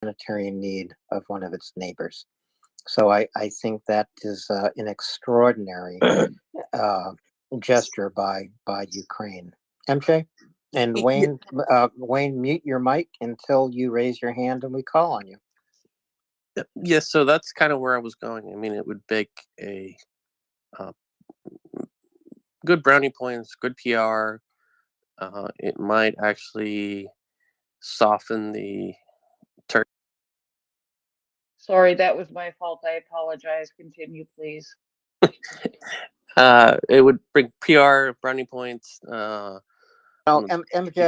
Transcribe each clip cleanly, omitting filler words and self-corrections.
humanitarian need of one of its neighbors. So I think that is an extraordinary gesture by Ukraine. MJ and Wayne, mute your mic until you raise your hand and we call on you. Yes, so that's kind of where I was going. I mean, it would make a good brownie points, good PR. It might actually soften the turkey. Sorry, that was my fault. I apologize. Continue, please. It would bring PR, brownie points. MJ,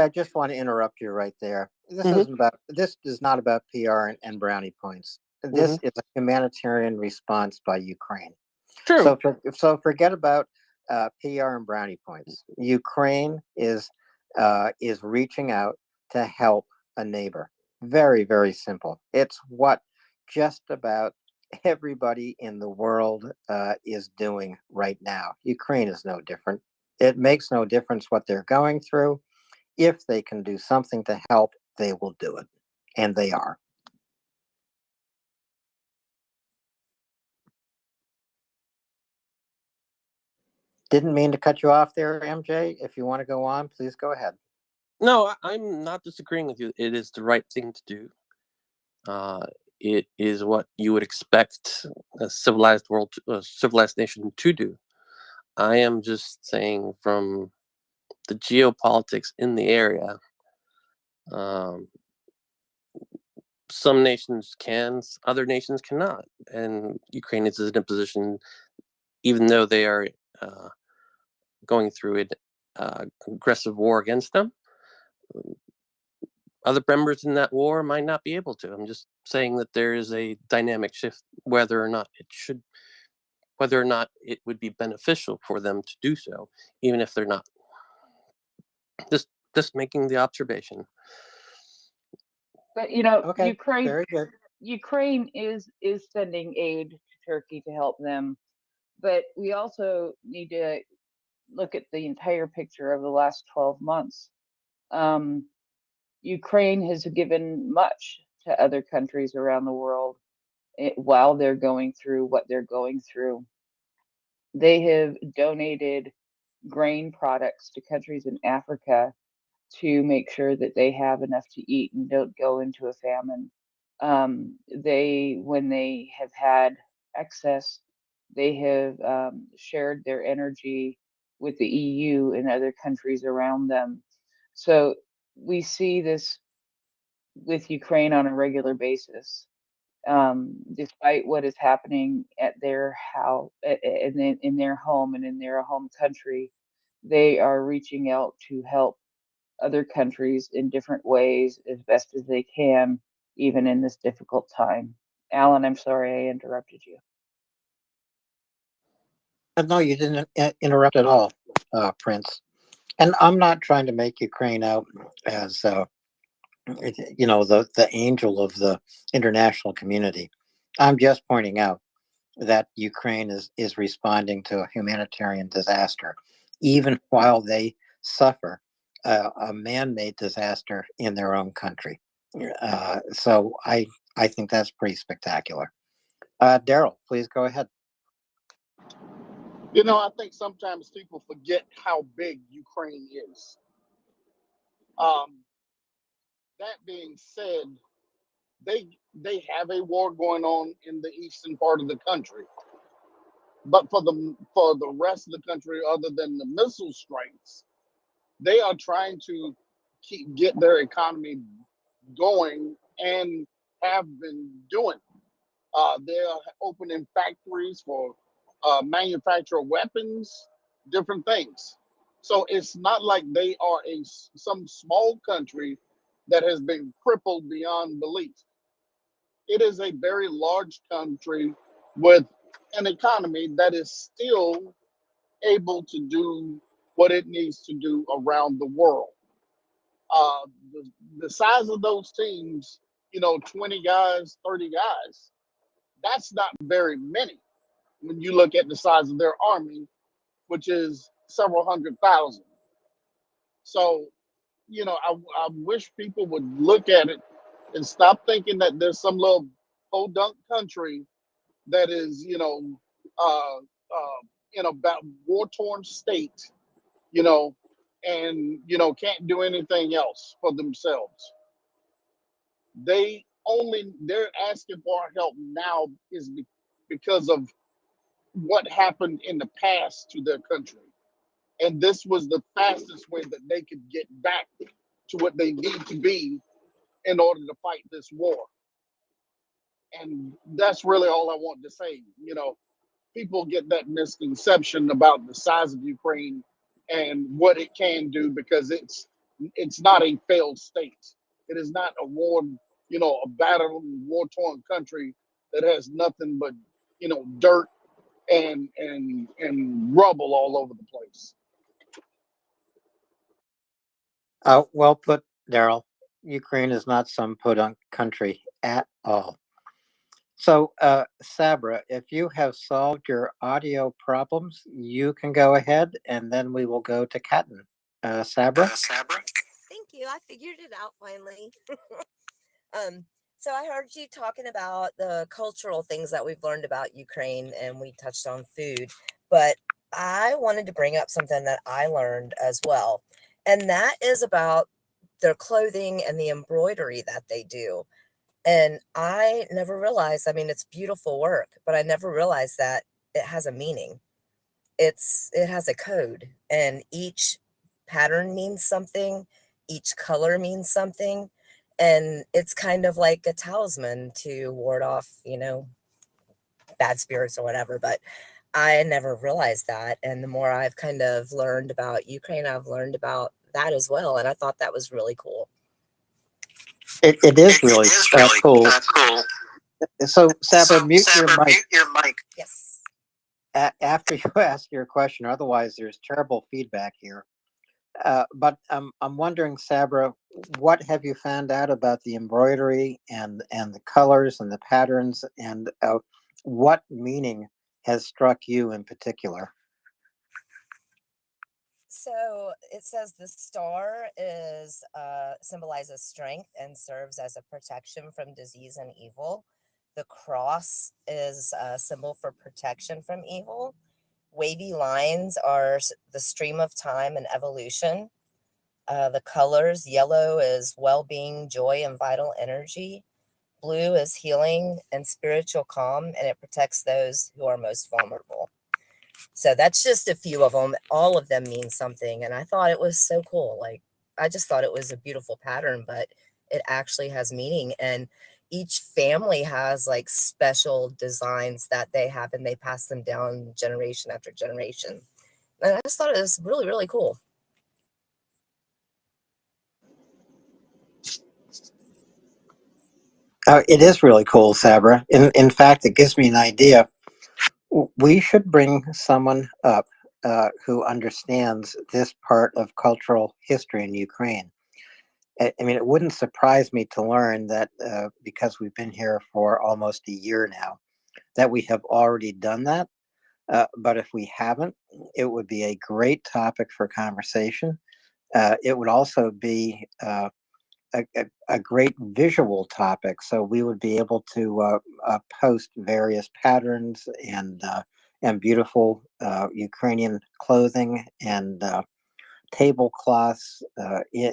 I just want to interrupt you right there. This is not about PR and brownie points. This is a humanitarian response by Ukraine. True. So forget about PR and brownie points. Ukraine is reaching out to help a neighbor. Very, very simple. It's what just about everybody in the world is doing right now. Ukraine is no different. It makes no difference what they're going through. If they can do something to help, they will do it. And they are. Didn't mean to cut you off there, MJ. If you want to go on, please go ahead. No, I'm not disagreeing with you. It is the right thing to do. It is what you would expect a civilized nation to do. I am just saying from the geopolitics in the area, some nations can, other nations cannot. And Ukraine is in a position, even though they are going through an aggressive war against them, other members in that war might not be able to. I'm just saying that there is a dynamic shift, whether or not it would be beneficial for them to do so, even if they're not. Just making the observation. But okay, Ukraine, very good. Ukraine is sending aid to Turkey to help them, but we also need to look at the entire picture of the last 12 months. Ukraine has given much to other countries around the world while they're going through what they're going through. They have donated grain products to countries in Africa to make sure that they have enough to eat and don't go into a famine. When they have had excess, they have shared their energy with the EU and other countries around them. So we see this with Ukraine on a regular basis. Despite what is happening at their house, in their home and in their home country, they are reaching out to help other countries in different ways as best as they can, even in this difficult time. Alan, I'm sorry I interrupted you. No, you didn't interrupt at all, Prince. And I'm not trying to make Ukraine out as the angel of the international community. I'm just pointing out that Ukraine is responding to a humanitarian disaster, even while they suffer a man-made disaster in their own country. So I think that's pretty spectacular. Daryl, please go ahead. I think sometimes people forget how big Ukraine is. That being said, they have a war going on in the eastern part of the country, but for the rest of the country, other than the missile strikes, they are trying to get their economy going and have been doing. They're opening factories for manufacture weapons, different things. So it's not like they are some small country that has been crippled beyond belief. It is a very large country with an economy that is still able to do what it needs to do around the world. The size of those teams, 20 guys, 30 guys, that's not very many when you look at the size of their army, which is several 100,000. So, I wish people would look at it and stop thinking that there's some little podunk country that is, in a war-torn state, you know, and can't do anything else for themselves. They're asking for our help now is because of what happened in the past to their country. And this was the fastest way that they could get back to what they need to be in order to fight this war. And that's really all I want to say. People get that misconception about the size of Ukraine and what it can do, because it's not a failed state. It is not a battered, war-torn country that has nothing but dirt and rubble all over the place. Well put, Daryl. Ukraine is not some podunk country at all. So, Sabra, if you have solved your audio problems, you can go ahead, and then we will go to Katten. Sabra? Thank you. I figured it out finally. um, so I heard you talking about the cultural things that we've learned about Ukraine, and we touched on food, but I wanted to bring up something that I learned as well, and that is about their clothing and the embroidery that they do. And I never realized, I mean, it's beautiful work, but I never realized that it has a meaning. It has a code, and each pattern means something, each color means something, and it's kind of like a talisman to ward off, bad spirits or whatever. But I never realized that, and the more I've kind of learned about Ukraine, I've learned about that as well, and I thought that was really cool. It is really cool. So, Sabra, mute your mic. Yes. After you ask your question, otherwise there's terrible feedback here. But I'm wondering, Sabra, what have you found out about the embroidery and the colors and the patterns, and what meaning has struck you in particular? So it says the star is symbolizes strength and serves as a protection from disease and evil. The cross is a symbol for protection from evil. Wavy lines are the stream of time and evolution. The colors, yellow is well-being, joy, and vital energy. Blue is healing and spiritual calm, and it protects those who are most vulnerable. So that's just a few of them. All of them mean something. And I thought it was so cool. Like, I just thought it was a beautiful pattern, but it actually has meaning. And each family has like special designs that they have, and they pass them down generation after generation. And I just thought it was really, really cool. It is really cool, Sabra. In fact, it gives me an idea. We should bring someone up who understands this part of cultural history in Ukraine. I mean, it wouldn't surprise me to learn that because we've been here for almost a year now, that we have already done that. But if we haven't, it would be a great topic for conversation. It would also be a great visual topic. So we would be able to post various patterns and beautiful Ukrainian clothing and tablecloths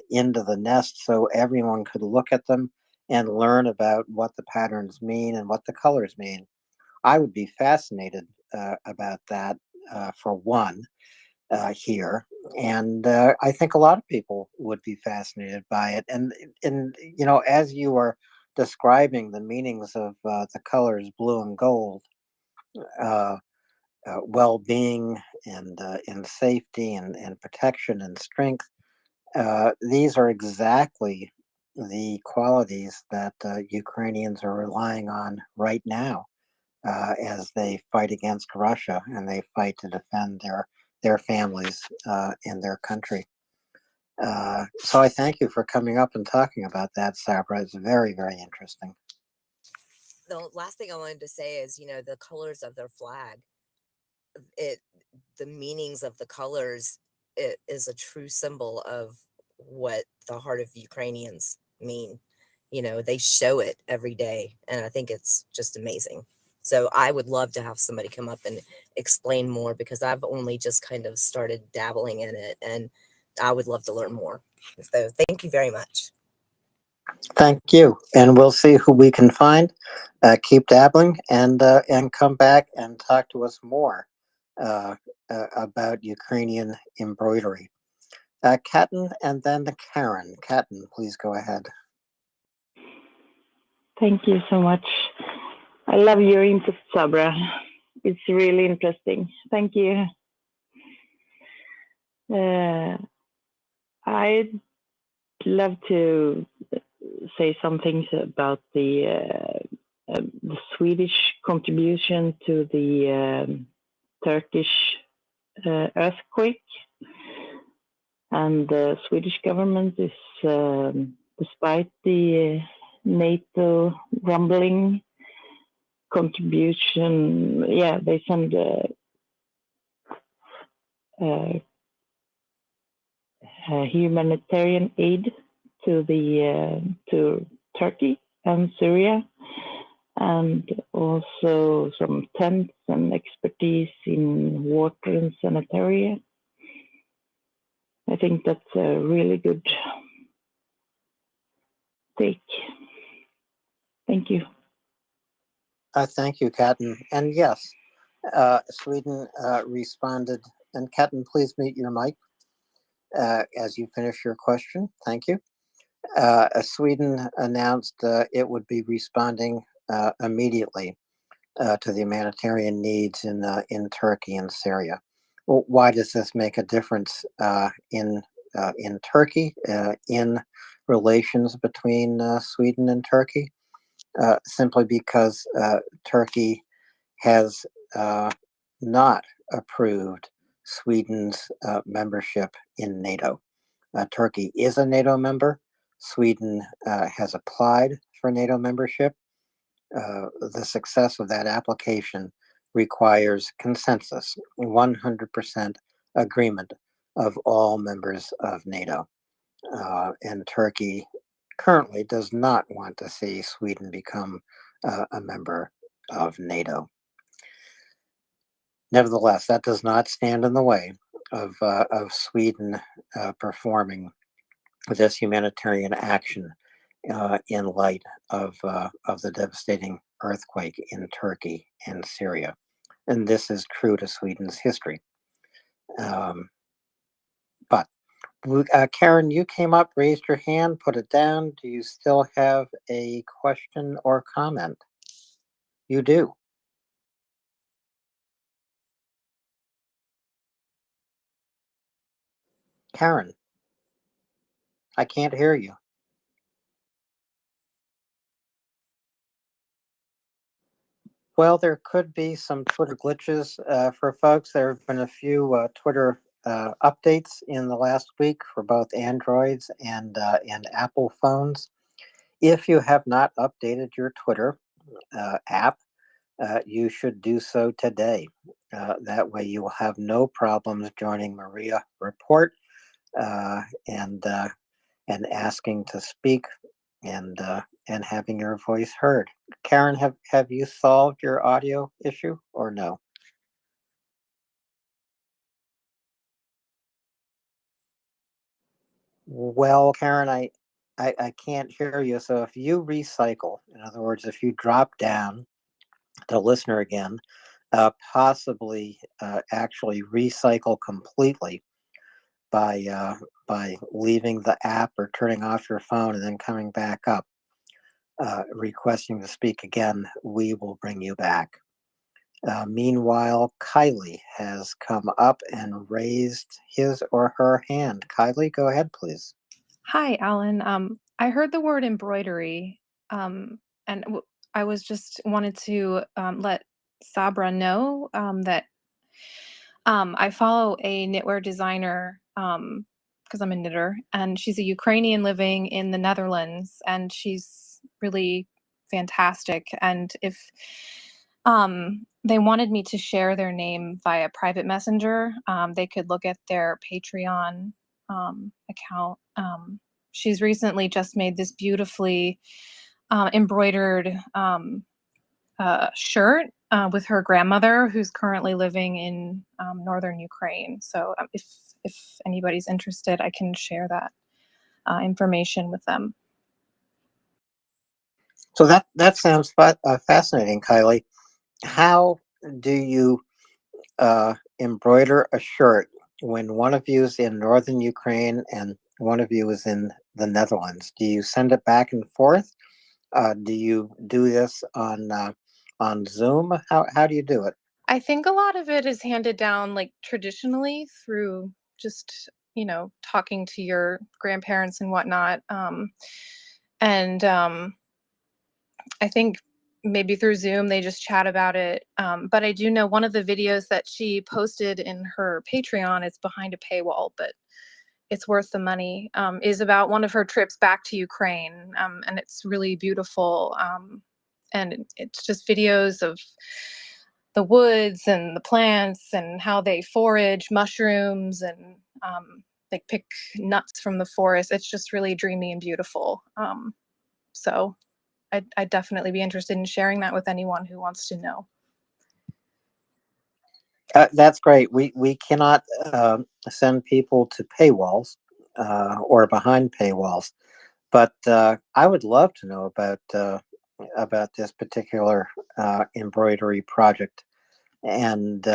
into the nest, so everyone could look at them and learn about what the patterns mean and what the colors mean. I would be fascinated about that for one here, and I think a lot of people would be fascinated by it. And as you are describing the meanings of the colors blue and gold, uh, well-being and safety and protection and strength, these are exactly the qualities that Ukrainians are relying on right now as they fight against Russia and they fight to defend their families and their country. So I thank you for coming up and talking about that, Sabra. It's very, very interesting. The last thing I wanted to say is, the colors of their flag, the meanings of the colors, it is a true symbol of what the heart of Ukrainians mean. they show it every day, and I think it's just amazing. So I would love to have somebody come up and explain more, because I've only just kind of started dabbling in it, and I would love to learn more. So thank you very much. Thank you, and we'll see who we can find. Keep dabbling, and come back and talk to us more about Ukrainian embroidery. Katten, and then Karen. Katten, please go ahead. Thank you so much. I love your input, Sabra. It's really interesting. Thank you. I'd love to say some things about the Swedish contribution to the Turkish earthquake. And the Swedish government is, despite the NATO rumbling contribution, they send humanitarian aid to Turkey and Syria, and also some tents and expertise in water and sanitary. I think that's a really good take. Thank you. Thank you, Katten. And yes, Sweden responded. And Katten, please mute your mic as you finish your question. Thank you. Sweden announced it would be responding immediately to the humanitarian needs in Turkey and Syria. Well, why does this make a difference in Turkey, in relations between Sweden and Turkey? Simply because Turkey has not approved Sweden's membership in NATO. Turkey is a NATO member. Sweden has applied for NATO membership. The success of that application requires consensus, 100% agreement of all members of NATO. And Turkey currently does not want to see Sweden become a member of NATO. Nevertheless, that does not stand in the way of Sweden performing this humanitarian action in light of the devastating earthquake in Turkey and Syria. And this is true to Sweden's history. But Karen, you came up, raised your hand, put it down. Do you still have a question or comment? You do. Karen, I can't hear you. Well, there could be some Twitter glitches for folks. There have been a few Twitter updates in the last week for both Androids and Apple phones. If you have not updated your Twitter app, you should do so today. That way you will have no problems joining MriyaReport and asking to speak and having your voice heard. Karen, have you solved your audio issue or no? Well, Karen, I can't hear you. So if you recycle, in other words, if you drop down to listener again, possibly actually recycle completely by leaving the app or turning off your phone and then coming back up, requesting to speak again, we will bring you back. Meanwhile, Kylie has come up and raised his or her hand. Kylie, go ahead, please. Hi, Alan. I heard the word embroidery, and I was just wanted to let Sabra know that I follow a knitwear designer because I'm a knitter, and she's a Ukrainian living in the Netherlands, and she's really fantastic. And if they wanted me to share their name via private messenger, they could look at their Patreon account. she's recently just made this beautifully embroidered shirt with her grandmother, who's currently living in northern Ukraine. So if anybody's interested, I can share that information with them. So that sounds fascinating, Kylie. How do you embroider a shirt when one of you is in northern Ukraine and one of you is in the Netherlands? Do you send it back and forth? Do you do this on Zoom? How do you do it? I think a lot of it is handed down like traditionally through just, talking to your grandparents and whatnot. And I think maybe through Zoom they just chat about it. But I do know one of the videos that she posted in her Patreon, it's behind a paywall, but it's worth the money, is about one of her trips back to Ukraine. And it's really beautiful. And it's just videos of the woods and the plants and how they forage mushrooms and like pick nuts from the forest. It's just really dreamy and beautiful. So I'd definitely be interested in sharing that with anyone who wants to know. That's great. We cannot send people to paywalls or behind paywalls, but I would love to know about this particular embroidery project, and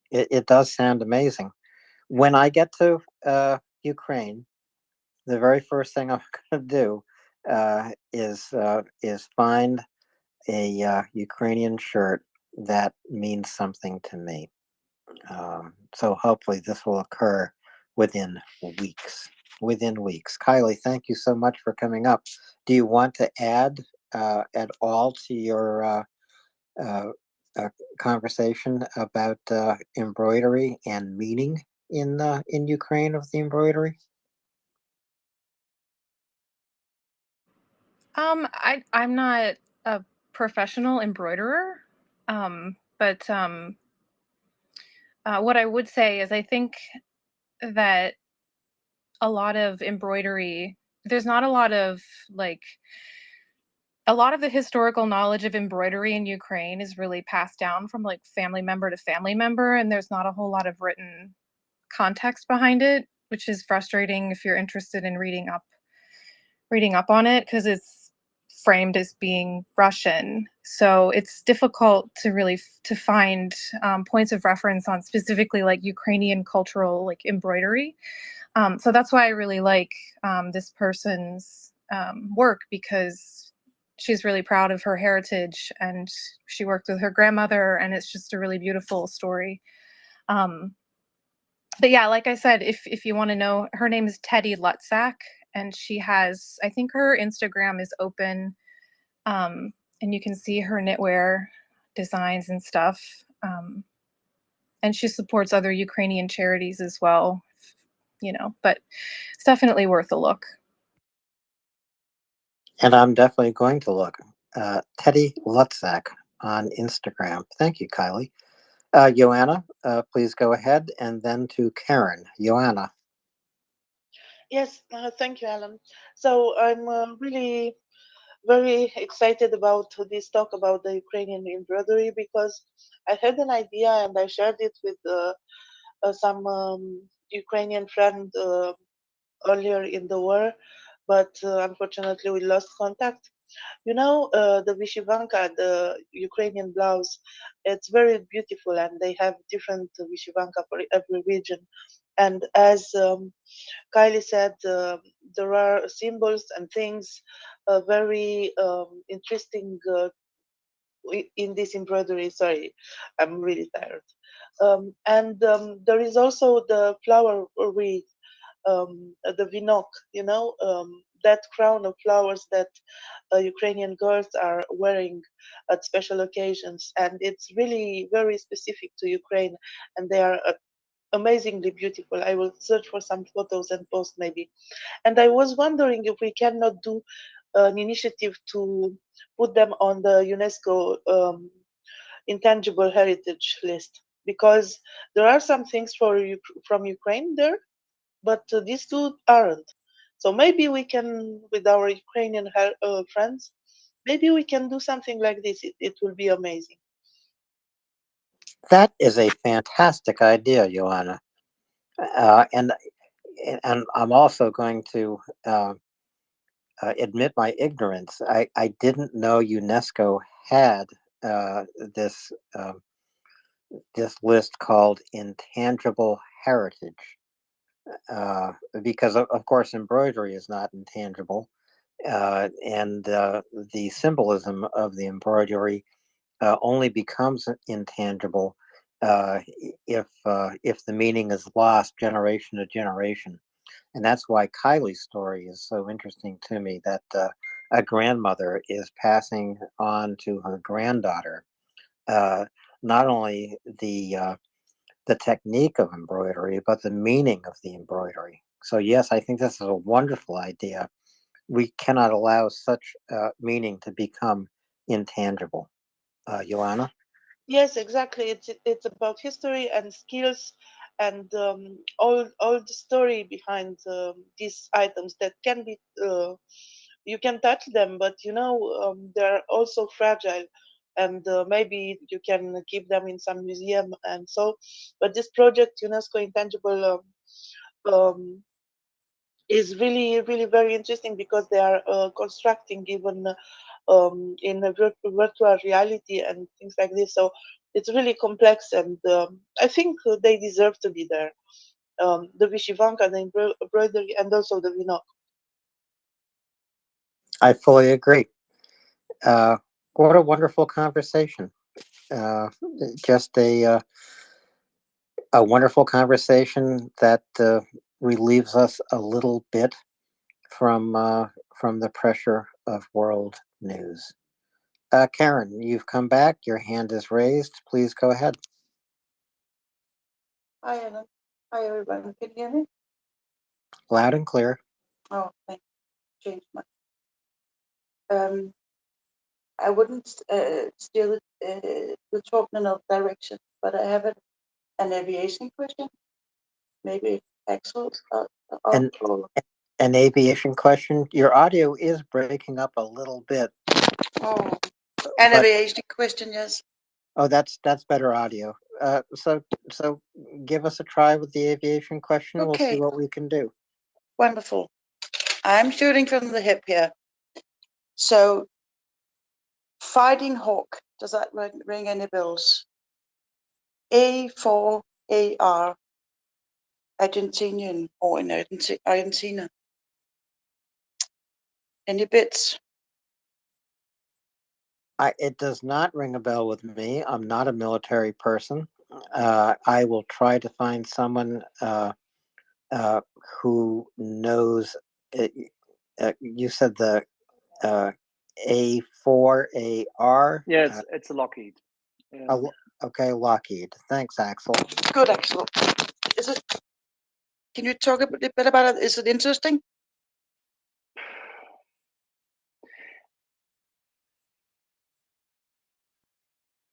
it does sound amazing. When I get to Ukraine, the very first thing I'm going to do is find a Ukrainian shirt that means something to me. So hopefully this will occur within weeks. Within weeks. Kylie, thank you so much for coming up. Do you want to add at all to your conversation about embroidery and meaning in Ukraine of the embroidery? I'm not a professional embroiderer, but what I would say is I think that a lot of embroidery, there's not a lot of like a lot of the historical knowledge of embroidery in Ukraine is really passed down from like family member to family member, and there's not a whole lot of written context behind it, which is frustrating if you're interested in reading up on it, because it's framed as being Russian. So it's difficult to really to find points of reference on specifically like Ukrainian cultural like embroidery. So that's why I really like this person's work, because she's really proud of her heritage and she worked with her grandmother, and it's just a really beautiful story. But yeah, like I said, if you want to know, her name is Teddy Lutzak, and she has, I think her Instagram is open, and you can see her knitwear designs and stuff. And she supports other Ukrainian charities as well, but it's definitely worth a look. And I'm definitely going to look. Teddy Lutzak on Instagram. Thank you, Kylie. Joanna, please go ahead, and then to Karen. Joanna. Yes, thank you, Alan. So I'm really very excited about this talk about the Ukrainian embroidery, because I had an idea and I shared it with some Ukrainian friend earlier in the war, but unfortunately we lost contact. The Vyshyvanka, the Ukrainian blouse, it's very beautiful, and they have different Vyshyvanka for every region. And as Kylie said, there are symbols and things very interesting in this embroidery. Sorry, I'm really tired. And there is also the flower wreath, the vinok, that crown of flowers that Ukrainian girls are wearing at special occasions. And it's really very specific to Ukraine, and they are amazingly beautiful. I will search for some photos and post maybe. And I was wondering if we cannot do an initiative to put them on the UNESCO intangible heritage list, because there are some things from Ukraine there, but these two aren't. So maybe we can, with our Ukrainian friends, maybe we can do something like this. It will be amazing. That is a fantastic idea, Joanna. And I'm also going to admit my ignorance. I didn't know UNESCO had this this list called intangible heritage, because of course embroidery is not intangible, and the symbolism of the embroidery only becomes intangible if the meaning is lost generation to generation. And that's why Kylie's story is so interesting to me, that a grandmother is passing on to her granddaughter not only the technique of embroidery, but the meaning of the embroidery. So yes, I think this is a wonderful idea. We cannot allow such meaning to become intangible. Joanna? Yes, exactly. It's about history and skills and all the story behind these items that can be you can touch them, but they're also fragile, and maybe you can keep them in some museum and so. But this project, UNESCO Intangible, is really really very interesting because they are constructing even in a virtual reality and things like this. So it's really complex, and I think they deserve to be there. The Vishivanka, the embroidery, and also the Vinok. I fully agree. What a wonderful conversation. Just a wonderful conversation that relieves us a little bit from the pressure of world news. Karen, you've come back. Your hand is raised. Please go ahead. Hi, Ellen. Hi, everyone. Can you hear me? Loud and clear. Oh, thank you. Changed my. I wouldn't steer the talk in another direction, but I have an aviation question. Maybe Axel An, or an aviation question. Your audio is breaking up a little bit. oh, an but aviation question, yes. oh, that's better audio. So give us a try with the aviation question. Okay. We'll see what we can do. Wonderful. I'm shooting from the hip here. So, Fighting Hawk, does that ring any bells? A4AR, Argentinian or in Argentina. Any bits? It does not ring a bell with me. I'm not a military person. I will try to find someone who knows. You said the A4AR. Yeah, it's a Lockheed. Yeah. Okay, Lockheed. Thanks, Axel. Good, Axel. Is it? Can you talk a bit about it? Is it interesting?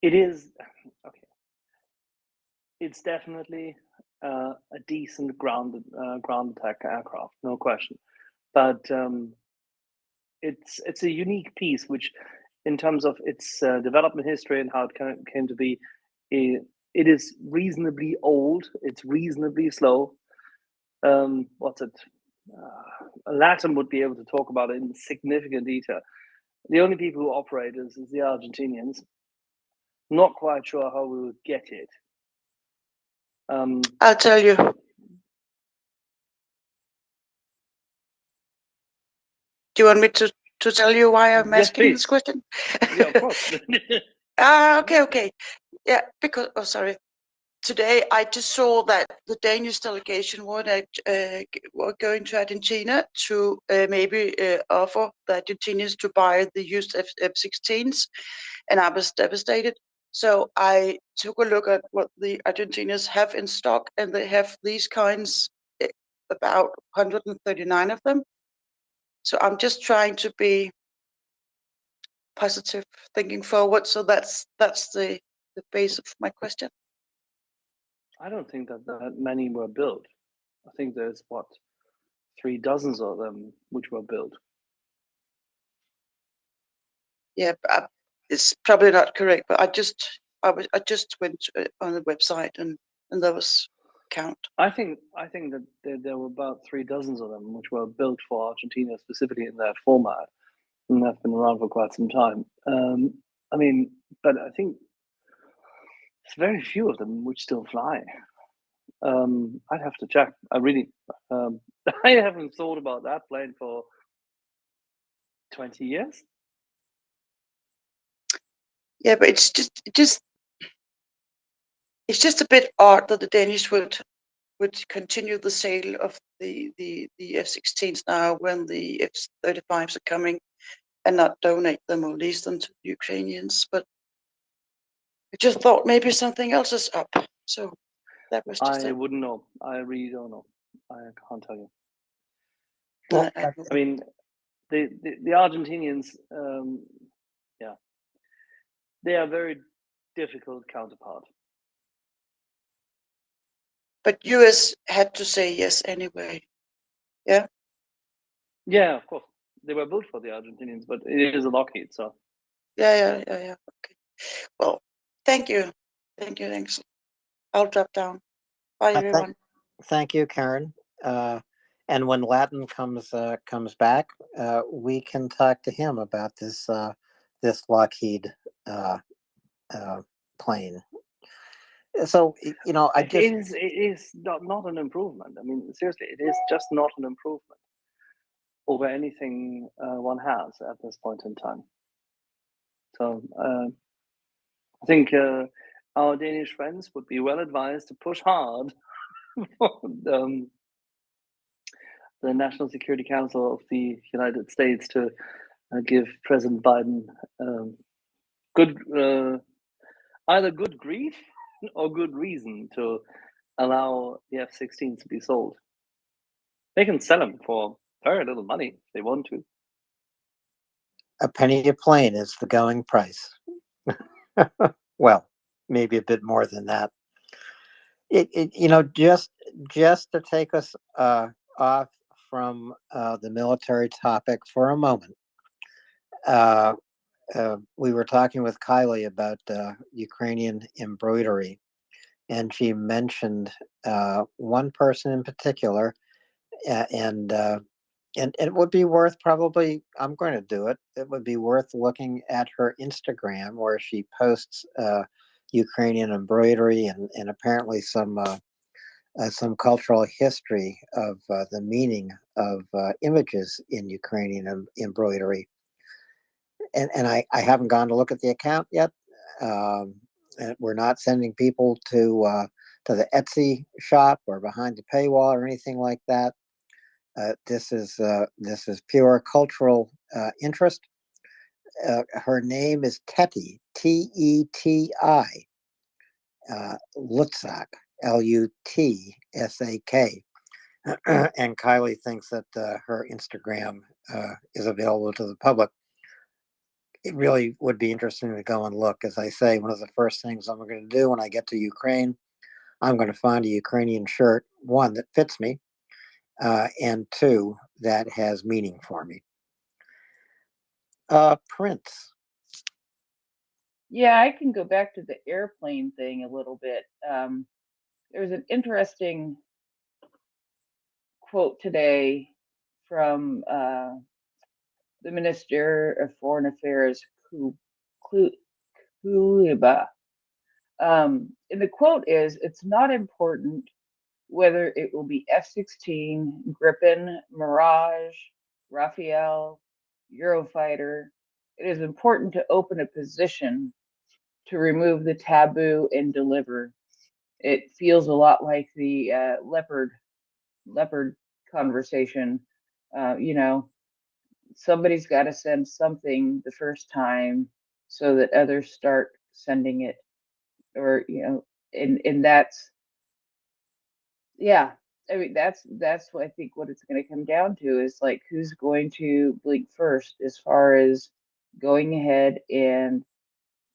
It is okay. It's definitely a decent ground attack aircraft, no question. But it's a unique piece, which, in terms of its development history and how it came to be, it is reasonably old. It's reasonably slow. What's it? Latin would be able to talk about it in significant detail. The only people who operate is the Argentinians. Not quite sure how we would get it. I'll tell you. Do you want me to tell you why I'm asking this question? Yeah, of course. Okay. Yeah, because, oh, sorry. Today, I just saw that the Danish delegation were going to Argentina to maybe offer the Argentinians to buy the used F-16s, and I was devastated. So I took a look at what the Argentinians have in stock, and they have these kinds, about 139 of them. So I'm just trying to be positive, thinking forward. So that's the base of my question. I don't think that many were built. I think there's 3 dozens of them which were built. Yeah, it's probably not correct, but I just went on the website and there was count. I think that there were about 3 dozens of them which were built for Argentina specifically in that format, and they've been around for quite some time. I mean, but I think there's very few of them which still fly. I'd have to check. I really, I haven't thought about that plane for 20 years. Yeah, but it's just a bit odd that the Danish would continue the sale of the F-16s now when the F-35s are coming, and not donate them or lease them to the Ukrainians. But I just thought maybe something else is up. So that was just I it. wouldn't know. I really don't know. I can't tell you. Well, I mean, the Argentinians, yeah, they are very difficult counterpart. But US had to say yes anyway. Yeah. Yeah, of course. They were built for the Argentinians, but it is a Lockheed, so. Yeah. Okay. Well, thank you. Thanks. I'll drop down. Bye, everyone. Thank you, Karen. And when Latin comes back, we can talk to him about this Lockheed plane. So it is not an improvement. I mean, seriously, it is just not an improvement over anything one has at this point in time. So I think our Danish friends would be well advised to push hard for the National Security Council of the United States to give President Biden either good grief or good reason to allow the F-16 to be sold. They can sell them for very little money if they want to. A penny a plane is the going price. Well, maybe a bit more than that. Just to take us off from the military topic for a moment. We were talking with Kylie about Ukrainian embroidery, and she mentioned one person in particular, and it would be worth probably. I'm going to do it. It would be worth looking at her Instagram, where she posts Ukrainian embroidery and apparently some cultural history of the meaning of images in Ukrainian embroidery. And I haven't gone to look at the account yet. And we're not sending people to the Etsy shop or behind the paywall or anything like that. This is pure cultural interest. Her name is Teti, Teti, Lutsak, Lutsak. And Kylie thinks that her Instagram is available to the public. It really would be interesting to go and look. As I say, one of the first things I'm going to do when I get to Ukraine, I'm going to find a Ukrainian shirt, one that fits me, and two that has meaning for me. Prince. Yeah, I can go back to the airplane thing a little bit. There's an interesting quote today from the Minister of Foreign Affairs, Kuleba. And the quote is, "It's not important whether it will be F-16, Gripen, Mirage, Rafale, Eurofighter. It is important to open a position to remove the taboo and deliver." It feels a lot like the leopard conversation. Somebody's got to send something the first time so that others start sending it, or and that's, yeah. I mean, that's what I think what it's going to come down to is like who's going to blink first as far as going ahead and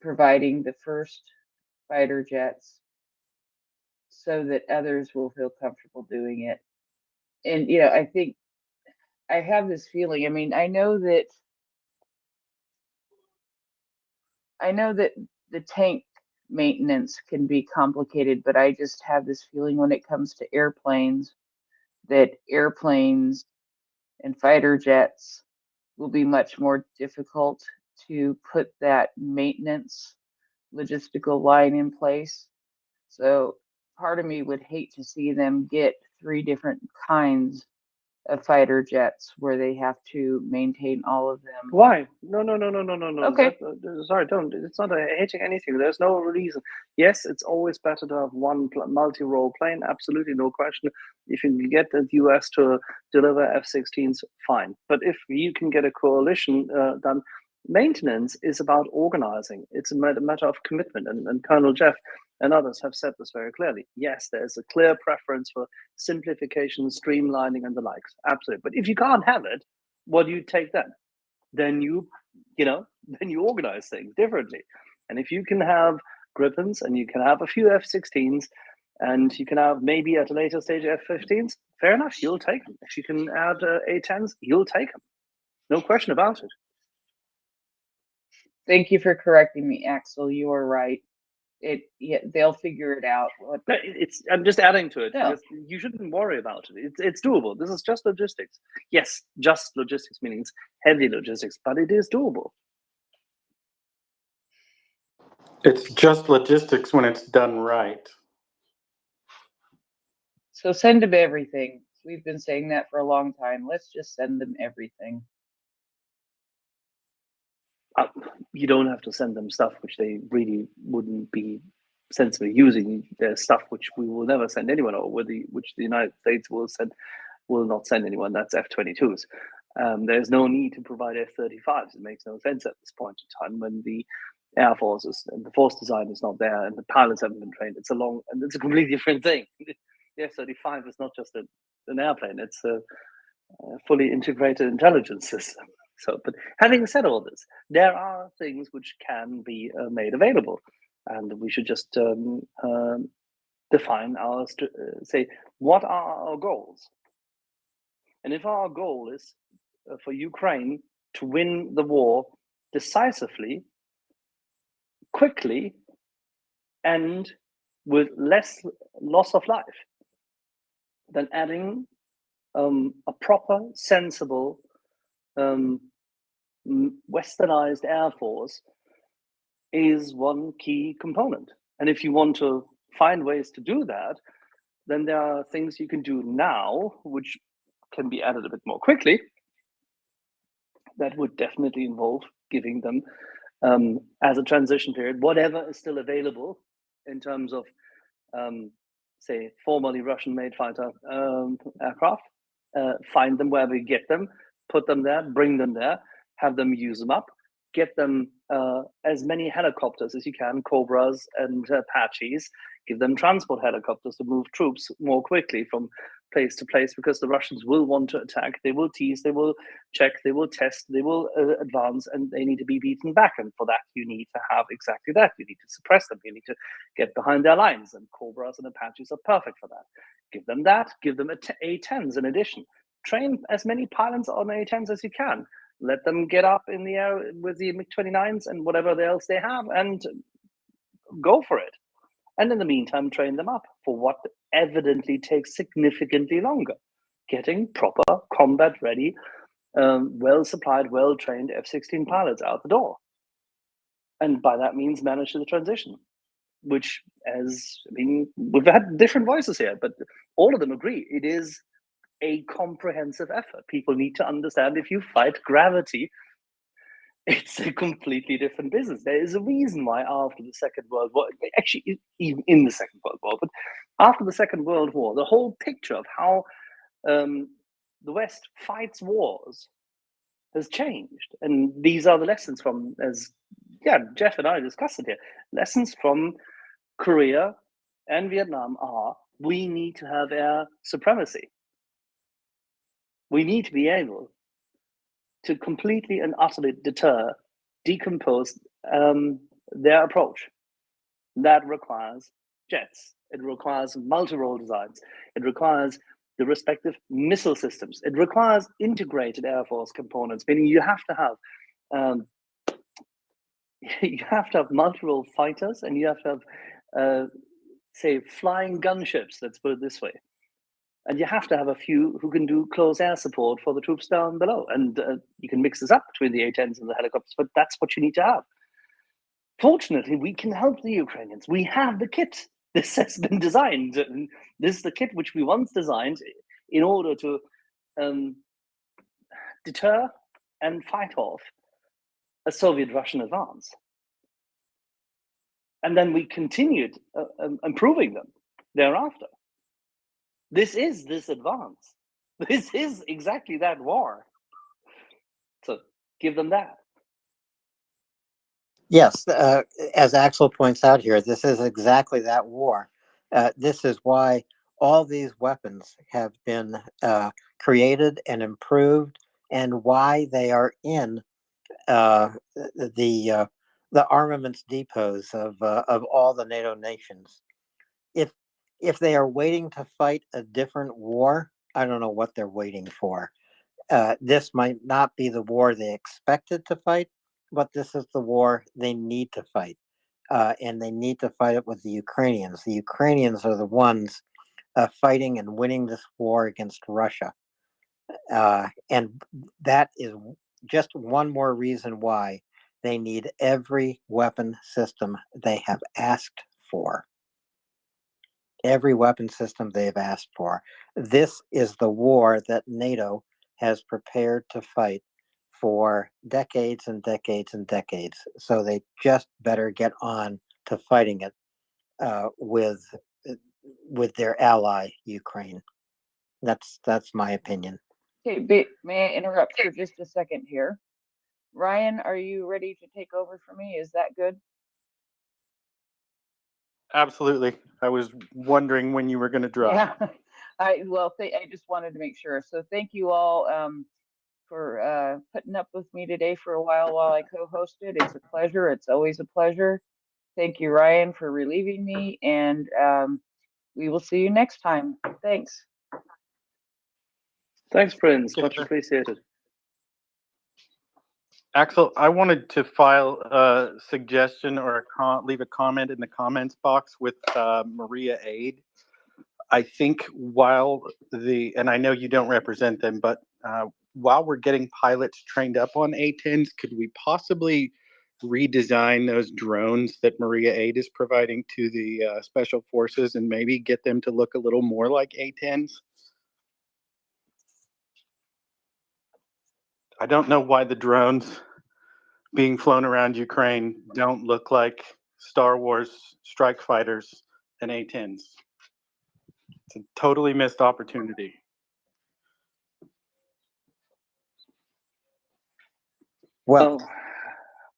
providing the first fighter jets so that others will feel comfortable doing it. And I think I have this feeling. I mean, I know that the tank maintenance can be complicated, but I just have this feeling when it comes to airplanes that airplanes and fighter jets will be much more difficult to put that maintenance logistical line in place. So part of me would hate to see them get 3 different kinds of fighter jets where they have to maintain all of them. Why? No, no, no, no, no, no, no. Okay. Sorry, don't. It's not hating anything. There's no reason. Yes, it's always better to have one multi-role plane. Absolutely, no question. If you can get the US to deliver F-16s, fine. But if you can get a coalition done, maintenance is about organizing. It's a matter of commitment. And Colonel Jeff and others have said this very clearly. Yes, there's a clear preference for simplification, streamlining, and the likes. Absolutely. But if you can't have it, what do you take then? Then you organize things differently. And if you can have Gripens and you can have a few F-16s and you can have maybe at a later stage F-15s, fair enough, you'll take them. If you can add A-10s, you'll take them. No question about it. Thank you for correcting me, Axel. You are right. They'll figure it out. I'm just adding to it. No. You shouldn't worry about it. It's doable. This is just logistics. Yes, just logistics means heavy logistics, but it is doable. It's just logistics when it's done right. So send them everything. We've been saying that for a long time. Let's just send them everything. You don't have to send them stuff which they really wouldn't be sensibly using. There's stuff which we will never send anyone, or which the United States will not send anyone. That's F-22s. There's no need to provide F-35s. It makes no sense at this point in time when the Air Forces and the force design is not there and the pilots haven't been trained. It's a completely different thing. The F-35 is not just an airplane. It's a fully integrated intelligence system. So, but having said all this, there are things which can be made available, and we should just define say what are our goals. And if our goal is for Ukraine to win the war decisively, quickly, and with less loss of life, then adding a proper, sensible, westernized air force is one key component. And if you want to find ways to do that, then there are things you can do now which can be added a bit more quickly. That would definitely involve giving them, as a transition period, whatever is still available in terms of, say, formerly Russian-made fighter aircraft. Find them wherever you get them, put them there, bring them there, have them use them up, get them as many helicopters as you can, Cobras and Apaches, give them transport helicopters to move troops more quickly from place to place, because the Russians will want to attack, they will tease, they will check, they will test, they will advance, and they need to be beaten back. And for that, you need to have exactly that. You need to suppress them. You need to get behind their lines, and Cobras and Apaches are perfect for that. Give them that, give them A-10s in addition. Train as many pilots on A-10s as you can. Let them get up in the air with the MiG-29s and whatever else they have and go for it. And in the meantime, train them up for what evidently takes significantly longer. Getting proper combat-ready, well-supplied, well-trained F-16 pilots out the door. And by that means manage the transition, which we've had different voices here, but all of them agree it is a comprehensive effort. People need to understand if you fight gravity, it's a completely different business. There is a reason why after the Second World War, actually even in the Second World War, but after the Second World War, the whole picture of how the West fights wars has changed. And these are the lessons from, Jeff and I discussed it here, lessons from Korea and Vietnam are, we need to have air supremacy. We need to be able to completely and utterly decompose their approach. That requires jets. It requires multi-role designs. It requires the respective missile systems. It requires integrated Air Force components, meaning you have to have multiple fighters, and you have to have, say, flying gunships. Let's put it this way. And you have to have a few who can do close air support for the troops down below. And you can mix this up between the A-10s and the helicopters, but that's what you need to have. Fortunately, we can help the Ukrainians. We have the kit. This has been designed. And this is the kit which we once designed in order to deter and fight off a Soviet-Russian advance. And then we continued improving them thereafter. This is this advance. This is exactly that war. So give them that. Yes, as Axel points out here, this is exactly that war. This is why all these weapons have been created and improved, and why they are in the armaments depots of all the NATO nations. If they are waiting to fight a different war, I don't know what they're waiting for. This might not be the war they expected to fight, but this is the war they need to fight. And they need to fight it with the Ukrainians. The Ukrainians are the ones fighting and winning this war against Russia. And that is just one more reason why they need every weapon system they have asked for. Every weapon system they've asked for. This is the war that NATO has prepared to fight for decades and decades and decades. So they just better get on to fighting it with their ally, Ukraine. That's my opinion. Okay, may I interrupt for just a second here? Ryan, are you ready to take over for me? Is that good? Absolutely. I was wondering when you were going to drop. Yeah, I just wanted to make sure. So thank you all for putting up with me today for a while I co-hosted. It's a pleasure. It's always a pleasure. Thank you, Ryan, for relieving me, and we will see you next time. Thanks. Thanks, Prince. Much appreciated. Axel, I wanted to file a suggestion or leave a comment in the comments box with Maria Aid. I think and I know you don't represent them, but while we're getting pilots trained up on A-10s, could we possibly redesign those drones that Maria Aid is providing to the special forces and maybe get them to look a little more like A-10s? I don't know why the drones being flown around Ukraine don't look like Star Wars strike fighters and A-10s. It's a totally missed opportunity. Well,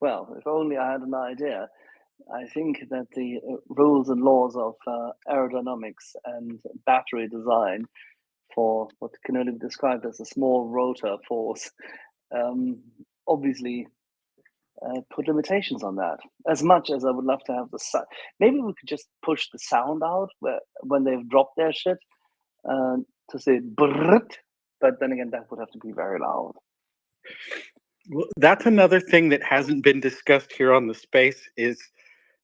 if only I had an idea. I think that the rules and laws of aerodynamics and battery design for what can only be described as a small rotor force obviously put limitations on that. As much as I would love to have the sound, maybe we could just push the sound out when they've dropped their shit to say brrrt, but then again, that would have to be very loud. Well, that's another thing that hasn't been discussed here on the space is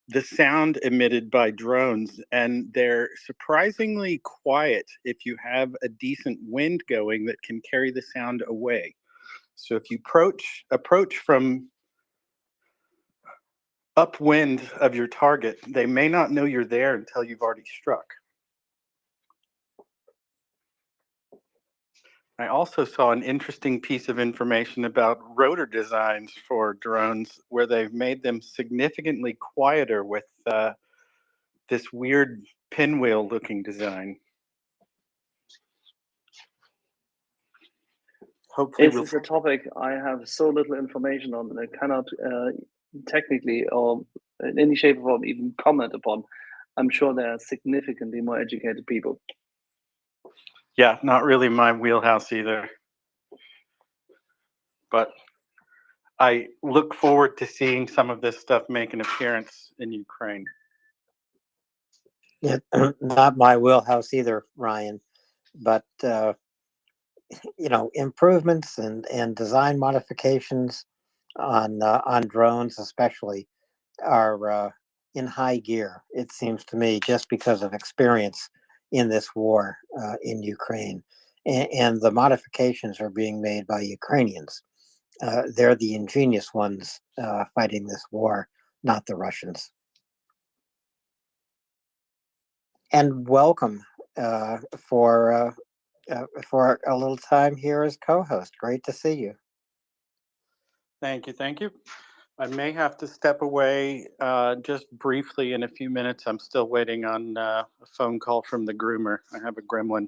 the sound emitted by drones, and they're surprisingly quiet if you have a decent wind going that can carry the sound away. So if you approach from upwind of your target, they may not know you're there until you've already struck. I also saw an interesting piece of information about rotor designs for drones where they've made them significantly quieter with this weird pinwheel looking design. Hopefully This is a topic I have so little information on that I cannot technically or in any shape or form even comment upon. I'm sure there are significantly more educated people. Yeah, not really my wheelhouse either. But I look forward to seeing some of this stuff make an appearance in Ukraine. Yeah, not my wheelhouse either, Ryan. but improvements and design modifications on drones, especially, are in high gear. It seems to me, just because of experience in this war in Ukraine, and the modifications are being made by Ukrainians. They're the ingenious ones fighting this war, not the Russians. And welcome for a little time here as co-host. Great to see you. Thank you. Thank you. I may have to step away just briefly in a few minutes. I'm still waiting on a phone call from the groomer. I have a gremlin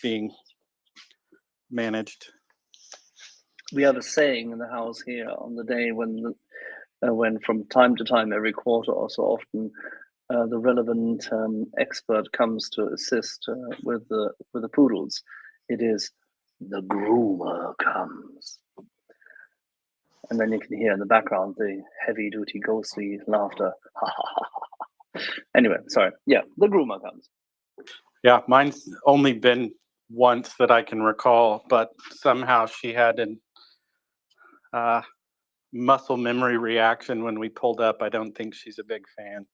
being managed. We have a saying in the house here on the day when from time to time, every quarter or so often, the relevant expert comes to assist with the poodles. It is the groomer comes. And then you can hear in the background the heavy-duty, ghostly laughter. Anyway, sorry. Yeah, the groomer comes. Yeah, mine's only been once that I can recall, but somehow she had an muscle memory reaction when we pulled up. I don't think she's a big fan.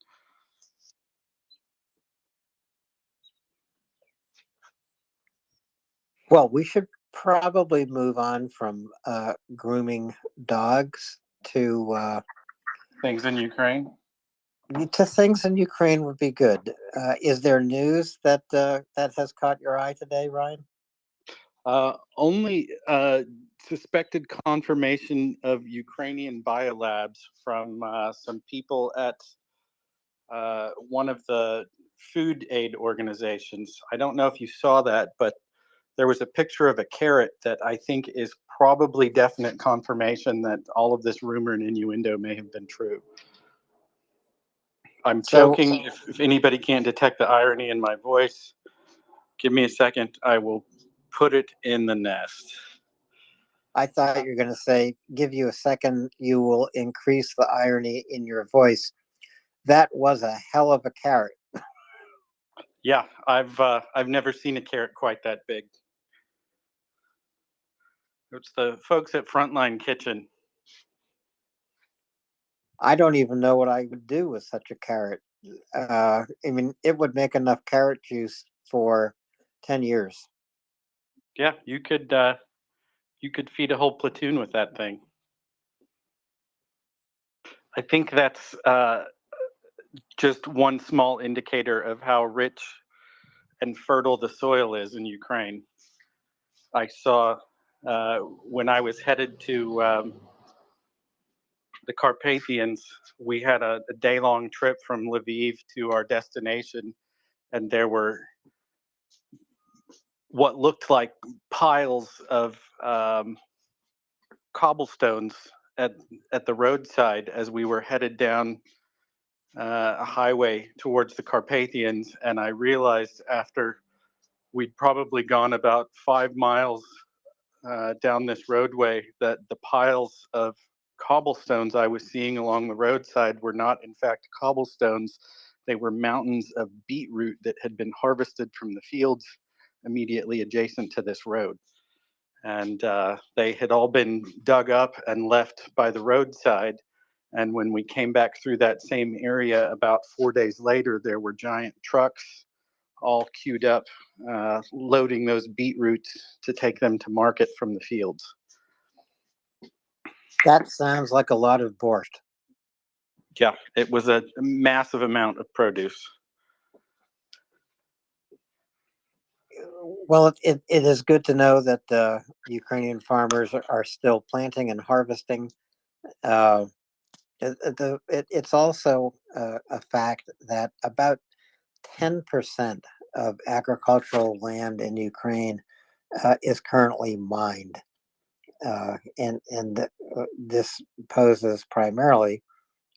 Well, we should probably move on from grooming dogs to Things in Ukraine. things in Ukraine would be good. Is there news that has caught your eye today, Ryan? Only suspected confirmation of Ukrainian biolabs from some people at one of the food aid organizations. I don't know if you saw that, but there was a picture of a carrot that I think is probably definite confirmation that all of this rumor and innuendo may have been true. I'm joking. If anybody can't detect the irony in my voice, give me a second. I will put it in the nest. I thought you were going to say, give you a second, you will increase the irony in your voice. That was a hell of a carrot. Yeah, I've never seen a carrot quite that big. It's the folks at Frontline Kitchen. I don't even know what I would do with such a carrot. I mean, it would make enough carrot juice for 10 years. Yeah, you could feed a whole platoon with that thing. I think that's just one small indicator of how rich and fertile the soil is in Ukraine. I saw when I was headed to the Carpathians, we had a day-long trip from Lviv to our destination, and there were what looked like piles of cobblestones at the roadside as we were headed down a highway towards the Carpathians. And I realized after we'd probably gone about 5 miles down this roadway that the piles of cobblestones I was seeing along the roadside were not in fact cobblestones. They were mountains of beetroot that had been harvested from the fields immediately adjacent to this road. And they had all been dug up and left by the roadside. And when we came back through that same area about 4 days later, there were giant trucks all queued up, loading those beetroots to take them to market from the fields. That sounds like a lot of borscht. Yeah, it was a massive amount of produce. Well, it is good to know that the Ukrainian farmers are still planting and harvesting. It's also a fact that about 10% of agricultural land in Ukraine is currently mined. And this poses primarily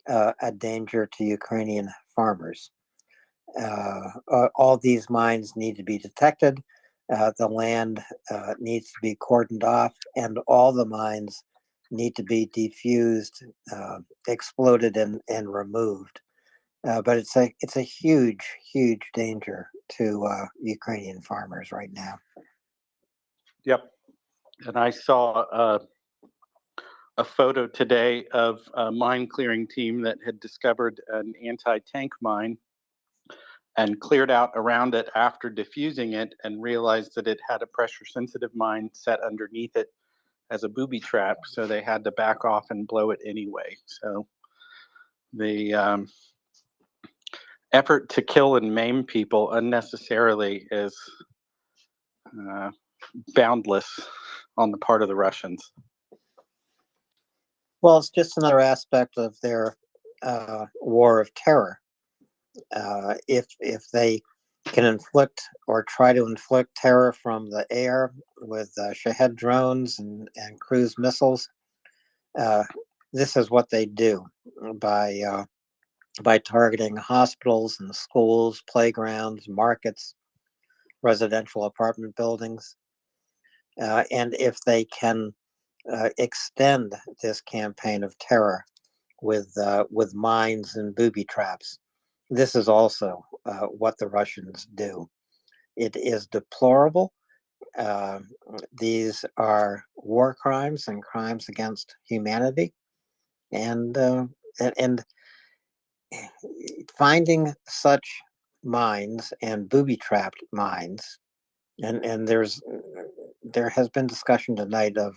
a danger to Ukrainian farmers. All these mines need to be detected. The land needs to be cordoned off, and all the mines need to be defused, exploded, and removed. But it's a huge, huge danger to Ukrainian farmers right now. Yep. And I saw a photo today of a mine clearing team that had discovered an anti-tank mine and cleared out around it after diffusing it and realized that it had a pressure sensitive mine set underneath it as a booby trap. So they had to back off and blow it anyway. So the effort to kill and maim people unnecessarily is boundless on the part of the Russians. Well, it's just another aspect of their war of terror. If they can inflict or try to inflict terror from the air with Shahed drones and cruise missiles, this is what they do by targeting hospitals and schools, playgrounds, markets, residential apartment buildings. And if they can extend this campaign of terror with mines and booby traps, this is also what the Russians do. It is deplorable. These are war crimes and crimes against humanity, and finding such mines and booby-trapped mines, and there has been discussion tonight of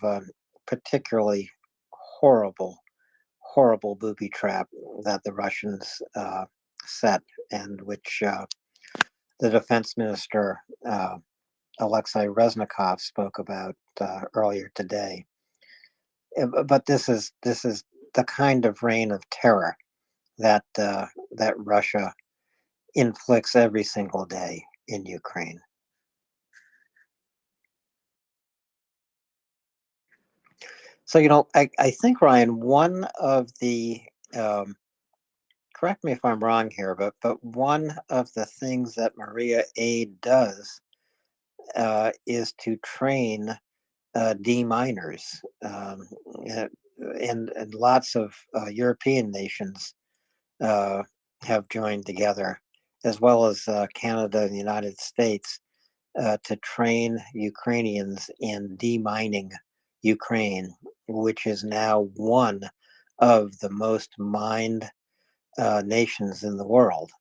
particularly horrible booby trap that the Russians set, and which the defense minister Alexei Reznikov spoke about earlier today. But this is the kind of reign of terror that that Russia inflicts every single day in Ukraine. So, I think, Ryan, one of the correct me if I'm wrong here, but one of the things that MriyaReport does is to train deminers, and lots of European nations have joined together, as well as Canada and the United States, to train Ukrainians in demining Ukraine, which is now one of the most mined nations in the world.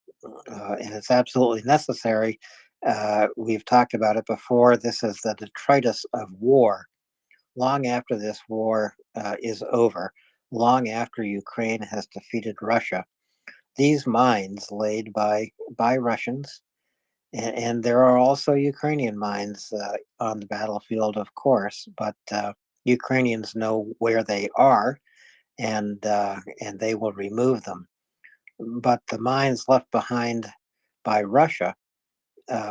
And it's absolutely necessary. We've talked about it before. This is the detritus of war. Long after this war is over, long after Ukraine has defeated Russia, these mines laid by Russians, and there are also Ukrainian mines on the battlefield, of course, but Ukrainians know where they are, and they will remove them. But the mines left behind by Russia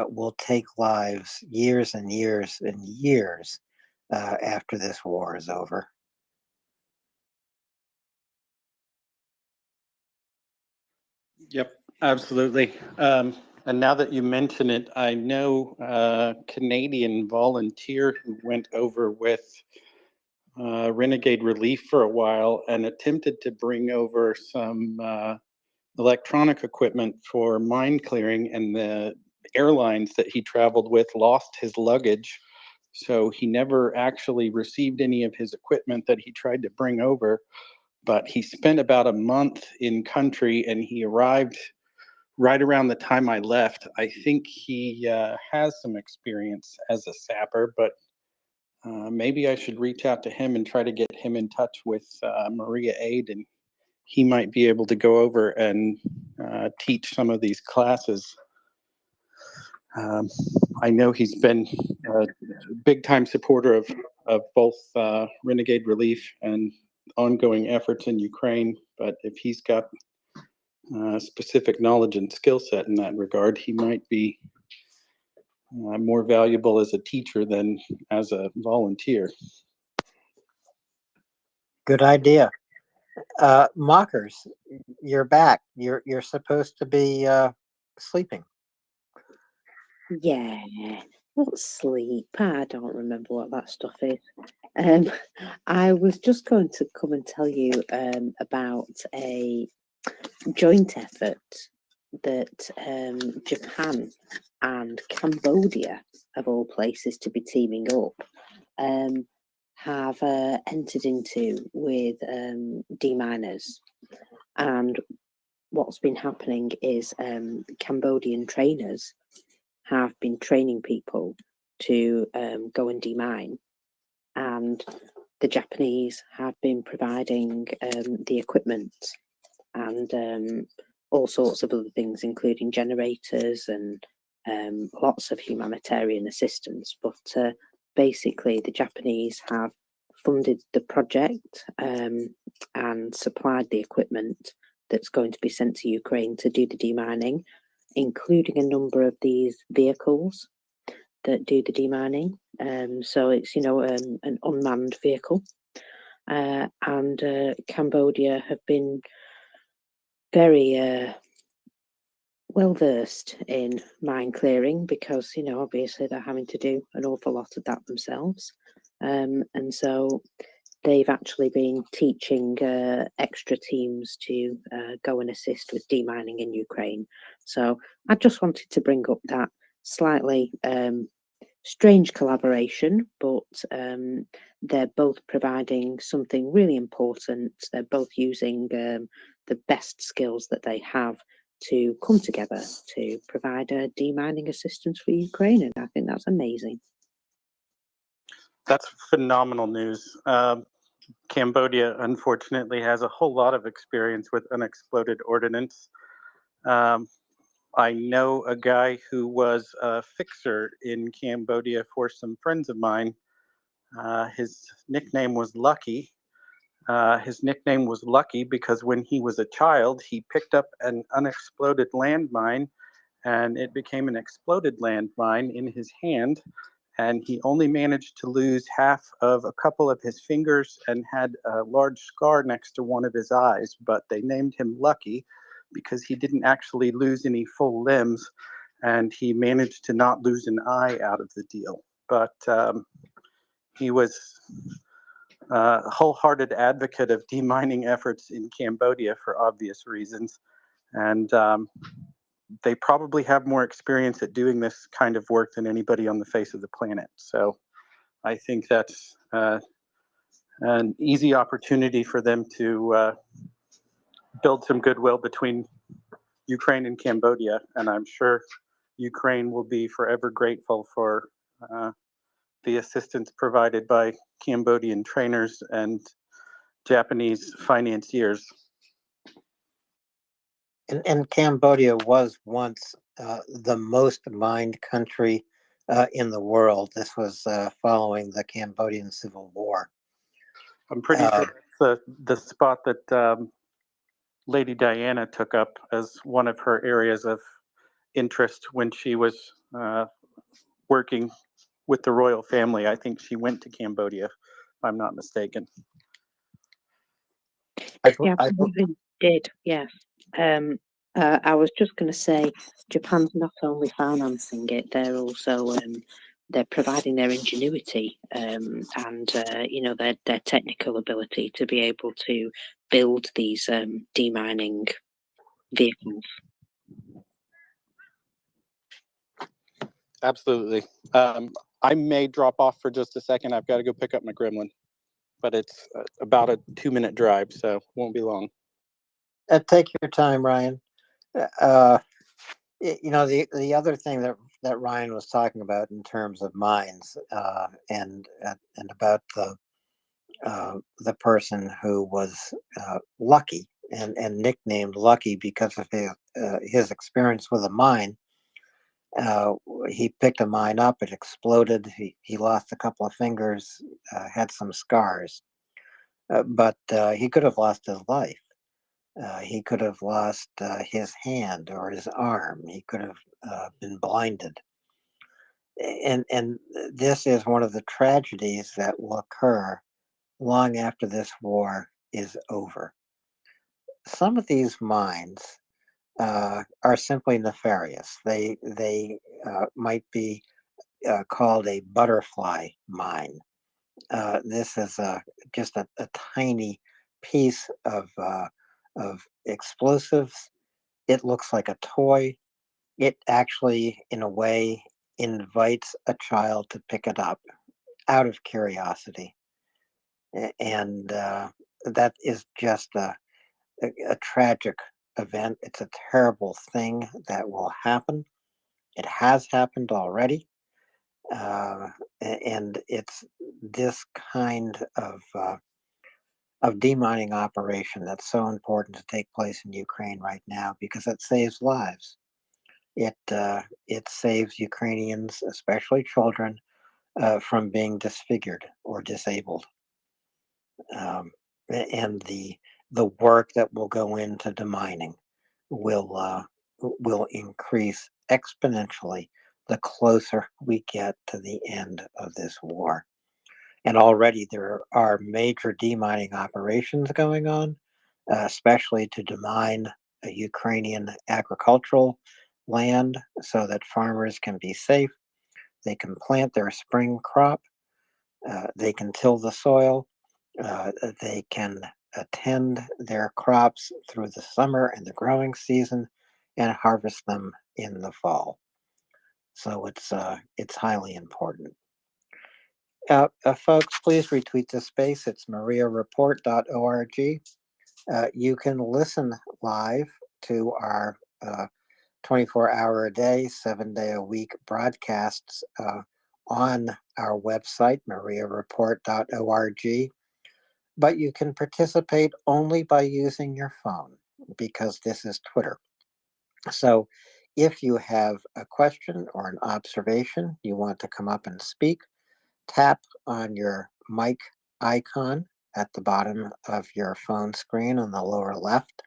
will take lives years and years and years after this war is over. Yep, absolutely. And now that you mention it, I know a Canadian volunteer who went over with Renegade Relief for a while and attempted to bring over some electronic equipment for mine clearing, and the airlines that he traveled with lost his luggage. So he never actually received any of his equipment that he tried to bring over, but he spent about a month in country and he arrived right around the time I left. I think he has some experience as a sapper, but maybe I should reach out to him and try to get him in touch with MriyaReport, and he might be able to go over and teach some of these classes. I know he's been a big time supporter of both Renegade Relief and ongoing efforts in Ukraine, but if he's got specific knowledge and skill set in that regard, he might be more valuable as a teacher than as a volunteer. Good idea. Mockers, you're back. You're supposed to be sleeping. Yeah, not sleep. I don't remember what that stuff is. I was just going to come and tell you about a joint effort that Japan and Cambodia, of all places to be teaming up, have entered into with deminers. And what's been happening is Cambodian trainers have been training people to go and demine, and the Japanese have been providing the equipment and all sorts of other things, including generators and lots of humanitarian assistance. But basically, the Japanese have funded the project and supplied the equipment that's going to be sent to Ukraine to do the demining, including a number of these vehicles that do the demining. So it's, an unmanned vehicle. And Cambodia have been very well versed in mine clearing because, obviously they're having to do an awful lot of that themselves. And so they've actually been teaching extra teams to go and assist with demining in Ukraine. So I just wanted to bring up that slightly strange collaboration, but they're both providing something really important. They're both using the best skills that they have to come together to provide demining assistance for Ukraine, and I think that's amazing. That's phenomenal news. Cambodia, unfortunately, has a whole lot of experience with unexploded ordnance. I know a guy who was a fixer in Cambodia for some friends of mine. His nickname was Lucky. His nickname was Lucky because when he was a child, he picked up an unexploded landmine and it became an exploded landmine in his hand. And he only managed to lose half of a couple of his fingers and had a large scar next to one of his eyes. But they named him Lucky because he didn't actually lose any full limbs, and he managed to not lose an eye out of the deal. But he was a wholehearted advocate of demining efforts in Cambodia for obvious reasons. And they probably have more experience at doing this kind of work than anybody on the face of the planet. So I think that's an easy opportunity for them to build some goodwill between Ukraine and Cambodia. And I'm sure Ukraine will be forever grateful for the assistance provided by Cambodian trainers and Japanese financiers. And Cambodia was once the most mined country in the world. This was following the Cambodian Civil War. I'm pretty sure that's the spot that Lady Diana took up as one of her areas of interest when she was working with the royal family. I think she went to Cambodia, if I'm not mistaken. Yeah, probably did, yes. I was just going to say, Japan's not only financing it, they're also they're providing their ingenuity and their technical ability to be able to build these demining vehicles. Absolutely. I may drop off for just a second. I've got to go pick up my gremlin, but it's about a 2-minute drive, so won't be long. Take your time, Ryan. The other thing that Ryan was talking about in terms of mines and about the person who was lucky and nicknamed Lucky because of his experience with a mine. He picked a mine up, it exploded, he lost a couple of fingers, had some scars, but he could have lost his life. He could have lost his hand or his arm. He could have been blinded. And this is one of the tragedies that will occur long after this war is over. Some of these mines are simply nefarious. They might be called a butterfly mine. This is just a tiny piece of explosives. It looks like a toy. It actually, in a way, invites a child to pick it up out of curiosity. And that is just a tragic event. It's a terrible thing that will happen. It has happened already. And it's this kind of demining operation that's so important to take place in Ukraine right now because it saves lives. It saves Ukrainians, especially children, from being disfigured or disabled. And the work that will go into demining will increase exponentially the closer we get to the end of this war. And already there are major demining operations going on, especially to demine Ukrainian agricultural land so that farmers can be safe. They can plant their spring crop. They can till the soil. They can attend their crops through the summer and the growing season and harvest them in the fall. So it's highly important. Folks, please retweet this space. It's MriyaReport.org. You can listen live to our 24-hour a day, 7-day a week broadcasts on our website, MriyaReport.org. But you can participate only by using your phone because this is Twitter. So if you have a question or an observation, you want to come up and speak, tap on your mic icon at the bottom of your phone screen on the lower left.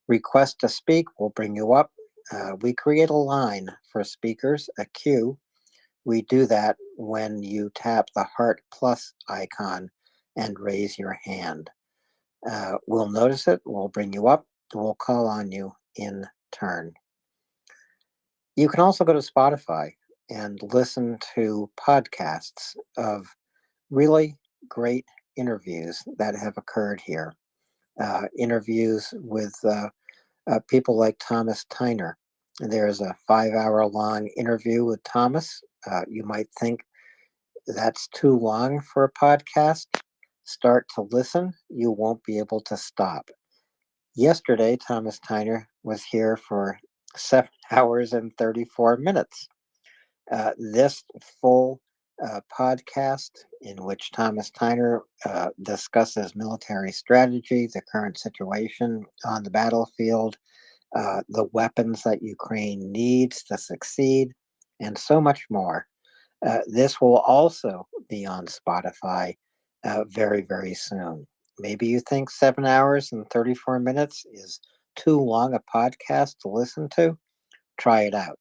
Request to speak will bring you up. We create a line for speakers, a queue. We do that when you tap the heart plus icon and raise your hand. We'll notice it, we'll bring you up, we'll call on you in turn. You can also go to Spotify and listen to podcasts of really great interviews that have occurred here. Interviews with people like Thomas Tyner. There's a 5-hour-long interview with Thomas. You might think that's too long for a podcast. Start to listen. You won't be able to stop. Yesterday, Thomas Tyner was here for 7 hours and 34 minutes. This full podcast, in which Thomas Tyner discusses military strategy, the current situation on the battlefield, the weapons that Ukraine needs to succeed, and so much more. This will also be on Spotify very, very soon. Maybe you think 7 hours and 34 minutes is too long a podcast to listen to. Try it out.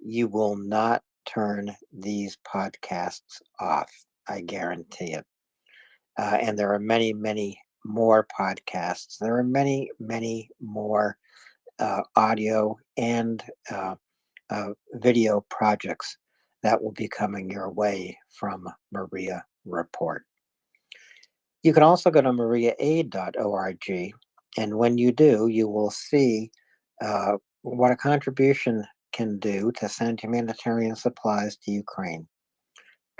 You will not turn these podcasts off. I guarantee it. And there are many, many more podcasts. There are many, many more audio and video projects that will be coming your way from Maria Report. You can also go to MriyaAid.org, and when you do, you will see what a contribution can do to send humanitarian supplies to Ukraine.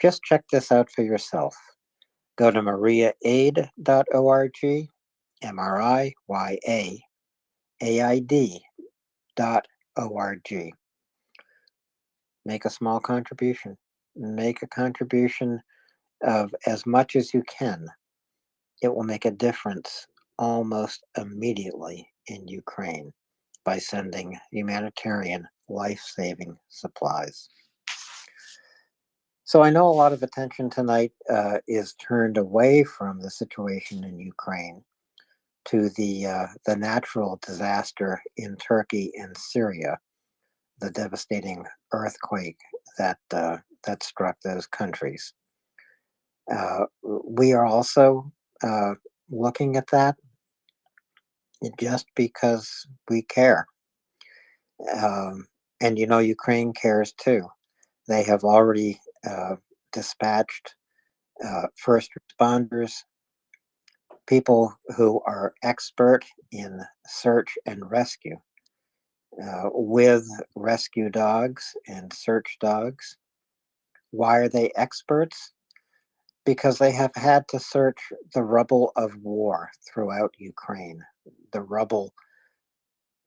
Just check this out for yourself. Go to MriyaAid.org, MriyaAid.org. Make a small contribution. Make a contribution of as much as you can. It will make a difference almost immediately in Ukraine by sending humanitarian life-saving supplies. So I know a lot of attention tonight is turned away from the situation in Ukraine to the natural disaster in Turkey and Syria, the devastating earthquake that struck those countries. We are also looking at that just because we care. And you know, Ukraine cares too. They have already dispatched first responders, people who are expert in search and rescue, with rescue dogs and search dogs. Why are they experts? Because they have had to search the rubble of war throughout Ukraine, the rubble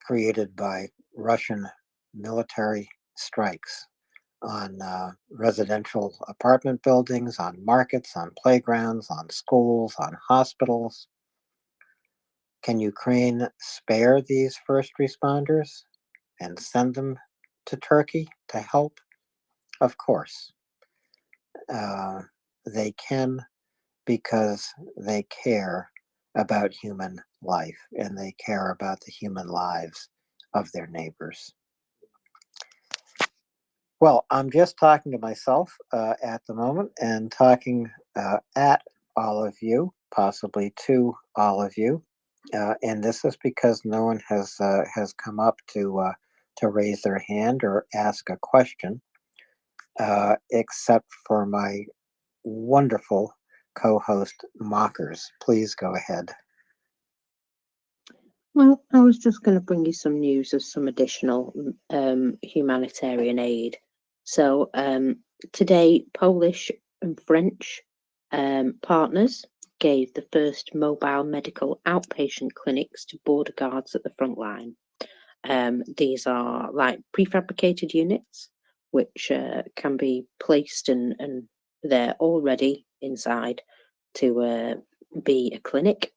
created by Russian military strikes on residential apartment buildings, on markets, on playgrounds, on schools, on hospitals. Can Ukraine spare these first responders and send them to Turkey to help? Of course. They can, because they care about human life and they care about the human lives of their neighbors. Well, I'm just talking to myself at the moment and talking at all of you, possibly to all of you, and this is because no one has come up to raise their hand or ask a question, except for my wonderful co-host Mockers. Please go ahead. Well, I was just going to bring you some news of some additional humanitarian aid. So today, Polish and French partners gave the first mobile medical outpatient clinics to border guards at the front line. These are like prefabricated units, which can be placed and they're already inside to be a clinic.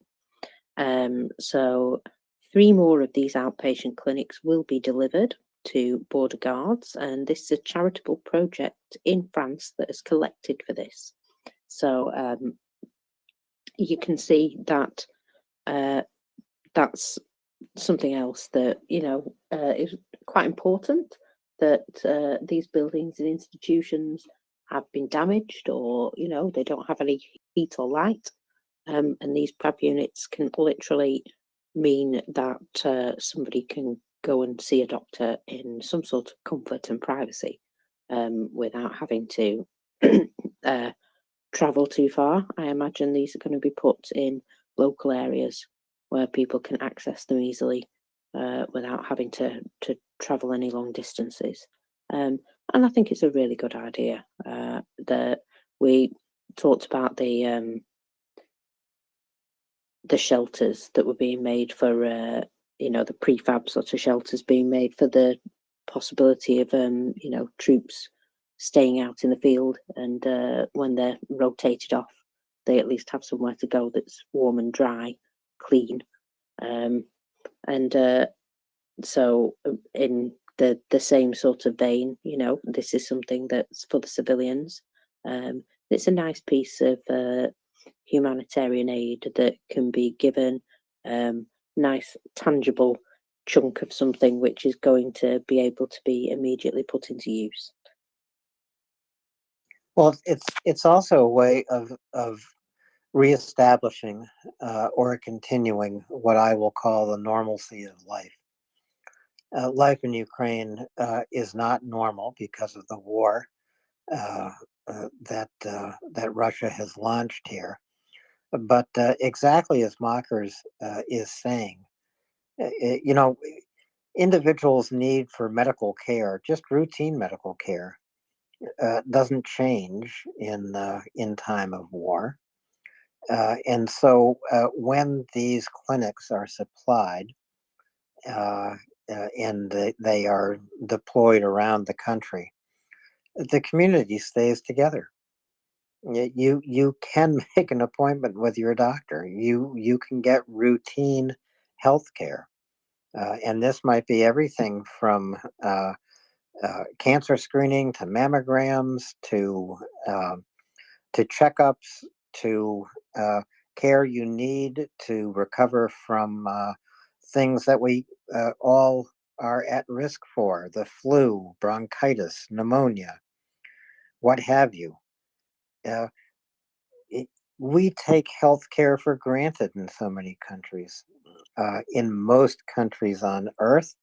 So 3 more of these outpatient clinics will be delivered to border guards, and this is a charitable project in France that has collected for this. So you can see that that's something else that is quite important, that these buildings and institutions have been damaged, or they don't have any heat or light, and these prep units can literally mean that somebody can go and see a doctor in some sort of comfort and privacy, without having to travel too far. I imagine these are going to be put in local areas where people can access them easily, without having to travel any long distances. And I think it's a really good idea. That we talked about the shelters that were being made for the prefab sort of shelters being made for the possibility of troops staying out in the field, and when they're rotated off, they at least have somewhere to go that's warm and dry, clean, and so in the same sort of vein, this is something that's for the civilians. It's a nice piece of humanitarian aid that can be given, nice tangible chunk of something which is going to be able to be immediately put into use. Well, it's also a way of reestablishing or continuing what I will call the normalcy of life. Life in Ukraine is not normal because of the war that Russia has launched here. But exactly as Mockers is saying, individuals' need for medical care, just routine medical care, doesn't change in time of war. And so when these clinics are supplied and they are deployed around the country, the community stays together. You can make an appointment with your doctor. You can get routine health care. And this might be everything from cancer screening to mammograms to checkups to care you need to recover from things that we all are at risk for: the flu, bronchitis, pneumonia, what have you. We take healthcare for granted in so many countries. In most countries on earth,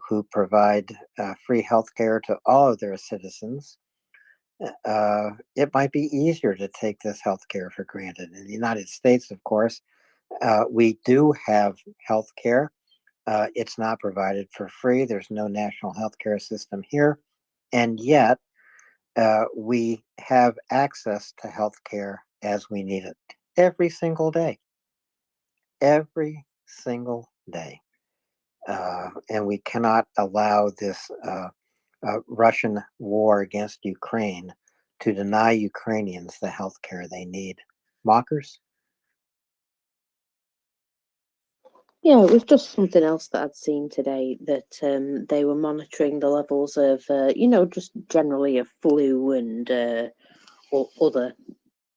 who provide free healthcare to all of their citizens, it might be easier to take this healthcare for granted. In the United States, of course, we do have healthcare. It's not provided for free. There's no national healthcare system here. And yet, we have access to healthcare as we need it every single day. Every single day. And we cannot allow this Russian war against Ukraine to deny Ukrainians the health care they need. Mockers? Yeah, it was just something else that I'd seen today that they were monitoring the levels of, just generally of flu and or other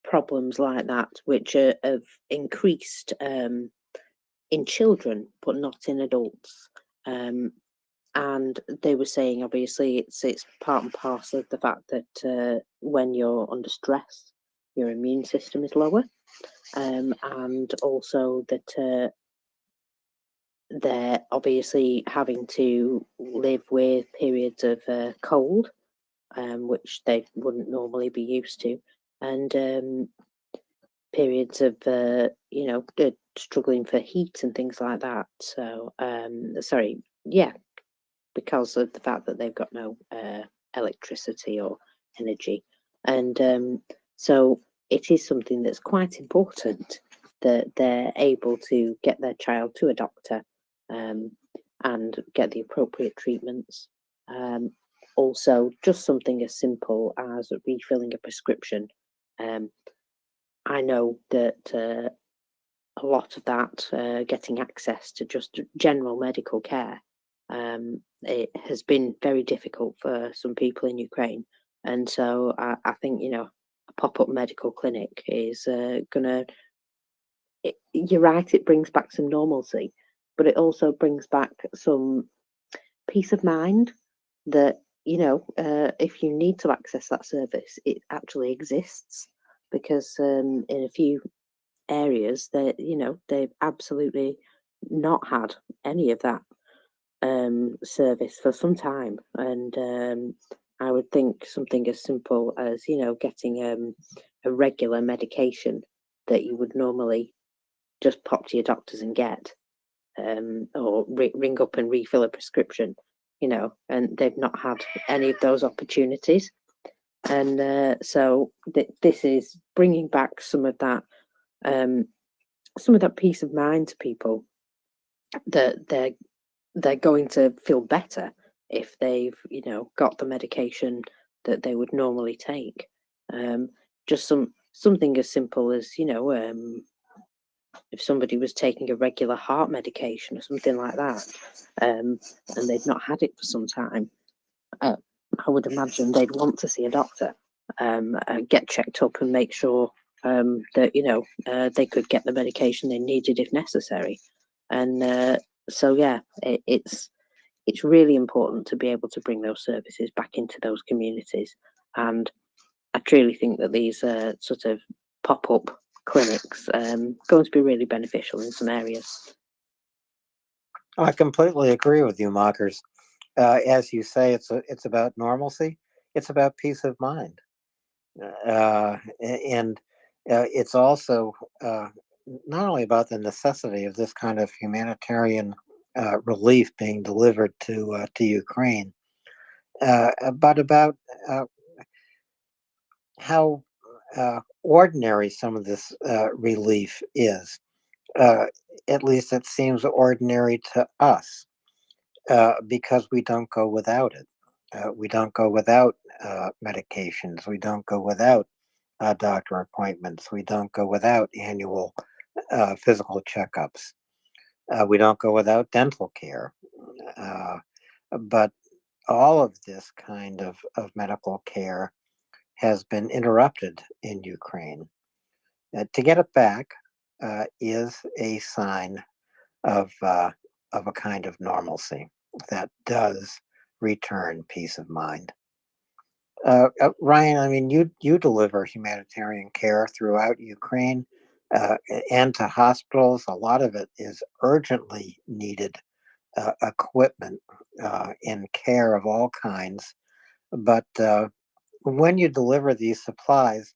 problems like that, which have increased in children, but not in adults. And they were saying, obviously, it's part and parcel of the fact that when you're under stress, your immune system is lower, and also that they're obviously having to live with periods of cold, which they wouldn't normally be used to, and periods of struggling for heat and things like that. So because of the fact that they've got no electricity or energy, and so it is something that's quite important that they're able to get their child to a doctor and get the appropriate treatments. Also, just something as simple as refilling a prescription. I know that a lot of that, getting access to just general medical care, it has been very difficult for some people in Ukraine. And so I think, a pop-up medical clinic is going to, you're right, it brings back some normalcy, but it also brings back some peace of mind that, if you need to access that service, it actually exists. Because in a few areas that they've absolutely not had any of that service for some time, and I would think something as simple as getting a regular medication that you would normally just pop to your doctors and get, or ring up and refill a prescription, and they've not had any of those opportunities. And so this is bringing back some of that peace of mind to people, that they're going to feel better if they've got the medication that they would normally take. Just something as simple as if somebody was taking a regular heart medication or something like that, and they'd not had it for some time, I would imagine they'd want to see a doctor, get checked up and make sure that they could get the medication they needed if necessary. And so it's really important to be able to bring those services back into those communities. And I truly think that these sort of pop-up clinics going to be really beneficial in some areas. I completely agree with you, Mockers. As you say, it's about normalcy. It's about peace of mind, and it's also not only about the necessity of this kind of humanitarian relief being delivered to Ukraine, but about how ordinary some of this relief is. At least it seems ordinary to us, because we don't go without it. We don't go without medications. We don't go without doctor appointments. We don't go without annual physical checkups. We don't go without dental care. But all of this kind of medical care has been interrupted in Ukraine. To get it back is a sign of a kind of normalcy that does return peace of mind. Ryan, I mean, you deliver humanitarian care throughout Ukraine and to hospitals. A lot of it is urgently needed equipment in care of all kinds. But when you deliver these supplies,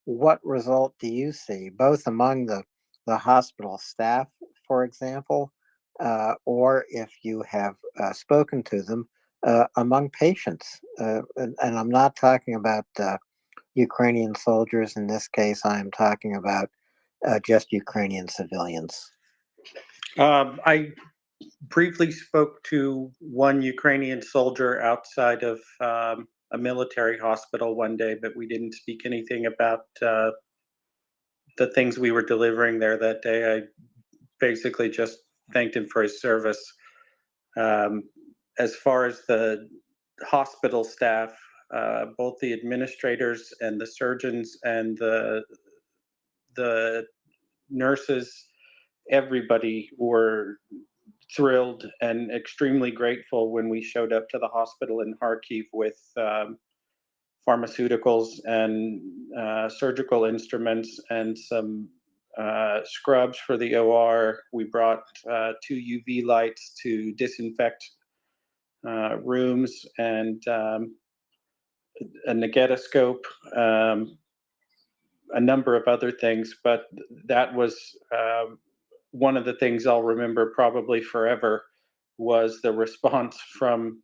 what result do you see, both among the hospital staff, for example, or if you have spoken to them, among patients? And I'm not talking about Ukrainian soldiers. In this case, I'm talking about just Ukrainian civilians. I briefly spoke to one Ukrainian soldier outside of a military hospital one day, but we didn't speak anything about the things we were delivering there that day. I basically just thanked him for his service. As far as the hospital staff, both the administrators and the surgeons and the nurses, everybody were thrilled and extremely grateful when we showed up to the hospital in Kharkiv with pharmaceuticals and surgical instruments and some scrubs for the OR. We brought 2 UV lights to disinfect rooms and a negatoscope, a number of other things, but that was one of the things I'll remember probably forever was the response from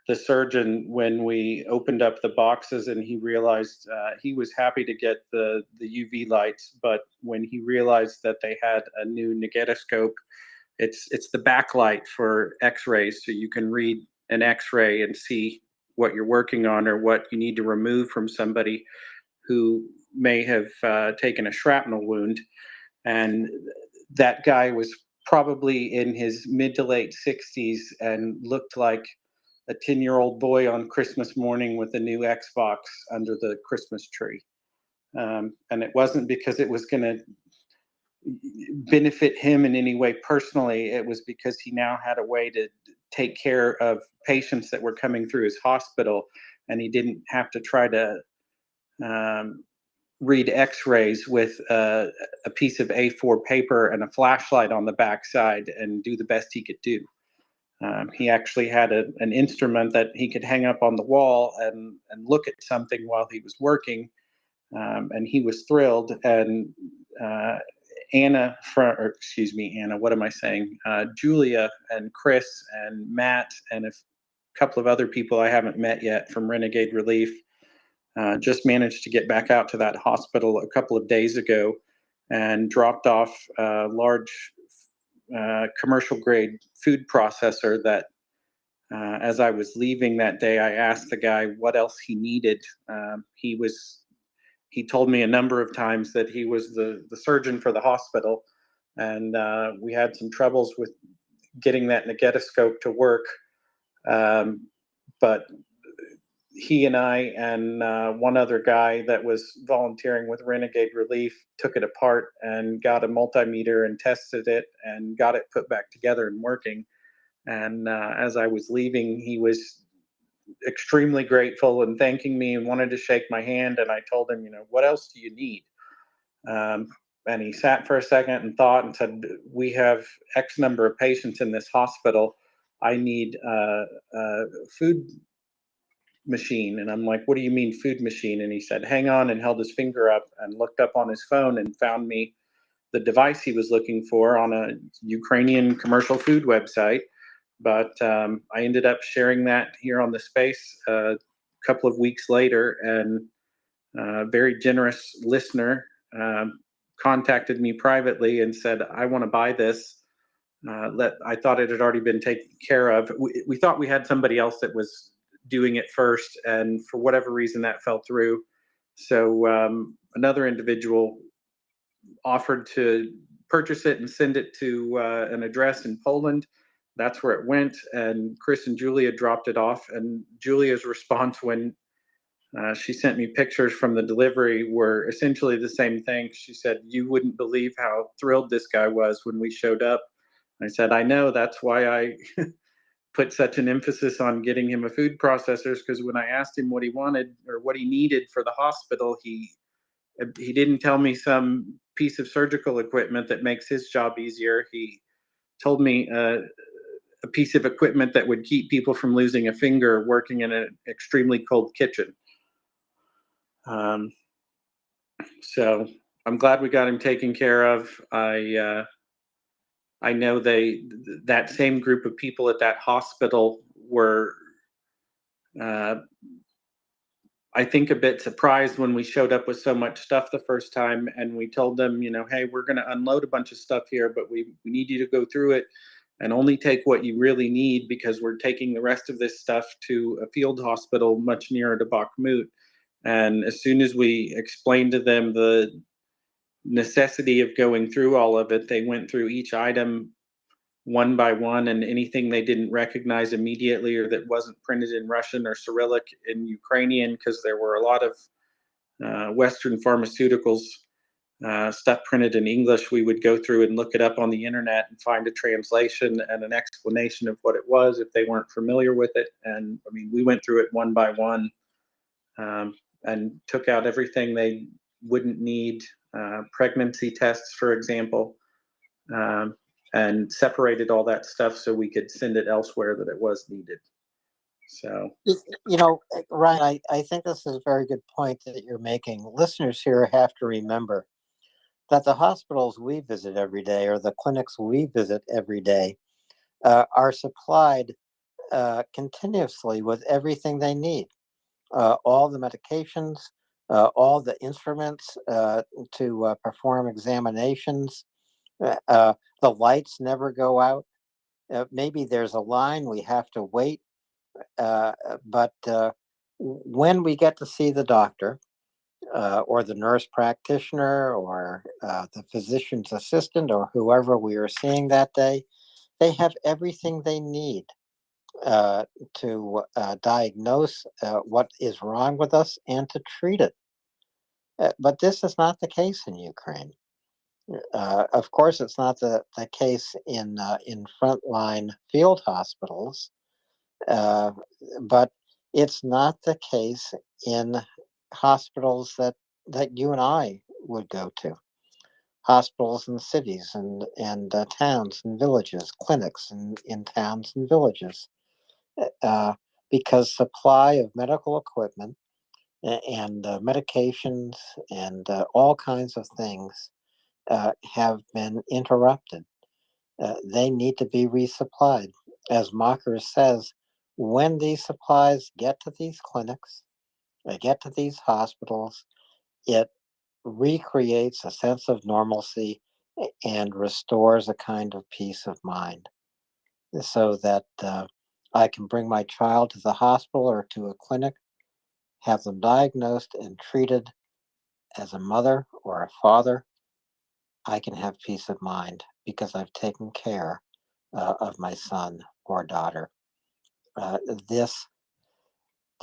the surgeon when we opened up the boxes and he realized he was happy to get the UV lights, but when he realized that they had a new negatoscope, it's the backlight for X-rays, so you can read an X-ray and see what you're working on or what you need to remove from somebody who may have taken a shrapnel wound. And that guy was probably in his mid to late 60s and looked like a 10-year-old boy on Christmas morning with a new Xbox under the Christmas tree. And it wasn't because it was going to benefit him in any way personally. It was because he now had a way to take care of patients that were coming through his hospital, and he didn't have to try to read X-rays with a piece of A4 paper and a flashlight on the backside and do the best he could do. He actually had an instrument that he could hang up on the wall and look at something while he was working, and he was thrilled. And Anna, what am I saying? Julia and Chris and Matt and a couple of other people I haven't met yet from Renegade Relief just managed to get back out to that hospital a couple of days ago and dropped off a large commercial grade food processor that as I was leaving that day, I asked the guy what else he needed. He told me a number of times that he was the surgeon for the hospital, and we had some troubles with getting that negatoscope to work. But he and I and one other guy that was volunteering with Renegade Relief took it apart and got a multimeter and tested it and got it put back together and working. And as I was leaving, he was extremely grateful and thanking me and wanted to shake my hand. And I told him, what else do you need? And he sat for a second and thought and said, we have X number of patients in this hospital. I need a food machine. And I'm like, what do you mean food machine? And he said, hang on, and held his finger up and looked up on his phone and found me the device he was looking for on a Ukrainian commercial food website. But I ended up sharing that here on the space a couple of weeks later, and a very generous listener contacted me privately and said, I want to buy this. I thought it had already been taken care of. We thought we had somebody else that was doing it first, and for whatever reason that fell through. So another individual offered to purchase it and send it to an address in Poland. That's where it went, and Chris and Julia dropped it off. And Julia's response when she sent me pictures from the delivery were essentially the same thing. She said, you wouldn't believe how thrilled this guy was when we showed up. I said, I know, that's why I put such an emphasis on getting him a food processor, because when I asked him what he wanted or what he needed for the hospital, he didn't tell me some piece of surgical equipment that makes his job easier. He told me a piece of equipment that would keep people from losing a finger working in an extremely cold kitchen. So I'm glad we got him taken care of. I know that same group of people at that hospital were, I think, a bit surprised when we showed up with so much stuff the first time, and we told them, hey, we're going to unload a bunch of stuff here, but we need you to go through it and only take what you really need, because we're taking the rest of this stuff to a field hospital much nearer to Bakhmut. And as soon as we explained to them the necessity of going through all of it, they went through each item one by one, and anything they didn't recognize immediately or that wasn't printed in Russian or Cyrillic in Ukrainian, because there were a lot of Western pharmaceuticals stuff printed in English, we would go through and look it up on the internet and find a translation and an explanation of what it was if they weren't familiar with it. And I mean, we went through it one by one, and took out everything they wouldn't need, pregnancy tests, for example, and separated all that stuff so we could send it elsewhere that it was needed. So, Ryan, I think this is a very good point that you're making. Listeners here have to remember that the hospitals we visit every day, or the clinics we visit every day, are supplied continuously with everything they need. All the medications, all the instruments to perform examinations. The lights never go out. Maybe there's a line, we have to wait. But when we get to see the doctor, or the nurse practitioner, or the physician's assistant, or whoever we are seeing that day, they have everything they need to diagnose what is wrong with us and to treat it. But this is not the case in Ukraine. Of course, it's not the case in frontline field hospitals, but it's not the case in hospitals that you and I would go to. Hospitals in cities and towns and villages, clinics in towns and villages, because supply of medical equipment and medications and all kinds of things have been interrupted. They need to be resupplied. As Mocker says, when these supplies get to these clinics, they get to these hospitals, it recreates a sense of normalcy and restores a kind of peace of mind, so that I can bring my child to the hospital or to a clinic, have them diagnosed and treated as a mother or a father. I can have peace of mind because I've taken care of my son or daughter. Uh, this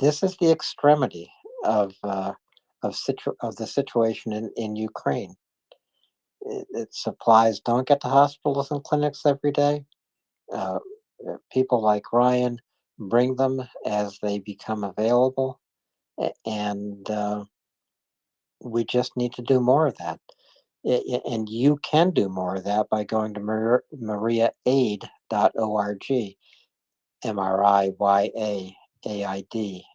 this is the extremity of the situation in Ukraine. Supplies don't get to hospitals and clinics every day. Uh, People like Ryan bring them as they become available, and we just need to do more of that. And you can do more of that by going to MriyaAid.org,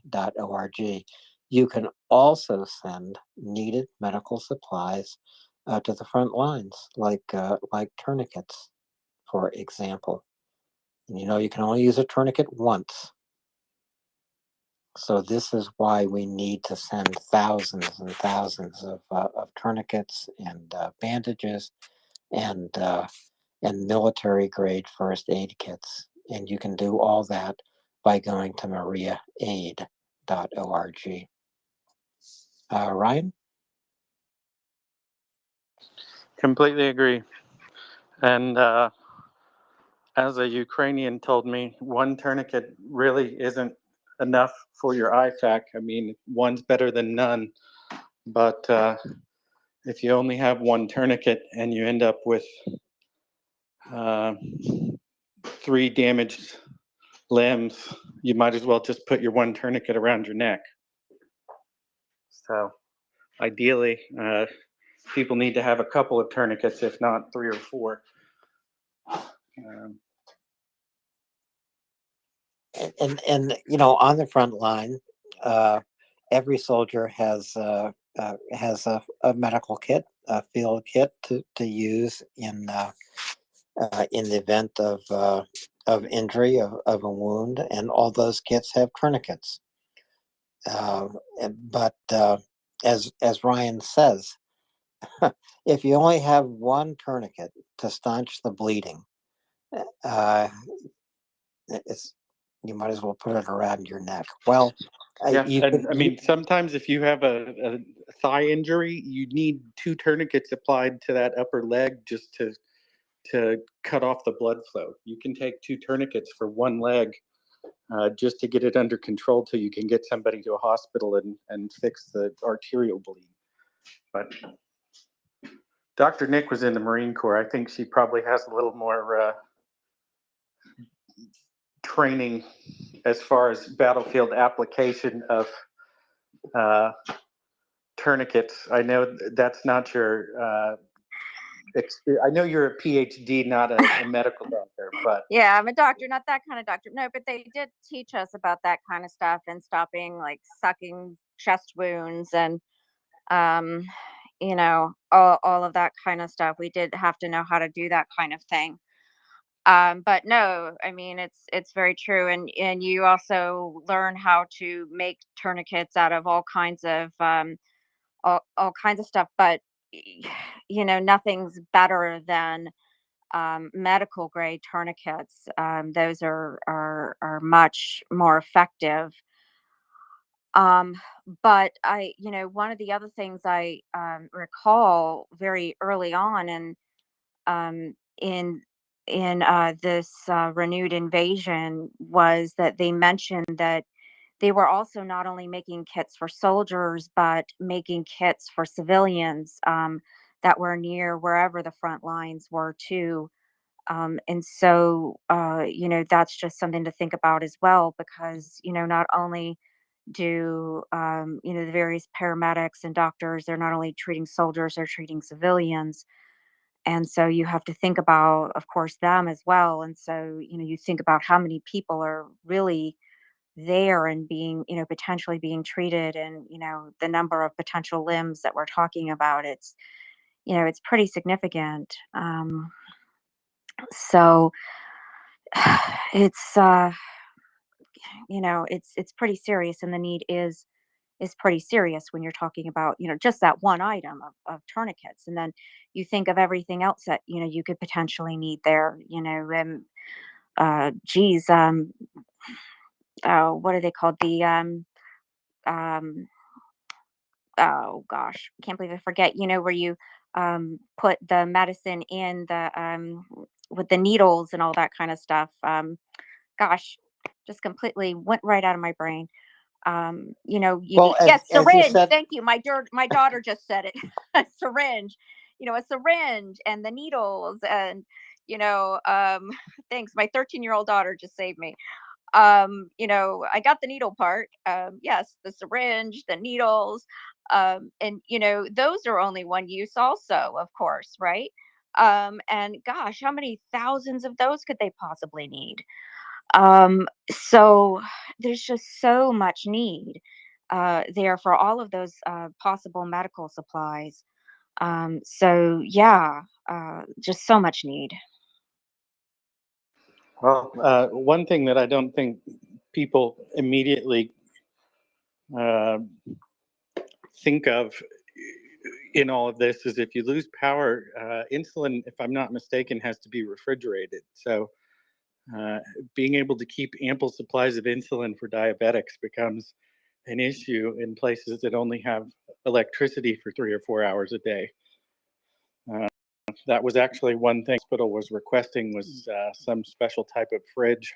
MriyaAid.org. You can also send needed medical supplies to the front lines, like tourniquets, for example. And you can only use a tourniquet once. So this is why we need to send thousands and thousands of tourniquets and bandages and military grade first aid kits. And you can do all that by going to MriyaAid.org. Ryan? completely agree. And as a Ukrainian told me, one tourniquet really isn't enough for your IFAC. I mean, one's better than none. But if you only have one tourniquet and you end up with 3 damaged limbs, you might as well just put your one tourniquet around your neck. So ideally, people need to have a couple of tourniquets, if not 3 or 4. And on the front line, every soldier has a medical kit, a field kit to use in the event of injury of a wound, and all those kits have tourniquets. But as Ryan says, if you only have one tourniquet to staunch the bleeding, you might as well put it around your neck. Well, yeah, and I mean, sometimes if you have a thigh injury, you need 2 tourniquets applied to that upper leg just to cut off the blood flow. You can take 2 tourniquets for one leg just to get it under control till you can get somebody to a hospital and fix the arterial bleed. But Dr. Nick was in the Marine Corps. I think she probably has a little more training as far as battlefield application of tourniquets. I know that's not your I know you're a PhD, not a medical doctor, but yeah, I'm a doctor, not that kind of doctor. No, but they did teach us about that kind of stuff and stopping like sucking chest wounds and you know, all of that kind of stuff. We did have to know how to do that kind of thing. But no, I mean it's very true, and you also learn how to make tourniquets out of all kinds of all kinds of stuff. But you know, nothing's better than medical grade tourniquets. Those are much more effective. But you know, one of the other things I recall very early on um, in this renewed invasion was that they mentioned that they were also not only making kits for soldiers, but making kits for civilians that were near wherever the front lines were too. And so, you know, that's just something to think about as well, because, you know, not only do, you know, the various paramedics and doctors, they're not only treating soldiers, they're treating civilians. And so you have to think about, of course, them as well. And so, you know, you think about how many people are really there and being, you know, potentially being treated, and, you know, the number of potential limbs that we're talking about. It's, you know, it's pretty significant. So it's, you know, it's pretty serious, and the need is pretty serious when you're talking about, you know, just that one item of tourniquets, and then you think of everything else that, you know, you could potentially need there, you know. Geez, oh, what are they called, the um oh gosh, I can't believe I forget, you know, where you put the medicine in the with the needles and all that kind of stuff. Gosh, just completely went right out of my brain. You know, you Well, need, yes, as you syringe. said, Thank you. My daughter just said it. A syringe. You know, a syringe and the needles, and you know, thanks. My 13-year-old daughter just saved me. You know, I got the needle part. Yes, the syringe, the needles, and you know, those are only one use also, of course, right? And gosh, how many thousands of those could they possibly need? So there's just so much need there for all of those possible medical supplies. So yeah, just so much need. well, one thing that I don't think people immediately uh, think of in all of this is if you lose power, insulin, if I'm not mistaken, has to be refrigerated. So being able to keep ample supplies of insulin for diabetics becomes an issue in places that only have electricity for 3 or 4 hours a day. That was actually one thing the hospital was requesting, was some special type of fridge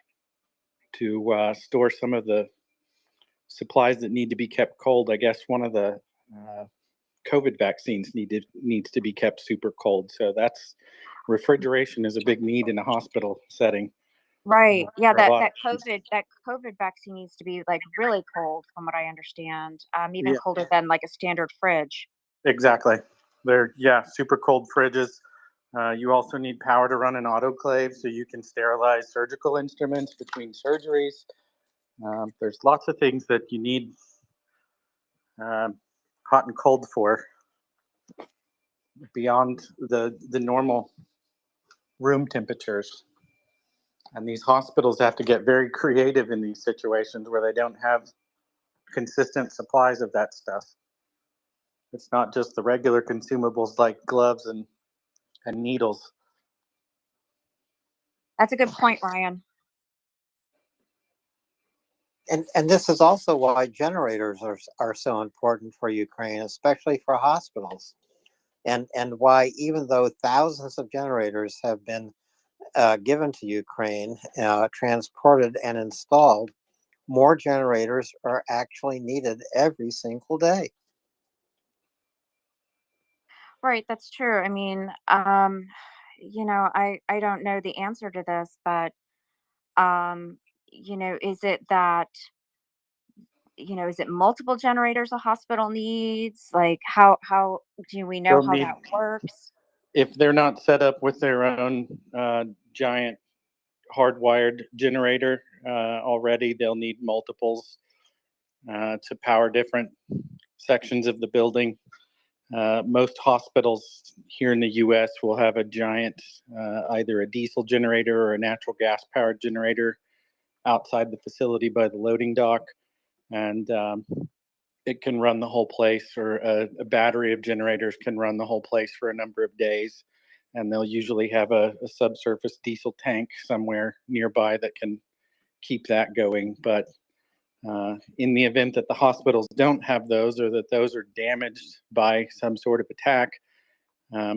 to store some of the supplies that need to be kept cold. I guess one of the COVID vaccines needs to be kept super cold. So that's refrigeration is a big need in a hospital setting. Right. Yeah, For a lot that of things. COVID vaccine needs to be like really cold, from what I understand. Even Yeah, colder than like a standard fridge. exactly. They're super cold fridges. You also need power to run an autoclave so you can sterilize surgical instruments between surgeries. There's lots of things that you need hot and cold for beyond the normal room temperatures. And these hospitals have to get very creative in these situations where they don't have consistent supplies of that stuff. It's not just the regular consumables like gloves and needles. That's a good point, Ryan. And this is also why generators are so important for Ukraine, especially for hospitals. And why, even though thousands of generators have been given to Ukraine, transported and installed, more generators are actually needed every single day. Right, that's true. I mean, I don't know the answer to this, but is it that, is it multiple generators a hospital needs? Like how do we know They'll how need, that works? if they're not set up with their own giant hardwired generator already, they'll need multiples to power different sections of the building. Most hospitals here in the US will have a giant, either a diesel generator or a natural gas powered generator outside the facility by the loading dock. And it can run the whole place, or a battery of generators can run the whole place for a number of days. And they'll usually have a subsurface diesel tank somewhere nearby that can keep that going. But in the event that the hospitals don't have those, or that those are damaged by some sort of attack,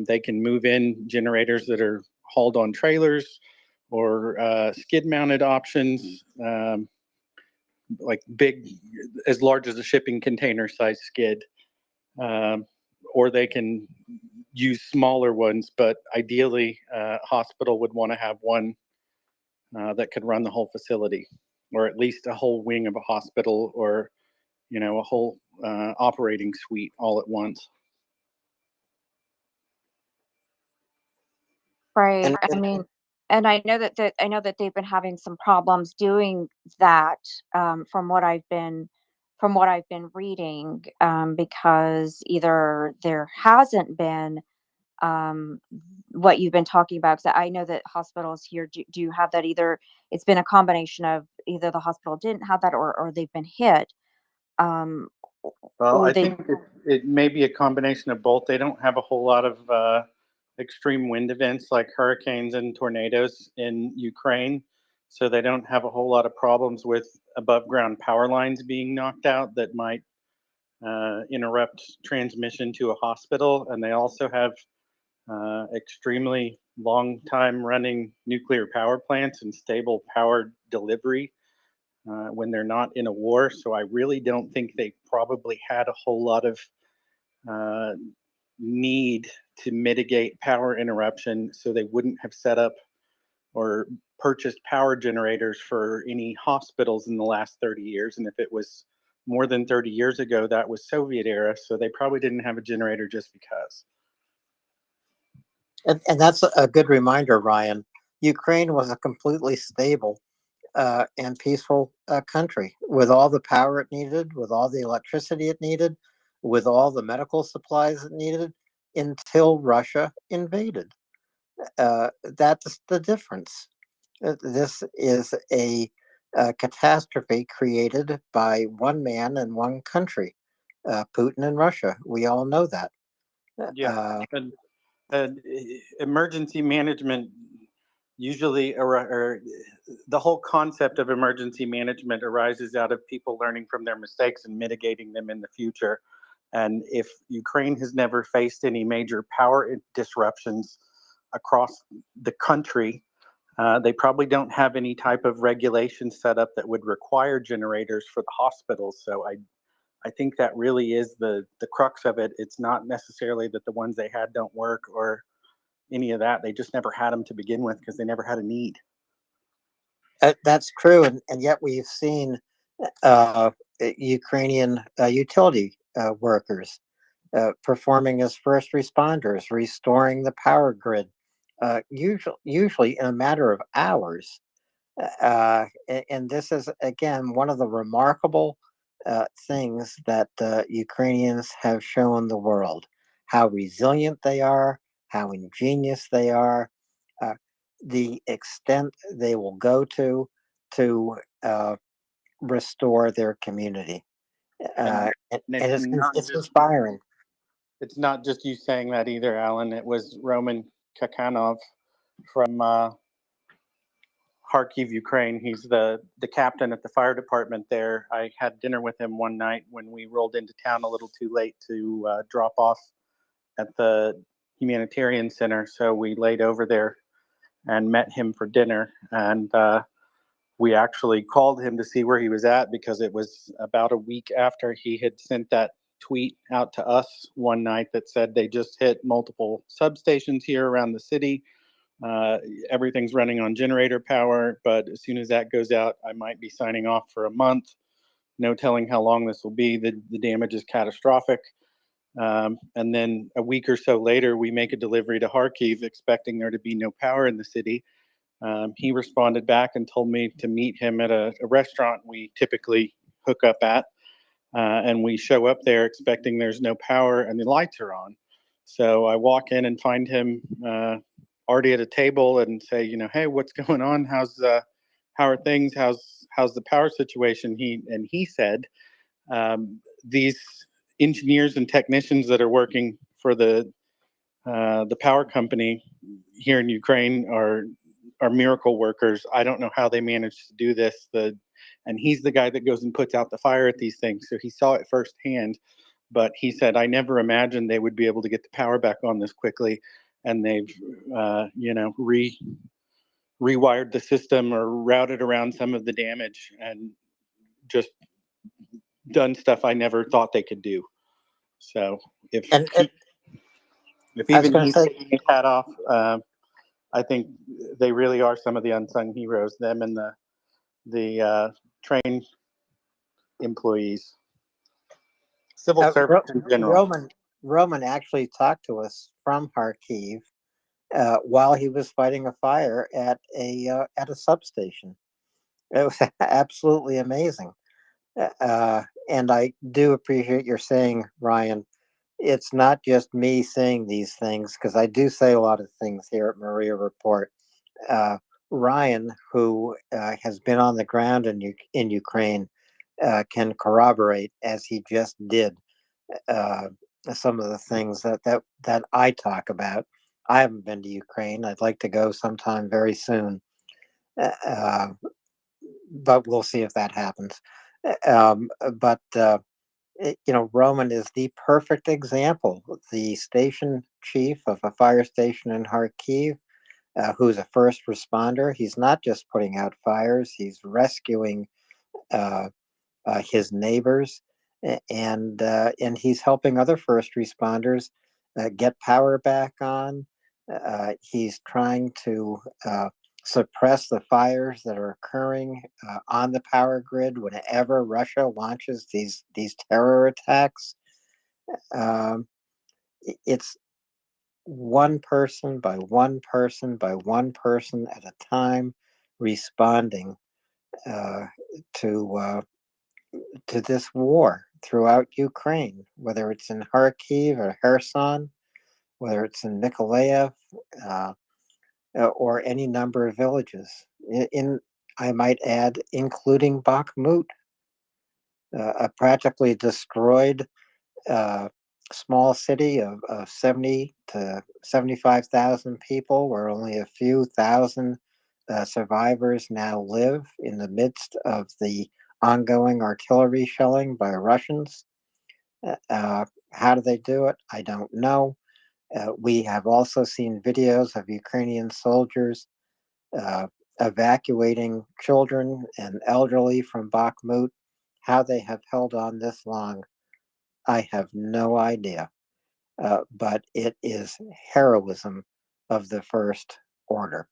they can move in generators that are hauled on trailers, or skid mounted options, like big, as large as a shipping container size skid. Or they can use smaller ones, but ideally a hospital would want to have one that could run the whole facility, or at least a whole wing of a hospital, or a whole operating suite all at once. Right. And, I mean, and I know that they've been having some problems doing that, from what I've been reading, because either there hasn't been what you've been talking about. Because I know that hospitals here do have that. Either it's been a combination of either the hospital didn't have that, or they've been hit, Well, or I they. think it may be a combination of both. They don't have a whole lot of extreme wind events like hurricanes and tornadoes in Ukraine. So they don't have a whole lot of problems with above ground power lines being knocked out that might interrupt transmission to a hospital. And they also have extremely long time running nuclear power plants and stable power delivery when they're not in a war. So I really don't think they probably had a whole lot of need to mitigate power interruption. So they wouldn't have set up or purchased power generators for any hospitals in the last 30 years. And if it was more than 30 years ago, that was Soviet era. So they probably didn't have a generator just because. and that's a good reminder, Ryan. Ukraine was a completely stable and peaceful country, with all the power it needed, with all the electricity it needed, with all the medical supplies it needed, until Russia invaded. That's the difference. This is a catastrophe created by one man and one country, Putin and Russia. We all know that. Yeah, and emergency management usually, or the whole concept of emergency management arises out of people learning from their mistakes and mitigating them in the future. And if Ukraine has never faced any major power disruptions across the country, they probably don't have any type of regulation set up that would require generators for the hospitals. So I think that really is the crux of it. It's not necessarily that the ones they had don't work or any of that. They just never had them to begin with because they never had a need. That's true, and yet we've seen Ukrainian utility workers performing as first responders, restoring the power grid, usually in a matter of hours. And this is, again, one of the remarkable things that the Ukrainians have shown the world, how resilient they are, how ingenious they are, uh, the extent they will go to restore their community. And it's inspiring. It's not just you saying that either, Alan. It was Roman Kakanov from Kharkiv, Ukraine. He's the captain at the fire department there. I had dinner with him one night when we rolled into town a little too late to drop off at the humanitarian center. So we laid over there and met him for dinner. And we actually called him to see where he was at, because it was about a week after he had sent that tweet out to us one night that said they just hit multiple substations here around the city. Everything's running on generator power, but as soon as that goes out, I might be signing off for a month. No telling how long this will be. The damage is catastrophic. And then a week or so later, we make a delivery to Kharkiv, expecting there to be no power in the city. He responded back and told me to meet him at a restaurant we typically hook up at. And we show up there expecting there's no power and the lights are on. So I walk in and find him already at a table and say, hey, what's going on? How are things? How's the power situation? He said, these engineers and technicians that are working for the power company here in Ukraine are miracle workers. I don't know how they managed to do this. And he's the guy that goes and puts out the fire at these things. So he saw it firsthand. But he said, I never imagined they would be able to get the power back on this quickly. And they've, rewired the system or routed around some of the damage and just done stuff I never thought they could do. So if even he's taking his hat off, I think they really are some of the unsung heroes, them and the trained employees, civil servants in general. Roman actually talked to us from Kharkiv while he was fighting a fire at a substation. It was absolutely amazing. And I do appreciate your saying, Ryan, it's not just me saying these things, because I do say a lot of things here at MriyaReport. Ryan, who has been on the ground in Ukraine, can corroborate, as he just did, some of the things that I talk about. I haven't been to Ukraine. I'd like to go sometime very soon, but we'll see if that happens. But Roman is the perfect example. The station chief of a fire station in Kharkiv, who's a first responder. He's not just putting out fires; he's rescuing his neighbors, and he's helping other first responders get power back on. He's trying to suppress the fires that are occurring on the power grid whenever Russia launches these terror attacks. It's one person by one person by one person at a time responding to this war throughout Ukraine, whether it's in Kharkiv or Kherson, whether it's in Mykolaiv, or any number of villages. I might add, including Bakhmut, a practically destroyed small city of 70 to 75,000 people, where only a few thousand survivors now live in the midst of the ongoing artillery shelling by Russians. How do they do it? I don't know. We have also seen videos of Ukrainian soldiers evacuating children and elderly from Bakhmut. How they have held on this long, I have no idea. But it is heroism of the first order,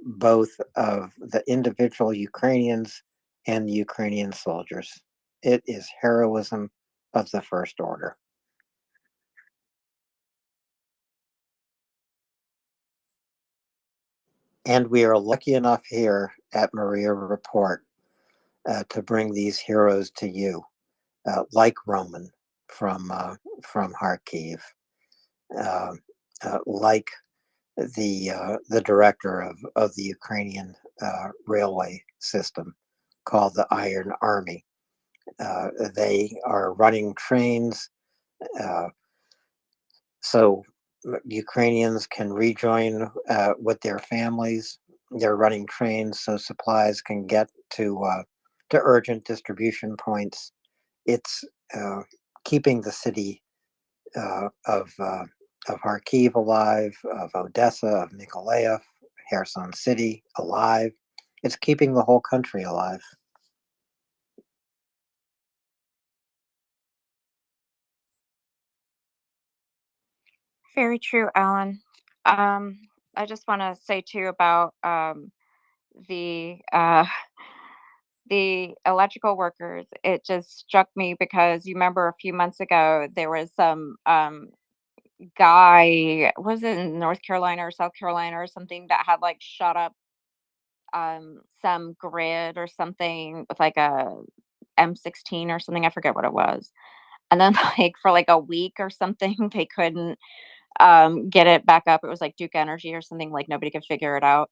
both of the individual Ukrainians and the Ukrainian soldiers. It is heroism of the first order. And we are lucky enough here at MriyaReport to bring these heroes to you, like Roman from Kharkiv, like the director of the Ukrainian railway system called the Iron Army. They are running trains so Ukrainians can rejoin with their families. They're running trains so supplies can get to urgent distribution points. It's keeping the city of Kharkiv alive, of Odessa, of Mykolaiv, Kherson City alive. It's keeping the whole country alive. Very true, Alan. I just want to say too about the the electrical workers. It just struck me because you remember a few months ago there was some guy, was it in North Carolina or South Carolina or something, that had like shot up some grid or something with like a M16 or something. I forget what it was. And then like for like a week or something, they couldn't get it back up. It was like Duke Energy or something, like nobody could figure it out.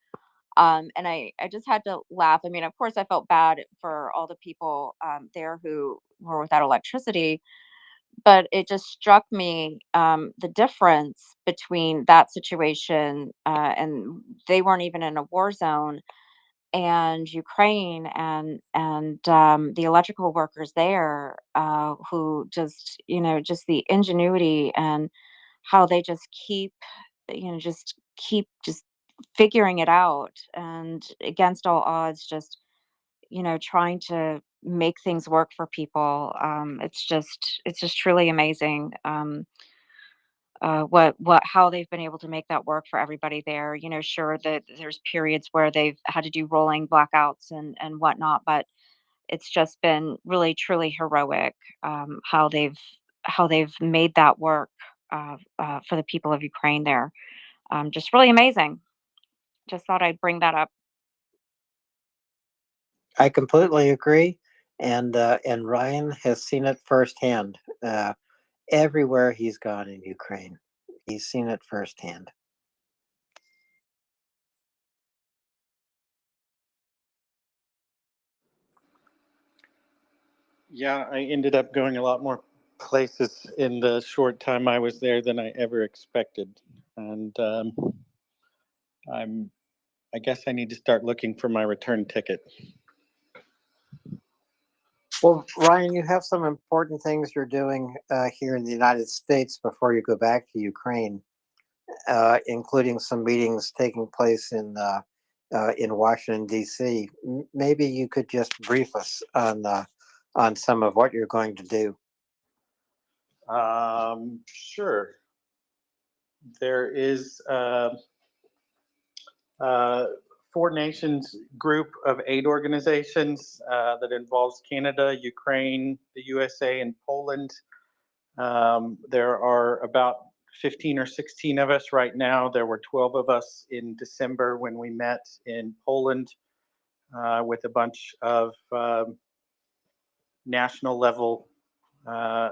And I just had to laugh. I mean, of course, I felt bad for all the people there who were without electricity, but it just struck me the difference between that situation and they weren't even in a war zone, and Ukraine, and the electrical workers there who just, just the ingenuity and how they just keep, just figuring it out, and against all odds, just, trying to make things work for people. It's just truly amazing. How they've been able to make that work for everybody there. Sure that there's periods where they've had to do rolling blackouts and whatnot, but it's just been really truly heroic, how they've made that work for the people of Ukraine there. Just really amazing. Just thought I'd bring that up. I completely agree, and Ryan has seen it firsthand. Everywhere he's gone in Ukraine, he's seen it firsthand. Yeah, I ended up going a lot more places in the short time I was there than I ever expected, and I guess I need to start looking for my return ticket. Well, Ryan, you have some important things you're doing here in the United States before you go back to Ukraine, including some meetings taking place in Washington, D.C. Maybe you could just brief us on some of what you're going to do. Sure. There is Four Nations group of aid organizations that involves Canada, Ukraine, the USA, and Poland. There are about 15 or 16 of us right now. There were 12 of us in December when we met in Poland with a bunch of national level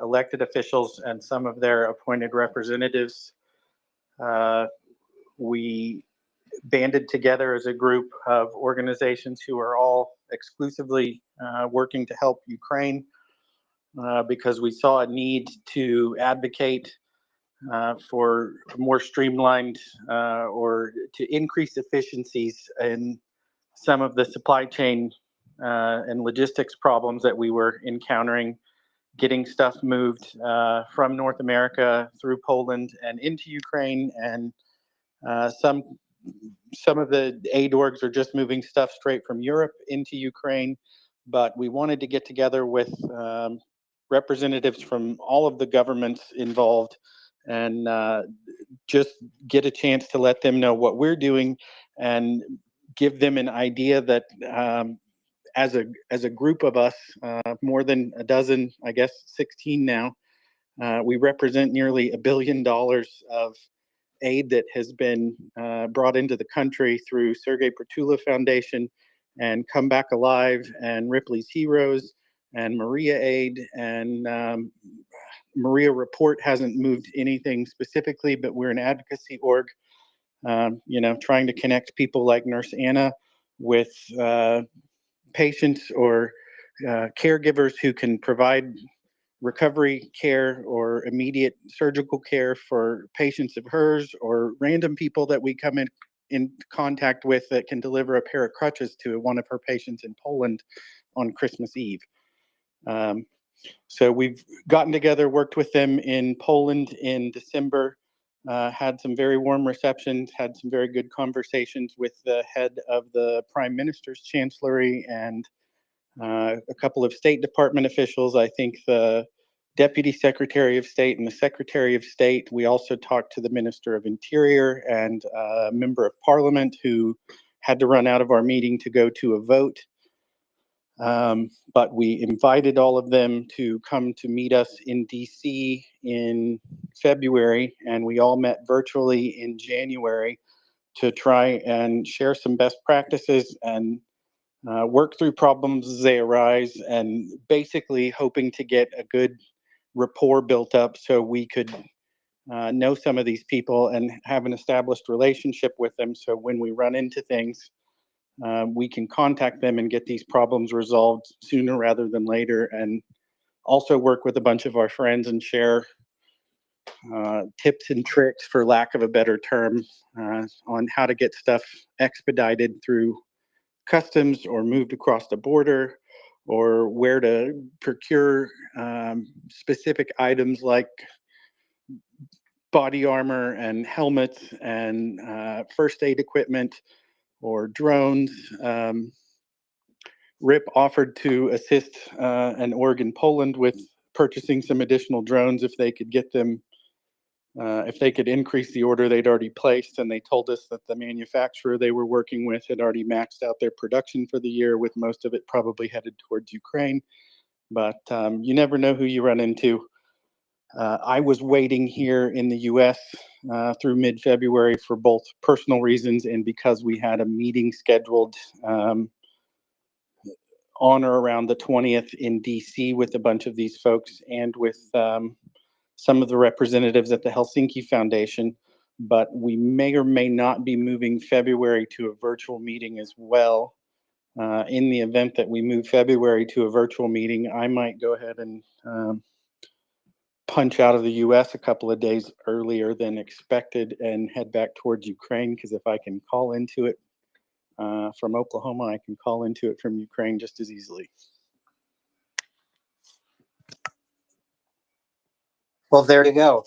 elected officials and some of their appointed representatives. We banded together as a group of organizations who are all exclusively working to help Ukraine because we saw a need to advocate for more streamlined or to increase efficiencies in some of the supply chain and logistics problems that we were encountering, getting stuff moved from North America through Poland and into Ukraine, and some of the aid orgs are just moving stuff straight from Europe into Ukraine. But we wanted to get together with representatives from all of the governments involved and just get a chance to let them know what we're doing and give them an idea that as a group of us, more than a dozen, I guess 16 now, we represent nearly $1 billion of aid that has been brought into the country through Sergei Pertula Foundation and Come Back Alive and Ripley's Heroes and Maria Aid and MriyaReport hasn't moved anything specifically, but we're an advocacy org, trying to connect people like Nurse Anna with patients or caregivers who can provide recovery care or immediate surgical care for patients of hers, or random people that we come in contact with that can deliver a pair of crutches to one of her patients in Poland on Christmas Eve. So we've gotten together, worked with them in Poland in December, had some very warm receptions, had some very good conversations with the head of the Prime Minister's Chancellery and a couple of State Department officials. I think the Deputy Secretary of State and the Secretary of State. We also talked to the Minister of Interior and a member of Parliament who had to run out of our meeting to go to a vote. But we invited all of them to come to meet us in DC in February, and we all met virtually in January to try and share some best practices and work through problems as they arise, and basically hoping to get a good rapport built up so we could know some of these people and have an established relationship with them, so when we run into things, we can contact them and get these problems resolved sooner rather than later, and also work with a bunch of our friends and share tips and tricks, for lack of a better term, on how to get stuff expedited through customs or moved across the border, or where to procure specific items like body armor and helmets and first aid equipment or drones. RIP offered to assist an org in Poland with purchasing some additional drones if they could get them, if they could increase the order they'd already placed. And they told us that the manufacturer they were working with had already maxed out their production for the year, with most of it probably headed towards Ukraine. But you never know who you run into. I was waiting here in the US through mid-February for both personal reasons and because we had a meeting scheduled on or around the 20th in DC with a bunch of these folks and with some of the representatives at the Helsinki Foundation. But we may or may not be moving February to a virtual meeting as well. In the event that we move February to a virtual meeting, I might go ahead and punch out of the US a couple of days earlier than expected and head back towards Ukraine, because if I can call into it from Oklahoma, I can call into it from Ukraine just as easily. Well, there you go.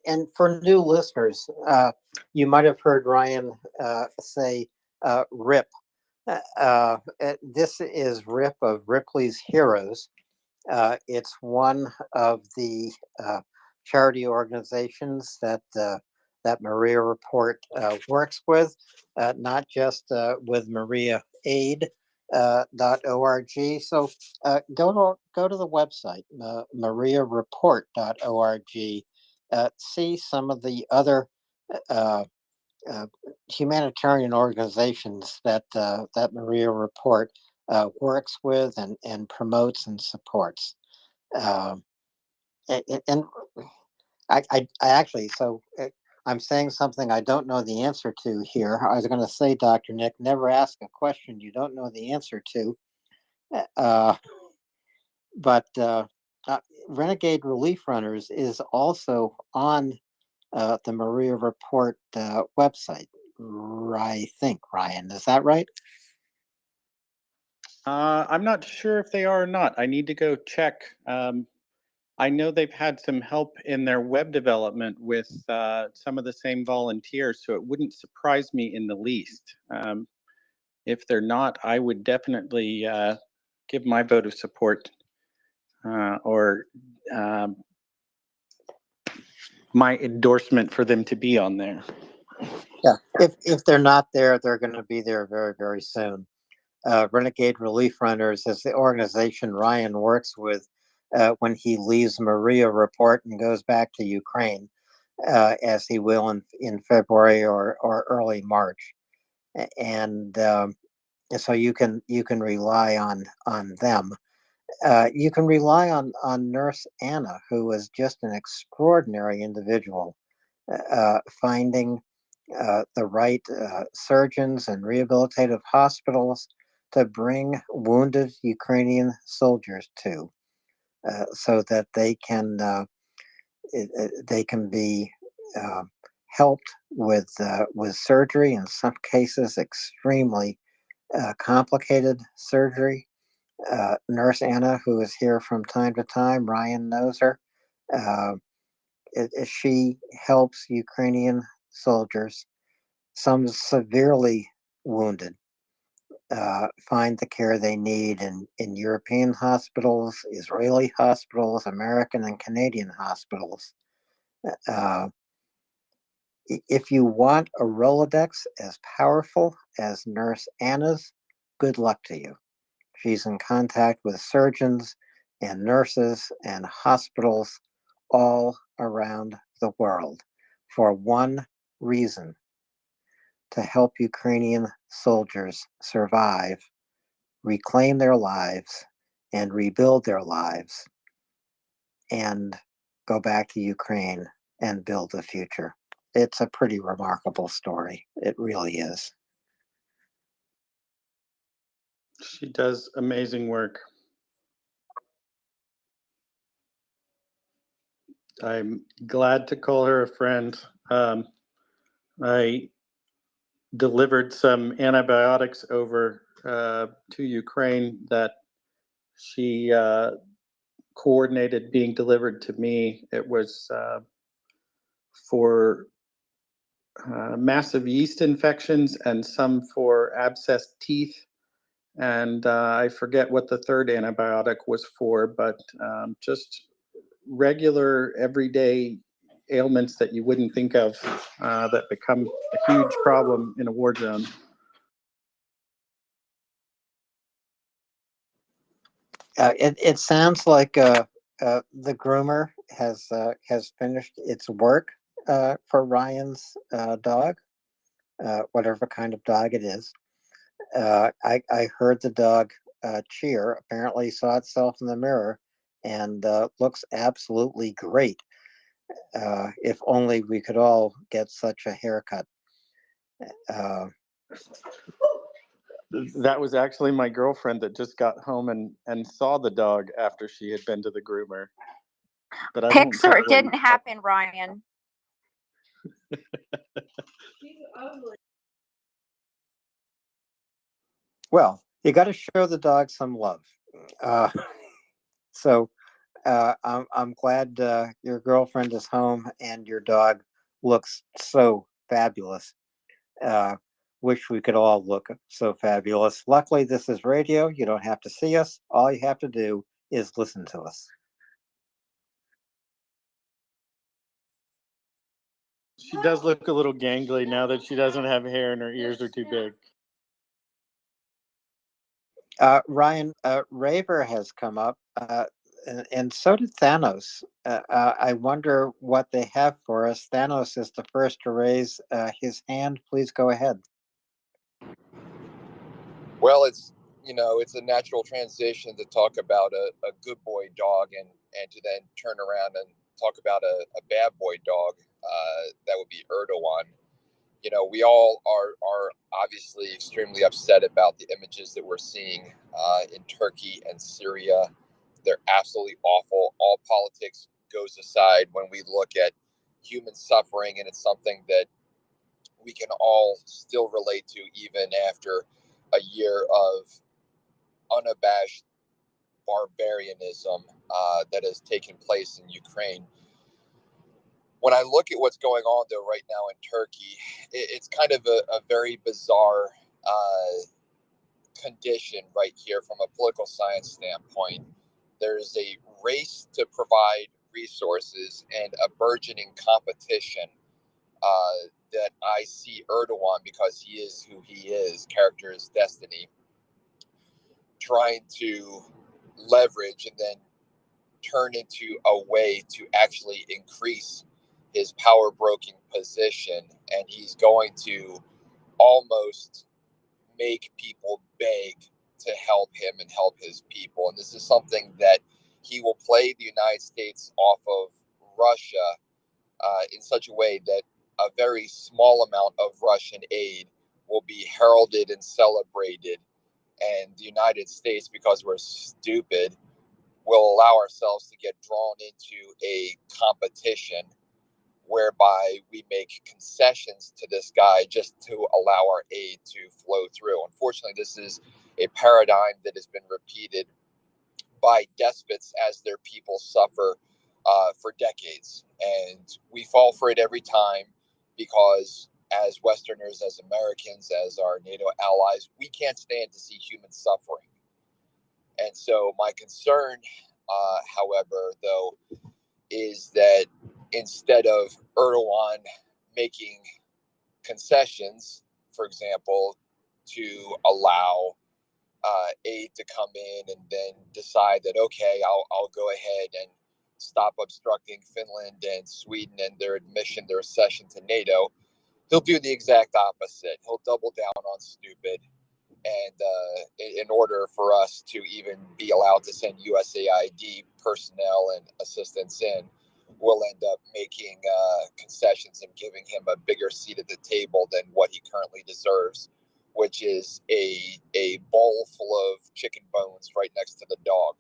And for new listeners, you might have heard Ryan say RIP. This is RIP of Ripley's Heroes. It's one of the charity organizations that that MriyaReport works with, not just with MriyaAid.org. So go to the website, MriyaReport.org. See some of the other humanitarian organizations that that MriyaReport works with and promotes and supports. And I actually, so I'm saying something I don't know the answer to here. I was going to say, Dr. Nick, never ask a question you don't know the answer to. But Renegade Relief Runners is also on the MriyaReport website, I think, Ryan. Is that right? I'm not sure if they are or not. I need to go check. I know they've had some help in their web development with some of the same volunteers, so it wouldn't surprise me in the least. If they're not, I would definitely give my vote of support or my endorsement for them to be on there. Yeah, if they're not there, they're going to be there very, very soon. Renegade Relief Runners is the organization Ryan works with when he leaves MriyaReport and goes back to Ukraine, as he will in February or early March. And so you can rely on them. You can rely on Nurse Anna, who was just an extraordinary individual, finding the right surgeons and rehabilitative hospitals to bring wounded Ukrainian soldiers to, so that they can be helped with surgery, in some cases extremely complicated surgery. Nurse Anna, who is here from time to time, Ryan knows her. She helps Ukrainian soldiers, some severely wounded, find the care they need in European hospitals, Israeli hospitals, American and Canadian hospitals. If you want a Rolodex as powerful as Nurse Anna's, good luck to you. She's in contact with surgeons and nurses and hospitals all around the world for one reason: to help Ukrainian soldiers survive, reclaim their lives, and rebuild their lives, and go back to Ukraine and build a future. It's a pretty remarkable story. It really is. She does amazing work. I'm glad to call her a friend. I delivered some antibiotics over to Ukraine that she coordinated being delivered to me. It was for massive yeast infections and some for abscessed teeth. And I forget what the third antibiotic was for, but just regular everyday ailments that you wouldn't think of that become a huge problem in a war zone. It sounds like the groomer has finished its work for Ryan's dog, whatever kind of dog it is. I heard the dog cheer. Apparently, saw itself in the mirror and looks absolutely great. If only we could all get such a haircut. That was actually my girlfriend that just got home and saw the dog after she had been to the groomer. But I won't Pixar, tell it didn't happen, Ryan. Well, you got to show the dog some love. So I'm glad your girlfriend is home and your dog looks so fabulous. Wish we could all look so fabulous. Luckily, this is radio. You don't have to see us. All you have to do is listen to us. She does look a little gangly now that she doesn't have hair and her ears are too big. Ryan, Raver has come up, and so did Thanos. I wonder what they have for us. Thanos is the first to raise his hand. Please go ahead. Well, it's a natural transition to talk about a good boy dog and to then turn around and talk about a bad boy dog. That would be Erdogan. We all are obviously extremely upset about the images that we're seeing in Turkey and Syria. They're absolutely awful. All politics goes aside when we look at human suffering, and it's something that we can all still relate to even after a year of unabashed barbarianism that has taken place in Ukraine. When I look at what's going on, though, right now in Turkey, it's kind of a very bizarre condition right here from a political science standpoint. There's a race to provide resources and a burgeoning competition that I see Erdogan, because he is who he is, character is destiny, trying to leverage and then turn into a way to actually increase his power broking position. And he's going to almost make people beg to help him and help his people. And this is something that he will play the United States off of Russia in such a way that a very small amount of Russian aid will be heralded and celebrated. And the United States, because we're stupid, will allow ourselves to get drawn into a competition whereby we make concessions to this guy just to allow our aid to flow through. Unfortunately, this is a paradigm that has been repeated by despots as their people suffer for decades. And we fall for it every time because as Westerners, as Americans, as our NATO allies, we can't stand to see human suffering. And so my concern, however, though, is that instead of Erdogan making concessions, for example, to allow aid to come in and then decide that, okay, I'll go ahead and stop obstructing Finland and Sweden and their admission, their accession to NATO, he'll do the exact opposite. He'll double down on stupid. And in order for us to even be allowed to send USAID personnel and assistance in, we'll end up making concessions and giving him a bigger seat at the table than what he currently deserves, which is a bowl full of chicken bones right next to the dog.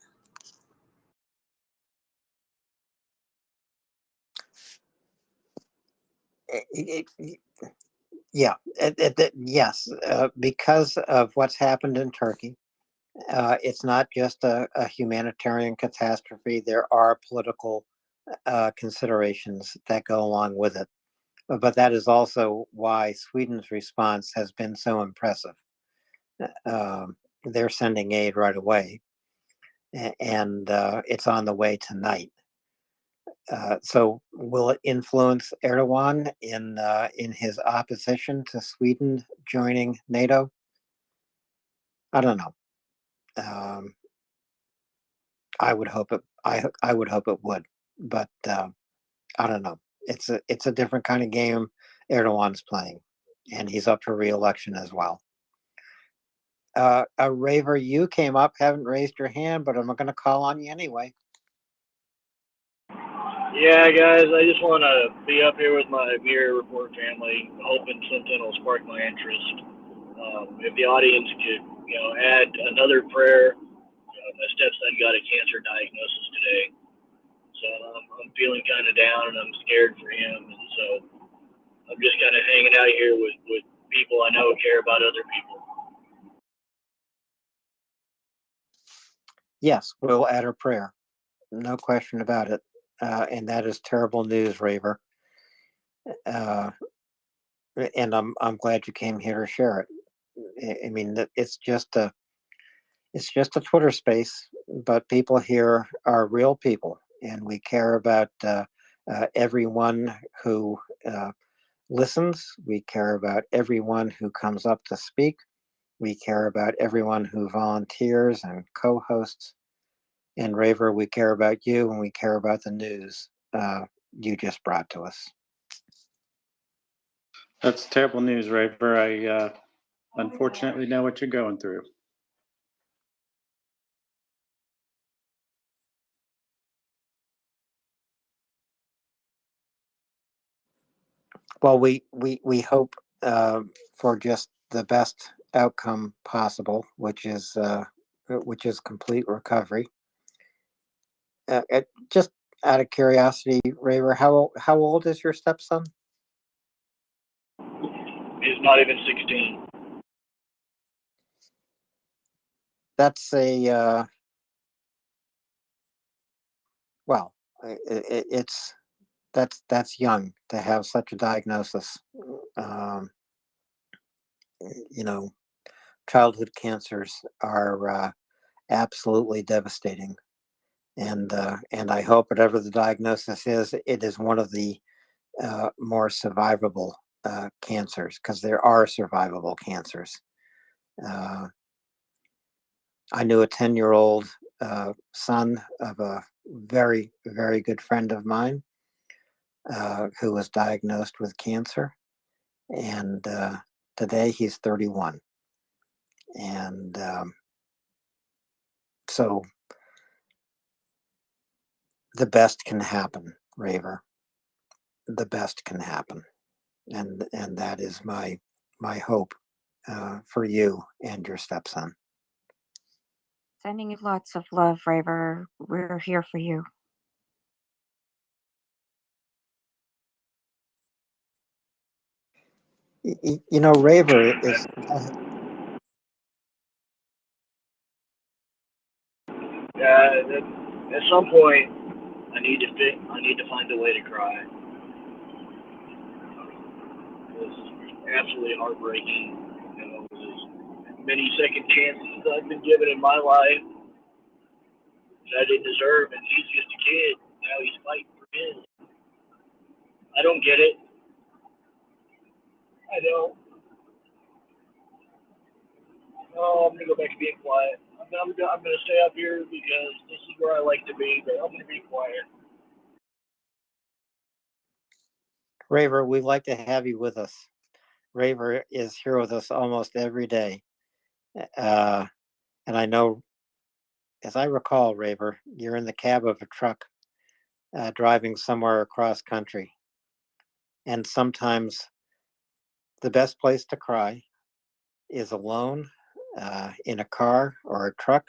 Yeah, yes, because of what's happened in Turkey, it's not just a humanitarian catastrophe. There are political considerations that go along with it. But that is also why Sweden's response has been so impressive. They're sending aid right away, and it's on the way tonight. So will it influence Erdogan in his opposition to Sweden joining NATO? I don't know. I would hope it. I would hope it would, but I don't know. It's a different kind of game Erdogan's playing, and he's up for re-election as well. Raver, you came up, haven't raised your hand, but I'm going to call on you anyway. Yeah, guys, I just want to be up here with my MriyaReport family, hoping something will spark my interest. If the audience could, add another prayer. My stepson got a cancer diagnosis today, so I'm feeling kind of down and I'm scared for him, and so I'm just kind of hanging out here with people I know care about other people. Yes, we'll add a prayer. No question about it. And that is terrible news, Raver. And I'm glad you came here to share it. I mean, it's just a Twitter space, but people here are real people, and we care about everyone who listens. We care about everyone who comes up to speak. We care about everyone who volunteers and co-hosts. And Raver, we care about you, and we care about the news you just brought to us. That's terrible news, Raver. I unfortunately know what you're going through. Well, we hope for just the best outcome possible, which is complete recovery. Just out of curiosity, Raver, how old is your stepson? He's not even 16. That's a well, that's young to have such a diagnosis. Childhood cancers are absolutely devastating, and I hope whatever the diagnosis is, it is one of the more survivable cancers, because there are survivable cancers. I knew a 10-year-old son of a very, very good friend of mine who was diagnosed with cancer, and today he's 31. And so the best can happen, Raver. The best can happen. And that is my hope for you and your stepson. Sending you lots of love, Raver. We're here for you. You know, Raver is. At some point, I need to find a way to cry. It's absolutely heartbreaking. You know, there's many second chances I've been given in my life that I didn't deserve, and he's just a kid. Now he's fighting for his. I don't get it. I don't. Oh, I'm gonna go back to being quiet. I'm gonna stay up here because this is where I like to be, but I'm gonna be quiet. Raver, we'd like to have you with us. Raver is here with us almost every day. And I know, as I recall, Raver, you're in the cab of a truck driving somewhere across country. And sometimes the best place to cry is alone in a car or a truck.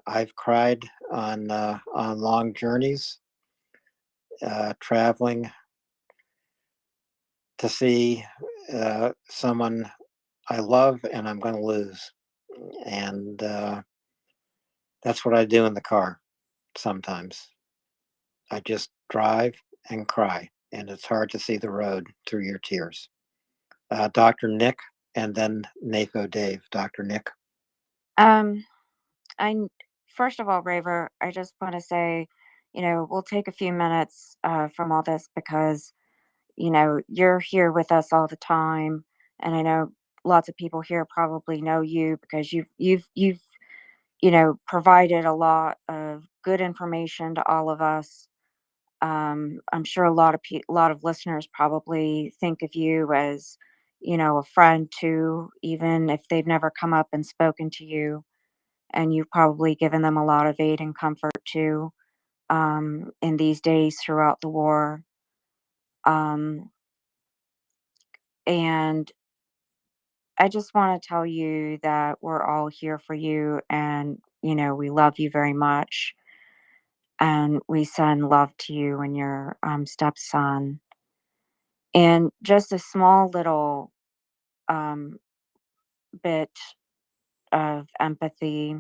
I've cried on long journeys, traveling to see someone I love and I'm going to lose. And that's what I do in the car sometimes. I just drive and cry, and it's hard to see the road through your tears. Dr. Nick, and then NACO Dave. Dr. Nick. I First of all, Raver, I just want to say, we'll take a few minutes from all this because you're here with us all the time, and I know lots of people here probably know you because you've provided a lot of good information to all of us. I'm sure a lot of listeners probably think of you as a friend too, even if they've never come up and spoken to you, and you've probably given them a lot of aid and comfort too in these days throughout the war. Um, and I just want to tell you that we're all here for you, and we love you very much, and we send love to you and your stepson. And just a small little um, bit of empathy.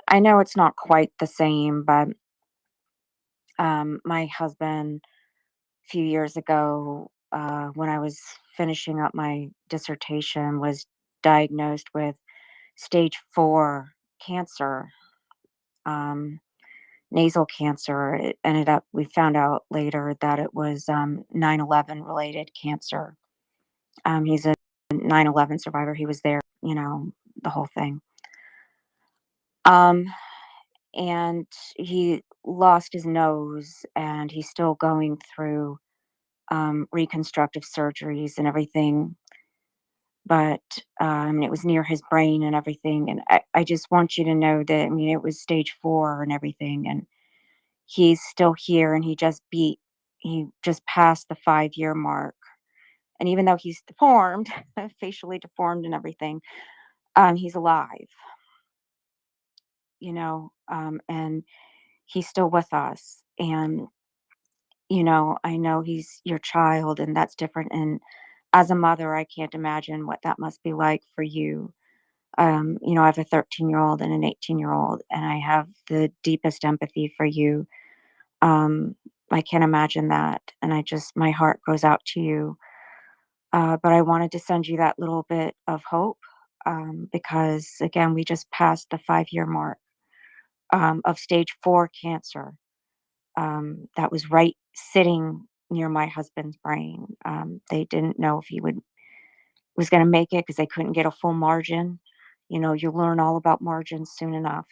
I know it's not quite the same, but my husband, a few years ago, when I was finishing up my dissertation, was diagnosed with stage 4 cancer, nasal cancer. It ended up, we found out later that it was 9/11 related cancer. He's a 9/11 survivor. He was there, the whole thing. And he lost his nose, and he's still going through reconstructive surgeries and everything. But it was near his brain and everything. And I just want you to know that, it was stage 4 and everything. And he's still here, and he just passed the 5-year mark. And even though he's deformed, facially deformed and everything, he's alive, and he's still with us. And, I know he's your child, and that's different. And as a mother, I can't imagine what that must be like for you. I have a 13-year-old and an 18-year-old, and I have the deepest empathy for you. I can't imagine that. And my heart goes out to you. But I wanted to send you that little bit of hope because, again, we just passed the 5-year mark of stage 4 cancer. That was right sitting near my husband's brain. They didn't know if he was going to make it because they couldn't get a full margin. You'll learn all about margins soon enough.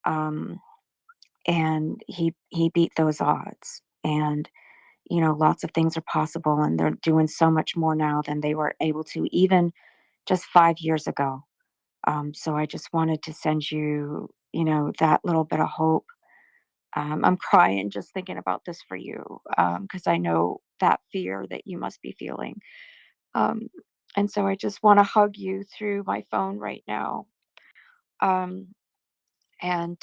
And he beat those odds. And lots of things are possible, and they're doing so much more now than they were able to even just 5 years ago. So I just wanted to send you, that little bit of hope. I'm crying just thinking about this for you, because I know that fear that you must be feeling. Um, and so I just want to hug you through my phone right now. Um, and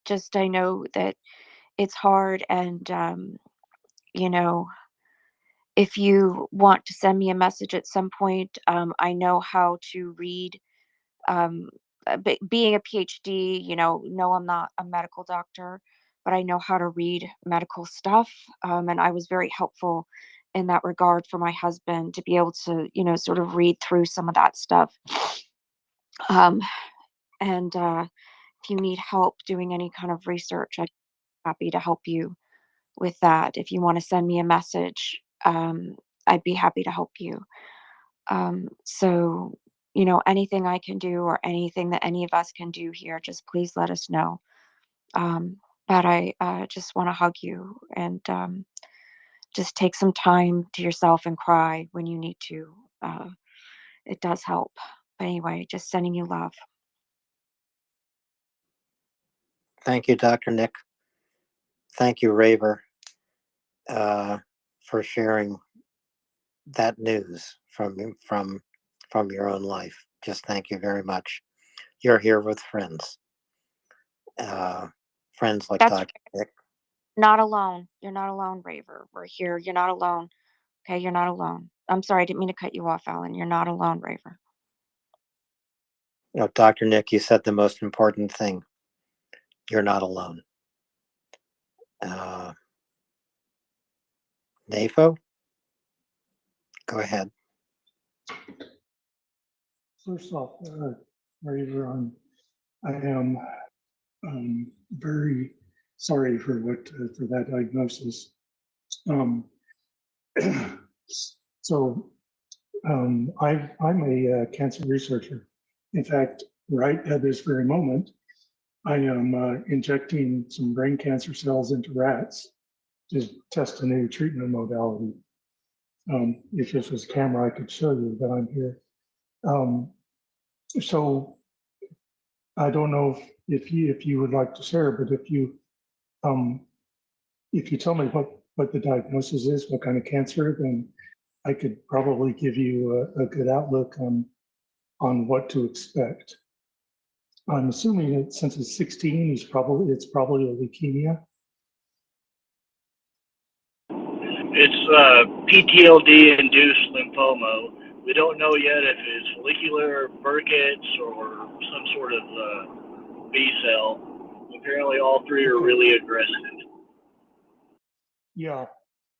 just I know that it's hard. And, you know, if you want to send me a message at some point, I know how to read. Being a PhD, no, I'm not a medical doctor, but I know how to read medical stuff. And I was very helpful in that regard for my husband to be able to, sort of read through some of that stuff. Um, and if you need help doing any kind of research, I'm happy to help you with that. If you want to send me a message, I'd be happy to help you. So, anything I can do or anything that any of us can do here, just please let us know. But I just want to hug you and just take some time to yourself and cry when you need to. It does help. But anyway, just sending you love. Thank you, Dr. Nick. Thank you, Raver, for sharing that news from your own life. Just thank you very much. You're here with friends, friends like That's Dr. Nick. not alone. You're not alone, Raver. We're here. You're not alone. Okay, you're not alone. I'm sorry, I didn't mean to cut you off, Alan. You're not alone, Raver. Dr. Nick, you said the most important thing. You're not alone. NAFO, go ahead. First off, Raver, I am very sorry for that diagnosis. I'm a cancer researcher. In fact, right at this very moment, I am injecting some brain cancer cells into rats to test a new treatment modality. If this was a camera, I could show you that I'm here. So I don't know if you would like to share, but if you tell me what the diagnosis is, what kind of cancer, then I could probably give you a good outlook on what to expect. I'm assuming that since it's 16, it's probably a leukemia. It's PTLD-induced lymphoma. We don't know yet if it's follicular, Burkitt's, or some sort of B cell. Apparently, all three are really aggressive. Yeah.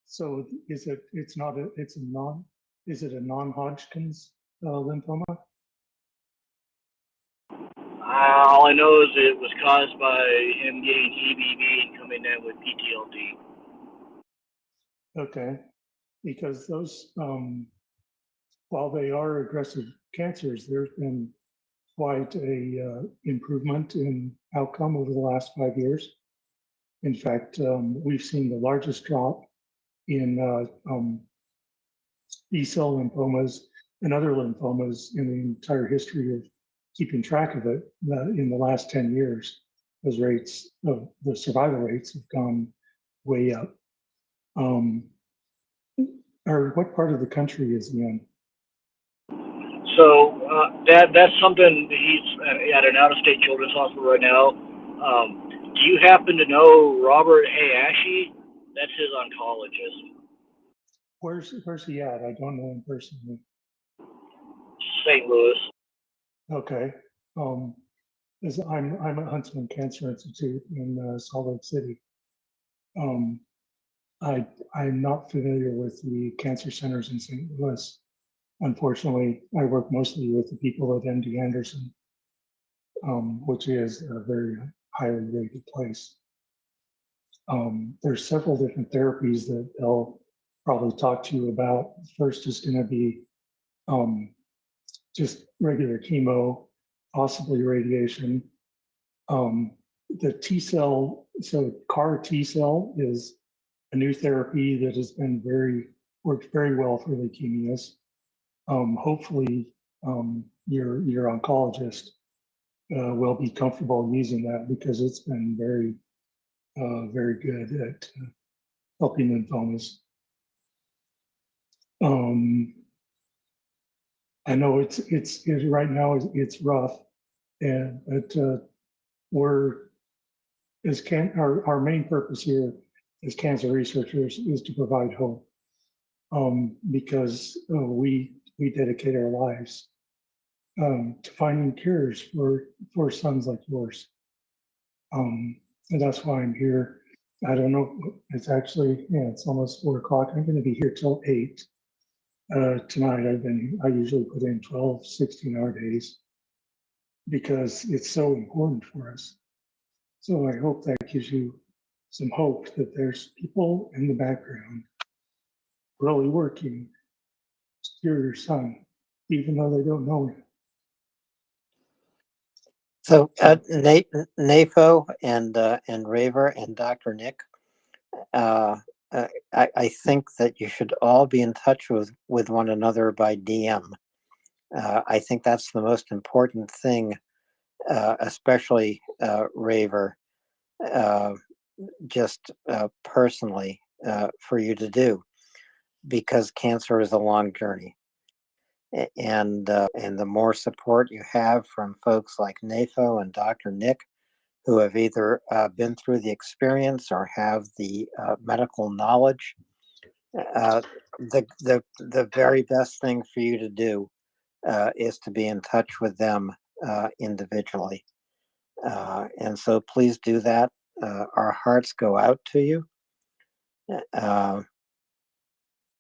So is it a non-Hodgkin's lymphoma? All I know is it was caused by him getting EBV and coming in with PTLD. Okay, because those, while they are aggressive cancers, there's been quite a improvement in outcome over the last 5 years. In fact, we've seen the largest drop in B-cell lymphomas and other lymphomas in the entire history of keeping track of it in the last 10 years. Those rates of the survival rates have gone way up. Or what part of the country is he in? So that's something he's at an out-of-state children's hospital right now. Do you happen to know Robert Hayashi? That's his oncologist. Where's he at? I don't know him personally. St. Louis. Okay. I'm at Huntsman Cancer Institute in Salt Lake City. I'm not familiar with the cancer centers in St. Louis. Unfortunately, I work mostly with the people at MD Anderson, which is a very highly rated place. There's several different therapies that they'll probably talk to you about. First is going to be just regular chemo, possibly radiation. The T cell, so CAR T cell is a new therapy that has been worked very well for leukemias. Hopefully, your oncologist will be comfortable using that because it's been very good at helping lymphomas. I know it's right now it's rough, but we're our main purpose here as cancer researchers is to provide hope, because we dedicate our lives to finding cures for sons like yours. And that's why I'm here. I don't know. It's actually, it's almost 4 o'clock. I'm going to be here till 8 tonight. I usually put in 12, 16-hour days because it's so important for us. So I hope that gives you some hope that there's people in the background really working to cure your son, even though they don't know him. So NAFO and Raver and Dr. Nick, I think that you should all be in touch with one another by DM. I think that's the most important thing, especially Raver, just personally for you to do, because cancer is a long journey. And the more support you have from folks like NAFO and Dr. Nick, who have either been through the experience or have the medical knowledge, the very best thing for you to do is to be in touch with them individually. And so please do that. Our hearts go out to you.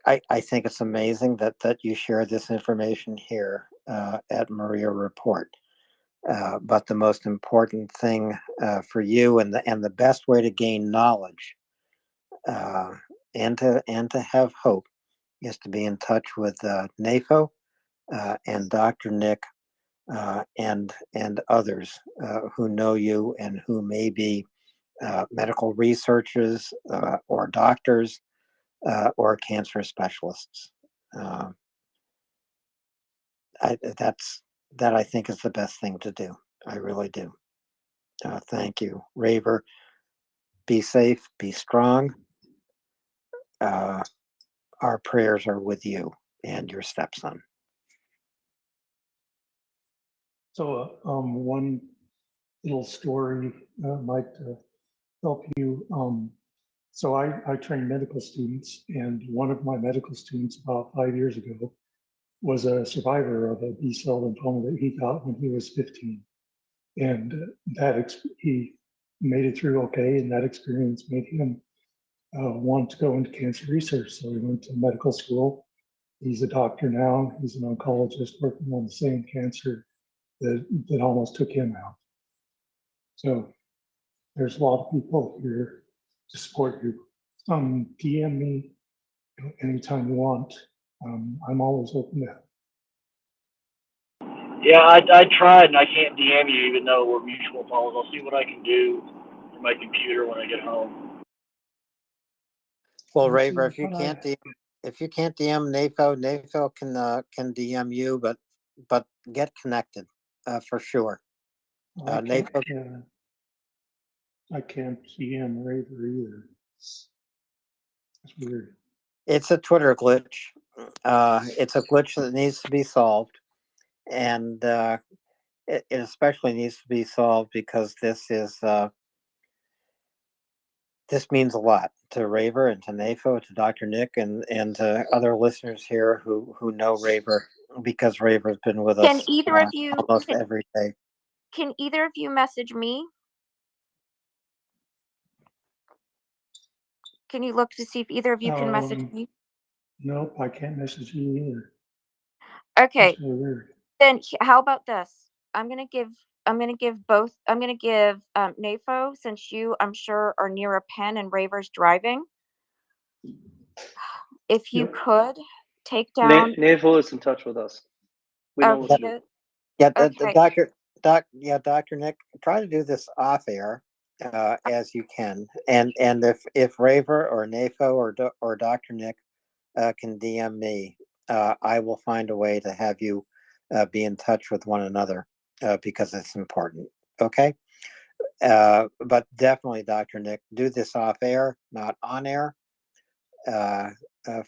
I think it's amazing that you share this information here at MriyaReport. But the most important thing for you and the best way to gain knowledge and to have hope is to be in touch with NAFO and Dr. Nick and others who know you and who may be medical researchers or doctors or cancer specialists. That I think is the best thing to do. I really do. Thank you, Raver. Be safe, be strong. Our prayers are with you and your stepson. So one little story might help you. So I train medical students, and one of my medical students about 5 years ago was a survivor of a B-cell lymphoma that he got when he was 15. And he made it through okay, and that experience made him want to go into cancer research. So he went to medical school. He's a doctor now. He's an oncologist working on the same cancer that almost took him out. So there's a lot of people here to support you. DM me anytime you want. I'm always open to help. Yeah, I tried and I can't DM you even though we're mutual followers. I'll see what I can do on my computer when I get home. Well, Raver, if you can't DM NAFO can DM you, but get connected for sure. I can't DM Raver either. It's weird. It's a Twitter glitch. It's a glitch that needs to be solved, and it especially needs to be solved because this means a lot to Raver and to NAFO, to Dr. Nick, and to other listeners here who know Raver, because Raver's been with Can us either of you almost every day. Can either of you message me? Can you look to see if either of you can message me? Nope, I can't message you either. Okay. That's really weird. Then how about this? I'm gonna give both. I'm gonna give NAFO, since you, I'm sure, are near a pen and Raver's driving. If you could take down. NAFO is in touch with us. We know what to do. Yeah, Okay. Dr. Nick, try to do this off air as you can, and if Raver or NAFO or Dr. Nick can DM me, I will find a way to have you be in touch with one another because it's important. Okay. But definitely, Dr. Nick, do this off air, not on air,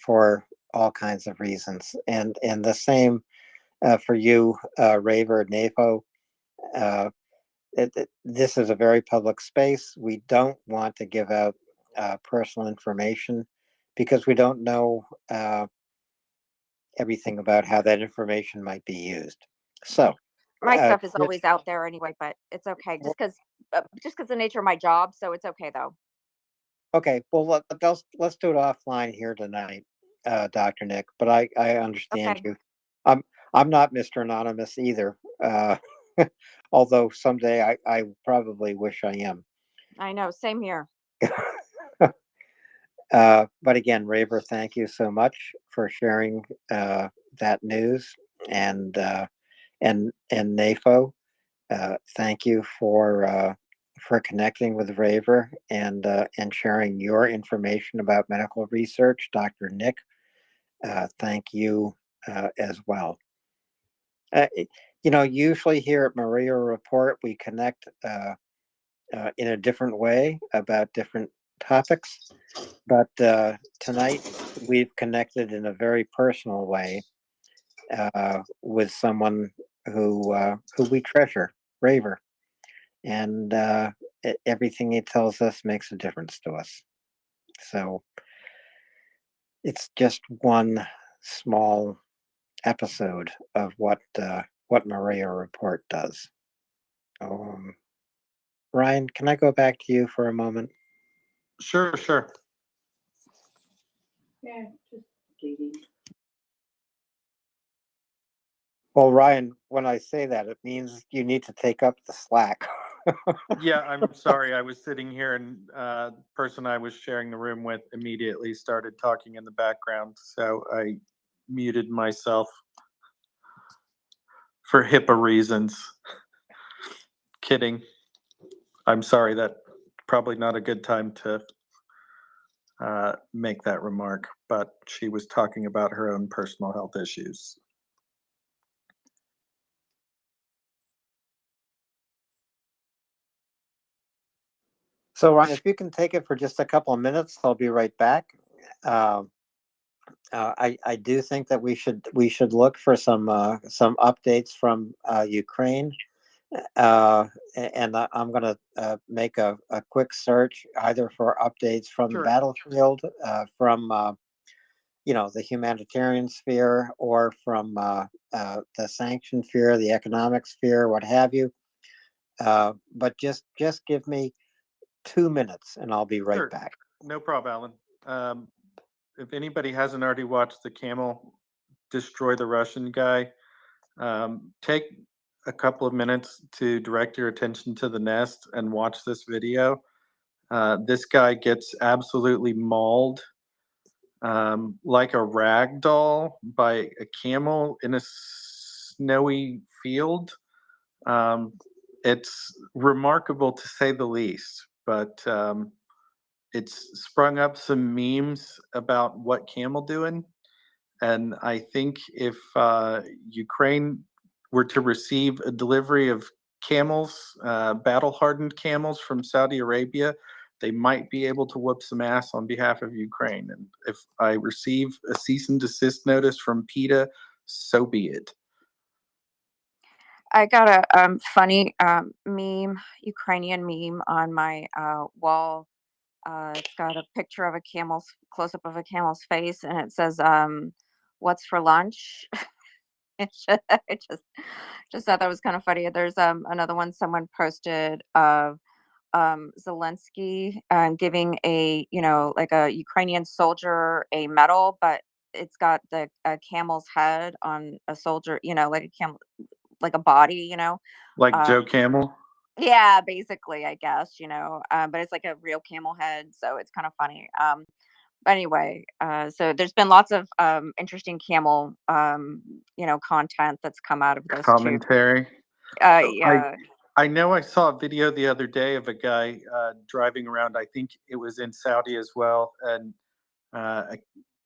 for all kinds of reasons. And the same for you, Raver, NAFO. This is a very public space. We don't want to give out personal information because we don't know everything about how that information might be used. So, My stuff is just- always out there anyway, but it's okay. Just because the nature of my job, so it's okay though. okay, well, let's do it offline here tonight, Dr. Nick. But I understand Okay. you. I'm not Mr. Anonymous either. Although someday I probably wish I am. I know. Same here. But again, Raver, thank you so much for sharing that news, and NAFO, thank you for connecting with Raver and sharing your information about medical research. Dr. Nick, thank you as well. Usually here at MriyaReport, we connect in a different way about different topics. But tonight we've connected in a very personal way with someone who we treasure, Raver, and everything he tells us makes a difference to us. So it's just one small episode of what MriyaReport does. Ryan, can I go back to you for a moment? Sure. Yeah, just kidding. Well, Ryan, when I say that, it means you need to take up the slack. Yeah, I'm sorry. I was sitting here and the person I was sharing the room with immediately started talking in the background. So I muted myself for HIPAA reasons. Kidding. I'm sorry. That probably not a good time to make that remark, but she was talking about her own personal health issues. So, Ryan, if you can take it for just a couple of minutes, I'll be right back. I do think that we should look for some updates from Ukraine, and I'm going to make a quick search either for updates from the battlefield, from the humanitarian sphere, or from the sanction sphere, the economic sphere, what have you. But just give me 2 minutes, and I'll be right back. No problem, Alan. If anybody hasn't already watched the camel destroy the Russian guy, take a couple of minutes to direct your attention to the nest and watch this video. This guy gets absolutely mauled like a rag doll by a camel in a snowy field. It's remarkable to say the least, but it's sprung up some memes about what camel doing. And I think if Ukraine were to receive a delivery of camels, battle-hardened camels from Saudi Arabia, they might be able to whoop some ass on behalf of Ukraine. And if I receive a cease and desist notice from PETA, so be it. I got a funny meme, Ukrainian meme on my wall. It's got a picture of a camel's close up of a camel's face, and it says, "What's for lunch?" I just thought that was kind of funny. There's another one someone posted of Zelensky giving like a Ukrainian soldier a medal, but it's got the camel's head on a soldier, like a camel, like a body, Like Joe Camel? Yeah, basically, I guess, but it's like a real camel head, so it's kind of funny. But anyway, so there's been lots of interesting camel, content that's come out of this too. Commentary. Yeah. I know I saw a video the other day of a guy driving around. I think it was in Saudi as well, and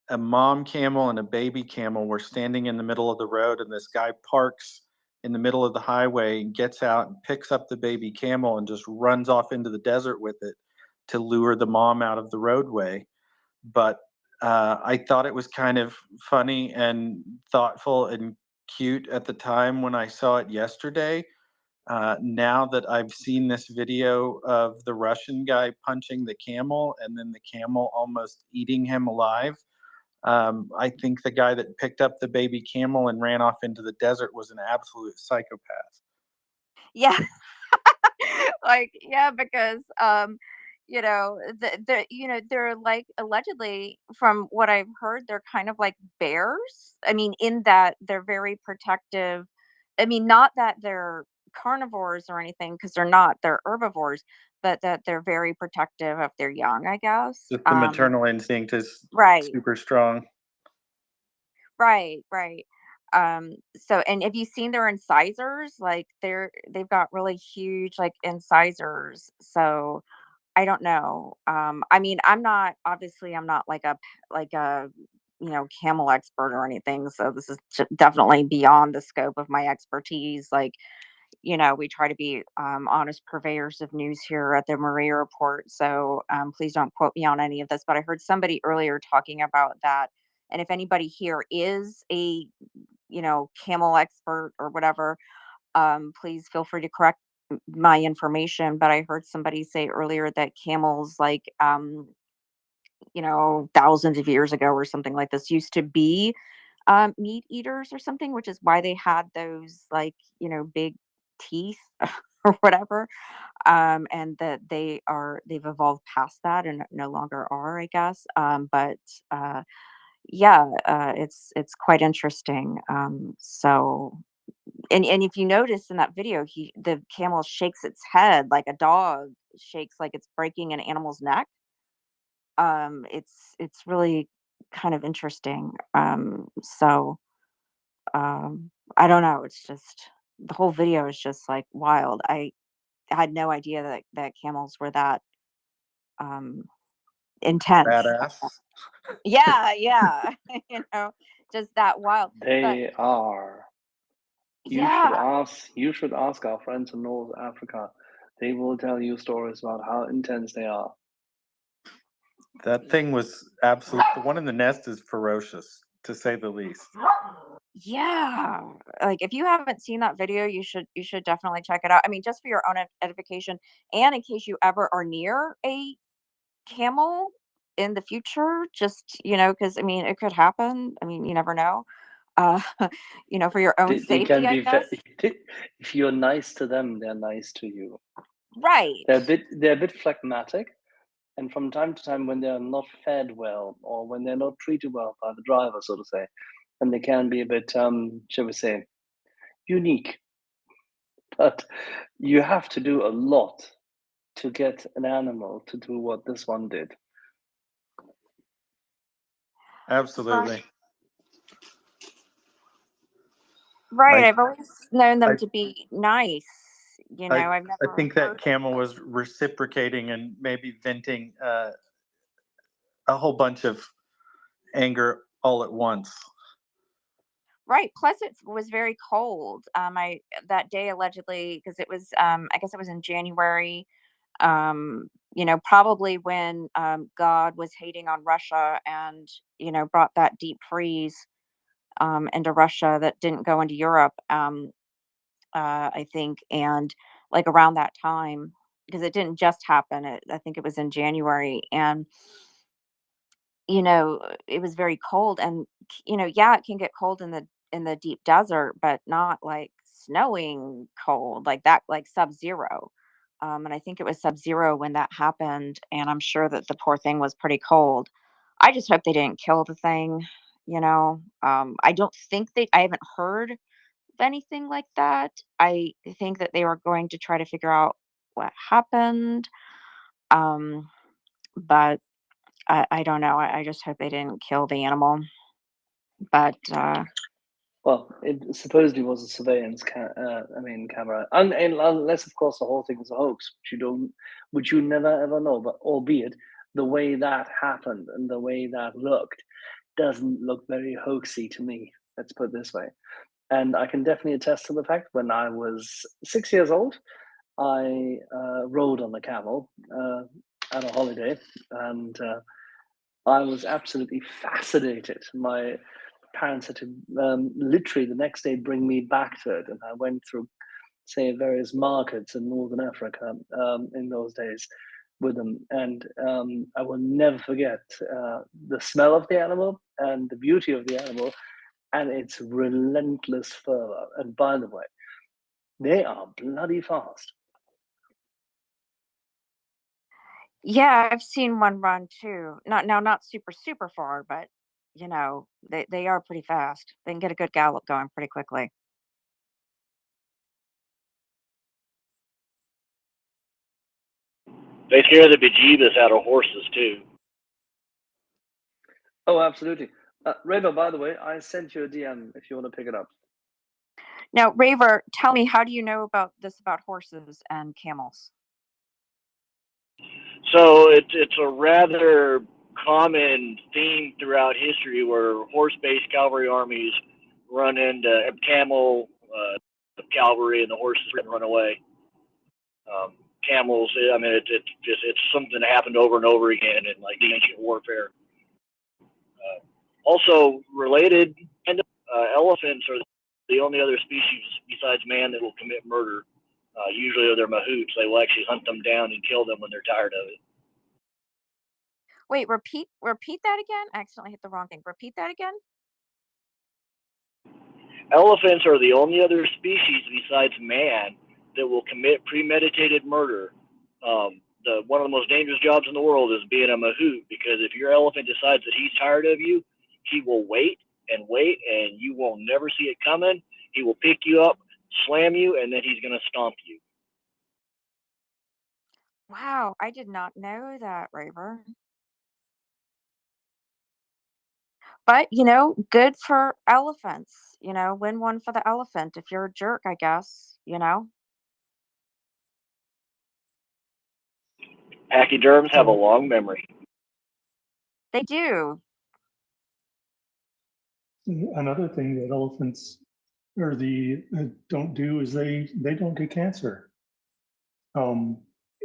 a mom camel and a baby camel were standing in the middle of the road, and this guy parks in the middle of the highway, gets out and picks up the baby camel and just runs off into the desert with it to lure the mom out of the roadway. But I thought it was kind of funny and thoughtful and cute at the time when I saw it yesterday. Now that I've seen this video of the Russian guy punching the camel and then the camel almost eating him alive, I think the guy that picked up the baby camel and ran off into the desert was an absolute psychopath. Yeah. Like, yeah, because they're like, allegedly, from what I've heard, they're kind of like bears. I mean, in that they're very protective. I mean, not that they're carnivores or anything, because they're not, they're herbivores, but that they're very protective of their young, I guess. Just the maternal instinct is Right. super strong. Right, right. So, and have you seen their incisors? Like, they've got really huge, like, incisors. So I don't know. I mean, I'm not like a camel expert or anything. So this is definitely beyond the scope of my expertise. Like, we try to be honest purveyors of news here at the Maria Report. So please don't quote me on any of this. But I heard somebody earlier talking about that. And if anybody here is a, camel expert or whatever, please feel free to correct my information. But I heard somebody say earlier that camels, like, thousands of years ago or something like this, used to be meat eaters or something, which is why they had those, like, big teeth or whatever. And that they've evolved past that and no longer are, I guess. But yeah, it's quite interesting. So, and if you notice in that video, the camel shakes its head like a dog shakes, like it's breaking an animal's neck. It's really kind of interesting. So I don't know. It's just, the whole video is just like wild. I had no idea that camels were that um intense. Badass. Yeah, yeah. Just that wild. But They are. yeah. You should ask our friends in North Africa. They will tell you stories about how intense they are. That thing was absolute. The one in the nest is ferocious, to say the least. Yeah. Like, if you haven't seen that video, you should definitely check it out. I mean, just for your own edification, and in case you ever are near a camel in the future, just, because I mean, it could happen. I mean, you never know. Uh, for your own They can safety, I be guess. if you're nice to them, they're nice to you. Right. They're a bit phlegmatic, and from time to time, when they're not fed well or when they're not treated well by the driver, so to say, and they can be a bit, shall we say, unique. But you have to do a lot to get an animal to do what this one did. Absolutely. Right. I I've always known them I to be nice. I I've I never think that heard. camel was reciprocating and maybe venting a whole bunch of anger all at once. Right. Plus, it was very cold. I That day, allegedly, because it was, I guess it was in January. Probably when God was hating on Russia, and brought that deep freeze into Russia that didn't go into Europe. I think, and like around that time, because it didn't just happen. I think it was in January, and it was very cold. And yeah, it can get cold in the deep desert, but not like snowing cold, like that, like sub-zero. And I think it was sub-zero when that happened, and I'm sure that the poor thing was pretty cold. I just hope they didn't kill the thing. I don't think I haven't heard of anything like that. I think that they were going to try to figure out what happened. But I don't know. I just hope they didn't kill the animal. But Well, it supposedly was a surveillance camera, and unless of course the whole thing was a hoax, which you never ever know. But albeit the way that happened and the way that looked, doesn't look very hoaxy to me. Let's put it this way. And I can definitely attest to the fact when I was 6 years old, I rode on a camel at a holiday, and I was absolutely fascinated. My parents had to literally the next day bring me back to it, and I went through, say, various markets in Northern Africa in those days with them, and I will never forget the smell of the animal and the beauty of the animal and its relentless fervor. And by the way, they are bloody fast. Yeah, I've seen one run too. Not super far, but you know, they are pretty fast. They can get a good gallop going pretty quickly. They scare the bejeebus out of horses too. Oh, absolutely. Raver, by the way, I sent you a DM if you want to pick it up. Now, Raver, tell me, how do you know about horses and camels? So it's a rather common theme throughout history where horse-based cavalry armies run into camel cavalry, and the horses run away. Camels, I mean, it's something that happened over and over again in like ancient warfare. Also related, elephants are the only other species besides man that will commit murder. Usually they're mahouts. They will actually hunt them down and kill them when they're tired of it. Wait, repeat that again. I accidentally hit the wrong thing. Repeat that again. Elephants are the only other species besides man that will commit premeditated murder. One of the most dangerous jobs in the world is being a mahout, because if your elephant decides that he's tired of you, he will wait, and you will never see it coming. He will pick you up, slam you, and then he's going to stomp you. Wow, I did not know that, Raver. But, you know, good for elephants. You know, win one for the elephant if you're a jerk, I guess, you know. Pachyderms have a long memory. They do. Another thing that elephants don't do is they don't get cancer. And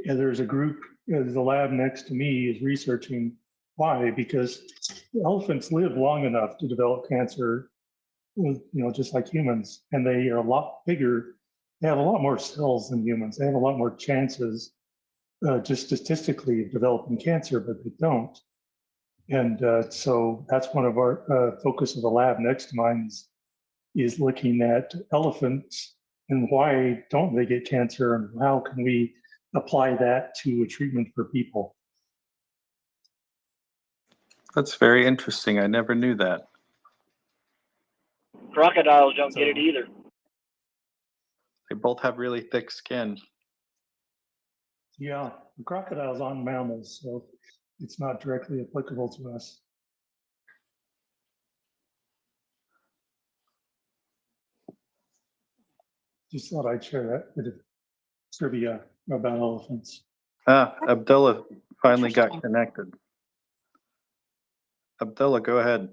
there's a group, the lab next to me is researching why, because elephants live long enough to develop cancer, you know, just like humans, and they are a lot bigger. They have a lot more cells than humans. They have a lot more chances, just statistically, of developing cancer, but they don't. And so that's one of our focus of the lab next to mine is looking at elephants and why don't they get cancer, and how can we apply that to a treatment for people. That's very interesting. I never knew that. Crocodiles don't get it either. They both have really thick skin. Yeah, the crocodiles aren't mammals, so it's not directly applicable to us. Just thought I'd share that bit of trivia about elephants. Abdullah finally got connected. Abdullah, go ahead.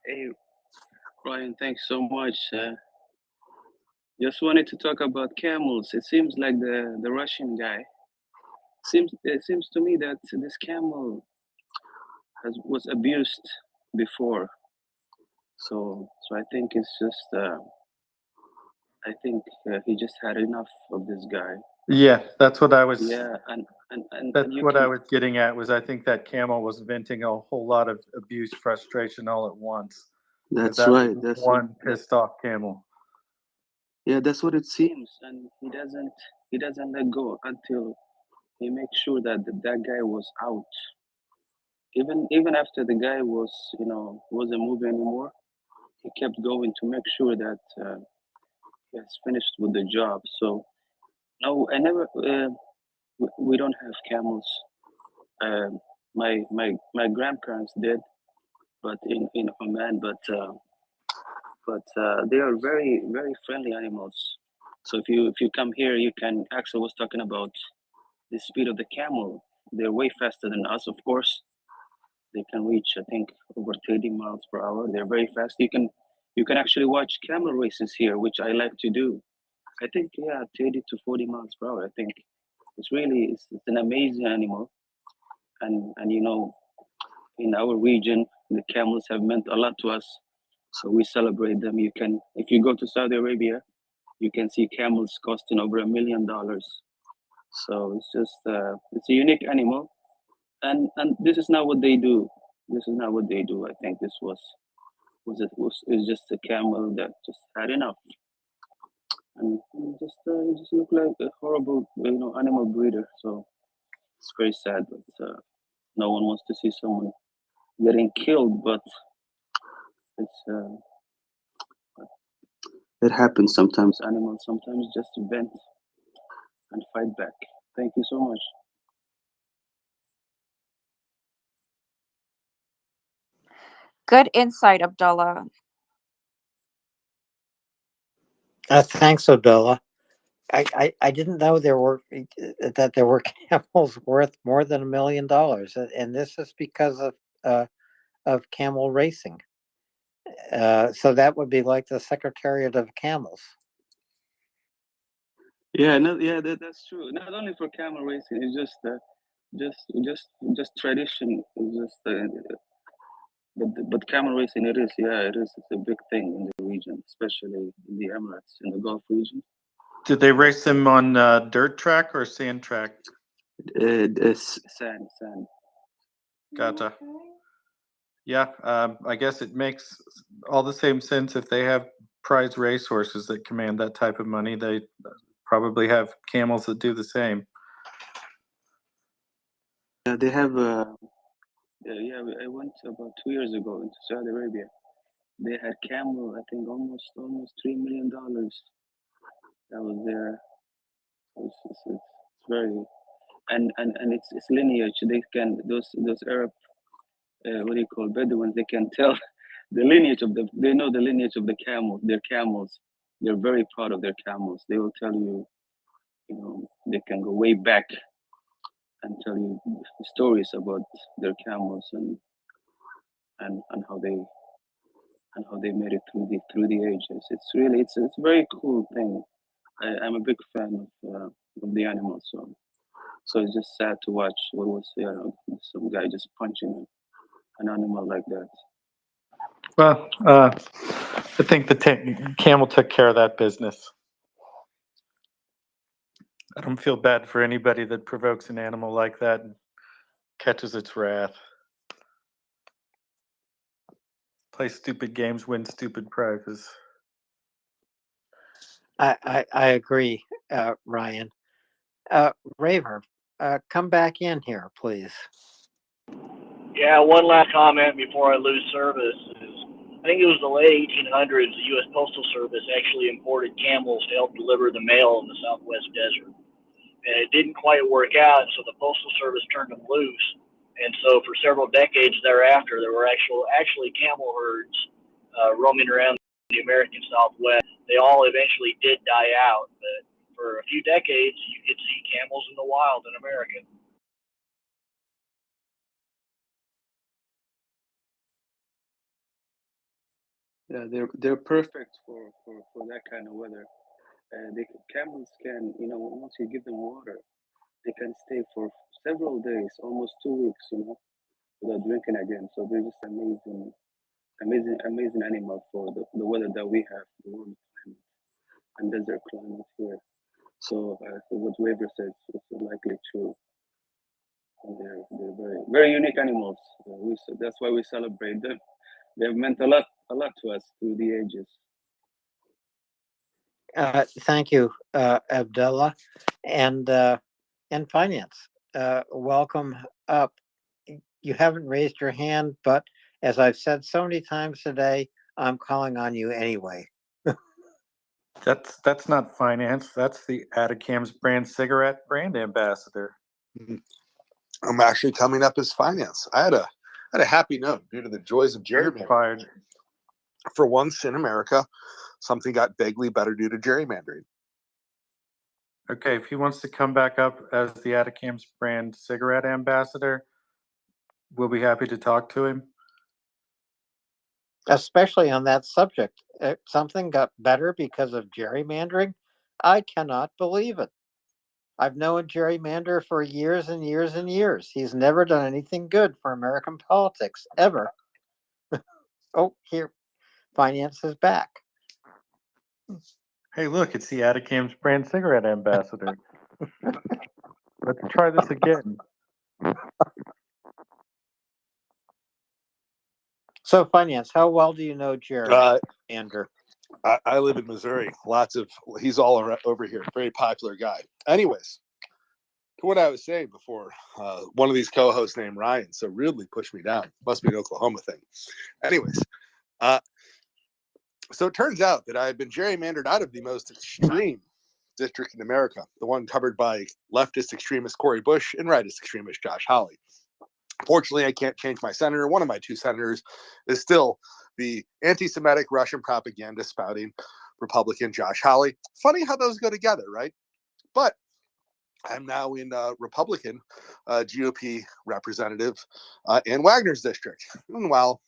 Hey, Brian, thanks so much. Just wanted to talk about camels. It seems like the Russian guy. It seems to me that this camel was abused before. So I think it's just. I think he just had enough of this guy. Yeah, that's what I was. Yeah, and That's you what I can. was getting at. Was I think that camel was venting a whole lot of abuse, frustration all at once. That's that right. was That's one pissed off camel. Yeah, that's what it seems, and he doesn't let go until he makes sure that that guy was out. Even after the guy wasn't moving anymore, he kept going to make sure that he has finished with the job. So no, I never. We don't have camels. My grandparents did, but in Oman, but they are very very friendly animals. So if you come here, you can. Axel was talking about the speed of the camel. They're way faster than us, of course, They can reach, I think, over 30 miles per hour. They're very fast. You can actually watch camel races here, which I like to do. I think, yeah, 30 to 40 miles per hour. I think it's an amazing animal. And in our region, the camels have meant a lot to us. So we celebrate them. If you go to Saudi Arabia, you can see camels costing over $1 million. So it's a unique animal. And this is not what they do. This is not what they do. I think this was just a camel that just had enough. And it just looked like a horrible, animal breeder. So it's very sad, but no one wants to see someone getting killed. But it happens sometimes. Animals sometimes just vent and fight back. Thank you so much. Good insight, Abdullah. Thanks, Abdullah. I didn't know there were camels worth more than $1 million, and this is because of camel racing. So that would be like the Secretariat of Camels. Yeah, no, yeah, that's true. Not only for camel racing, it's just tradition. It's just but camel racing, it is. It's a big thing in the region, especially in the Emirates, in the Gulf region. Did they race them on dirt track or sand track? It's sand. Gotcha. Yeah, I guess it makes all the same sense if they have prize racehorses that command that type of money. They probably have camels that do the same. They have. I went about 2 years ago into Saudi Arabia. They had camel. I think almost $3 million. That was there. It's very and it's lineage. They can those Arab what do you call Bedouins? They can tell the lineage of they know the lineage of the camels. Their camels. They're very proud of their camels. They will tell you, they can go way back and tell you stories about their camels and how they made it through the ages. It's a very cool thing. I'm a big fan of the animals. So it's just sad to watch what was some guy just punching an animal like that. Well, I think the camel took care of that business. I don't feel bad for anybody that provokes an animal like that and catches its wrath. Play stupid games, win stupid prizes. I agree, Ryan. Raver, come back in here, please. Yeah, one last comment before I lose service is I think it was the late 1800s, the U.S. Postal Service actually imported camels to help deliver the mail in the Southwest desert. And it didn't quite work out, so the Postal Service turned them loose. And so for several decades thereafter, there were actually camel herds roaming around the American Southwest. They all eventually did die out, but for a few decades, you could see camels in the wild in America. Yeah, they're perfect for that kind of weather. Camels can, once you give them water, they can stay for several days, almost 2 weeks, without drinking again. So they're just amazing animal for the weather that we have, the warm climate and desert climate here. So what Weaver says is likely true. And they're very very unique animals. That's why we celebrate them. They've meant a lot to us through the ages. Thank you, Abdullah, and finance. Welcome up. You haven't raised your hand, but as I've said so many times today, I'm calling on you anyway. That's not finance. That's the Atacam's brand cigarette brand ambassador. I'm actually coming up as finance. I had a happy note due to the joys of gerrymandering. For once in America, something got vaguely better due to gerrymandering. Okay, if he wants to come back up as the Atacam's brand cigarette ambassador, we'll be happy to talk to him. Especially on that subject. Something got better because of gerrymandering. I cannot believe it. I've known gerrymander for years and years and years. He's never done anything good for American politics, ever. Oh, here, finance is back. Hey, look, it's the Atacam's brand cigarette ambassador. Let's try this again. So, finance, how well do you know gerrymander? I live in Missouri. He's all over here. Very popular guy. Anyways, to what I was saying before, one of these co-hosts named Ryan so rudely pushed me down. Must be an Oklahoma thing. Anyways, so it turns out that I had been gerrymandered out of the most extreme district in America, the one covered by leftist extremist Cori Bush and rightist extremist Josh Hawley. Fortunately, I can't change my senator. One of my two senators is still the anti-Semitic Russian propaganda spouting Republican Josh Hawley. Funny how those go together, right? But I'm now in Republican GOP representative in Wagner's district. And while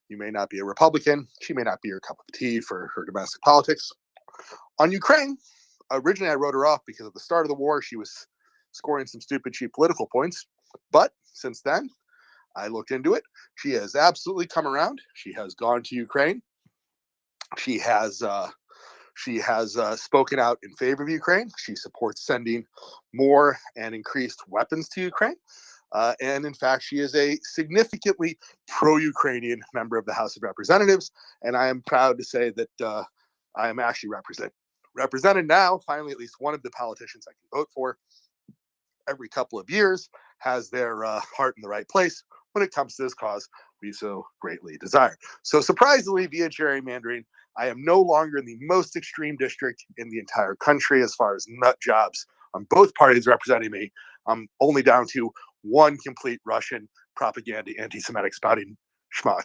you may not be a Republican, she may not be your cup of tea for her domestic politics. On Ukraine, originally I wrote her off because at the start of the war, she was scoring some stupid, cheap political points. But since then, I looked into it. She has absolutely come around. She has gone to Ukraine. She has spoken out in favor of Ukraine. She supports sending more and increased weapons to Ukraine. And in fact, she is a significantly pro-Ukrainian member of the House of Representatives. And I am proud to say that I am actually represented now. Finally, at least one of the politicians I can vote for every couple of years has their heart in the right place when it comes to this cause we so greatly desire. So surprisingly, via gerrymandering, I am no longer in the most extreme district in the entire country as far as nut jobs on both parties representing me. I'm only down to one complete Russian propaganda anti-Semitic spouting schmuck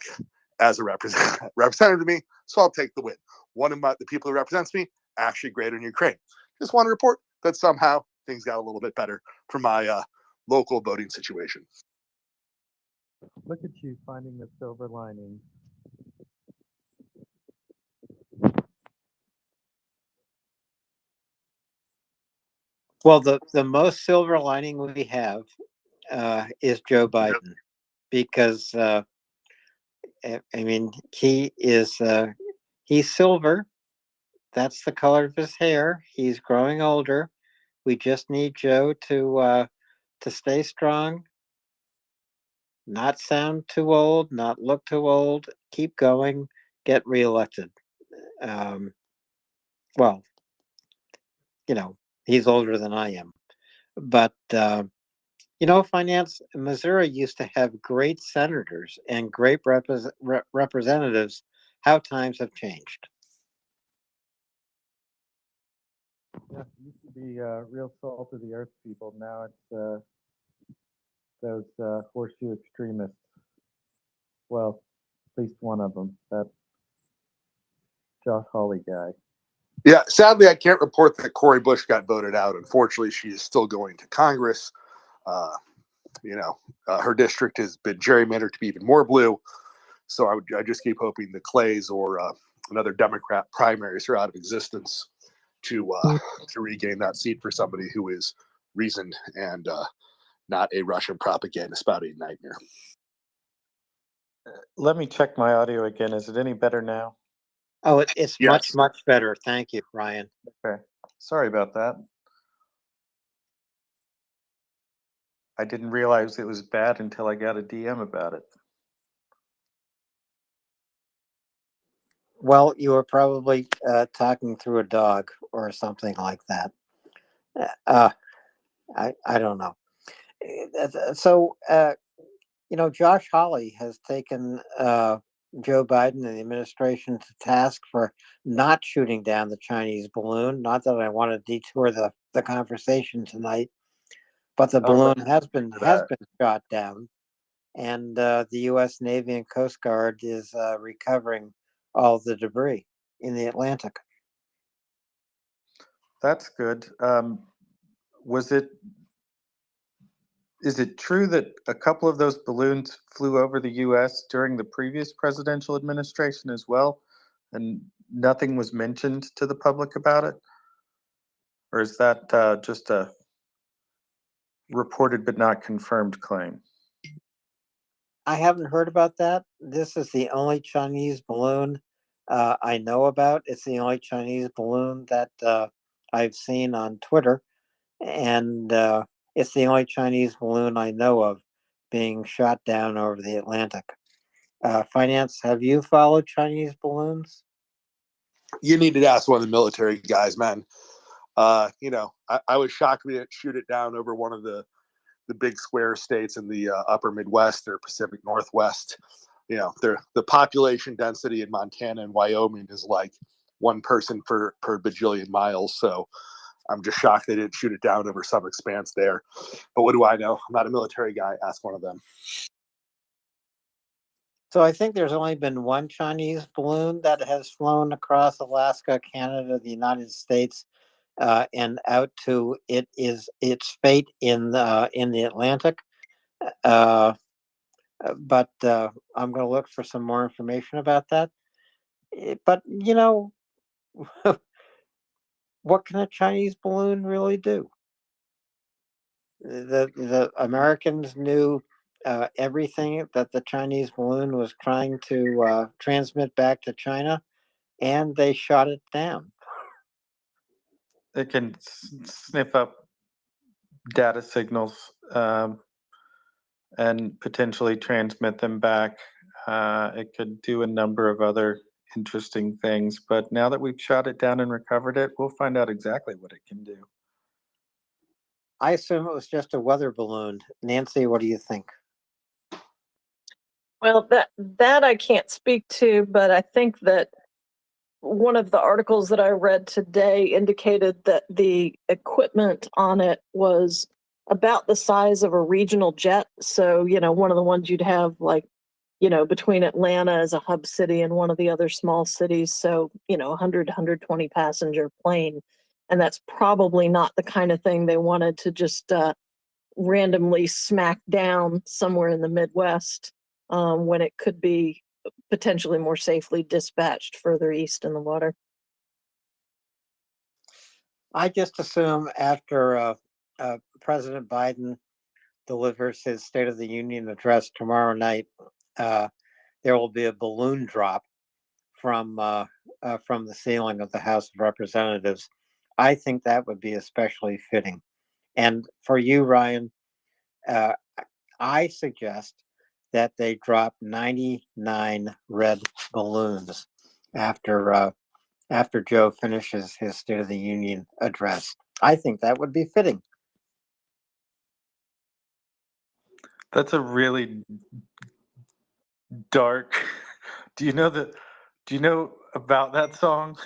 as a representative to me. So I'll take the win. One of the people who represents me actually greater in Ukraine. Just want to report that somehow things got a little bit better for my local voting situation. Look at you finding the silver lining. Well, the most silver lining we have is Joe Biden, because I mean he's silver. That's the color of his hair. He's growing older. We just need Joe to stay strong, not sound too old, not look too old, keep going, get reelected. Well, he's older than I am, but finance. Missouri used to have great senators and great representatives. How times have changed. Yeah, it used to be real salt of the earth people. Now it's those horseshoe extremists. Well, at least one of them, that Josh Hawley guy. Yeah, sadly, I can't report that Cori Bush got voted out. Unfortunately, she is still going to Congress. Her district has been gerrymandered to be even more blue. So I just keep hoping the Clays or another Democrat primaries are out of existence to regain that seat for somebody who is reasoned and not a Russian propaganda spouting nightmare. Let me check my audio again. Is it any better now? Oh, it's Yes. much better. Thank you, Ryan. Okay. Sorry about that. I didn't realize it was bad until I got a DM about it. Well, you were probably talking through a dog or something like that. I don't know. So, Josh Hawley has taken Joe Biden and the administration to task for not shooting down the Chinese balloon. Not that I want to detour the conversation tonight, but the balloon has been shot down, and the U.S. Navy and Coast Guard is recovering all the debris in the Atlantic. That's good. Was it is it true that a couple of those balloons flew over the U.S. during the previous presidential administration as well, and nothing was mentioned to the public about it? Or is that just a reported but not confirmed claim? I haven't heard about that. This is the only Chinese balloon I know about. It's the only Chinese balloon that I've seen on Twitter. And it's the only Chinese balloon I know of being shot down over the Atlantic. Finance, have you followed Chinese balloons? You need to ask one of the military guys, man. You know, I was shocked we didn't shoot it down over one of the big square states in the upper Midwest or Pacific Northwest. You know, the population density in Montana and Wyoming is like one person per bajillion miles. So I'm just shocked they didn't shoot it down over some expanse there. But what do I know? I'm not a military guy. Ask one of them. So I think there's only been one Chinese balloon that has flown across Alaska, Canada, the United States, and out to its fate in the Atlantic. But I'm going to look for some more information about that. But you know, what can a Chinese balloon really do? The Americans knew everything that the Chinese balloon was trying to transmit back to China, and they shot it down. It can sniff up data signals and potentially transmit them back. It could do a number of other interesting things, but now that we've shot it down and recovered it, we'll find out exactly what it can do. I assume it was just a weather balloon. Nancy, what do you think? Well, that I can't speak to, but I think that one of the articles that I read today indicated that the equipment on it was about the size of a regional jet. So, you know, one of the ones you'd have like, you know, between Atlanta as a hub city and one of the other small cities. So, you know, 100, 120 passenger plane. And that's probably not the kind of thing they wanted to just randomly smack down somewhere in the Midwest when it could be potentially more safely dispatched further east in the water. I just assume after President Biden delivers his State of the Union address tomorrow night, there will be a balloon drop from the ceiling of the House of Representatives. I think that would be especially fitting. And for you, Ryan, I suggest that they drop 99 red balloons after Joe finishes his State of the Union address. I think that would be fitting. That's a really dark. Do you know about that song?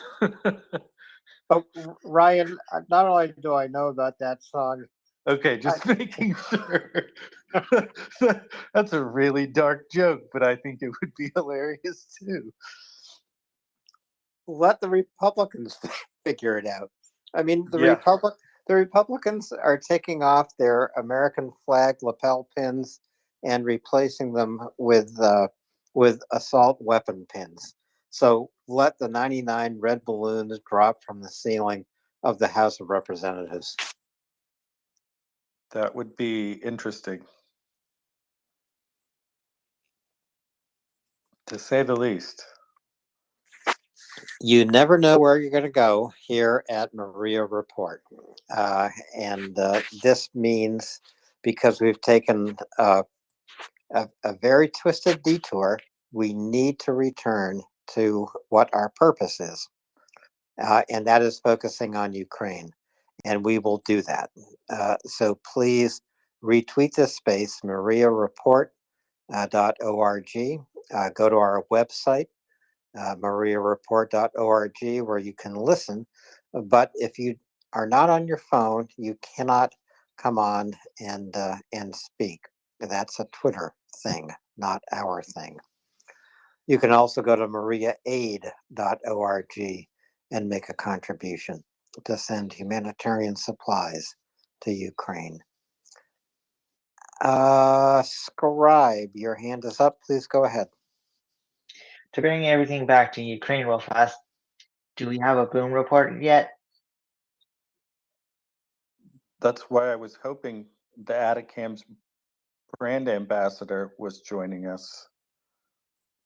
Oh, Ryan, not only do I know about that song. Okay, just making sure. That's a really dark joke, but I think it would be hilarious too. Let the Republicans figure it out. I mean, the Yeah. Republicans are taking off their American flag lapel pins and replacing them with assault weapon pins. So let the 99 red balloons drop from the ceiling of the House of Representatives. That would be interesting, to say the least. You never know where you're going to go here at MriyaReport. And this means, because we've taken a very twisted detour, we need to return to what our purpose is. And that is focusing on Ukraine. And we will do that. So please retweet this space, MriyaReport.org. Go to our website, MriyaReport.org, where you can listen. But if you are not on your phone, you cannot come on and speak. That's a Twitter thing, not our thing. You can also go to MriyaAid.org and make a contribution to send humanitarian supplies to Ukraine. Scribe, your hand is up. Please go ahead. To bring everything back to Ukraine real fast, do we have a boom report yet? That's why I was hoping the Atacam's brand ambassador was joining us.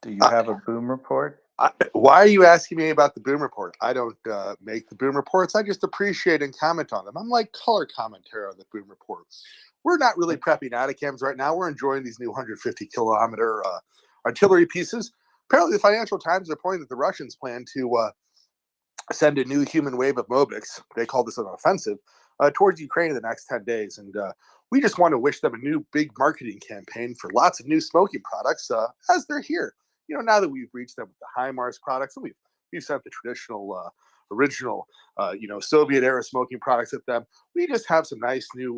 Do you have a boom report? Why are you asking me about the boom report? I don't make the boom reports. I just appreciate and comment on them. I'm like color commentary on the boom report. We're not really prepping Atacams right now. We're enjoying these new 150-kilometer artillery pieces. Apparently, the Financial Times are pointing that the Russians plan to send a new human wave of Mobics. They call this an offensive towards Ukraine in the next 10 days. And we just want to wish them a new big marketing campaign for lots of new smoking products as they're here. You know, now that we've reached them with the HIMARS products, and we've sent the traditional, original, Soviet era smoking products at them. We just have some nice new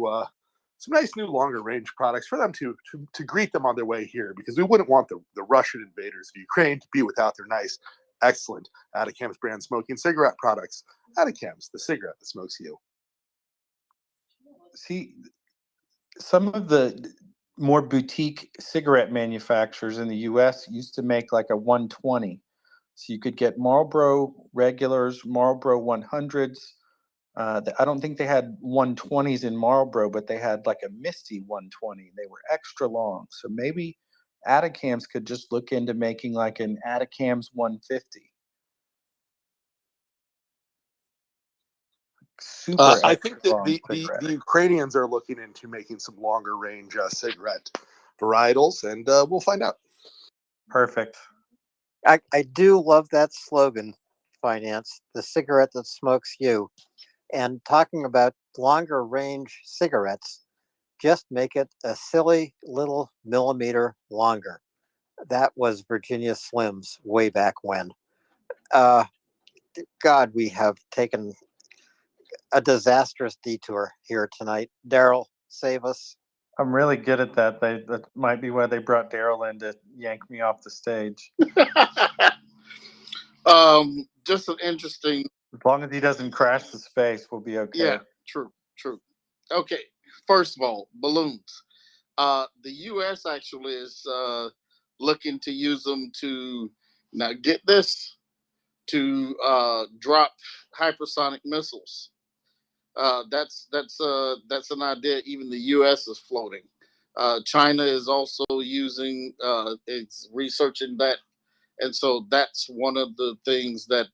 longer range products for them to greet them on their way here, because we wouldn't want the Russian invaders of Ukraine to be without their nice, excellent Atacams brand smoking cigarette products. Atacams, the cigarette that smokes you. See, some of the more boutique cigarette manufacturers in the US used to make like a 120. So you could get Marlboro regulars, Marlboro 100s. I don't think they had 120s in Marlboro, but they had like a Misty 120. They were extra long. So maybe Atacams could just look into making like an Atacams 150. Super I think extra that long cigarette. the Ukrainians are looking into making some longer range cigarette varietals, and we'll find out. Perfect. I do love that slogan, Finance, the cigarette that smokes you. And talking about longer range cigarettes, just make it a silly little millimeter longer. That was Virginia Slim's way back when. God, we have taken a disastrous detour here tonight. Daryl, save us. I'm really good at that. That might be why they brought Daryl in to yank me off the stage. Just an interesting. As long as he doesn't crash the space, we'll be okay. Yeah, true. Okay, first of all, balloons. The U.S. actually is looking to use them to, now get this, to drop hypersonic missiles. That's an idea even the U.S. is floating. China is also using, it's researching that, and so that's one of the things that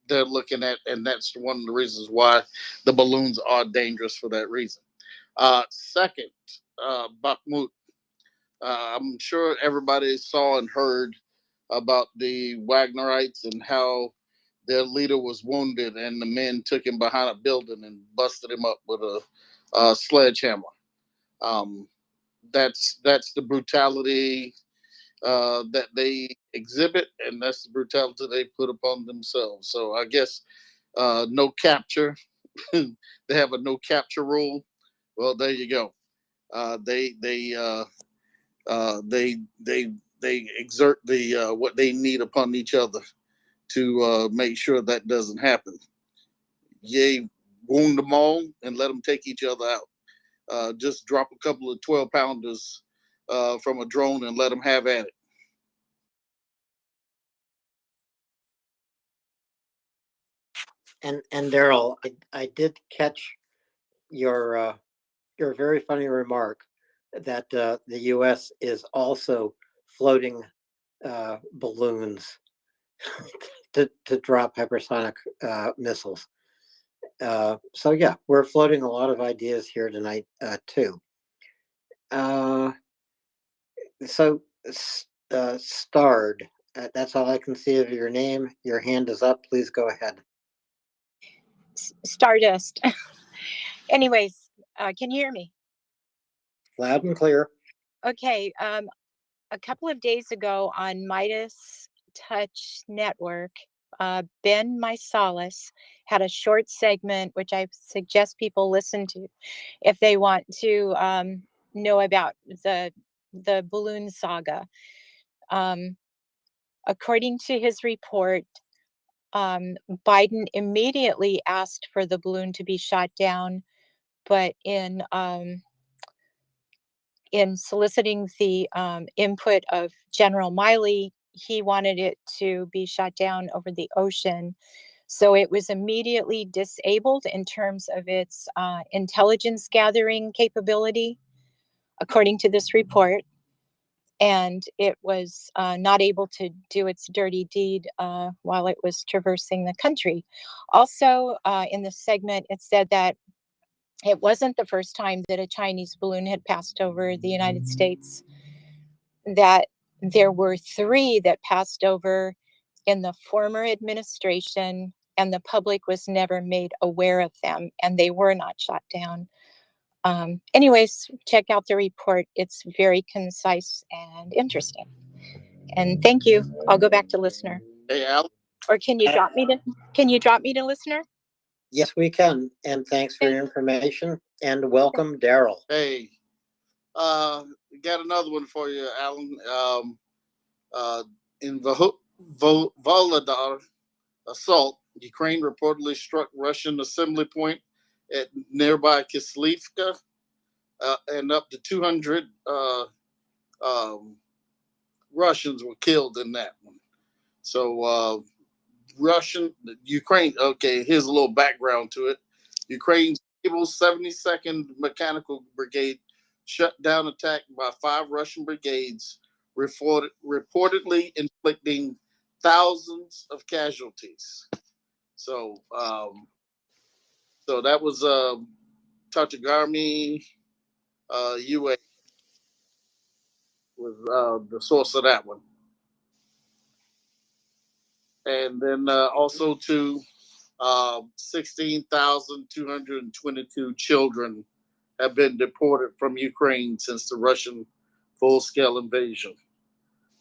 they're looking at, and that's one of the reasons why the balloons are dangerous for that reason. Second, Bakhmut. I'm sure everybody saw and heard about the Wagnerites and how their leader was wounded, and the men took him behind a building and busted him up with a sledgehammer. That's the brutality that they exhibit, and that's the brutality they put upon themselves. So I guess no capture. They have a no capture rule. Well, there you go. They exert the what they need upon each other to make sure that doesn't happen. Yay, wound them all and let them take each other out. Just drop a couple of 12-pounders from a drone and let them have at it. And Daryl, I did catch your very funny remark that the U.S. is also floating balloons to drop hypersonic missiles. So yeah, we're floating a lot of ideas here tonight too. So Starred, that's all I can see of your name. Your hand is up. Please go ahead. Stardust. Anyways, can you hear me? Loud and clear. Okay. A couple of days ago on Midas Touch Network, Ben My Solace had a short segment, which I suggest people listen to if they want to know about the balloon saga. According to his report, Biden immediately asked for the balloon to be shot down, but in in soliciting the input of General Miley, he wanted it to be shot down over the ocean. So it was immediately disabled in terms of its intelligence gathering capability, according to this report. And it was not able to do its dirty deed while it was traversing the country. Also, in the segment, it said that it wasn't the first time that a Chinese balloon had passed over the United States, that there were 3 that passed over in the former administration, and the public was never made aware of them, and they were not shot down. Anyways, check out the report. It's very concise and interesting. And thank you. I'll go back to listener. Hey, Al. Or can you drop me to listener? Yes, we can. And thanks for your information. And welcome, Daryl. Hey, got another one for you, Alan. In Volodar assault, Ukraine reportedly struck Russian assembly point at nearby Kislivka, and up to 200 Russians were killed in that one. So Ukraine, okay, here's a little background to it. Ukraine's 72nd Mechanical Brigade shut down attack by 5 Russian brigades, reportedly inflicting thousands of casualties. So that was Tatagarmi UA was the source of that one. And then also to 16,222 children have been deported from Ukraine since the Russian full-scale invasion.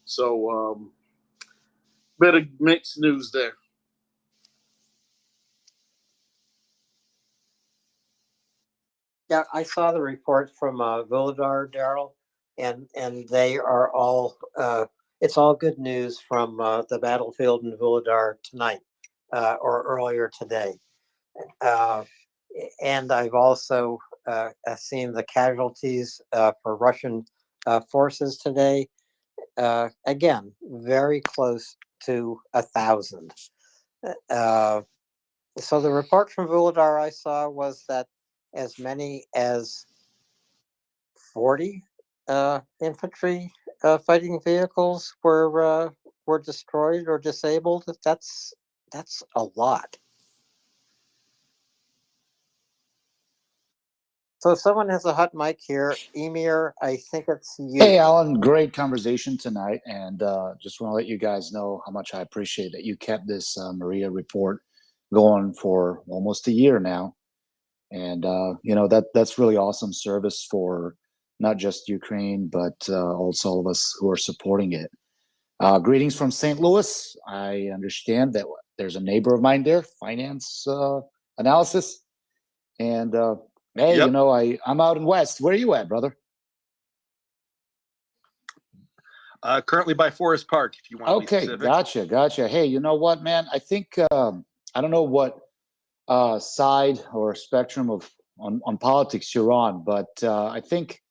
So bit of mixed news there. Yeah, I saw the report from Volodar, Daryl, and they are all, it's all good news from the battlefield in Volodar tonight or earlier today. And I've also seen the casualties for Russian forces today. Again, very close to 1,000. So the report from Volodar I saw was that as many as 40 infantry fighting vehicles were destroyed or disabled. That's a lot. So if someone has a hot mic here, Emir, I think it's you. Hey, Alan, great conversation tonight. And just want to let you guys know how much I appreciate that you kept this Maria report going for almost a year now. And, you know, that's really awesome service for not just Ukraine, but also all of us who are supporting it. Greetings from St. Louis. I understand that there's a neighbor of mine there, finance analysis. And hey, Yep. you know, I'm out in West. Where are you at, brother? Currently by Forest Park, if you want to be Okay, specific. gotcha. Hey, you know what, man? I think I don't know what side or spectrum on politics you're on, but I think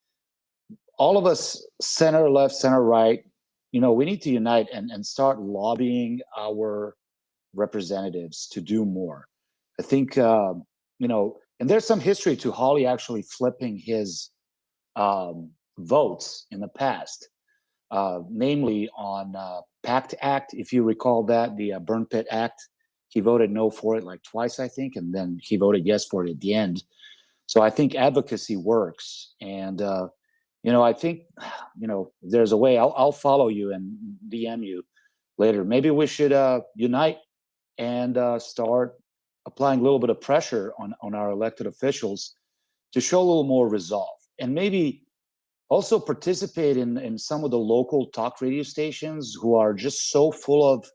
all of us, center left, center right, you know, we need to unite and start lobbying our representatives to do more. I think you know, and there's some history to Hawley actually flipping his votes in the past. Namely on PACT Act, if you recall that, the Burn Pit Act. He voted no for it like twice, I think, and then he voted yes for it at the end. So I think advocacy works. And, you know, I think, you know, there's a way. I'll follow you and DM you later. Maybe we should unite and start applying a little bit of pressure on our elected officials to show a little more resolve. And maybe also participate in some of the local talk radio stations who are just so full of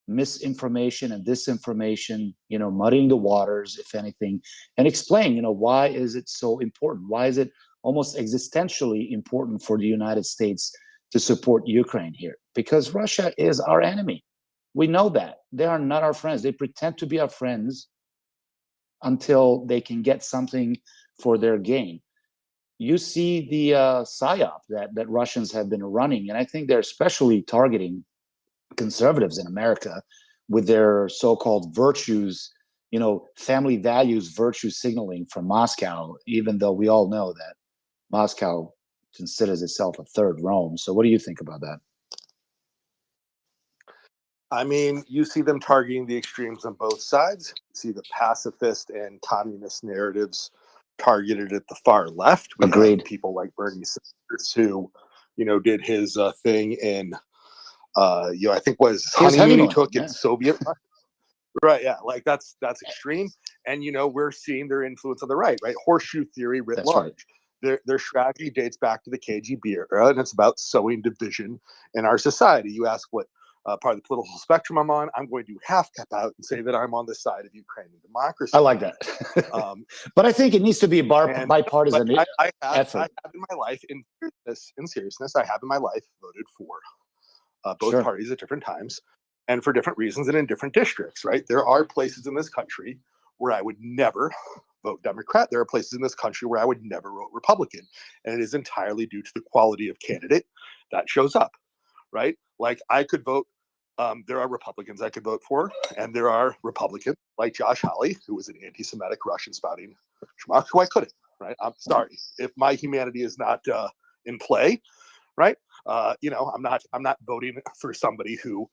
misinformation and disinformation, you know, muddying the waters, if anything, and explain, you know, why is it so important? Why is it almost existentially important for the United States to support Ukraine here? Because Russia is our enemy. We know that. They are not our friends. They pretend to be our friends until they can get something for their gain. you see the psyop that Russians have been running, and I think they're especially targeting conservatives in America with their so-called virtues, family values, virtue signaling from Moscow, even though we all know that Moscow considers itself a third Rome. So what do you think about that? I mean, you see them targeting the extremes on both sides. You see the pacifist and communist narratives targeted at the far left. We Agreed. have people like Bernie Sanders who, did his thing in, I think was honeymoon he took in Soviet. Right, yeah, like that's extreme. And we're seeing their influence on the right, horseshoe theory writ That's large. right. Their strategy dates back to the KGB era, and it's about sowing division in our society. You ask what part of the political spectrum I'm on, I'm going to half cap out and say that I'm on the side of Ukrainian democracy. I like that. But I think it needs to be a bipartisan I effort. have in my life, in seriousness, I have in my life voted for both parties at different times and for different reasons and in different districts, right? There are places in this country where I would never vote Democrat. There are places in this country where I would never vote Republican. And it is entirely due to the quality of candidate that shows up, right? Like I could vote, there are Republicans I could vote for, and there are Republicans like Josh Hawley, who was an anti-Semitic Russian spouting schmuck, who I couldn't, right? I'm sorry. If my humanity is not in play, right? I'm not voting for somebody who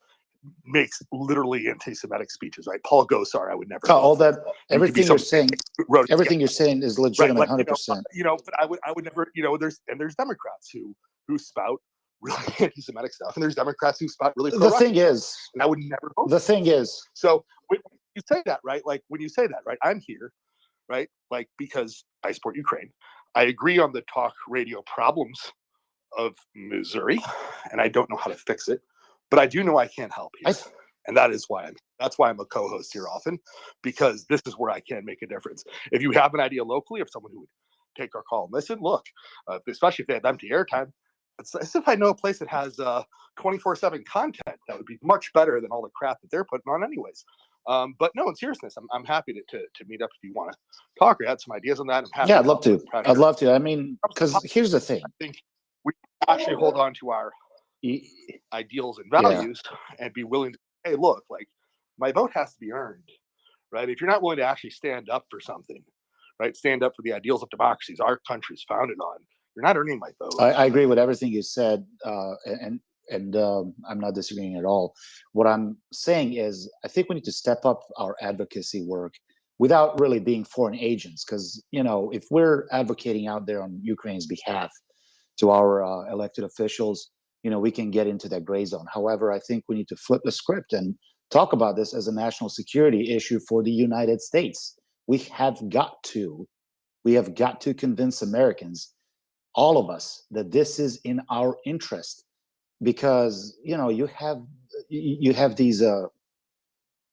makes literally anti-Semitic speeches, right? Paul Gosar, I would never. All that, everything you're saying, you're saying is legitimate, 100%. But I would never, there's Democrats who spout really anti-Semitic stuff, and there's Democrats who spout really. The thing is, and I would never vote. The thing is, so when you say that, right? Like when you say that, right? I'm here, right? Like because I support Ukraine. I agree on the talk radio problems of Missouri, and I don't know how to fix it, but I do know I can't help here. And that's why I'm a co-host here often, because this is where I can make a difference. If you have an idea locally of someone who would take our call and listen, look, especially if they have empty airtime, it's as if I know a place that has 24/7 content that would be much better than all the crap that they're putting on anyways. But no, in seriousness, I'm happy to meet up if you want to talk or add some ideas on that. I'm happy. Yeah, I'd love to. I'd love to. I mean, because here's the thing. I think we actually hold on to our ideals and values and be willing to, hey, look, like my vote has to be earned, right? If you're not willing to actually stand up for something, right? Stand up for the ideals of democracies our country's founded on, you're not earning my vote. I agree with everything you said, and I'm not disagreeing at all. What I'm saying is, I think we need to step up our advocacy work without really being foreign agents, because if we're advocating out there on Ukraine's behalf to our elected officials, we can get into that gray zone. However, I think we need to flip the script and talk about this as a national security issue for the United States. We have got to convince Americans, all of us, that this is in our interest, because you have these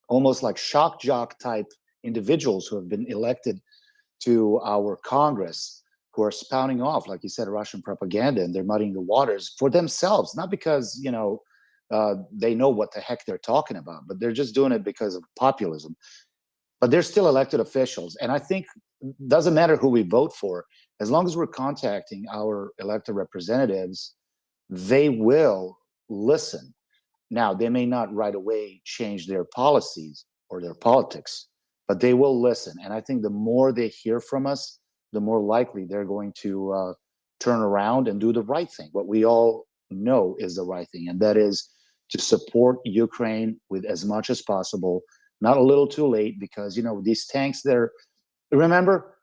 almost like shock jock type individuals who have been elected to our Congress, who are spouting off, like you said, Russian propaganda, and they're muddying the waters for themselves, not because they know what the heck they're talking about, but they're just doing it because of populism. But they're still elected officials, and I think it doesn't matter who we vote for, as long as we're contacting our elected representatives, they will listen. Now, they may not right away change their policies or their politics, but they will listen. And I think the more they hear from us, the more likely they're going to turn around and do the right thing, what we all know is the right thing, and that is to support Ukraine with as much as possible, not a little too late, because these tanks, remember,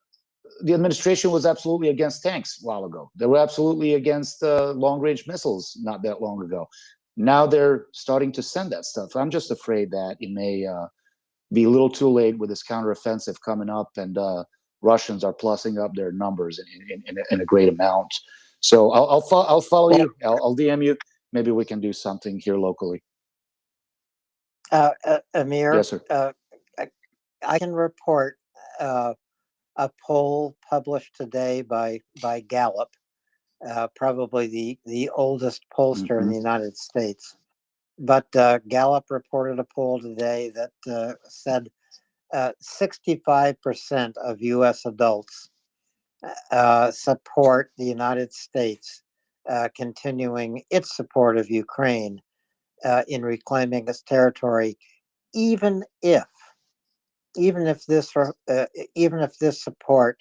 the administration was absolutely against tanks a while ago. They were absolutely against long-range missiles not that long ago. Now they're starting to send that stuff. I'm just afraid that it may be a little too late with this counteroffensive coming up, and Russians are plussing up their numbers in a great amount. So I'll follow you. I'll DM you. Maybe we can do something here locally. Amir, yes, sir. I can report a poll published today by Gallup, probably the oldest pollster in the United States. But Gallup reported a poll today that said 65% of U.S. adults support the United States continuing its support of Ukraine in reclaiming its territory, even if this support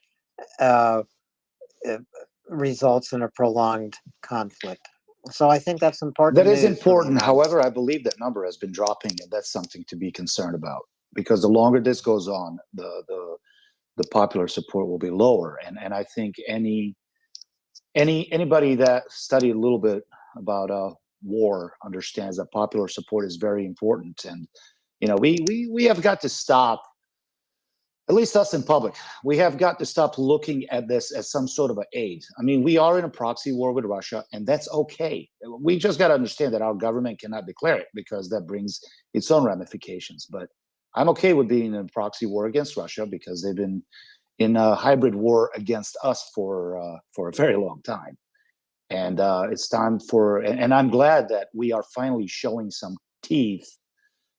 uh, uh, results in a prolonged conflict. So I think that's important. That is news for the important. United However, States. I believe that number has been dropping, and that's something to be concerned about, because the longer this goes on, the popular support will be lower. And I think anybody that studied a little bit about war understands that popular support is very important. And we have got to stop, at least us in public, we have got to stop looking at this as some sort of an aid. I mean, we are in a proxy war with Russia, and that's okay. We just got to understand that our government cannot declare it, because that brings its own ramifications. But I'm okay with being in a proxy war against Russia, because they've been in a hybrid war against us for a very long time. And it's time for, and I'm glad that we are finally showing some teeth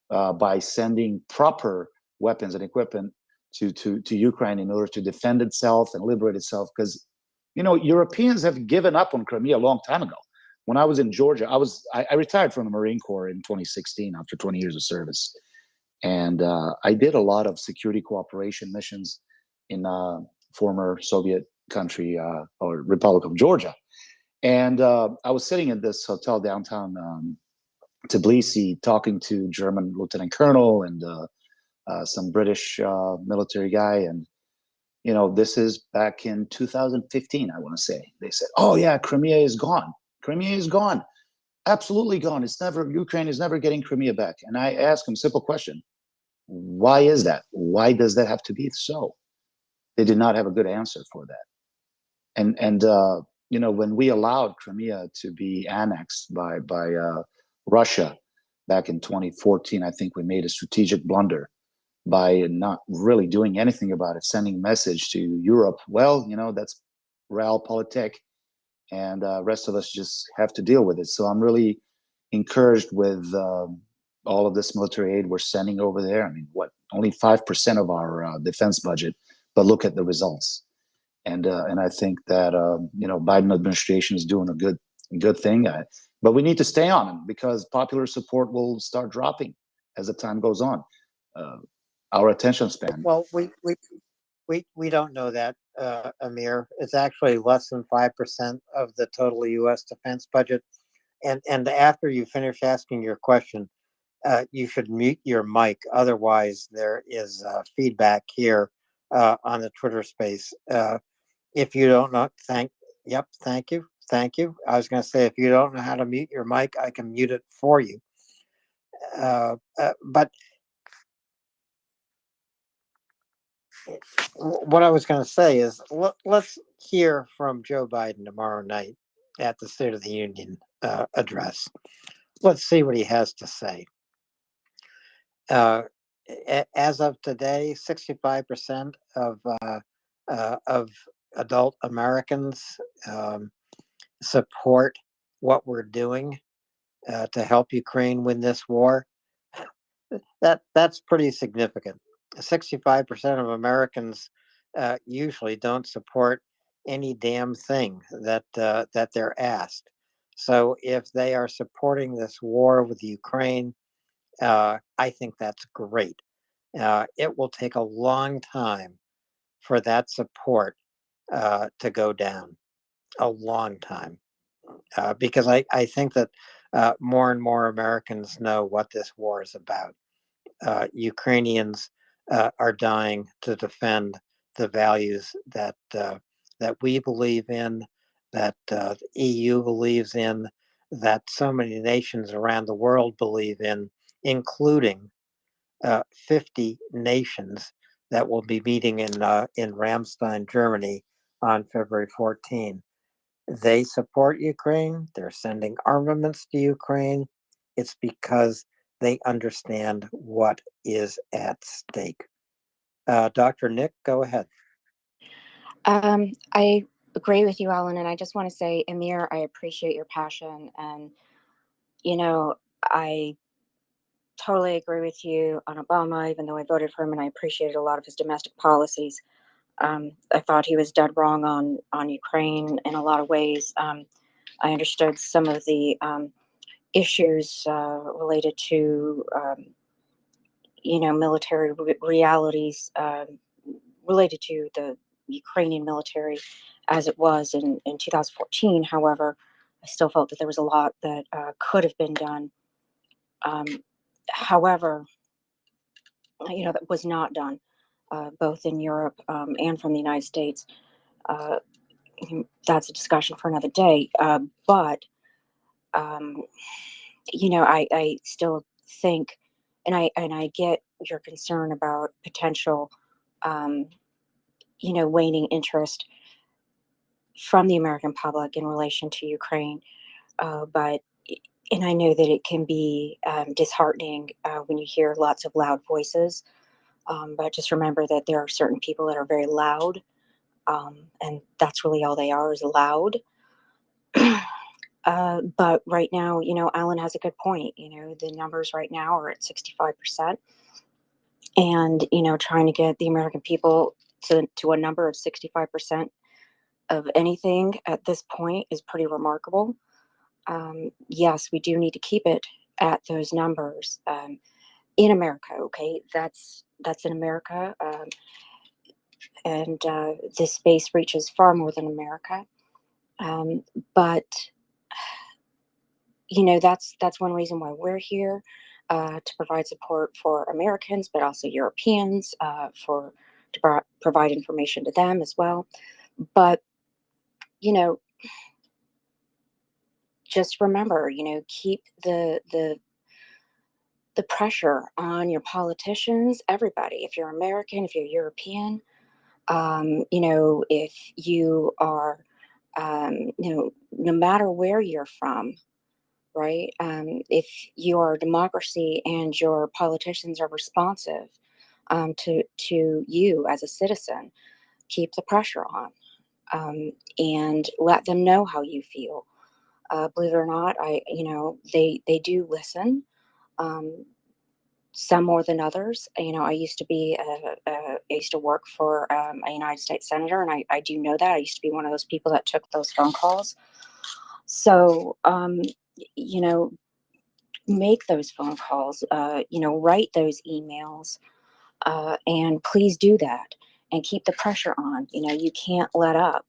by sending proper weapons and equipment to Ukraine in order to defend itself and liberate itself. Because Europeans have given up on Crimea a long time ago. When I was in Georgia, I retired from the Marine Corps in 2016 after 20 years of service, and I did a lot of security cooperation missions in former Soviet country or Republic of Georgia. And I was sitting in this hotel downtown Tbilisi talking to German lieutenant colonel and some British military guy. And, this is back in 2015, I want to say. They said, oh, yeah, Crimea is gone. Crimea is gone. Absolutely gone. Ukraine is never getting Crimea back. And I asked him a simple question. Why is that? Why does that have to be so? They did not have a good answer for that. And when we allowed Crimea to be annexed by Russia back in 2014, I think we made a strategic blunder by not really doing anything about it, sending a message to Europe. Well, that's realpolitik, and rest of us just have to deal with it. So I'm really encouraged with all of this military aid we're sending over there. I mean, only 5% of our defense budget, but look at the results. And I think that Biden administration is doing a good thing. But we need to stay on them, because popular support will start dropping as the time goes on. Our attention span. Well, we don't know that, Amir. It's actually less than 5% of the total U.S. defense budget. And after you finish asking your question, you should mute your mic. Otherwise, there is feedback here on the Twitter space. If you don't know, thank you. I was going to say, if you don't know how to mute your mic, I can mute it for you. But what I was going to say is, let's hear from Joe Biden tomorrow night at the State of the Union address. Let's see what he has to say. As of today, 65% of adult Americans support what we're doing to help Ukraine win this war. That's pretty significant. 65% of Americans usually don't support any damn thing that they're asked. So if they are supporting this war with Ukraine, I think that's great. It will take a long time for that support to go down, a long time, because I think that more and more Americans know what this war is about. Ukrainians are dying to defend the values that we believe in, that the EU believes in, that so many nations around the world believe in, including 50 nations that will be meeting in Ramstein, Germany, on February 14. They support Ukraine. They're sending armaments to Ukraine. It's because they understand what is at stake. Dr. Nick, go ahead. I agree with you, Alan, and I just want to say, Amir, I appreciate your passion, and I totally agree with you on Obama, even though I voted for him and I appreciated a lot of his domestic policies. I thought he was dead wrong on Ukraine in a lot of ways. I understood some of the issues related to military realities related to the Ukrainian military as it was in 2014. However, I still felt that there was a lot that could have been done. However, that was not done, both in Europe and from the United States. That's a discussion for another day. But I still think, and I get your concern about potential, waning interest from the American public in relation to Ukraine. And I know that it can be disheartening when you hear lots of loud voices. But just remember that there are certain people that are very loud, and that's really all they are, is loud. But right now, Alan has a good point. The numbers right now are at 65%. And, trying to get the American people to a number of 65% of anything at this point is pretty remarkable. Yes, we do need to keep it at those numbers in America. Okay, that's in America, and this space reaches far more than America. But that's one reason why we're here, to provide support for Americans, but also Europeans, to provide information to them as well. But just remember, keep the pressure on your politicians, everybody. If you're American, if you're European, if you are, no matter where you're from, right? If you are a democracy and your politicians are responsive to you as a citizen, keep the pressure on, and let them know how you feel. Believe it or not, they do listen. Some more than others. I used to be I used to work for a United States senator, and I do know that. I used to be one of those people that took those phone calls. So, make those phone calls, write those emails, and please do that and keep the pressure on. You can't let up.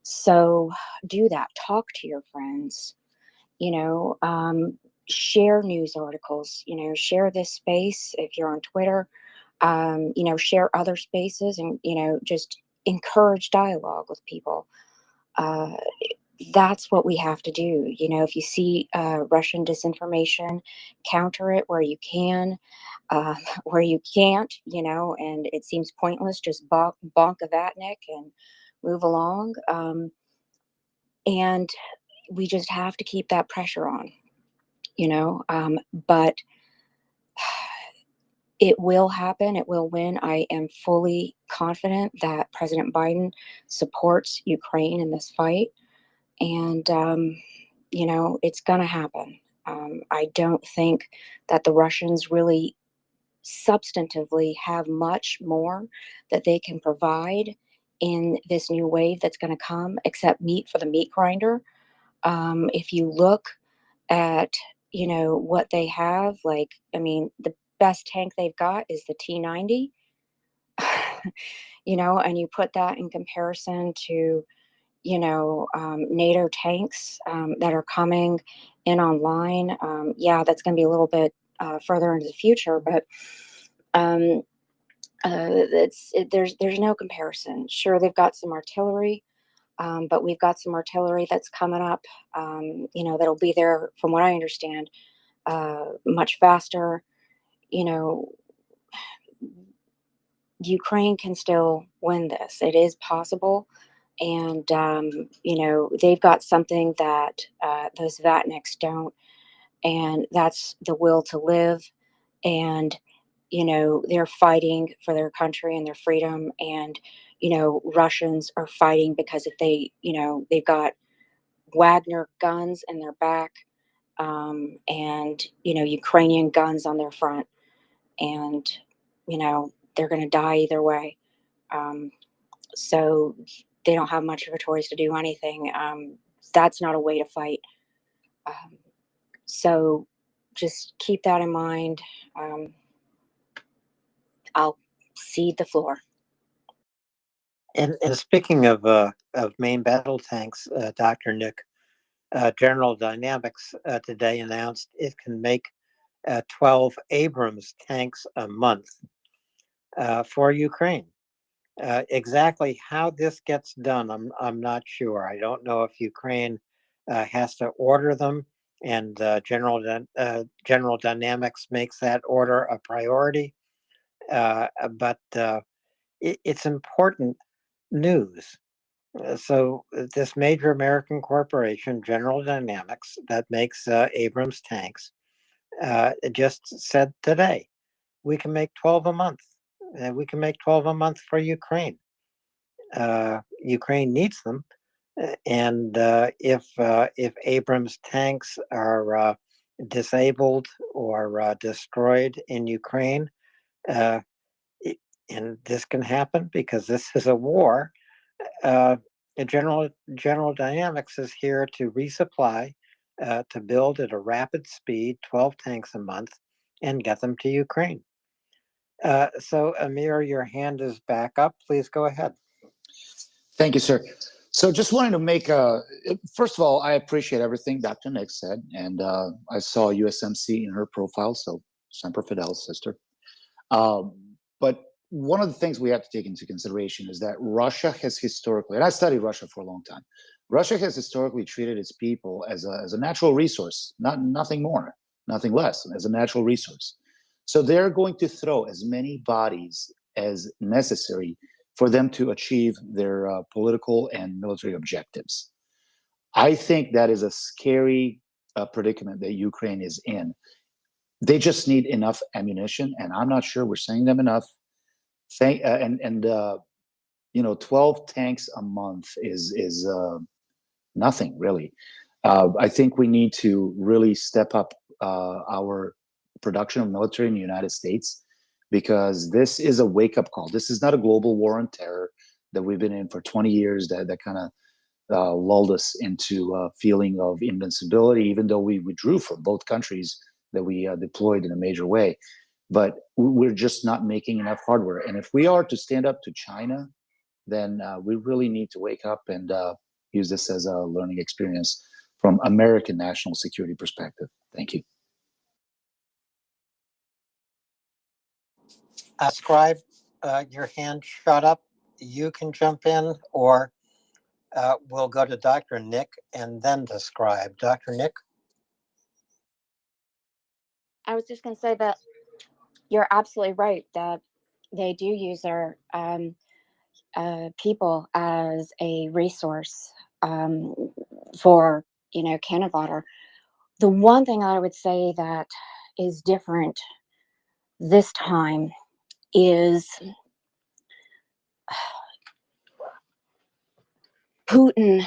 So do that. Talk to your friends, share news articles, share this space if you're on Twitter, share other spaces, and, just encourage dialogue with people. That's what we have to do. If you see Russian disinformation, counter it where you can. Where you can't, and it seems pointless, just bonk a Vatnik and move along. And we just have to keep that pressure on, but it will happen. It will win. I am fully confident that President Biden supports Ukraine in this fight. And, it's going to happen. I don't think that the Russians really substantively have much more that they can provide in this new wave that's going to come, except meat for the meat grinder. If you look at, what they have, the best tank they've got is the T-90, and you put that in comparison to, NATO tanks that are coming in online. Yeah, that's going to be a little bit further into the future, but there's no comparison. Sure, they've got some artillery, but we've got some artillery that's coming up, that'll be there, from what I understand, much faster. Ukraine can still win this. It is possible. And, they've got something that those Vatniks don't, and that's the will to live. And, they're fighting for their country and their freedom. And, Russians are fighting because if they've got Wagner guns in their back, and, Ukrainian guns on their front. And, they're going to die either way. So they don't have much of a choice to do anything. That's not a way to fight. So just keep that in mind. I'll cede the floor. And speaking of main battle tanks, Dr. Nick, General Dynamics today announced it can make 12 Abrams tanks a month for Ukraine. Exactly how this gets done, I'm not sure. I don't know if Ukraine has to order them, and General Dynamics makes that order a priority. But it's important news. So this major American corporation, General Dynamics, that makes Abrams tanks, just said today, we can make 12 a month. We can make 12 a month for Ukraine. Ukraine needs them, and if Abrams tanks are disabled or destroyed in Ukraine, and this can happen because this is a war. General Dynamics is here to resupply, to build at a rapid speed 12 tanks a month and get them to Ukraine. So, Amir, your hand is back up. Please go ahead. Thank you, sir. So just wanted to make first of all, I appreciate everything Dr. Nick said, and I saw USMC in her profile, so Semper Fidel, sister. But one of the things we have to take into consideration is that Russia has historically, and I studied Russia for a long time, Russia has historically treated its people as a natural resource, nothing more, nothing less, as a natural resource. So they're going to throw as many bodies as necessary for them to achieve their political and military objectives. I think that is a scary predicament that Ukraine is in. They just need enough ammunition, and I'm not sure we're sending them enough. 12 tanks a month is nothing really. I think we need to really step up our production of military in the United States, because this is a wake-up call. This is not a global war on terror that we've been in for 20 years that kind of lulled us into a feeling of invincibility, even though we withdrew from both countries that we deployed in a major way. But we're just not making enough hardware. And if we are to stand up to China, then we really need to wake up and use this as a learning experience from American national security perspective. Thank you. Scribe, your hand shot up. You can jump in, or we'll go to Dr. Nick and then to Scribe. Dr. Nick? I was just going to say that you're absolutely right that they do use their people as a resource for, cannon fodder. The one thing I would say that is different this time is Putin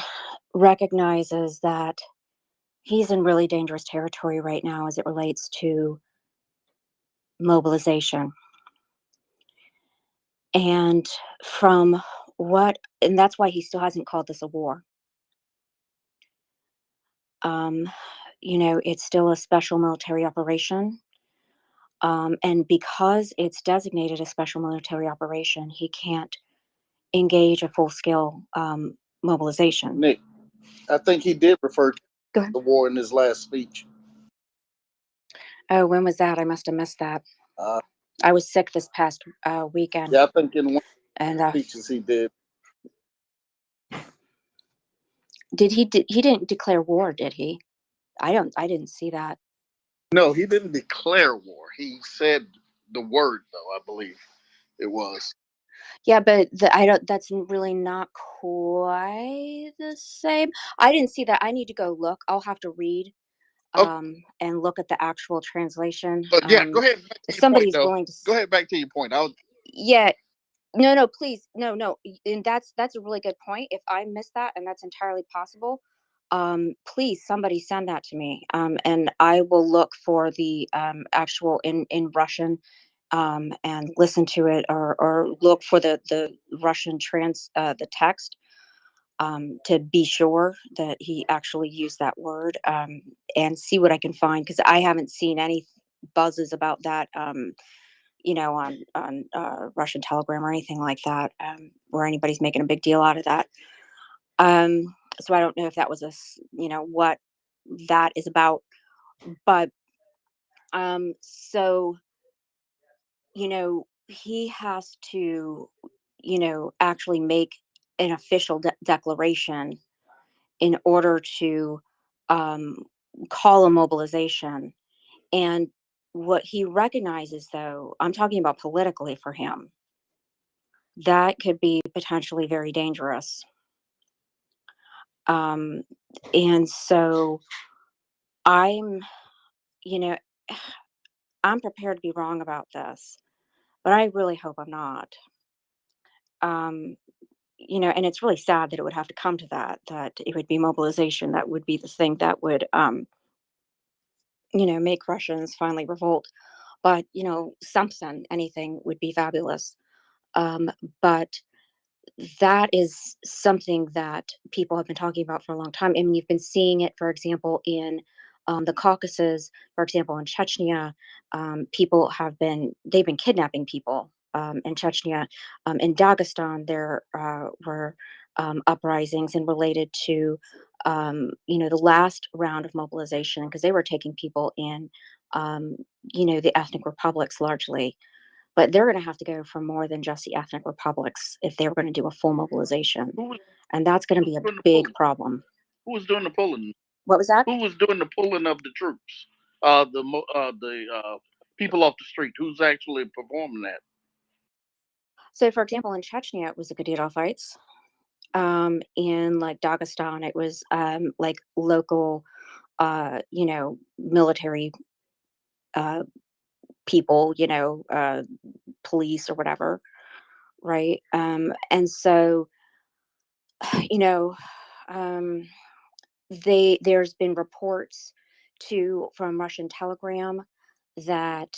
recognizes that he's in really dangerous territory right now as it relates to mobilization. And and that's why he still hasn't called this a war. It's still a special military operation. And because it's designated a special military operation, he can't engage a full-scale mobilization. Nick, I think he did refer to the war in his last speech. Oh, when was that? I must have missed that. I was sick this past weekend. Yeah, I think in one and of the speeches he did. He didn't declare war, did he? I didn't see that. No, he didn't declare war. He said the word, though, I believe it was. Yeah, but that's really not quite the same. I didn't see that. I need to go look. I'll have to read and look at the actual translation. Yeah, go ahead. If somebody's willing to go ahead back to your point. Yeah. No, please. No. And that's a really good point. If I missed that, and that's entirely possible, please somebody send that to me. And I will look for the actual in Russian and listen to it, or look for the Russian the text, to be sure that he actually used that word, and see what I can find, because I haven't seen any buzzes about that, on Russian Telegram or anything like that, where anybody's making a big deal out of that. So I don't know if that was what that is about, but so he has to actually make an official declaration in order to call a mobilization. And what he recognizes, though, I'm talking about politically for him, that could be potentially very dangerous. And so I'm, you know, I'm prepared to be wrong about this, but I really hope I'm not. And it's really sad that it would have to come to that it would be mobilization that would be the thing that would, make Russians finally revolt. But, something, anything would be fabulous. But that is something that people have been talking about for a long time. I mean, you've been seeing it, for example, in the Caucasus, for example, in Chechnya. They've been kidnapping people in Chechnya. In Dagestan, there were uprisings and related to, the last round of mobilization, because they were taking people in, the ethnic republics largely. But they're going to have to go for more than just the ethnic republics if they were going to do a full mobilization. And that's going to be a big problem. Who was doing the pulling? What was that? Who was doing the pulling of the troops? The people off the street. Who's actually performing that? So, for example, in Chechnya, it was the Gaddafites. In like Dagestan, it was like local, military people, police or whatever, right? And so, you know, um, there's been reports from Russian Telegram that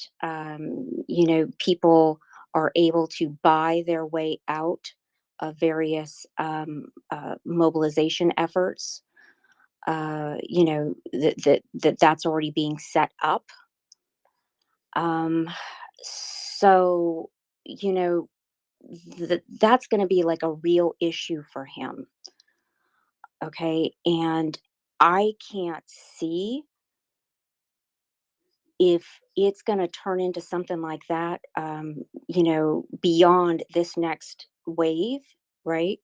people are able to buy their way out of various mobilization efforts. That's already being set up. So that's going to be like a real issue for him. Okay, and I can't see if it's going to turn into something like that, beyond this next wave, right?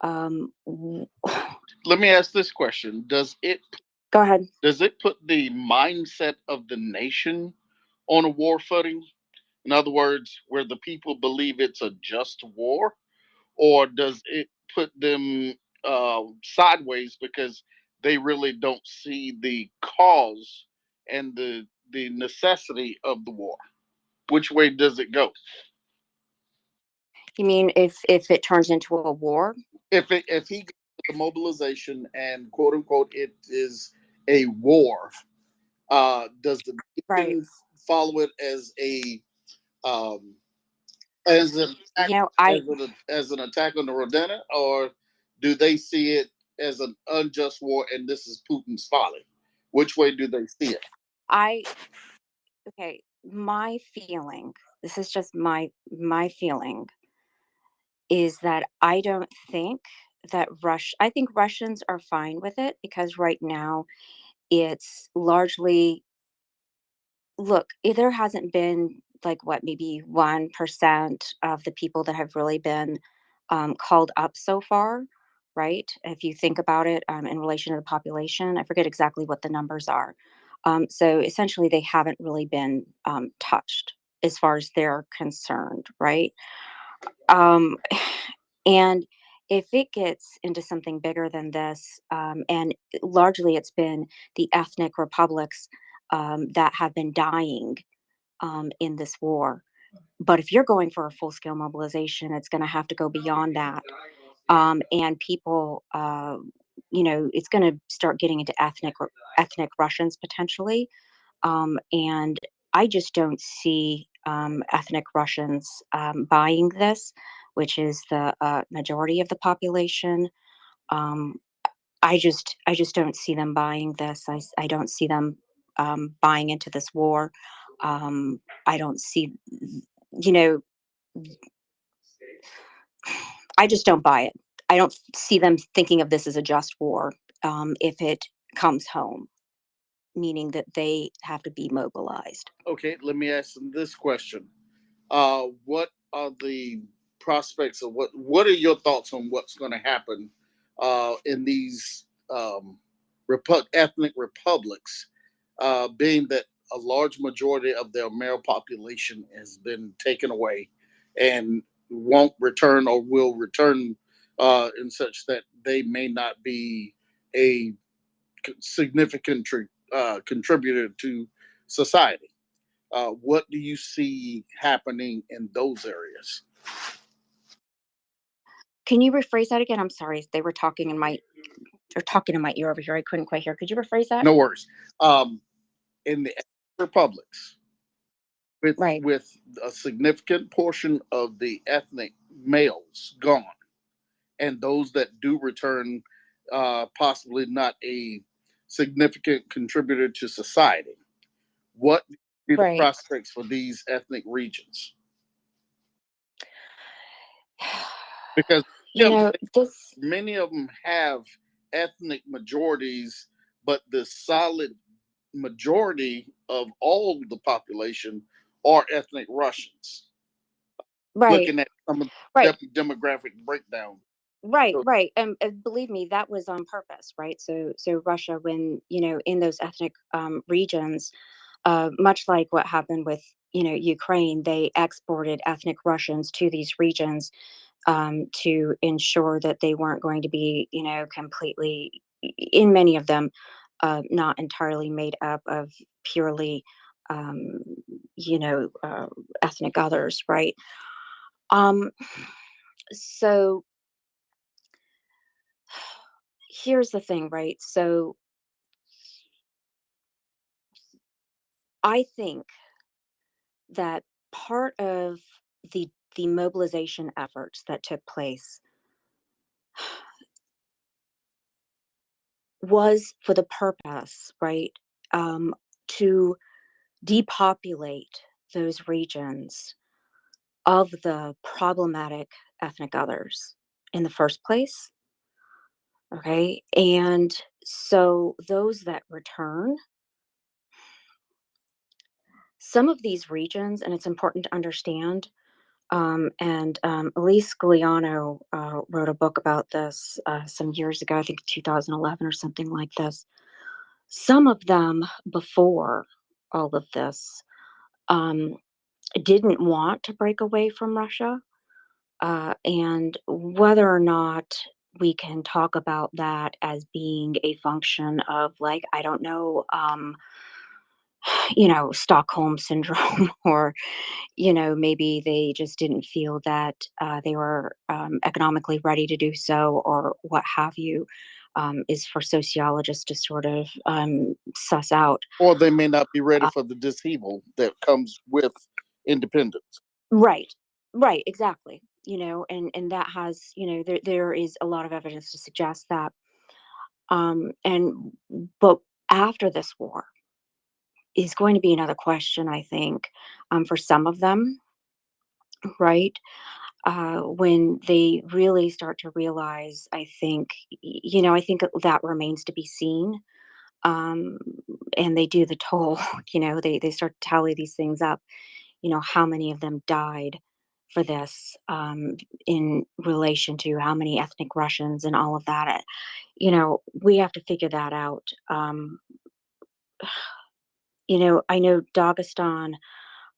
Let me ask this question: Go ahead. Does it put the mindset of the nation on a war footing? In other words, where the people believe it's a just war, or does it put them sideways because they really don't see the cause and the necessity of the war? Which way does it go? You mean if it turns into a war? If he gets the mobilization and quote unquote it is a war, does the nation follow it as a as an attack on the Rodina, or do they see it as an unjust war and this is Putin's folly? Which way do they see it? My feeling, this is just my feeling, is that I don't think that I think Russians are fine with it, because right now it's largely, look, there hasn't been maybe 1% of the people that have really been called up so far, right? If you think about it, in relation to the population, I forget exactly what the numbers are. So essentially, they haven't really been touched as far as they're concerned, right? And if it gets into something bigger than this, and largely it's been the ethnic republics that have been dying in this war. But if you're going for a full scale mobilization, it's going to have to go beyond that. And people, it's going to start getting into ethnic Russians potentially. And I just don't see ethnic Russians buying this, which is the majority of the population. Um, I just don't see them buying this. I don't see them buying into this war. I don't see, you know, I just don't buy it. I don't see them thinking of this as a just war if it comes home, meaning that they have to be mobilized. Okay, let me ask them this question. What are the prospects of what are your thoughts on what's going to happen in these ethnic republics, being that a large majority of their male population has been taken away and won't return or will return in such that they may not be a significant contributor to society? What do you see happening in those areas? Can you rephrase that again? I'm sorry. They were talking in my ear over here. I couldn't quite hear. Could you rephrase that? No worries. In the republics, with a significant portion of the ethnic males gone, and those that do return, possibly not a significant contributor to society, what be the prospects for these ethnic regions? Because many of them have ethnic majorities, but the solid majority of all the population are ethnic Russians. Looking at some of the demographic breakdown. Right. And believe me, that was on purpose, right? So Russia, when, in those ethnic regions, much like what happened with, Ukraine, they exported ethnic Russians to these regions to ensure that they weren't going to be, completely, in many of them, not entirely made up of purely, ethnic others, right? So here's the thing, right? So I think that part of the mobilization efforts that took place was for the purpose, right, to depopulate those regions of the problematic ethnic others in the first place. Okay. And so those that return, some of these regions, and it's important to understand, and Elise Scagliano wrote a book about this some years ago, I think 2011 or something like this. Some of them, before all of this, didn't want to break away from Russia. And whether or not we can talk about that as being a function of, like, I don't know, Stockholm syndrome, or, maybe they just didn't feel that they were economically ready to do so, or what have you, is for sociologists to sort of suss out. Or they may not be ready for the dishevel that comes with independence. Right, exactly. And that has, there is a lot of evidence to suggest that. But after this war is going to be another question, I think, for some of them, right? When they really start to realize, I think, I think that remains to be seen. And they do the toll, they start to tally these things up, how many of them died for this, in relation to how many ethnic Russians and all of that. We have to figure that out. I know Dagestan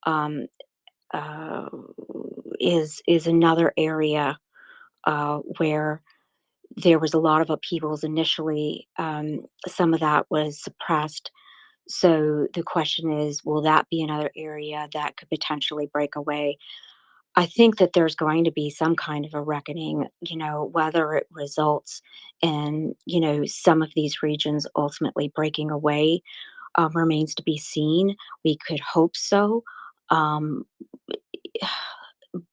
uh, is another area where there was a lot of upheavals initially. Some of that was suppressed. So the question is, will that be another area that could potentially break away? I think that there's going to be some kind of a reckoning, whether it results in, some of these regions ultimately breaking away, remains to be seen. We could hope so. Um,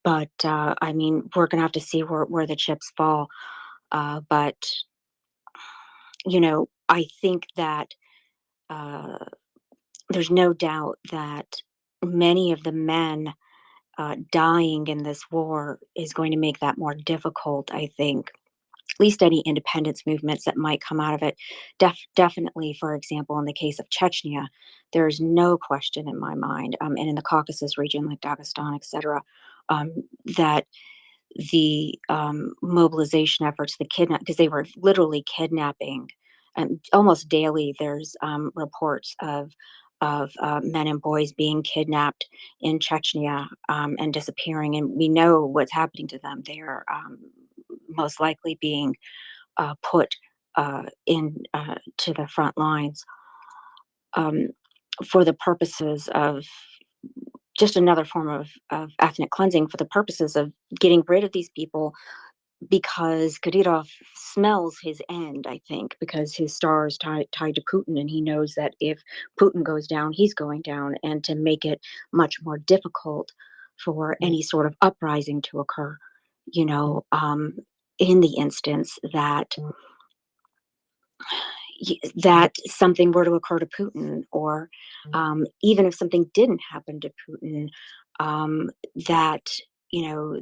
but I mean, we're gonna have to see where the chips fall. But I think that there's no doubt that many of the men dying in this war is going to make that more difficult. I think at least any independence movements that might come out of it. Definitely, for example, in the case of Chechnya, there is no question in my mind, and in the Caucasus region like Dagestan, etc., that the mobilization efforts, the kidnap, because they were literally kidnapping, and almost daily there's reports of men and boys being kidnapped in Chechnya and disappearing, and we know what's happening to them. They are most likely being put in to the front lines for the purposes of just another form of ethnic cleansing, for the purposes of getting rid of these people, because Kadyrov smells his end, I think, because his star is tied to Putin, and he knows that if Putin goes down, he's going down, and to make it much more difficult for any sort of uprising to occur, in the instance that something were to occur to Putin, or even if something didn't happen to Putin, that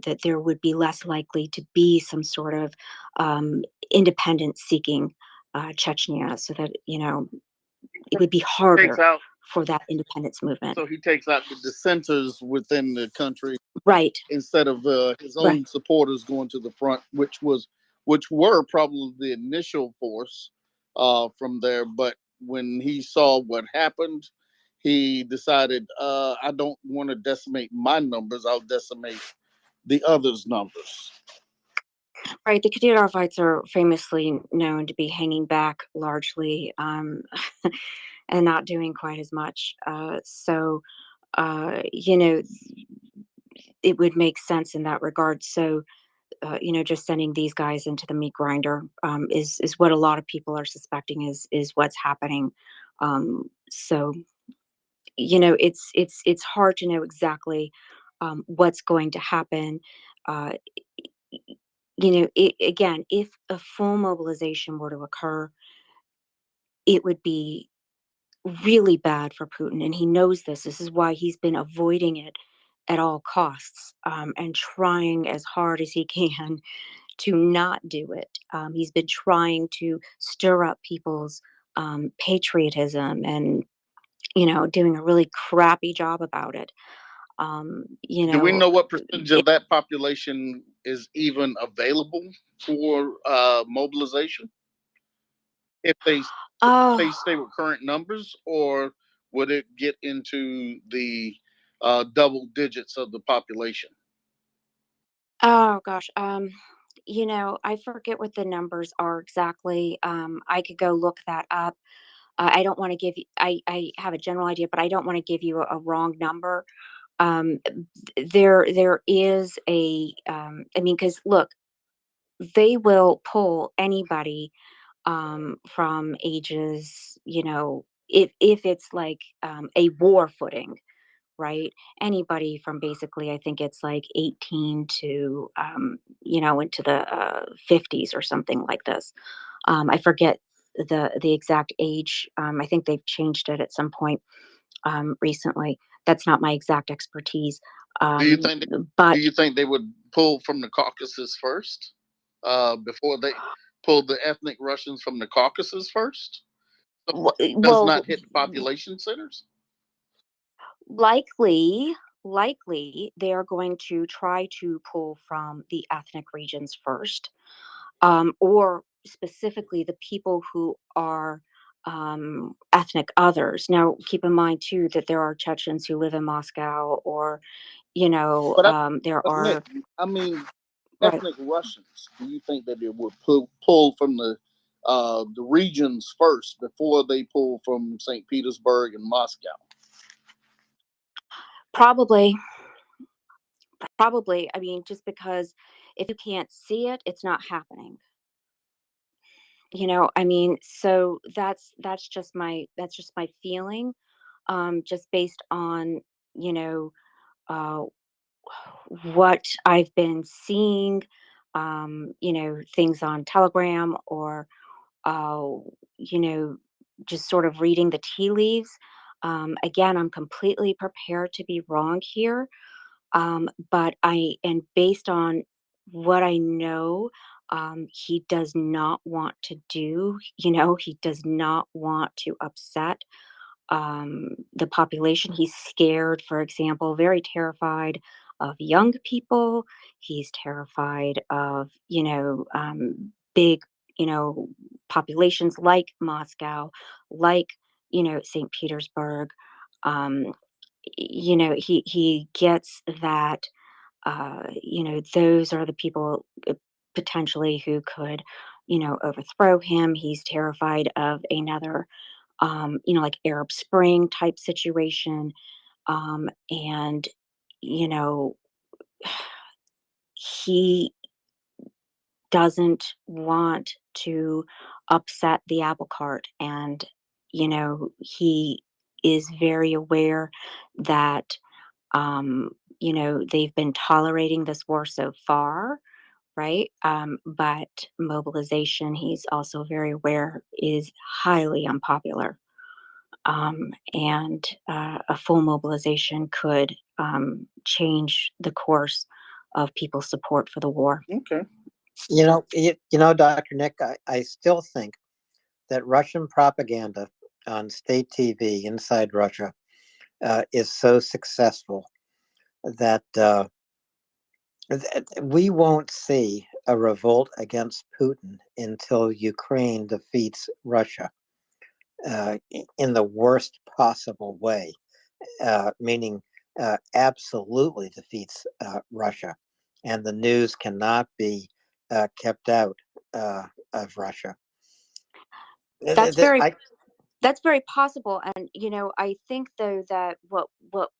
that there would be less likely to be some sort of independence-seeking Chechnya, so that it would be Takes harder out, for that independence movement. so he takes out the dissenters within the country, Right. instead of his own Right. supporters going to the front, which were probably the initial force from there. But when he saw what happened, he decided, I don't want to decimate my numbers. I'll decimate the others' numbers. Right. The Kadyrovites are famously known to be hanging back largely, and not doing quite as much. So, it would make sense in that regard. So, just sending these guys into the meat grinder is what a lot of people are suspecting is what's happening. So, it's hard to know exactly what's going to happen. Uh, again, if a full mobilization were to occur, it would be really bad for Putin, and he knows this. This is why he's been avoiding it at all costs, and trying as hard as he can to not do it. He's been trying to stir up people's patriotism, and doing a really crappy job about it. Do we know what percentage of that population is even available for mobilization? If they stay with current numbers, or would it get into the double digits of the population? Oh gosh, I forget what the numbers are exactly. I could go look that up. I don't want to give you. I have a general idea, but I don't want to give you a wrong number. There is a. I mean, because look, they will pull anybody from ages. If it's like a war footing, right? Anybody from basically, I think it's like 18 to, into the 50s or something like this. I forget the exact age. I think they've changed it at some point recently. That's not my exact expertise. Do you think? But Do you think they would pull from the Caucasus first, before they pulled the ethnic Russians from the Caucasus first? So it does not hit the population centers. likely they are going to try to pull from the ethnic regions first, or specifically the people who are ethnic others. Now, keep in mind too that there are Chechens who live in Moscow, or But there but are Nick, I mean, right. ethnic Russians. Do you think that they would pull from the regions first before they pull from St. Petersburg and Moscow? Probably. I mean, just because if you can't see it, it's not happening. I mean, so that's just my feeling, just based on, you know, uh, what I've been seeing, things on Telegram or, uh, you know, just sort of reading the tea leaves. Again, I'm completely prepared to be wrong here. And based on what I know, he does not want to do, he does not want to upset the population. He's scared, for example, very terrified of young people. He's terrified of, big, populations like Moscow, like, St. Petersburg. Um, he gets that, those are the people potentially who could, overthrow him. He's terrified of another like Arab Spring type situation. And, you know, he doesn't want to upset the apple cart. And, he is very aware that, they've been tolerating this war so far, right? But mobilization, he's also very aware, is highly unpopular. And a full mobilization could change the course of people's support for the war. Okay. Dr. Nick, I still think that Russian propaganda on state TV inside Russia is so successful that we won't see a revolt against Putin until Ukraine defeats Russia in the worst possible way, meaning absolutely defeats Russia. And the news cannot be kept out of Russia. That's very possible. And, I think though that what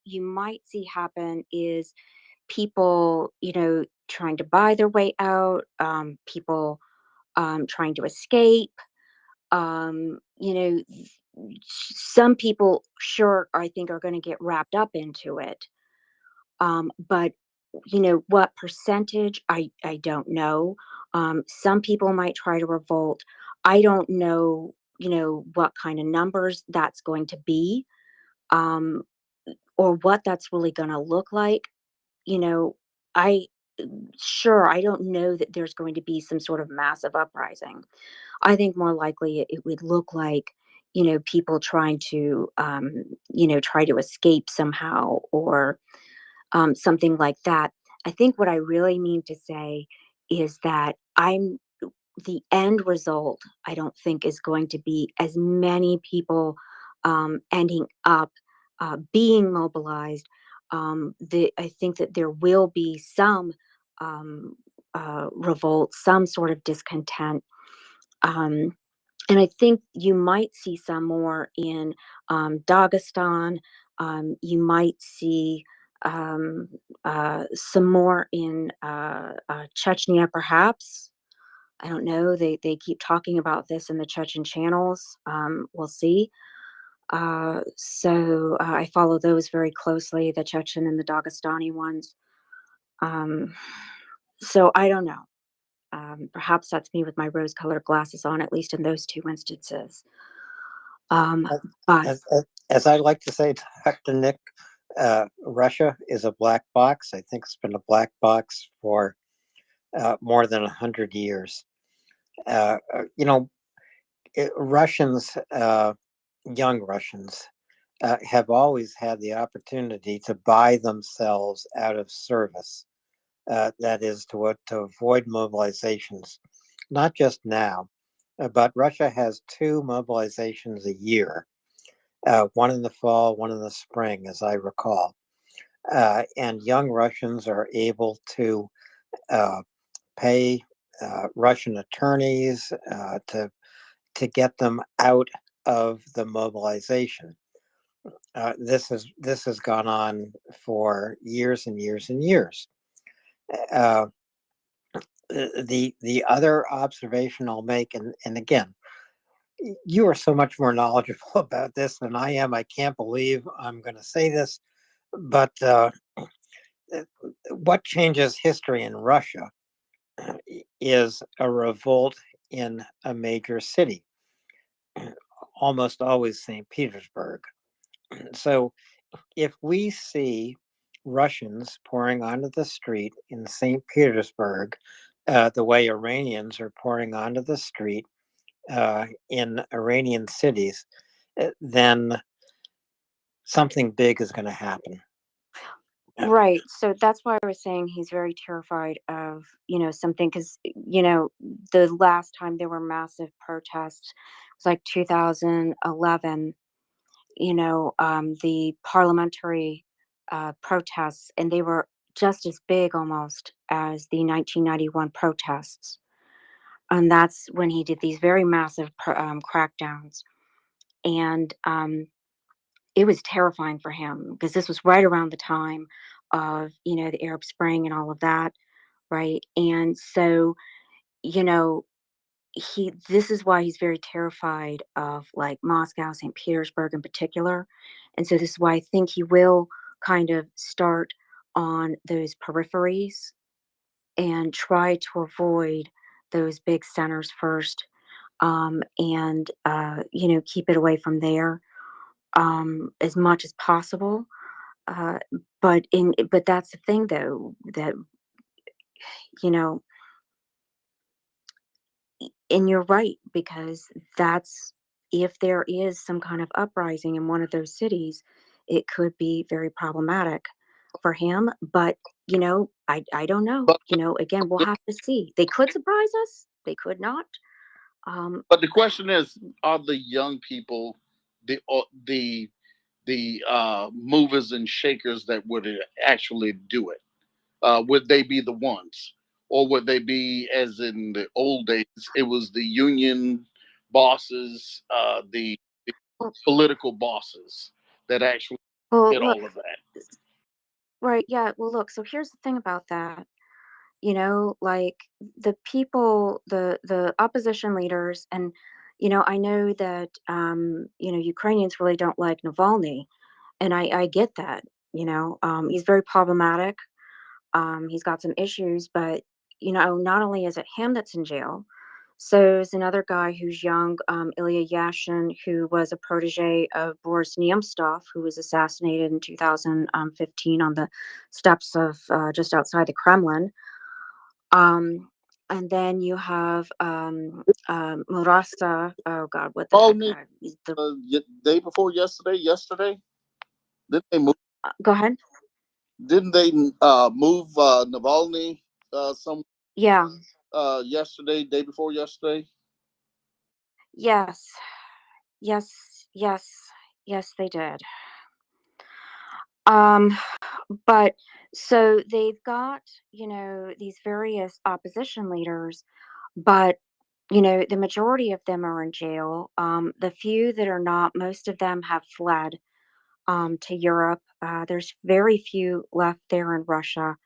you might see happen is people, trying to buy their way out, people trying to escape. Some people sure I think are going to get wrapped up into it. But what percentage, I don't know. Some people might try to revolt. I don't know, what kind of numbers that's going to be, or what that's really going to look like. I I don't know that there's going to be some sort of massive uprising. I think more likely it would look like, people trying to, try to escape somehow, or something like that. I think what I really mean to say is that the end result, I don't think, is going to be as many people ending up being mobilized. I think that there will be some revolt, some sort of discontent. And I think you might see some more in Dagestan. You might see some more in Chechnya, perhaps. I don't know. They keep talking about this in the Chechen channels. We'll see. I follow those very closely, the Chechen and the Dagestani ones. So I don't know. Perhaps that's me with my rose-colored glasses on, at least in those two instances. But as I like to say, Dr. Nick, Russia is a black box. I think it's been a black box for more than 100 years. Russians, young Russians, have always had the opportunity to buy themselves out of service. That is to avoid mobilizations, not just now, but Russia has 2 mobilizations a year, one in the fall, one in the spring, as I recall. And young Russians are able to pay Russian attorneys to get them out of the mobilization. This has gone on for years and years and years. The other observation I'll make, and again, you are so much more knowledgeable about this than I am. I can't believe I'm going to say this, but what changes history in Russia is a revolt in a major city, almost always St. Petersburg. So if we see Russians pouring onto the street in St. Petersburg, the way Iranians are pouring onto the street in Iranian cities, then something big is going to happen. Right. So that's why I was saying he's very terrified of, something, because, the last time there were massive protests was like 2011, the parliamentary protests, and they were just as big almost as the 1991 protests. And that's when he did these very massive crackdowns. And it was terrifying for him because this was right around the time of, the Arab Spring and all of that. Right. And so, you know, this is why he's very terrified of like Moscow, St. Petersburg in particular. And so this is why I think he will kind of start on those peripheries and try to avoid those big centers first, and keep it away from there as much as possible. Uh, but that's the thing though, that you know and you're right, because that's if there is some kind of uprising in one of those cities, it could be very problematic for him. But I don't know. But Again, we'll have to see. They could surprise us. They could not. but the question is, are the young people the movers and shakers that would actually do it? Would they be the ones, or would they be, as in the old days, it was the union bosses, the political bosses that actually Well, did look, all of that? right, yeah. Well, look. So here's the thing about that. Like the people, the opposition leaders, and I know that Ukrainians really don't like Navalny, and I get that. He's very problematic. He's got some issues, but not only is it him that's in jail, so there's another guy who's young, Ilya Yashin, who was a protege of Boris Nemtsov, who was assassinated in 2015 on the steps of just outside the Kremlin. And then you have Murasa. Oh God, what the heck? Only day before yesterday, didn't they move? Go ahead. Didn't they move Navalny some Yeah. yesterday, day before yesterday? Yes. Yes. Yes. Yes, they did. Um, but so they've got, these various opposition leaders, but the majority of them are in jail. The few that are not, most of them have fled to Europe. There's very few left there in Russia.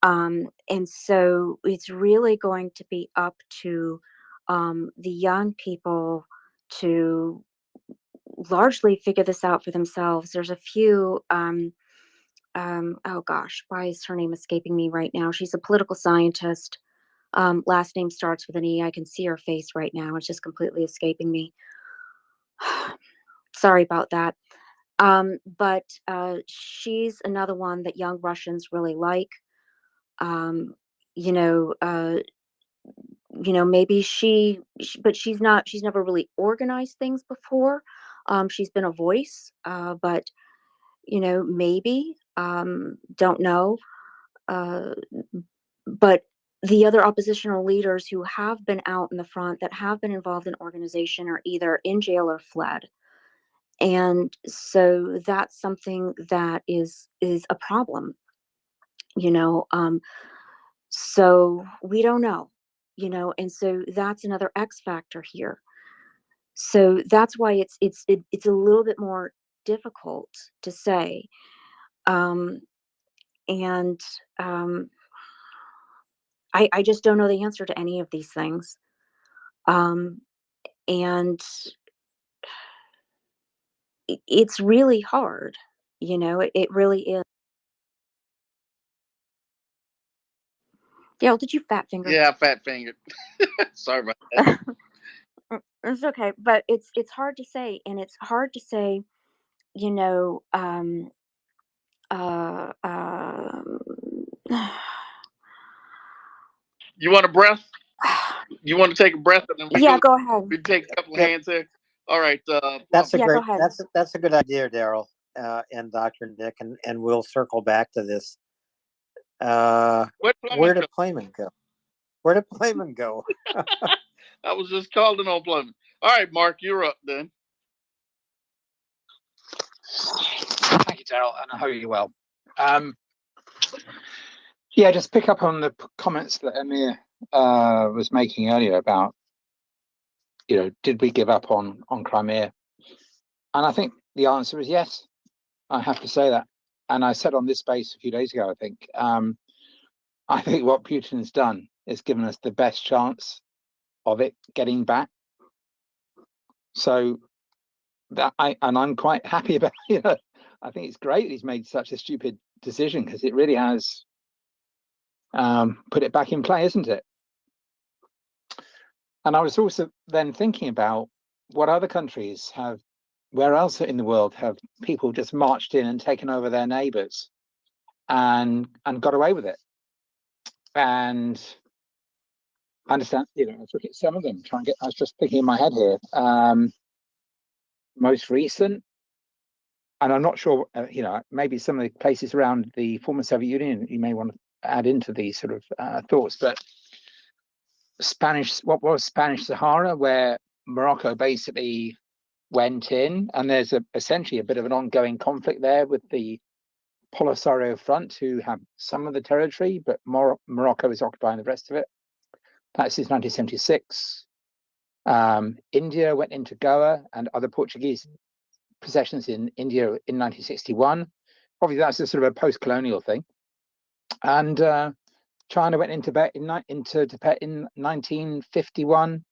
And so it's really going to be up to the young people to largely figure this out for themselves. There's a few, oh gosh, why is her name escaping me right now? She's a political scientist. Last name starts with an E. I can see her face right now. It's just completely escaping me. Sorry about that. But she's another one that young Russians really like. Um, you know, uh, maybe but she's never really organized things before. She's been a voice, but maybe, don't know. Uh, but the other oppositional leaders who have been out in the front, that have been involved in organization, are either in jail or fled. And so that's something that is a problem. So we don't know, and so that's another X factor here. So that's why it's a little bit more difficult to say. um and I just don't know the answer to any of these things. um and it's really hard. It really is. Dale, did you fat finger? Yeah, fat fingered. Sorry about that. It's okay, but it's hard to say, and it's hard to say, you know, You want a breath? You want to take a breath and then yeah, go ahead. we take a couple Yep. hands here. All right. That's a Yeah, go great. ahead. That's a good idea, Daryl, and Dr. Nick, and we'll circle back to this. Where did Playman go? Where did Playman go? I was just calling on Playman. All right, Mark, you're up then. Thank you, Daryl, and I hope you're well. Yeah, just pick up on the comments that Amir was making earlier about, did we give up on Crimea? And I think the answer is yes. I have to say that. And I said on this space a few days ago, I think what Putin's done is given us the best chance of it getting back. So I'm quite happy about I think it's great he's made such a stupid decision, because it really has put it back in play, isn't it? And I was also then thinking about what other countries have, where else in the world have people just marched in and taken over their neighbors and got away with it. And I understand, I was looking at some of them, I was just thinking in my head here, most recent, and I'm not sure, maybe some of the places around the former Soviet Union you may want to add into these sort of thoughts, but what was Spanish Sahara, where Morocco basically went in, and there's essentially a bit of an ongoing conflict there with the Polisario Front, who have some of the territory, but Morocco is occupying the rest of it. That's since 1976. India went into Goa and other Portuguese possessions in India in 1961. Obviously, that's a sort of a post-colonial thing. And China went into Tibet in 1951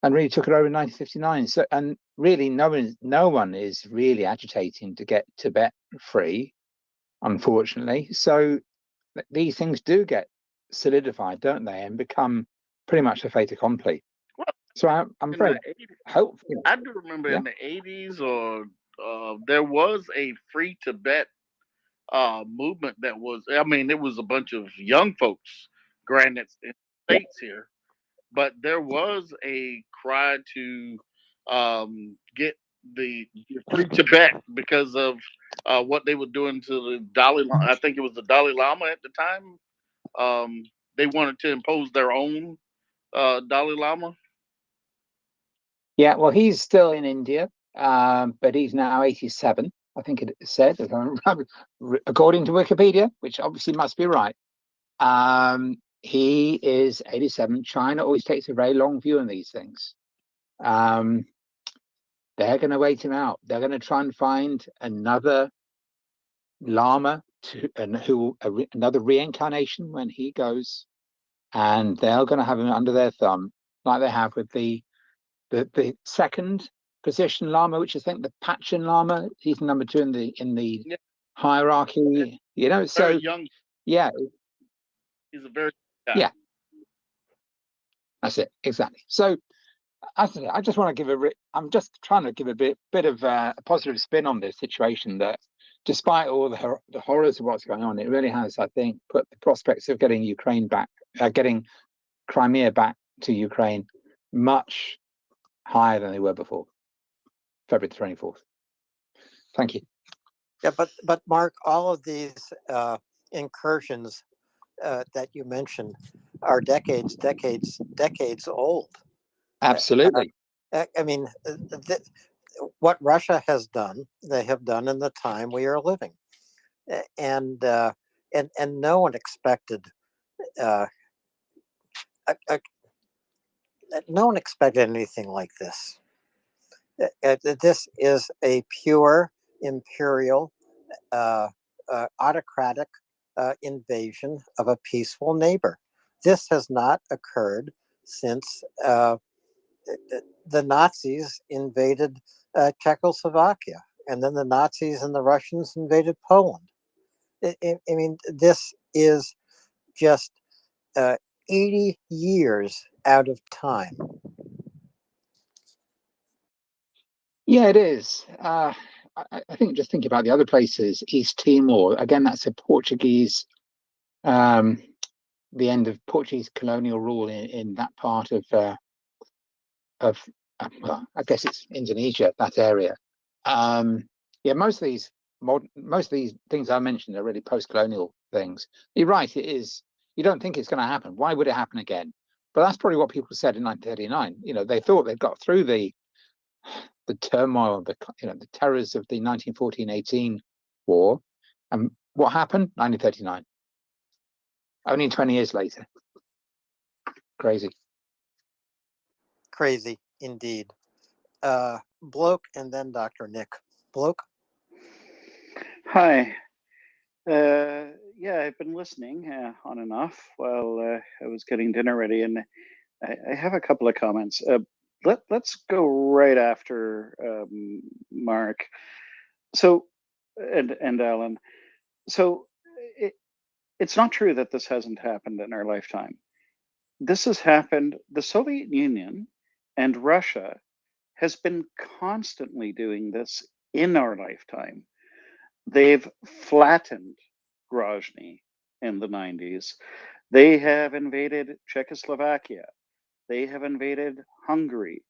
and really took it over in 1959. So, and really, no one is really agitating to get Tibet free, unfortunately. So these things do get solidified, don't they, and become pretty much a fait accompli. Well, so I'm very hopeful. I do remember in the 80s, or there was a free Tibet movement that was, it was a bunch of young folks, granted, in the States here, but there was a cry to get the free Tibet because of what they were doing to the Dalai Lama. I think it was the Dalai Lama at the time. They wanted to impose their own Dalai Lama. Yeah, well, he's still in India, but he's now 87. I think it said, according to Wikipedia, which obviously must be right. He is 87. China always takes a very long view on these things. They're going to wait him out. They're going to try and find another Lama another reincarnation when he goes, and they're going to have him under their thumb, like they have with the second position Lama, which I think the Pachin Lama. He's number 2 in the hierarchy. So very young. Yeah, he's a very young guy. Yeah, that's it exactly. So I just want to give I'm just trying to give a bit of a positive spin on this situation, that despite all the horrors of what's going on, it really has, I think, put the prospects of getting Ukraine back, getting Crimea back to Ukraine, much higher than they were before February 24th. Thank you. Yeah, but Mark, all of these incursions that you mentioned are decades old. Absolutely. What Russia has done, they have done in the time we are living, and no one expected. No one expected anything like this. This is a pure imperial, autocratic invasion of a peaceful neighbor. This has not occurred since the Nazis invaded Czechoslovakia, and then the Nazis and the Russians invaded Poland. This is just uh, 80 years out of time. Yeah, it is. I think just thinking about the other places, East Timor, again, that's a Portuguese, the end of Portuguese colonial rule in that part of well, I guess it's Indonesia, that area. Yeah, most of these things I mentioned are really post-colonial things. You're right, it is. You don't think it's going to happen. Why would it happen again? But that's probably what people said in 1939. You know, they thought they'd got through the turmoil, the terrors of the 1914-18 war, and what happened? 1939. Only 20 years later. Crazy. Crazy indeed. Bloke and then Dr. Nick. Bloke? Hi. Yeah, I've been listening on and off while I was getting dinner ready, and I have a couple of comments. Let's go right after Mark. So, and Alan. So, it's not true that this hasn't happened in our lifetime. This has happened. The Soviet Union and Russia has been constantly doing this in our lifetime. They've flattened Grozny in the 90s. They have invaded Czechoslovakia. They have invaded Hungary.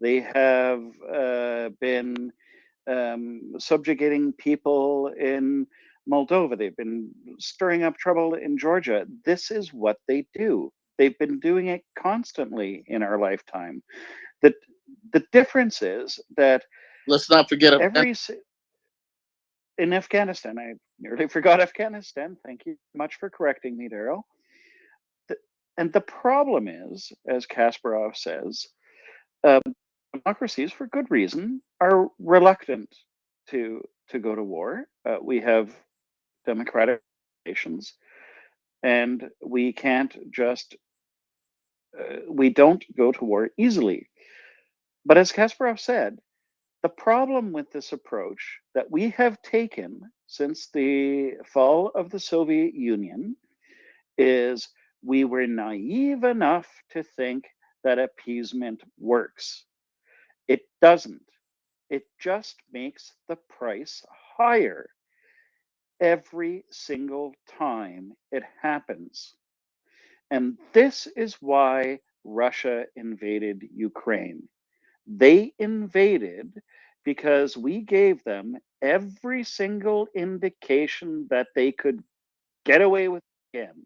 They have been subjugating people in Moldova. They've been stirring up trouble in Georgia. This is what they do. They've been doing it constantly in our lifetime. The difference is that let's not forget in Afghanistan, I nearly forgot Afghanistan. Thank you much for correcting me, Daryl. And the problem is, as Kasparov says, democracies, for good reason, are reluctant to go to war. We have democratic nations, and we can't just we don't go to war easily. But as Kasparov said, the problem with this approach that we have taken since the fall of the Soviet Union is we were naive enough to think that appeasement works. It doesn't. It just makes the price higher every single time it happens. And this is why Russia invaded Ukraine. They invaded because we gave them every single indication that they could get away with it again.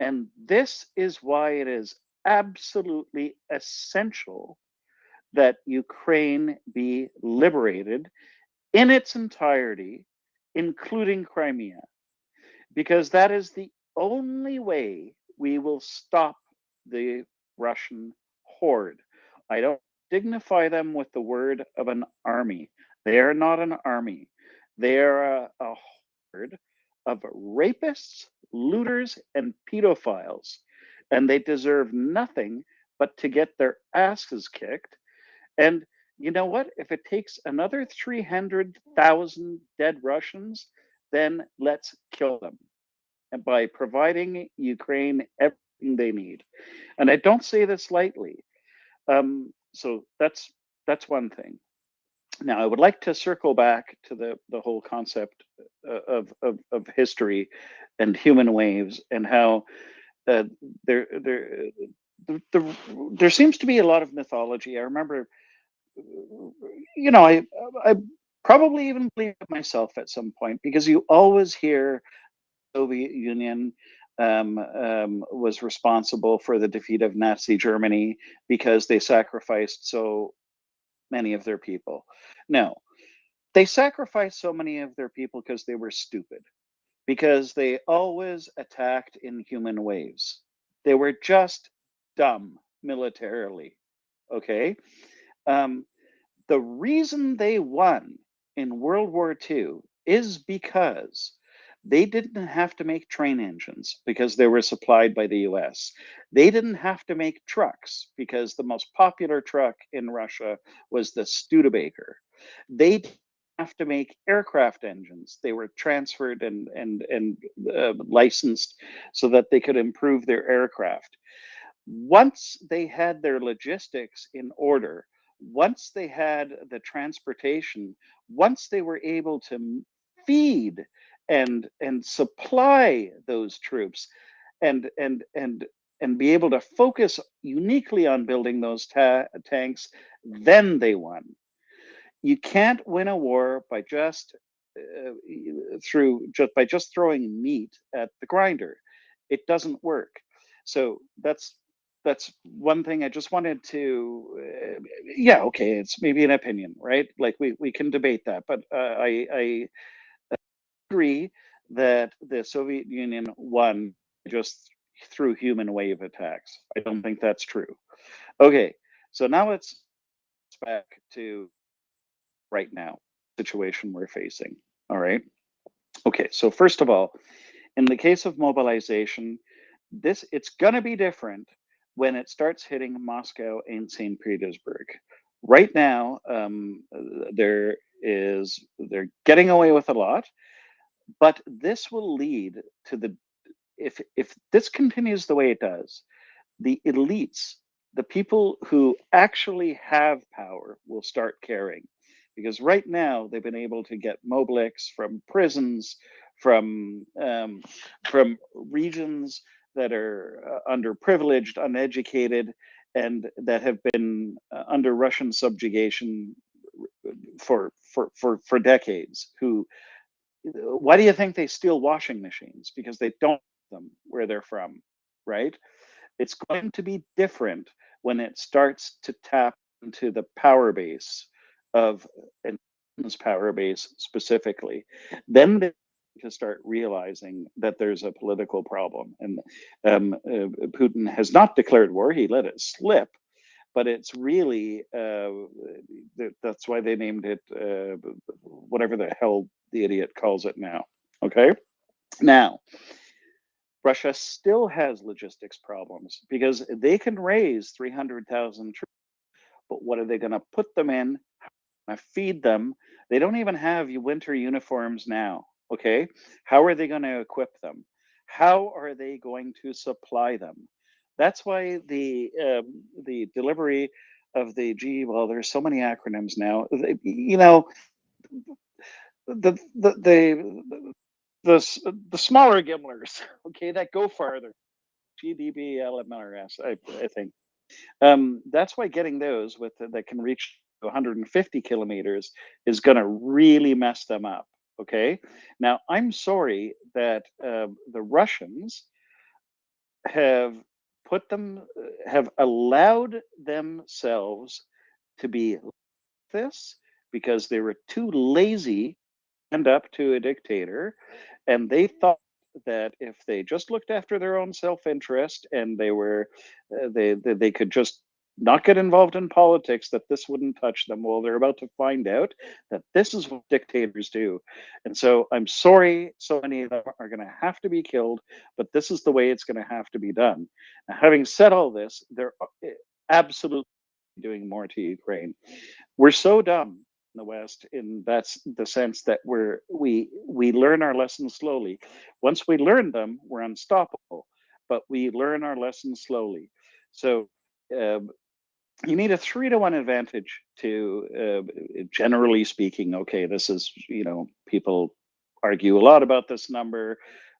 And this is why it is absolutely essential that Ukraine be liberated in its entirety, including Crimea, because that is the only way we will stop the Russian horde. I don't dignify them with the word of an army. They are not an army. They are a horde of rapists, looters, and pedophiles, and they deserve nothing but to get their asses kicked. And you know what? If it takes another 300,000 dead Russians, then let's kill them. And by providing Ukraine everything they need. And I don't say this lightly. So that's one thing. Now, I would like to circle back to the whole concept of history and human waves and how there seems to be a lot of mythology. I remember, you know, I probably even believed it myself at some point, because you always hear Soviet Union was responsible for the defeat of Nazi Germany because they sacrificed so many of their people. No, they sacrificed so many of their people because they were stupid, because they always attacked in human waves. They were just dumb militarily. Okay. The reason they won in World War II is because they didn't have to make train engines because they were supplied by the US. They didn't have to make trucks because the most popular truck in Russia was the Studebaker. They didn't have to make aircraft engines. They were transferred and licensed so that they could improve their aircraft. Once they had their logistics in order, once they had the transportation, once they were able to feed and supply those troops and be able to focus uniquely on building those tanks, then they won. You can't win a war by just throwing meat at the grinder. It doesn't work. So that's one thing I just wanted to. Yeah, okay, it's maybe an opinion, right? Like we can debate that, but I agree that the Soviet Union won just through human wave attacks. I don't think that's true. Okay, so now let's back to right now situation we're facing. All right. Okay, so first of all, in the case of mobilization, it's going to be different when it starts hitting Moscow and St. Petersburg. Right now, they're getting away with a lot, but this will lead to if this continues the way it does, the elites, the people who actually have power, will start caring. Because right now they've been able to get Mobliks from prisons, from regions that are underprivileged, uneducated, and that have been under Russian subjugation for decades. Why do you think they steal washing machines? Because they don't have them where they're from, right? It's going to be different when it starts to tap into the power base of Putin's power base specifically. Then they to start realizing that there's a political problem. And Putin has not declared war, he let it slip. But it's really, that's why they named it whatever the hell the idiot calls it now. Okay? Now, Russia still has logistics problems because they can raise 300,000 troops, but what are they going to put them in? Feed them? They don't even have winter uniforms now. Okay, how are they going to equip them? How are they going to supply them? That's why the delivery of the well, there's so many acronyms now. You know, the smaller Gimlers, okay, that go farther. GDB, LMRS, I think. That's why getting those that can reach 150 kilometers is going to really mess them up. Okay. Now, I'm sorry that the Russians have allowed themselves to be like this because they were too lazy stand up to a dictator, and they thought that if they just looked after their own self-interest and they could just not get involved in politics, that this wouldn't touch them. Well, they're about to find out that this is what dictators do. And so I'm sorry, so many of them are going to have to be killed, but this is the way it's going to have to be done. Now, having said all this, they're absolutely doing more to Ukraine. We're so dumb in the West, in that's the sense that we learn our lessons slowly. Once we learn them, we're unstoppable, but we learn our lessons slowly. So you need a 3-to-1 advantage to, generally speaking. Okay, this is, people argue a lot about this number.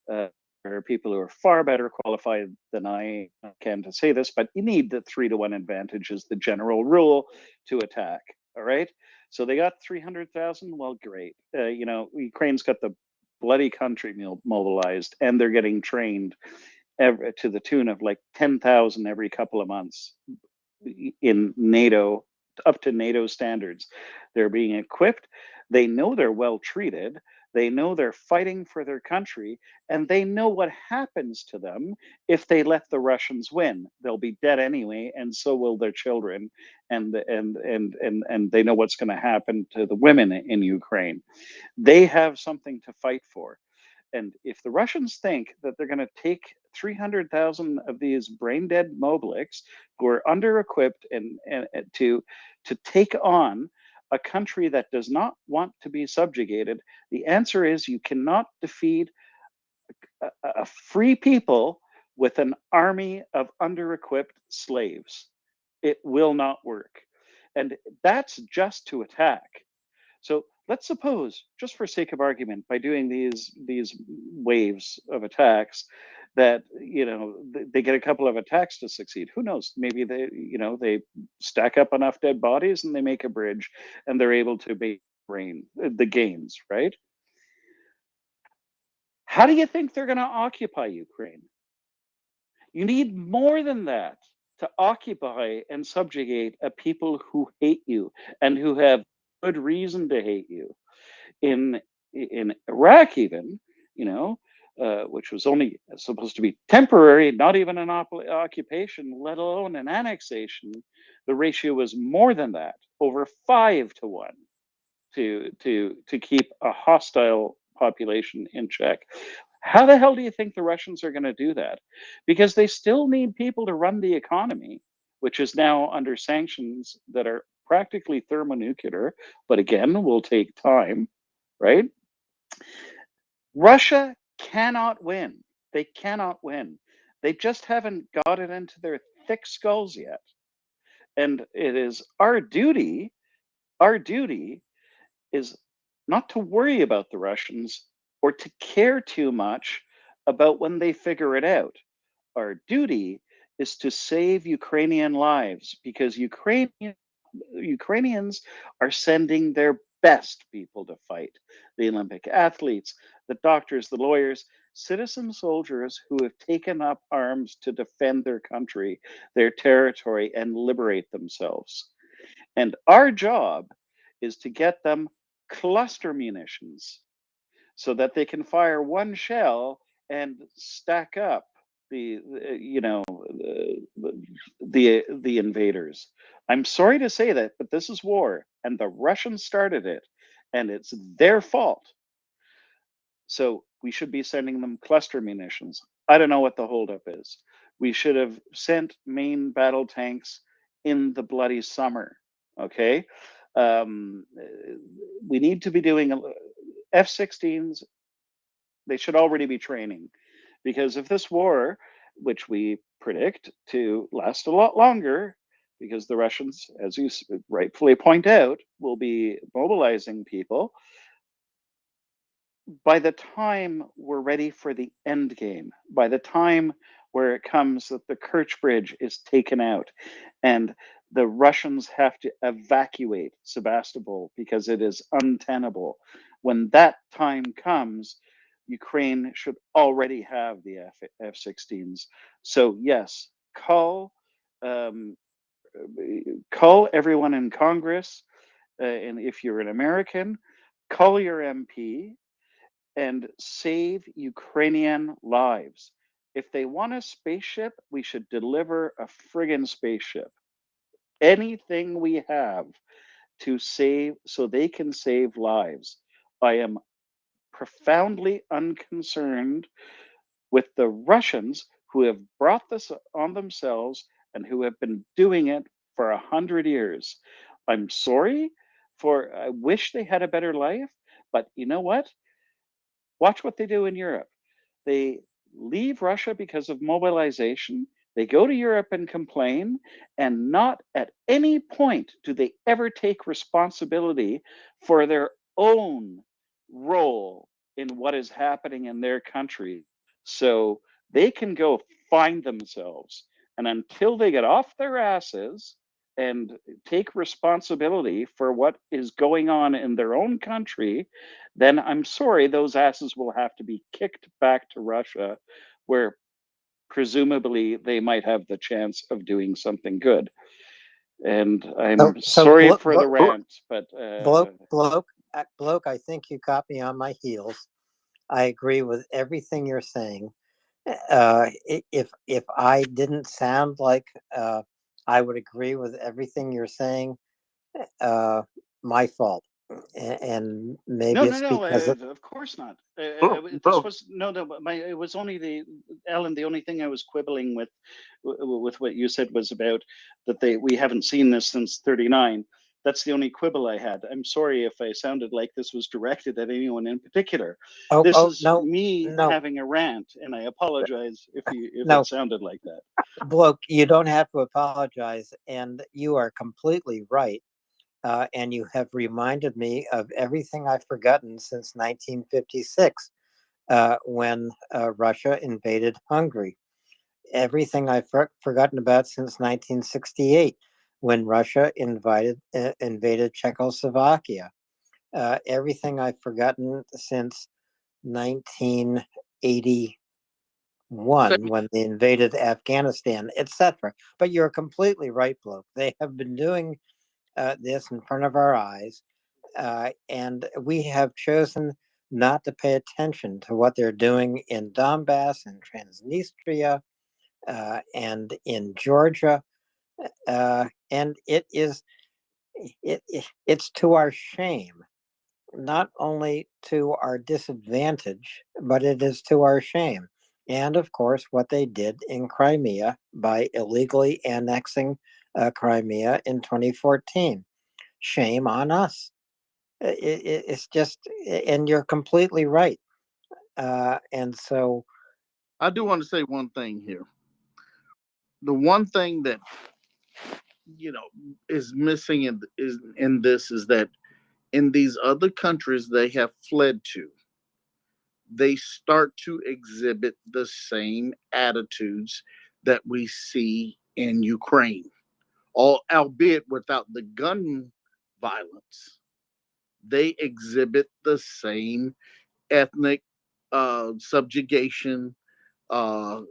There are people who are far better qualified than I can to say this, but you need the 3-to-1 advantage as the general rule to attack. All right. So they got 300,000. Well, great. Ukraine's got the bloody country mobilized, and they're getting trained to the tune of like 10,000 every couple of months in NATO, up to NATO standards. They're being equipped. They know they're well treated. They know they're fighting for their country, and they know what happens to them if they let the Russians win. They'll be dead anyway, and so will their children. And they know what's going to happen to the women in Ukraine. They have something to fight for. And if the Russians think that they're going to take 300,000 of these brain dead Mobliks who are under equipped and to take on a country that does not want to be subjugated, the answer is you cannot defeat a free people with an army of under-equipped slaves. It will not work. And that's just to attack. So let's suppose, just for sake of argument, by doing these waves of attacks, that they get a couple of attacks to succeed. Who knows? Maybe they stack up enough dead bodies and they make a bridge and they're able to make the gains, right? How do you think they're going to occupy Ukraine? You need more than that to occupy and subjugate a people who hate you and who have good reason to hate you. In Iraq, even, which was only supposed to be temporary, not even an occupation, let alone an annexation, the ratio was more than that, over 5 to 1, to keep a hostile population in check. How the hell do you think the Russians are going to do that? Because they still need people to run the economy, which is now under sanctions that are practically thermonuclear, but again, will take time, right? Russia cannot win. They cannot win. They just haven't got it into their thick skulls yet. And it is our duty is not to worry about the Russians or to care too much about when they figure it out. Our duty is to save Ukrainian lives, because Ukrainians are sending their best people to fight. The Olympic athletes, the doctors, the lawyers, citizen soldiers who have taken up arms to defend their country, their territory, and liberate themselves. And our job is to get them cluster munitions so that they can fire one shell and stack up the invaders. I'm sorry to say that, but this is war, and the Russians started it, and it's their fault. So we should be sending them cluster munitions. I don't know what the holdup is. We should have sent main battle tanks in the bloody summer. Okay, we need to be doing F-16s. They should already be training, because if this war, which we predict to last a lot longer, because the Russians, as you rightfully point out, will be mobilizing people, by the time we're ready for the end game, by the time where it comes that the Kerch Bridge is taken out and the Russians have to evacuate Sebastopol because it is untenable, when that time comes, Ukraine should already have the F-16s. So yes, call everyone in Congress, and if you're an American, call your MP and save Ukrainian lives. If they want a spaceship, we should deliver a friggin' spaceship. Anything we have to save so they can save lives. I am profoundly unconcerned with the Russians who have brought this on themselves and who have been doing it for 100 years. I'm sorry I wish they had a better life, but you know what? Watch what they do in Europe. They leave Russia because of mobilization. They go to Europe and complain, and not at any point do they ever take responsibility for their own role in what is happening in their country. So they can go find themselves. And until they get off their asses and take responsibility for what is going on in their own country, then I'm sorry, those asses will have to be kicked back to Russia, where presumably they might have the chance of doing something good. And I'm sorry for the rant, but bloke, I think you caught me on my heels. I agree with everything you're saying. If I didn't sound like I would agree with everything you're saying, my fault. And maybe no, it's because of course not. It was only Alan. The only thing I was quibbling with what you said was about that we haven't seen this since '39. That's the only quibble I had. I'm sorry if I sounded like this was directed at anyone in particular. Oh, This oh, is no, me no, having a rant, and I apologize if no, it sounded like that. Bloke, you don't have to apologize, and you are completely right. And you have reminded me of everything I've forgotten since 1956, when Russia invaded Hungary. Everything I've forgotten about since 1968, when Russia invaded Czechoslovakia. Everything I've forgotten since 1981, when they invaded Afghanistan, etc. But you're completely right, Bloke. They have been doing this in front of our eyes, and we have chosen not to pay attention to what they're doing in Donbass and Transnistria and in Georgia, and it's to our shame, not only to our disadvantage, but it is to our shame. And of course, what they did in Crimea by illegally annexing Crimea in 2014. Shame on us. It's just, and you're completely right. And so I do want to say one thing here. The one thing that is missing in this is that in these other countries they have fled to, they start to exhibit the same attitudes that we see in Ukraine, albeit without the gun violence. They exhibit the same ethnic subjugation, uh,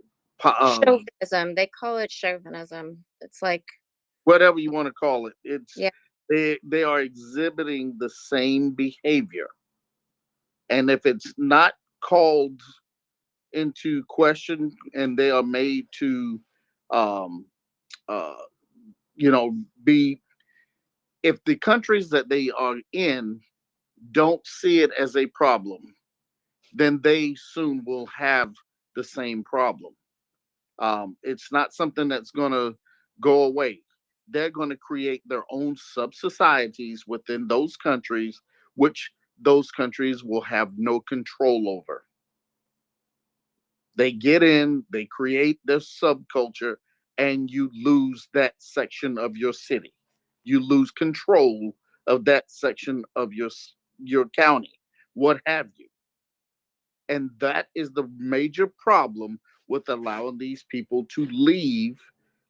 Chauvinism. They call it chauvinism. It's like, whatever you want to call it. yeah. They are exhibiting the same behavior, and if it's not called into question and they are made to um uh be, if the countries that they are in don't see it as a problem, then they soon will have the same problem. It's not something that's going to go away. They're going to create their own sub societies within those countries, which those countries will have no control over. They get in, they create their subculture, and you lose that section of your city. You lose control of that section of your county, what have you. And that is the major problem with allowing these people to leave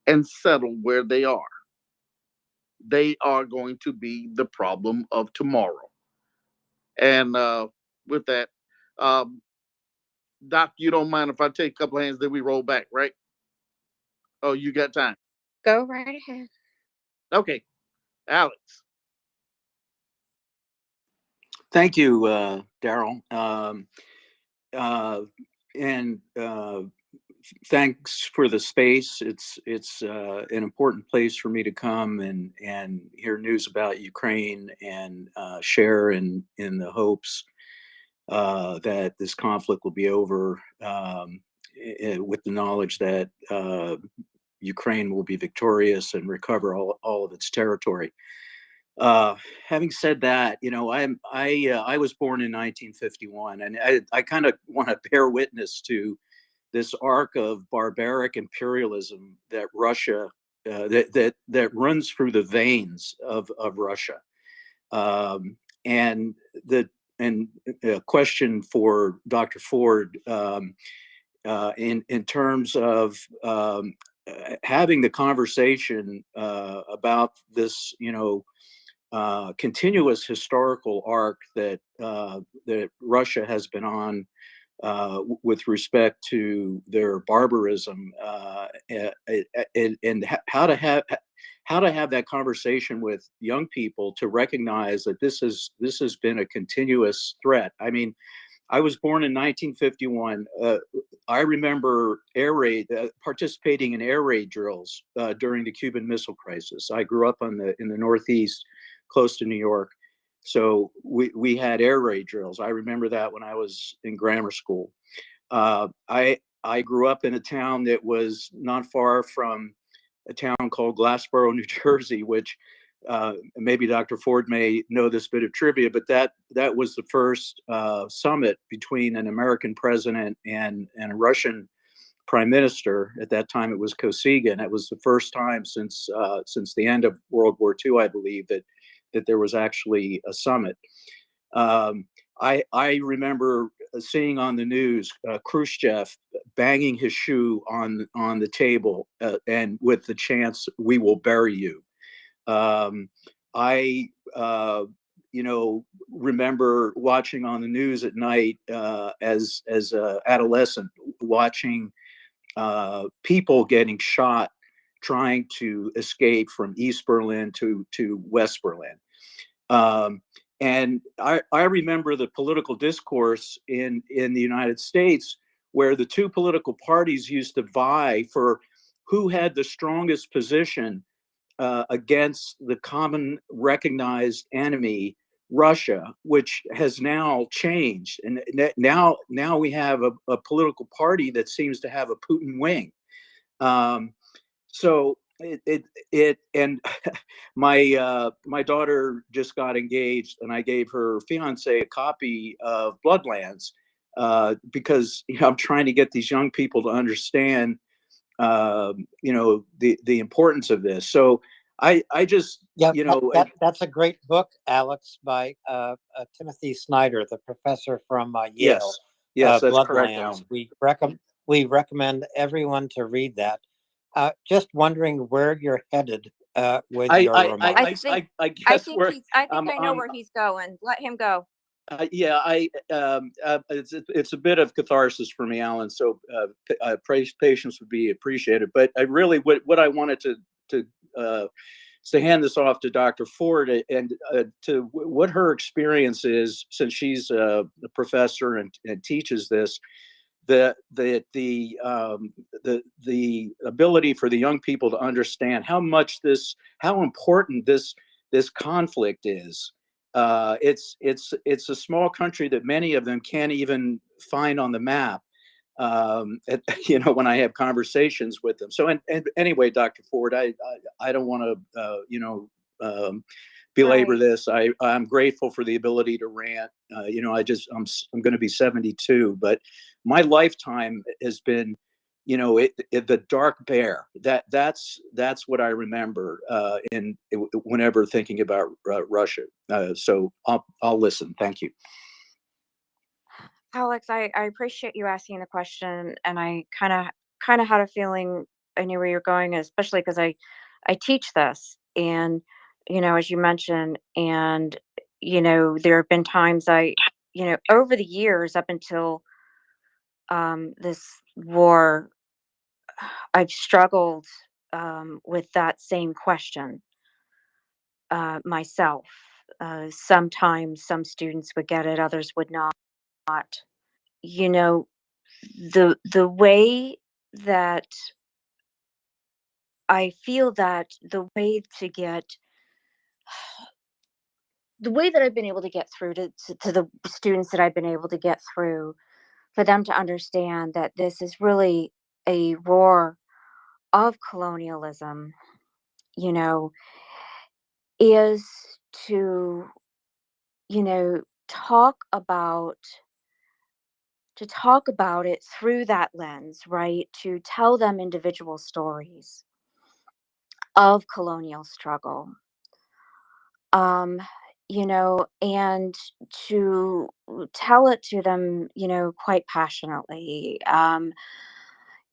and settle where they are. They are going to be the problem of tomorrow. And with that, um, Doc, you don't mind if I take a couple hands, then we roll back, right? Oh, you got time? Go right ahead. Okay, Alex. Thank you, Daryl. And thanks for the space. It's an important place for me to come and hear news about Ukraine and share in the hopes that this conflict will be over, with the knowledge that Ukraine will be victorious and recover all of its territory. Having said that, I was born in 1951, and I kind of want to bear witness to this arc of barbaric imperialism that Russia that runs through the veins of Russia. And a question for Dr. Ford, in terms of having the conversation about this, continuous historical arc that Russia has been on with respect to their barbarism, and how to have that conversation with young people to recognize that this has been a continuous threat. I mean, I was born in 1951. I remember participating in air raid drills during the Cuban Missile Crisis. I grew up in the Northeast, close to New York, so we had air raid drills. I remember that when I was in grammar school. I grew up in a town that was not far from a town called Glassboro, New Jersey, which maybe Dr. Ford may know this bit of trivia, but that was the first summit between an American president and a Russian prime minister. At that time, it was Kosygin. It was the first time since the end of World War II, I believe, that there was actually a summit. I remember seeing on the news Khrushchev banging his shoe on the table and with the chants, "We will bury you." I remember watching on the news at night as an adolescent, watching people getting shot trying to escape from East Berlin to West Berlin. And I remember the political discourse in the United States, where the two political parties used to vie for who had the strongest position against the common recognized enemy, Russia, which has now changed. And now we have a political party that seems to have a Putin wing. So it and my daughter just got engaged, and I gave her fiance a copy of Bloodlands because I'm trying to get these young people to understand the importance of this. So I just that's a great book, Alex, by Timothy Snyder, the professor from Yale. Yes, that's correct, Bloodlands. Alan. We recommend everyone to read that. Just wondering where you're headed with your remarks. I guess I know where he's going. Let him go. It's a bit of catharsis for me, Alan. So patience would be appreciated. But I really, what I wanted to hand this off to Dr. Ford and to what her experience is, since she's a professor and teaches this. The ability for the young people to understand how important this conflict is. It's a small country that many of them can't even find on the map. When I have conversations with them. So and anyway, Dr. Ford, I don't want to belabor this. I'm grateful for the ability to rant. I'm going to be 72, but my lifetime has been, the dark bear. That's what I remember whenever thinking about Russia. So I'll listen. Thank you. Alex, I appreciate you asking the question, and I kind of had a feeling I knew where you're going, especially because I teach this, and as you mentioned, and there have been times over the years up until this war, I've struggled with that same question myself. Sometimes some students would get it, others would not. The way that I feel that the way that I've been able to get through to the students that I've been able to get through, for them to understand that this is really a war of colonialism, is to, talk about it through that lens, right? To tell them individual stories of colonial struggle, and to tell it to them, quite passionately.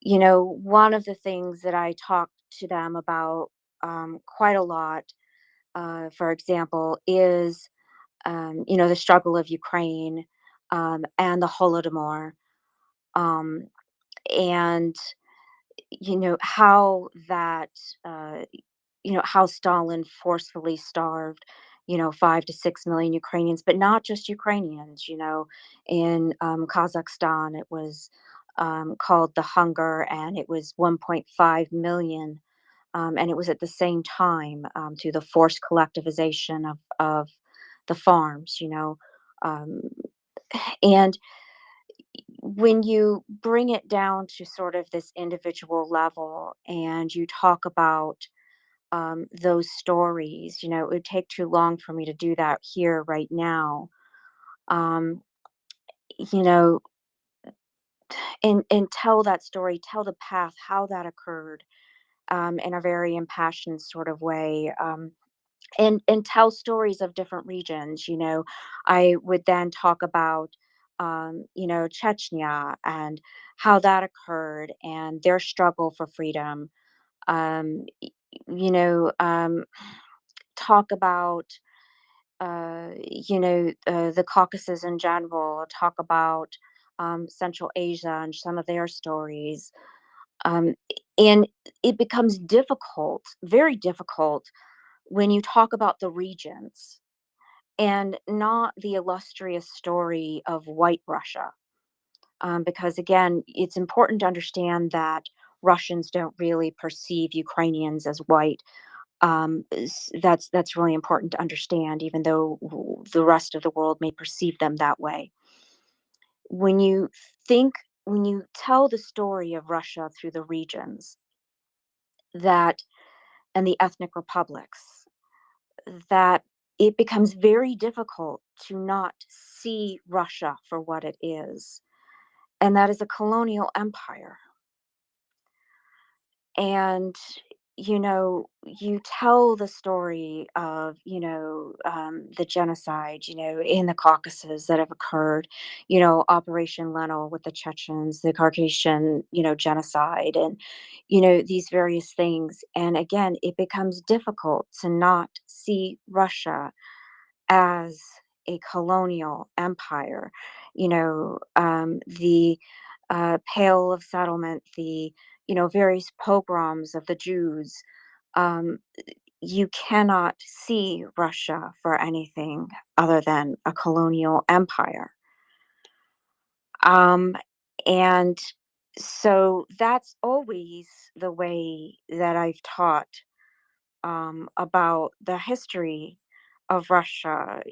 One of the things that I talk to them about quite a lot, for example, is, the struggle of Ukraine and the Holodomor, and how that, how Stalin forcefully starved, 5 to 6 million Ukrainians, but not just Ukrainians. In Kazakhstan, it was called the hunger, and it was 1.5 million. And it was at the same time to the forced collectivization of the farms, um, and when you bring it down to sort of this individual level and you talk about those stories. You know, it would take too long for me to do that here right now. Um, you know, and tell that story, tell the path, how that occurred, in a very impassioned sort of way. And tell stories of different regions. You know, I would then talk about, you know, Chechnya and how that occurred and their struggle for freedom. You know, talk about, the Caucasus in general, talk about, Central Asia and some of their stories. Um, and it becomes difficult, very difficult, when you talk about the regions and not the illustrious story of white Russia. Because again, it's important to understand that Russians don't really perceive Ukrainians as white. That's really important to understand, even though the rest of the world may perceive them that way. When you think, when you tell the story of Russia through the regions that and the ethnic republics, that it becomes very difficult to not see Russia for what it is, and that is a colonial empire. And you tell the story of the genocide, in the Caucasus that have occurred, Operation Lenel with the Chechens, the Caucasian, genocide, and these various things. And again, it becomes difficult to not see Russia as a colonial empire. The Pale of Settlement, the various pogroms of the Jews. Um, you cannot see Russia for anything other than a colonial empire. Um, and so that's always the way that I've taught, about the history of Russia.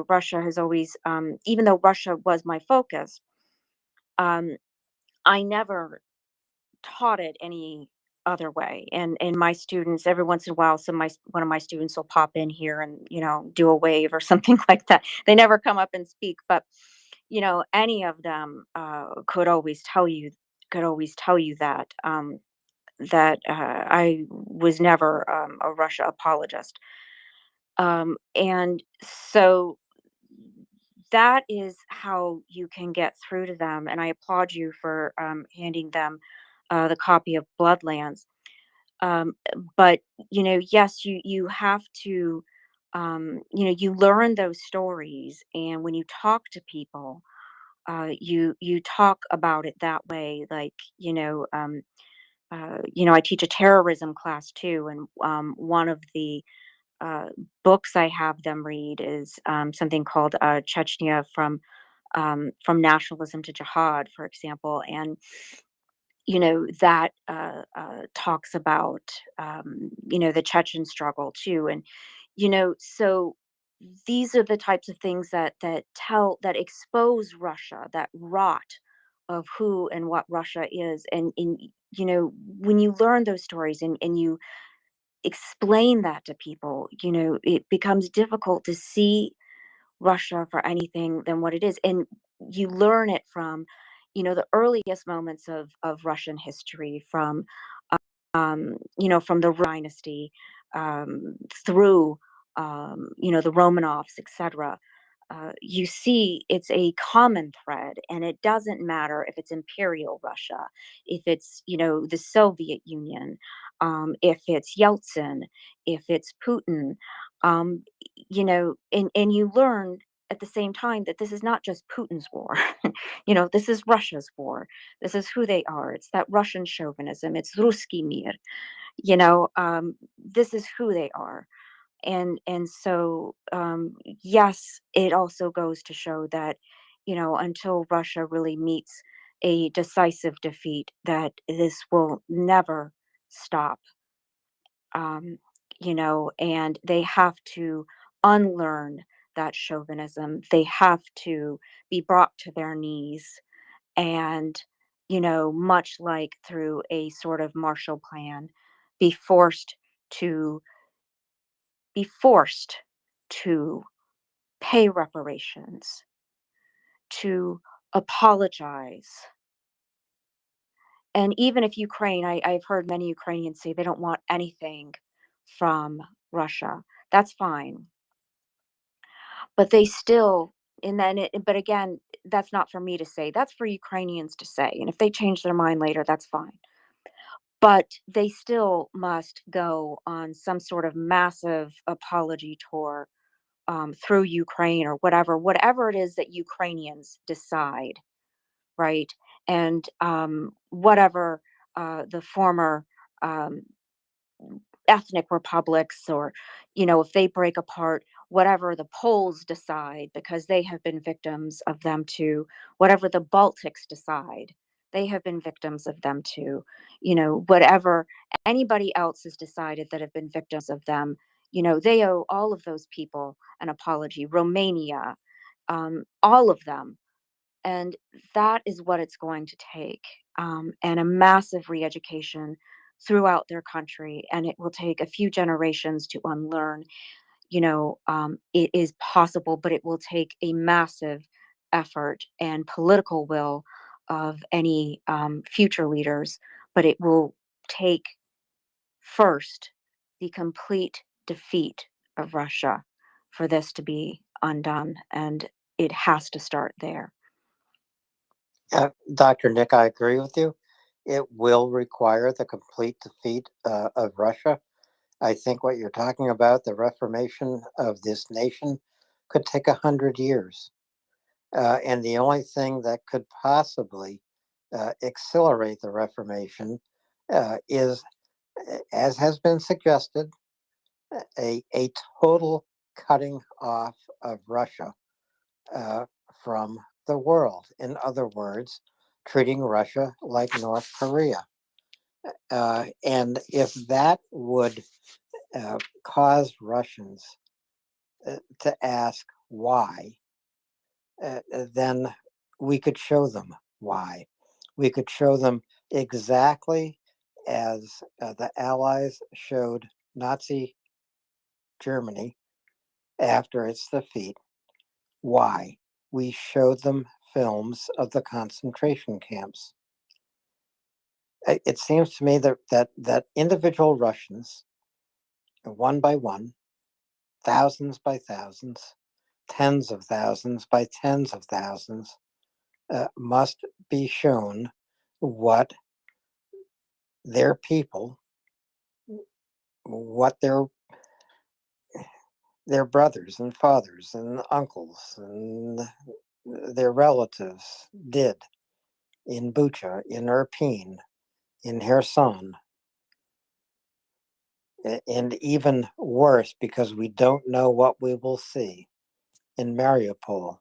Russia has always, even though Russia was my focus, um, I never taught it any other way. And my students, every once in a while, one of my students will pop in here and do a wave or something like that. They never come up and speak, but any of them could always tell you that, I was never, a Russia apologist. And so that is how you can get through to them. And I applaud you for, handing them, the copy of Bloodlands. Um, but yes, you have to, you learn those stories, and when you talk to people, you talk about it that way. Like, I teach a terrorism class too, and one of the uh, books I have them read is, something called, Chechnya from nationalism to jihad, for example. And that talks about, the Chechen struggle too. And so these are the types of things that expose Russia, that rot of who and what Russia is. And when you learn those stories, and you explain that to people, it becomes difficult to see Russia for anything than what it is. And you learn it from, the earliest moments of Russian history, from the dynasty, through, the Romanovs, etc. You see, it's a common thread, and it doesn't matter if it's Imperial Russia, if it's the Soviet Union, if it's Yeltsin, if it's Putin, um, and you learn at the same time that this is not just Putin's war. This is Russia's war. This is who they are. It's that Russian chauvinism. It's Ruski Mir. This is who they are. And so, yes, it also goes to show that, until Russia really meets a decisive defeat, that this will never stop. um, and they have to unlearn that chauvinism. They have to be brought to their knees, and, much like through a sort of Marshall Plan, be forced to be forced to pay reparations, to apologize. And even if Ukraine, I've heard many Ukrainians say they don't want anything from Russia. That's fine. But they still, and then but again, that's not for me to say. That's for Ukrainians to say. And if they change their mind later, that's fine. But they still must go on some sort of massive apology tour through Ukraine or whatever it is that Ukrainians decide, right? And whatever the former um, ethnic republics, or if they break apart, whatever the Poles decide, because they have been victims of them too, whatever the Baltics decide, they have been victims of them too, whatever anybody else has decided that have been victims of them, they owe all of those people an apology. Romania, all of them. And that is what it's going to take, and a massive re-education throughout their country. And it will take a few generations to unlearn. It is possible, but it will take a massive effort and political will of any future leaders. But it will take first the complete defeat of Russia for this to be undone. And it has to start there. Dr. Nick, I agree with you. It will require the complete defeat of Russia. I think what you're talking about, the reformation of this nation, could take 100 years. And the only thing that could possibly accelerate the reformation is, as has been suggested, a total cutting off of Russia from the world. In other words, treating Russia like North Korea. And if that would cause Russians to ask why, then we could show them why. We could show them exactly as the Allies showed Nazi Germany after its defeat. Why? We showed them films of the concentration camps. It seems to me that individual Russians, one by one, thousands by thousands, tens of thousands by tens of thousands, must be shown what their people, what their brothers and fathers and uncles and their relatives did in Bucha, in Irpin, in Kherson, and even worse, because we don't know what we will see in Mariupol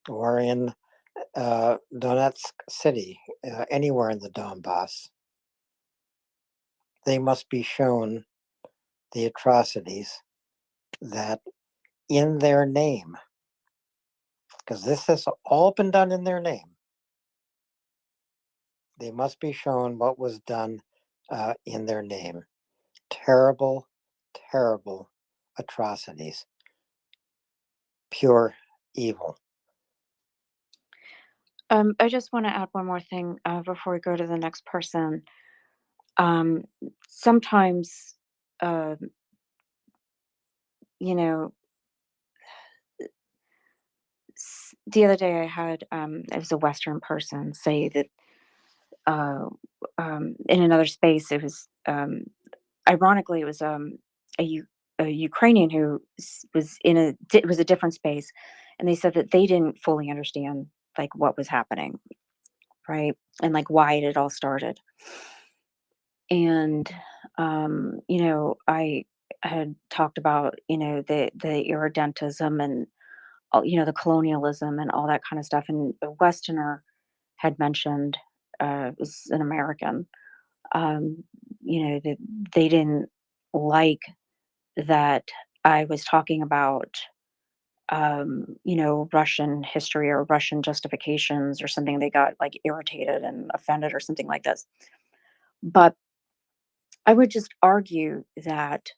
or in Donetsk City, anywhere in the Donbass. They must be shown the atrocities that, in their name, because this has all been done in their name, they must be shown what was done in their name. Terrible, terrible atrocities. Pure evil. I just want to add one more thing before we go to the next person. Sometimes, the other day I had, it was a Western person say that in another space, it was, ironically, it was a Ukrainian who was it was a different space. And they said that they didn't fully understand like what was happening, right? And like why it had all started. And I had talked about the Irredentism and the colonialism and all that kind of stuff. And a Westerner had mentioned, was an American, that they didn't like that I was talking about Russian history or Russian justifications or something. They got like irritated and offended or something like this. But I would just argue that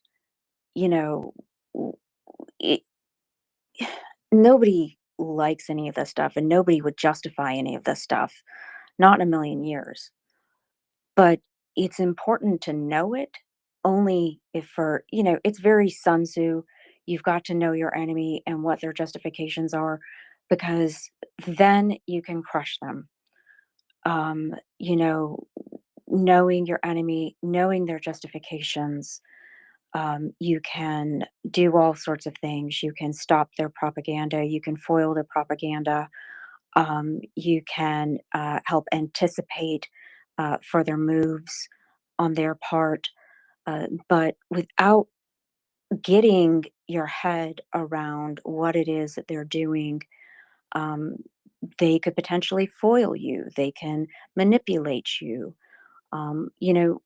you know, w- it, nobody likes any of this stuff, and nobody would justify any of this stuff, not in a million years. But it's important to know it only if for, it's very Sun Tzu. You've got to know your enemy and what their justifications are, because then you can crush them. Um, you know, Knowing your enemy, knowing their justifications, you can do all sorts of things. You can stop their propaganda, you can foil their propaganda, you can help anticipate further moves on their part. But without getting your head around what it is that they're doing, um, they could potentially foil you, they can manipulate you. Um, you know,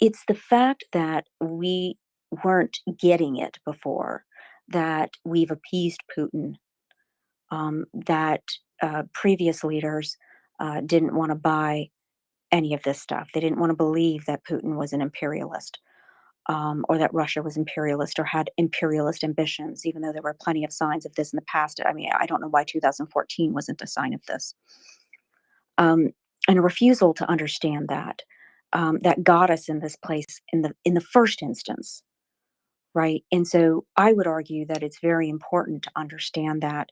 it's the fact that we weren't getting it before, that we've appeased Putin, that previous leaders didn't want to buy any of this stuff. They didn't want to believe that Putin was an imperialist, or that Russia was imperialist or had imperialist ambitions, even though there were plenty of signs of this in the past. I mean, I don't know why 2014 wasn't a sign of this. And a refusal to understand that, that got us in this place in the first instance, right? And so I would argue that it's very important to understand that,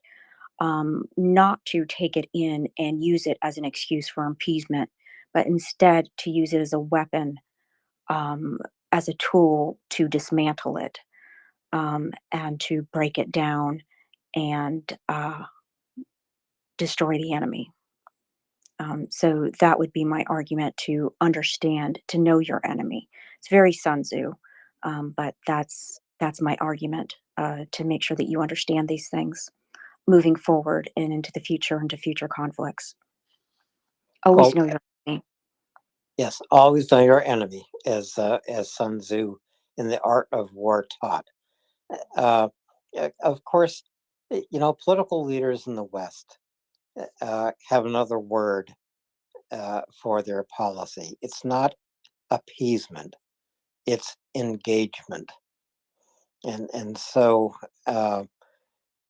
not to take it in and use it as an excuse for appeasement, but instead to use it as a weapon, um, as a tool to dismantle it, and to break it down and destroy the enemy. So that would be my argument: to understand, to know your enemy. It's very Sun Tzu, but that's my argument, to make sure that you understand these things moving forward and into the future, into future conflicts. Always Well, know your enemy. yes, always know your enemy, as Sun Tzu in the Art of War taught. Uh, of course, political leaders in the West have another word for their policy. It's not appeasement; it's engagement. And so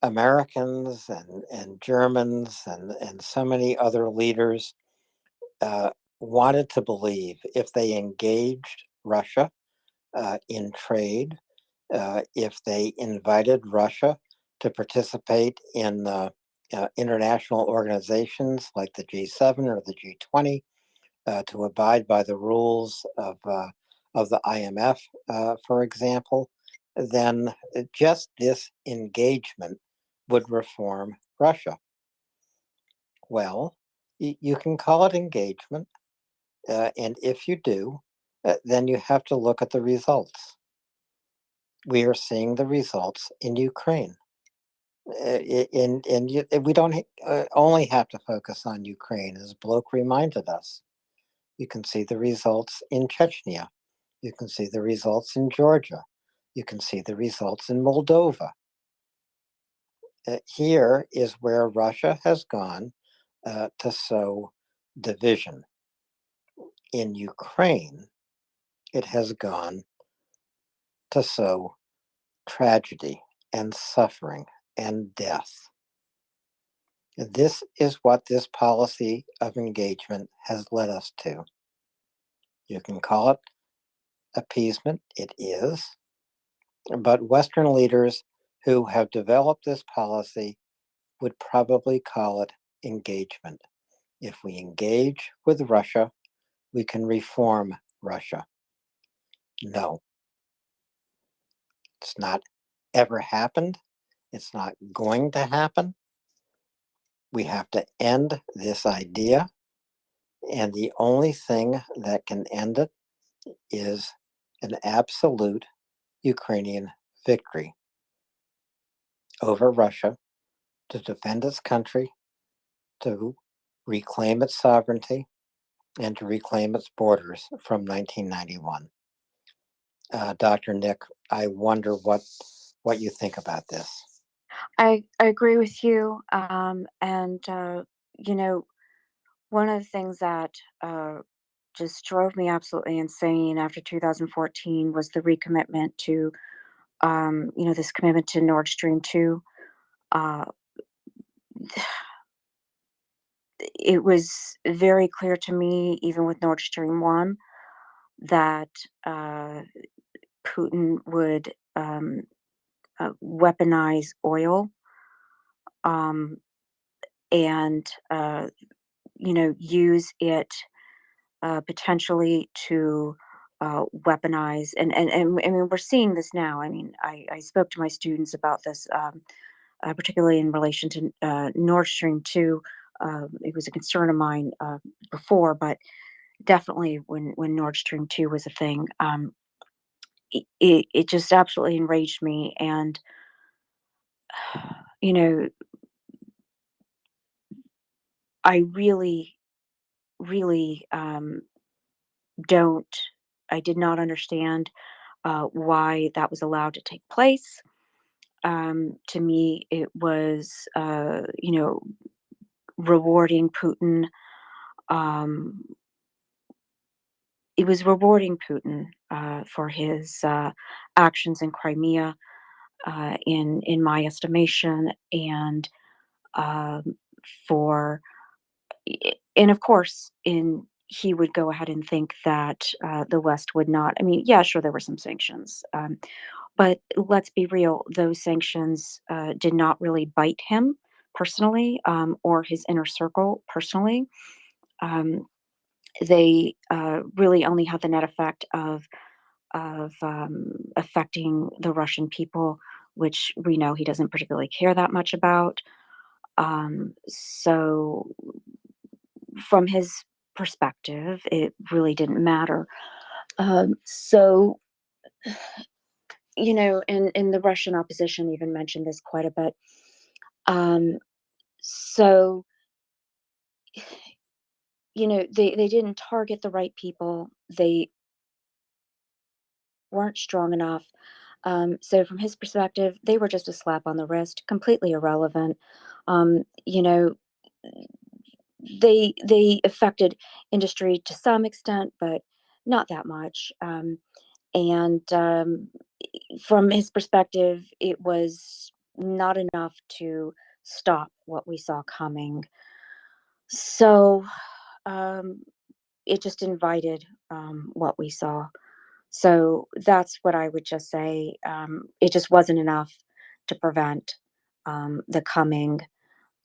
Americans and Germans and so many other leaders uh, wanted to believe if they engaged Russia in trade, if they invited Russia to participate in international organizations like the G7 or the G20, to abide by the rules of the IMF, for example, then just this engagement would reform Russia. Well, you can call it engagement, and if you do, then you have to look at the results. We are seeing the results in Ukraine. We don't only have to focus on Ukraine, as Bloke reminded us. You can see the results in Chechnya. You can see the results in Georgia. You can see the results in Moldova. Here is where Russia has gone to sow division. In Ukraine, it has gone to sow tragedy and suffering and death. This is what this policy of engagement has led us to. You can call it appeasement, it is, but Western leaders who have developed this policy would probably call it engagement. If we engage with Russia, we can reform Russia. No, it's not ever happened. It's not going to happen. We have to end this idea. And the only thing that can end it is an absolute Ukrainian victory over Russia to defend its country, to reclaim its sovereignty, and to reclaim its borders from 1991. Dr. Nick, I wonder what you think about this. I agree with you. And, you know, one of the things that just drove me absolutely insane after 2014 was the recommitment to this commitment to Nord Stream 2, uh, it was very clear to me, even with Nord Stream 1, that Putin would weaponize oil, and use it potentially to weaponize. And I mean, we're seeing this now. I mean, I spoke to my students about this, particularly in relation to Nord Stream 2. It was a concern of mine before, but definitely when Nord Stream 2 was a thing, it just absolutely enraged me. And, you know, I really, really don't, I did not understand why that was allowed to take place. To me, it was, rewarding Putin. Um, it was rewarding Putin for his actions in Crimea, in my estimation, and um, for, and of course, in he would go ahead and think that the West would not. I mean, yeah, sure, there were some sanctions, but let's be real; those sanctions did not really bite him personally, or his inner circle personally. Um, they really only had the net effect of affecting the Russian people, which we know he doesn't particularly care that much about. So, from his perspective, it really didn't matter. So, and the Russian opposition even mentioned this quite a bit. So, they didn't target the right people. They weren't strong enough. So from his perspective, they were just a slap on the wrist, completely irrelevant. Um, you know, they affected industry to some extent, but not that much. And from his perspective, it was not enough to stop what we saw coming. So it just invited what we saw. So that's what I would just say. It just wasn't enough to prevent the coming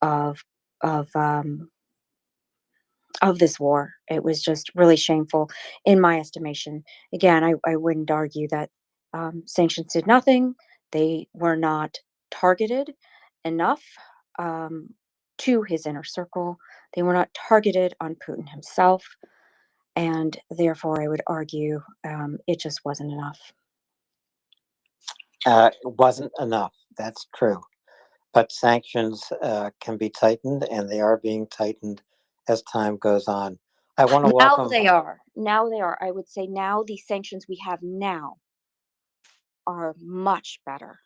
of of um, of this war. It was just really shameful, in my estimation. Again, I wouldn't argue that sanctions did nothing. They were not targeted enough um, to his inner circle. They were not targeted on Putin himself, and therefore, I would argue it just wasn't enough. It wasn't enough. That's true. But sanctions can be tightened, and they are being tightened as time goes on. I want to Now welcome. they are. Now they are. I would say now the sanctions we have now are much better.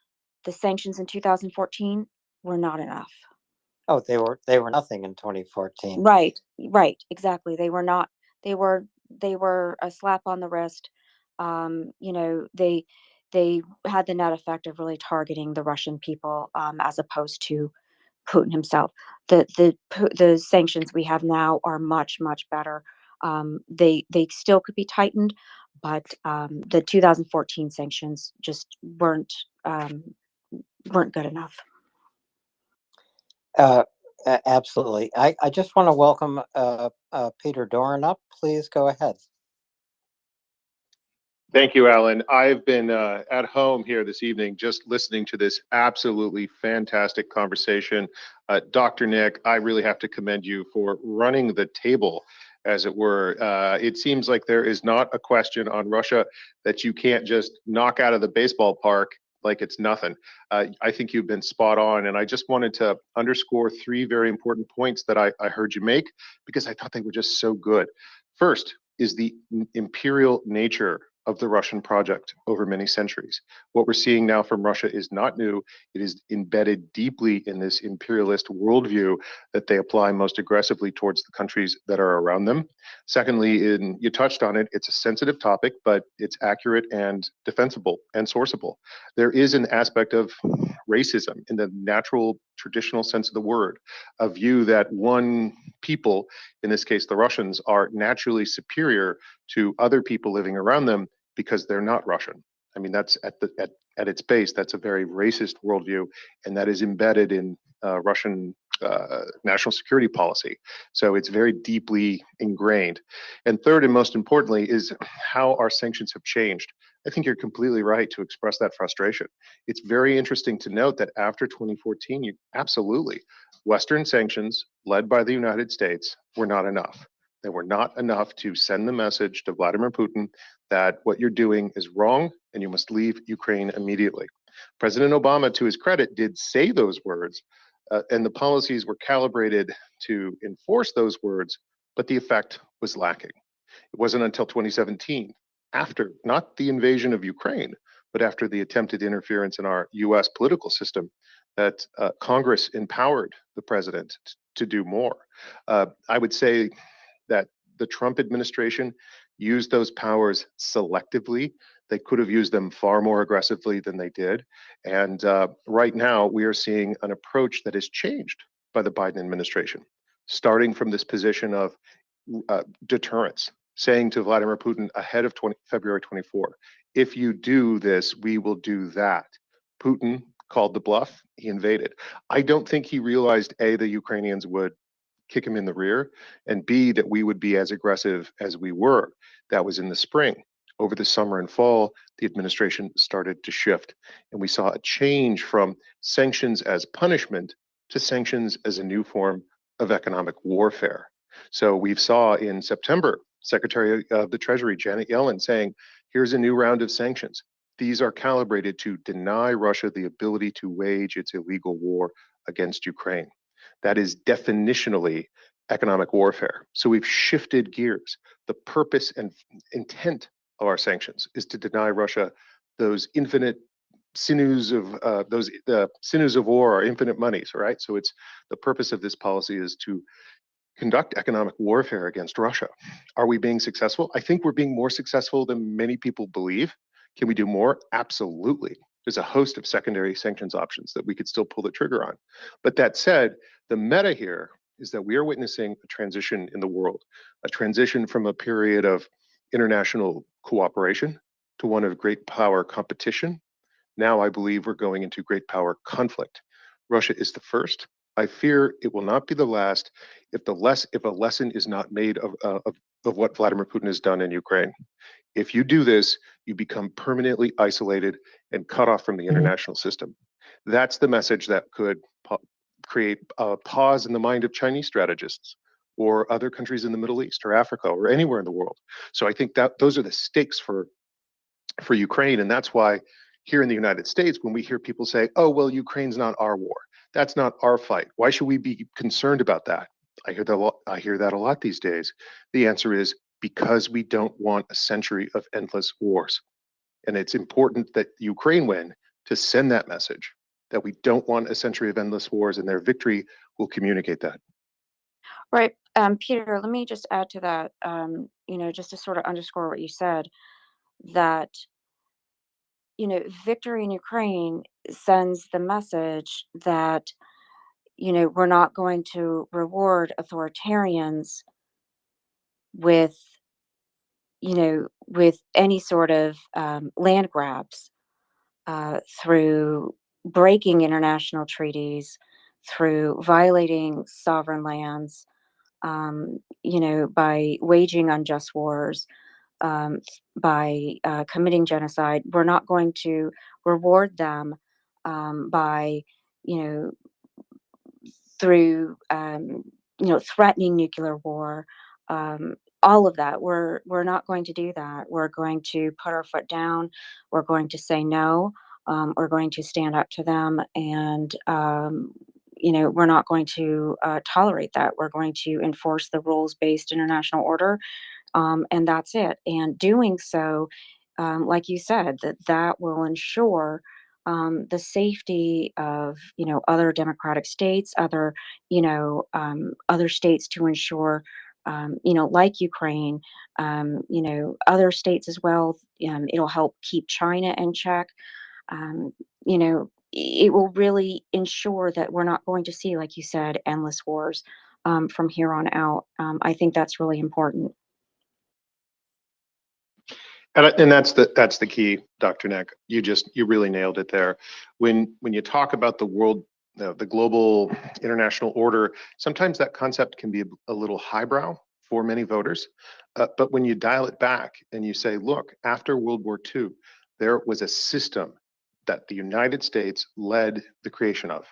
The sanctions in 2014 were not enough. Oh, they were nothing in 2014. Right, exactly. They were not. They were a slap on the wrist. They had the net effect of really targeting the Russian people, as opposed to Putin himself. The sanctions we have now are much better. They still could be tightened, but the 2014 sanctions just weren't good enough. Absolutely. I just want to welcome Peter Doran up. Please go ahead. Thank you, Alan. I've been at home here this evening just listening to this absolutely fantastic conversation. Dr. Nick, I really have to commend you for running the table, as it were. It seems like there is not a question on Russia that you can't just knock out of the baseball park like it's nothing. I think you've been spot on, and I just wanted to underscore three very important points that I heard you make, because I thought they were just so good. First is the imperial nature of the Russian project over many centuries. What we're seeing now from Russia is not new. It is embedded deeply in this imperialist worldview that they apply most aggressively towards the countries that are around them. Secondly, you touched on it, it's a sensitive topic, but it's accurate and defensible and sourceable. There is an aspect of racism in the natural traditional sense of the word, a view that one people, in this case the Russians, are naturally superior to other people living around them because they're not Russian. I mean, that's at its base, that's a very racist worldview, and that is embedded in Russian national security policy. So it's very deeply ingrained. And third, and most importantly, is how our sanctions have changed. I think you're completely right to express that frustration. It's very interesting to note that after 2014, absolutely, Western sanctions led by the United States were not enough. They were not enough to send the message to Vladimir Putin that what you're doing is wrong and you must leave Ukraine immediately. President Obama, to his credit, did say those words, and the policies were calibrated to enforce those words, but the effect was lacking. It wasn't until 2017, after not the invasion of Ukraine, but after the attempted interference in our US political system, that Congress empowered the president to do more. I would say that the Trump administration used those powers selectively. They could have used them far more aggressively than they did. And right now, we are seeing an approach that has changed by the Biden administration, starting from this position of deterrence, saying to Vladimir Putin ahead of February 24, if you do this, we will do that. Putin called the bluff, he invaded. I don't think he realized, A, the Ukrainians would kick him in the rear, and B, that we would be as aggressive as we were. That was in the spring. Over the summer and fall, the administration started to shift, and we saw a change from sanctions as punishment to sanctions as a new form of economic warfare. So we saw in September, Secretary of the Treasury, Janet Yellen, saying, here's a new round of sanctions. These are calibrated to deny Russia the ability to wage its illegal war against Ukraine. That is definitionally economic warfare. So we've shifted gears. The purpose and intent of our sanctions is to deny Russia those infinite sinews of sinews of war or infinite monies, right? So it's the purpose of this policy is to conduct economic warfare against Russia. Are we being successful? I think we're being more successful than many people believe. Can we do more? Absolutely. There's a host of secondary sanctions options that we could still pull the trigger on. But that said, the meta here is that we are witnessing a transition in the world, a transition from a period of international cooperation to one of great power competition. Now I believe we're going into great power conflict. Russia is the first. I fear it will not be the last if a lesson is not made of what Vladimir Putin has done in Ukraine. If you do this, you become permanently isolated and cut off from the international system. That's the message that could create a pause in the mind of Chinese strategists or other countries in the Middle East or Africa or anywhere in the world. So I think that those are the stakes for Ukraine. And that's why here in the United States, when we hear people say, oh, well, Ukraine's not our war. That's not our fight. Why should we be concerned about that? I hear that a lot these days. The answer is because we don't want a century of endless wars. And it's important that Ukraine win to send that message that we don't want a century of endless wars, and their victory will communicate that. Right. Peter, let me just add to that, just to sort of underscore what you said, that, victory in Ukraine sends the message that, we're not going to reward authoritarians with, with any sort of land grabs through breaking international treaties, through violating sovereign lands, by waging unjust wars, by committing genocide. We're not going to reward them by, through, threatening nuclear war. All of that. We're not going to do that. We're going to put our foot down. We're going to say no. We're going to stand up to them, and we're not going to tolerate that. We're going to enforce the rules-based international order, and that's it. And doing so like you said, that will ensure the safety of, other democratic states, other states to ensure, like Ukraine, other states as well. It'll help keep China in check. Um, it will really ensure that we're not going to see, like you said, endless wars from here on out. I think that's really important. And that's the key, Dr. Neck. You really nailed it there. When you talk about the world, the global international order, sometimes that concept can be a little highbrow for many voters. But when you dial it back and you say, look, after World War II, there was a system that the United States led the creation of.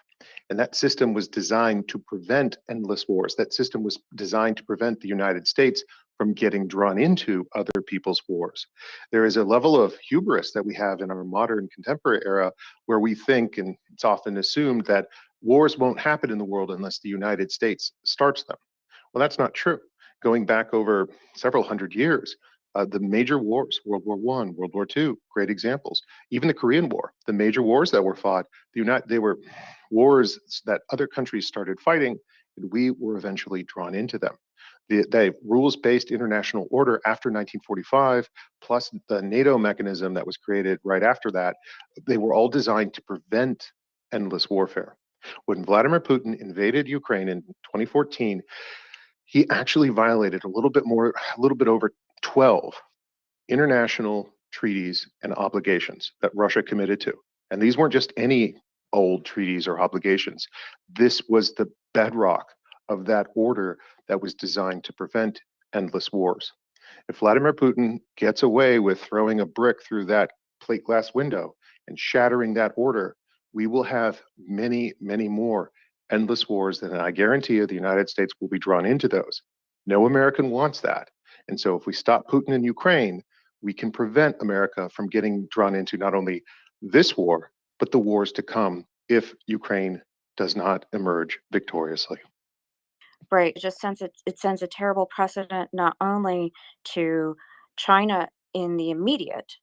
And that system was designed to prevent endless wars. That system was designed to prevent the United States from getting drawn into other people's wars. There is a level of hubris that we have in our modern contemporary era where we think, and it's often assumed, that wars won't happen in the world unless the United States starts them. Well, that's not true. Going back over several hundred years, the major wars, World War I, World War II, great examples. Even the Korean War, the major wars that were fought, they were wars that other countries started fighting, and we were eventually drawn into them. The rules-based international order after 1945, plus the NATO mechanism that was created right after that, they were all designed to prevent endless warfare. When Vladimir Putin invaded Ukraine in 2014, he actually violated a little bit over 12 international treaties and obligations that Russia committed to. And these weren't just any old treaties or obligations. This was the bedrock of that order that was designed to prevent endless wars. If Vladimir Putin gets away with throwing a brick through that plate glass window and shattering that order, we will have many, many more endless wars, and I guarantee you the United States will be drawn into those. No American wants that. And so if we stop Putin in Ukraine, we can prevent America from getting drawn into not only this war, but the wars to come if Ukraine does not emerge victoriously. Right. It just sends a terrible precedent not only to China in the immediate,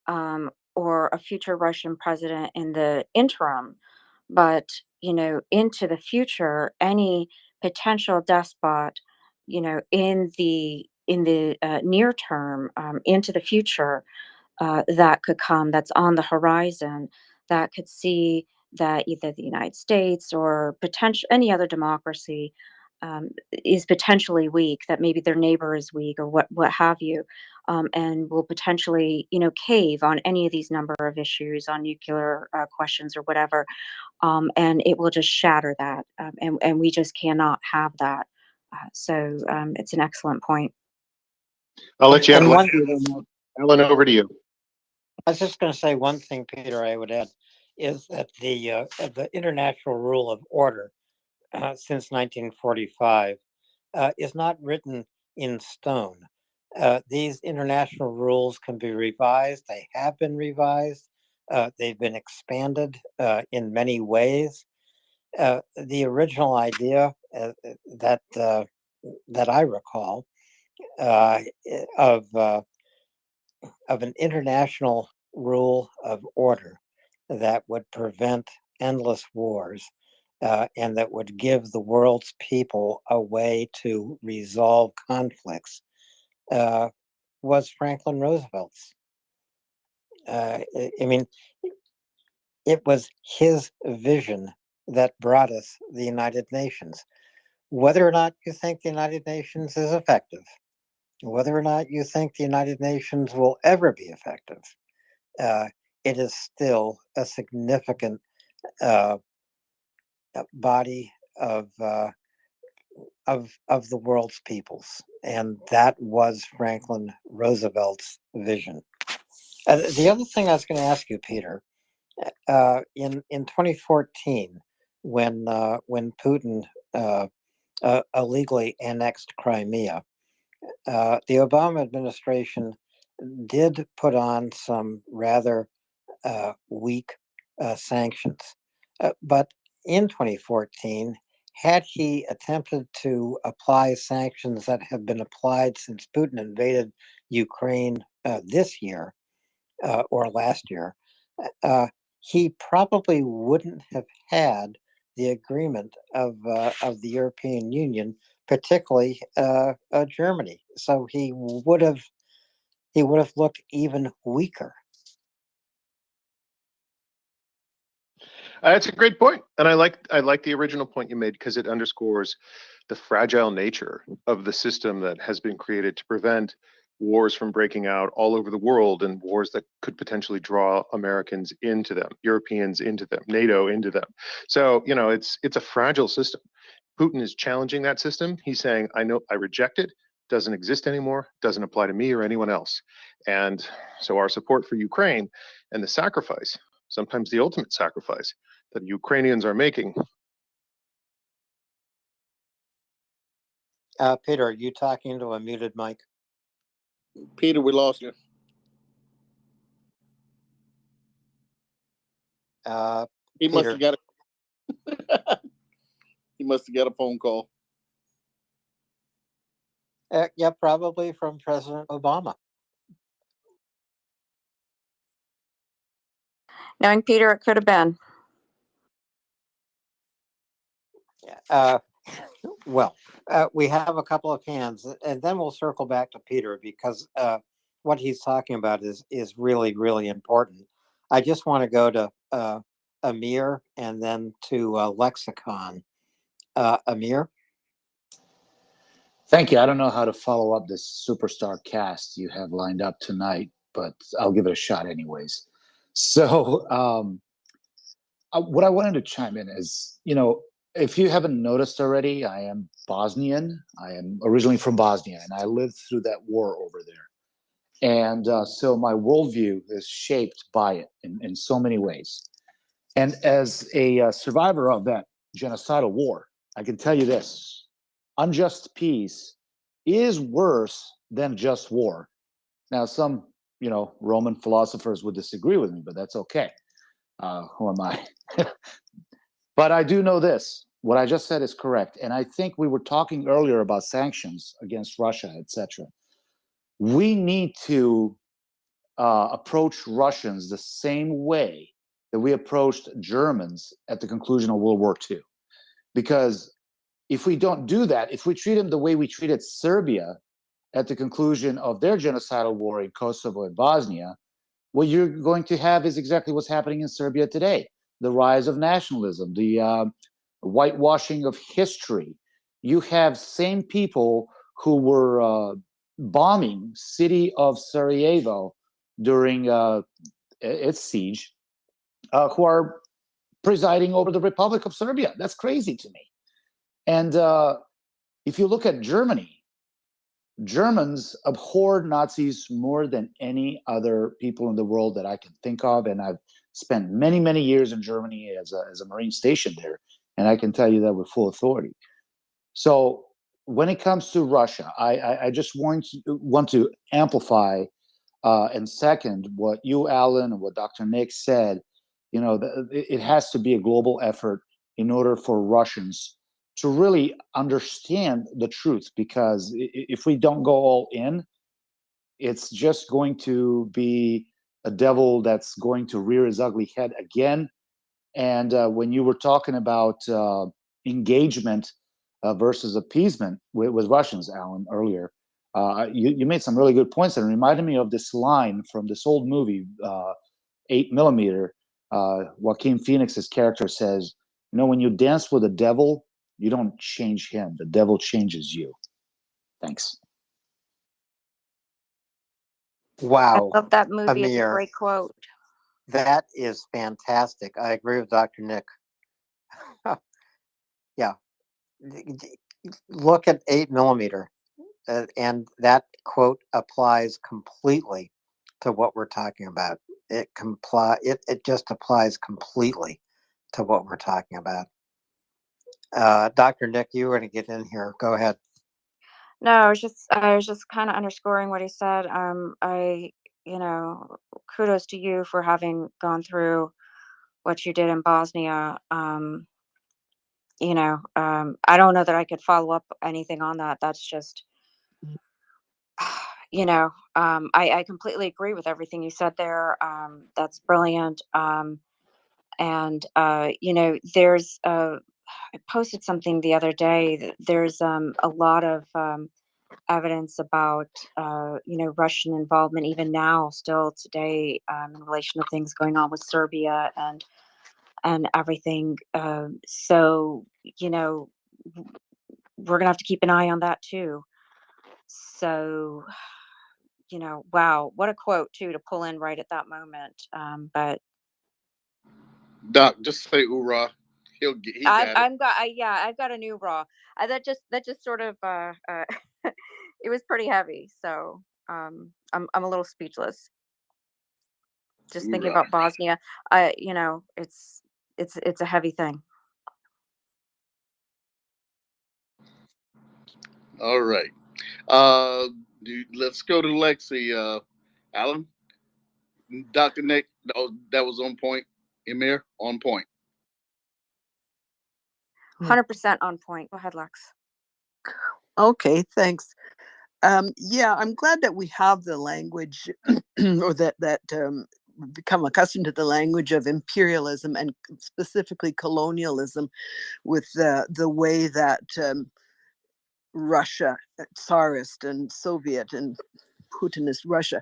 or a future Russian president in the interim, but into the future, any potential despot, in the near term, into the future, that could come, that's on the horizon, that could see that either the United States or potential any other democracy is potentially weak, that maybe their neighbor is weak or what have you, and will potentially cave on any of these number of issues on nuclear questions or whatever, and it will just shatter that, and we just cannot have that. So it's an excellent point. I'll let you And one, Ellen, over to you. I was just going to say one thing, Peter, I would add, is that the international rule of order since 1945 is not written in stone. These international rules can be revised. They have been revised. They've been expanded in many ways. The original idea that I recall of an international rule of order that would prevent endless wars, and that would give the world's people a way to resolve conflicts, was Franklin Roosevelt's. I mean, it was his vision that brought us the United Nations. Whether or not you think the United Nations is effective, whether or not you think the United Nations will ever be effective, it is still a significant body of the world's peoples, and that was Franklin Roosevelt's vision. The other thing I was going to ask you, Peter, in 2014, when Putin illegally annexed Crimea, the Obama administration did put on some rather weak sanctions. But in 2014, had he attempted to apply sanctions that have been applied since Putin invaded Ukraine this year, or last year, he probably wouldn't have had the agreement of the European Union, particularly Germany. So he would have looked even weaker. That's a great point, and I like the original point you made because it underscores the fragile nature of the system that has been created to prevent wars from breaking out all over the world, and wars that could potentially draw Americans into them, Europeans into them, NATO into them. So it's a fragile system. Putin is challenging that system. He's saying, I reject it. Doesn't exist anymore. Doesn't apply to me or anyone else. And so our support for Ukraine and the sacrifice, sometimes the ultimate sacrifice, that Ukrainians are making. Peter, are you talking to a muted mic? Peter, we lost you. He must have got he must have got a phone call. Yeah, probably from President Obama. Knowing Peter, it could have been. Well, we have a couple of hands, and then we'll circle back to Peter because what he's talking about is really, really important. I just want to go to Amir and then to Lexicon. Amir? Thank you. I don't know how to follow up this superstar cast you have lined up tonight, but I'll give it a shot anyways. So what I wanted to chime in is, if you haven't noticed already, I am Bosnian. I am originally from Bosnia, and I lived through that war over there. And so my worldview is shaped by it in so many ways. And as a survivor of that genocidal war, I can tell you this: unjust peace is worse than just war. Now, some, Roman philosophers would disagree with me, but that's okay. Who am I? But I do know this. What I just said is correct. And I think we were talking earlier about sanctions against Russia, etc. We need to approach Russians the same way that we approached Germans at the conclusion of World War II. Because if we don't do that, if we treat them the way we treated Serbia at the conclusion of their genocidal war in Kosovo and Bosnia, what you're going to have is exactly what's happening in Serbia today. The rise of nationalism, the whitewashing of history. You have same people who were bombing city of Sarajevo during its siege, who are presiding over the Republic of Serbia. That's crazy to me. And if you look at Germany, Germans abhorred Nazis more than any other people in the world that I can think of. And I've spent many, many years in Germany as a Marine stationed there. And I can tell you that with full authority. So when it comes to Russia, I just want to amplify and second what you, Alan, and what Dr. Nick said. It has to be a global effort in order for Russians to really understand the truth, because if we don't go all in, it's just going to be a devil that's going to rear his ugly head again. And when you were talking about engagement versus appeasement with Russians, Alan, earlier, you made some really good points, and it reminded me of this line from this old movie, 8mm. Joaquin Phoenix's character says, when you dance with the devil, you don't change him. The devil changes you. Thanks. Wow. I love that movie. It's a Amir, great quote. that is fantastic. I agree with Dr. Nick. Yeah. Look at 8mm. And that quote applies completely to what we're talking about. It just applies completely to what we're talking about. Dr. Nick, you were going to get in here. Go ahead. No, I was just kind of underscoring what he said. Kudos to you for having gone through what you did in Bosnia. I don't know that I could follow up anything on that. That's just, I completely agree with everything you said there. That's brilliant. And there's I posted something the other day that there's a lot of evidence about Russian involvement even now, still today, in relation to things going on with Serbia and everything. So we're gonna have to keep an eye on that too. So wow, what a quote too to pull in right at that moment. But Doc, just say hoorah. He got it. I've got a new raw. That just sort of it was pretty heavy. So I'm a little speechless just thinking Hoorah. about Bosnia. It's a heavy thing. All right. Let's go to Lexi. Alan, Dr. Nick, that was on point. Emir, on point. 100% on point. Go ahead, Lex. Okay, thanks. Yeah, I'm glad that we have the language, or that become accustomed to the language of imperialism and specifically colonialism, with the way that Russia, Tsarist and Soviet and Putinist Russia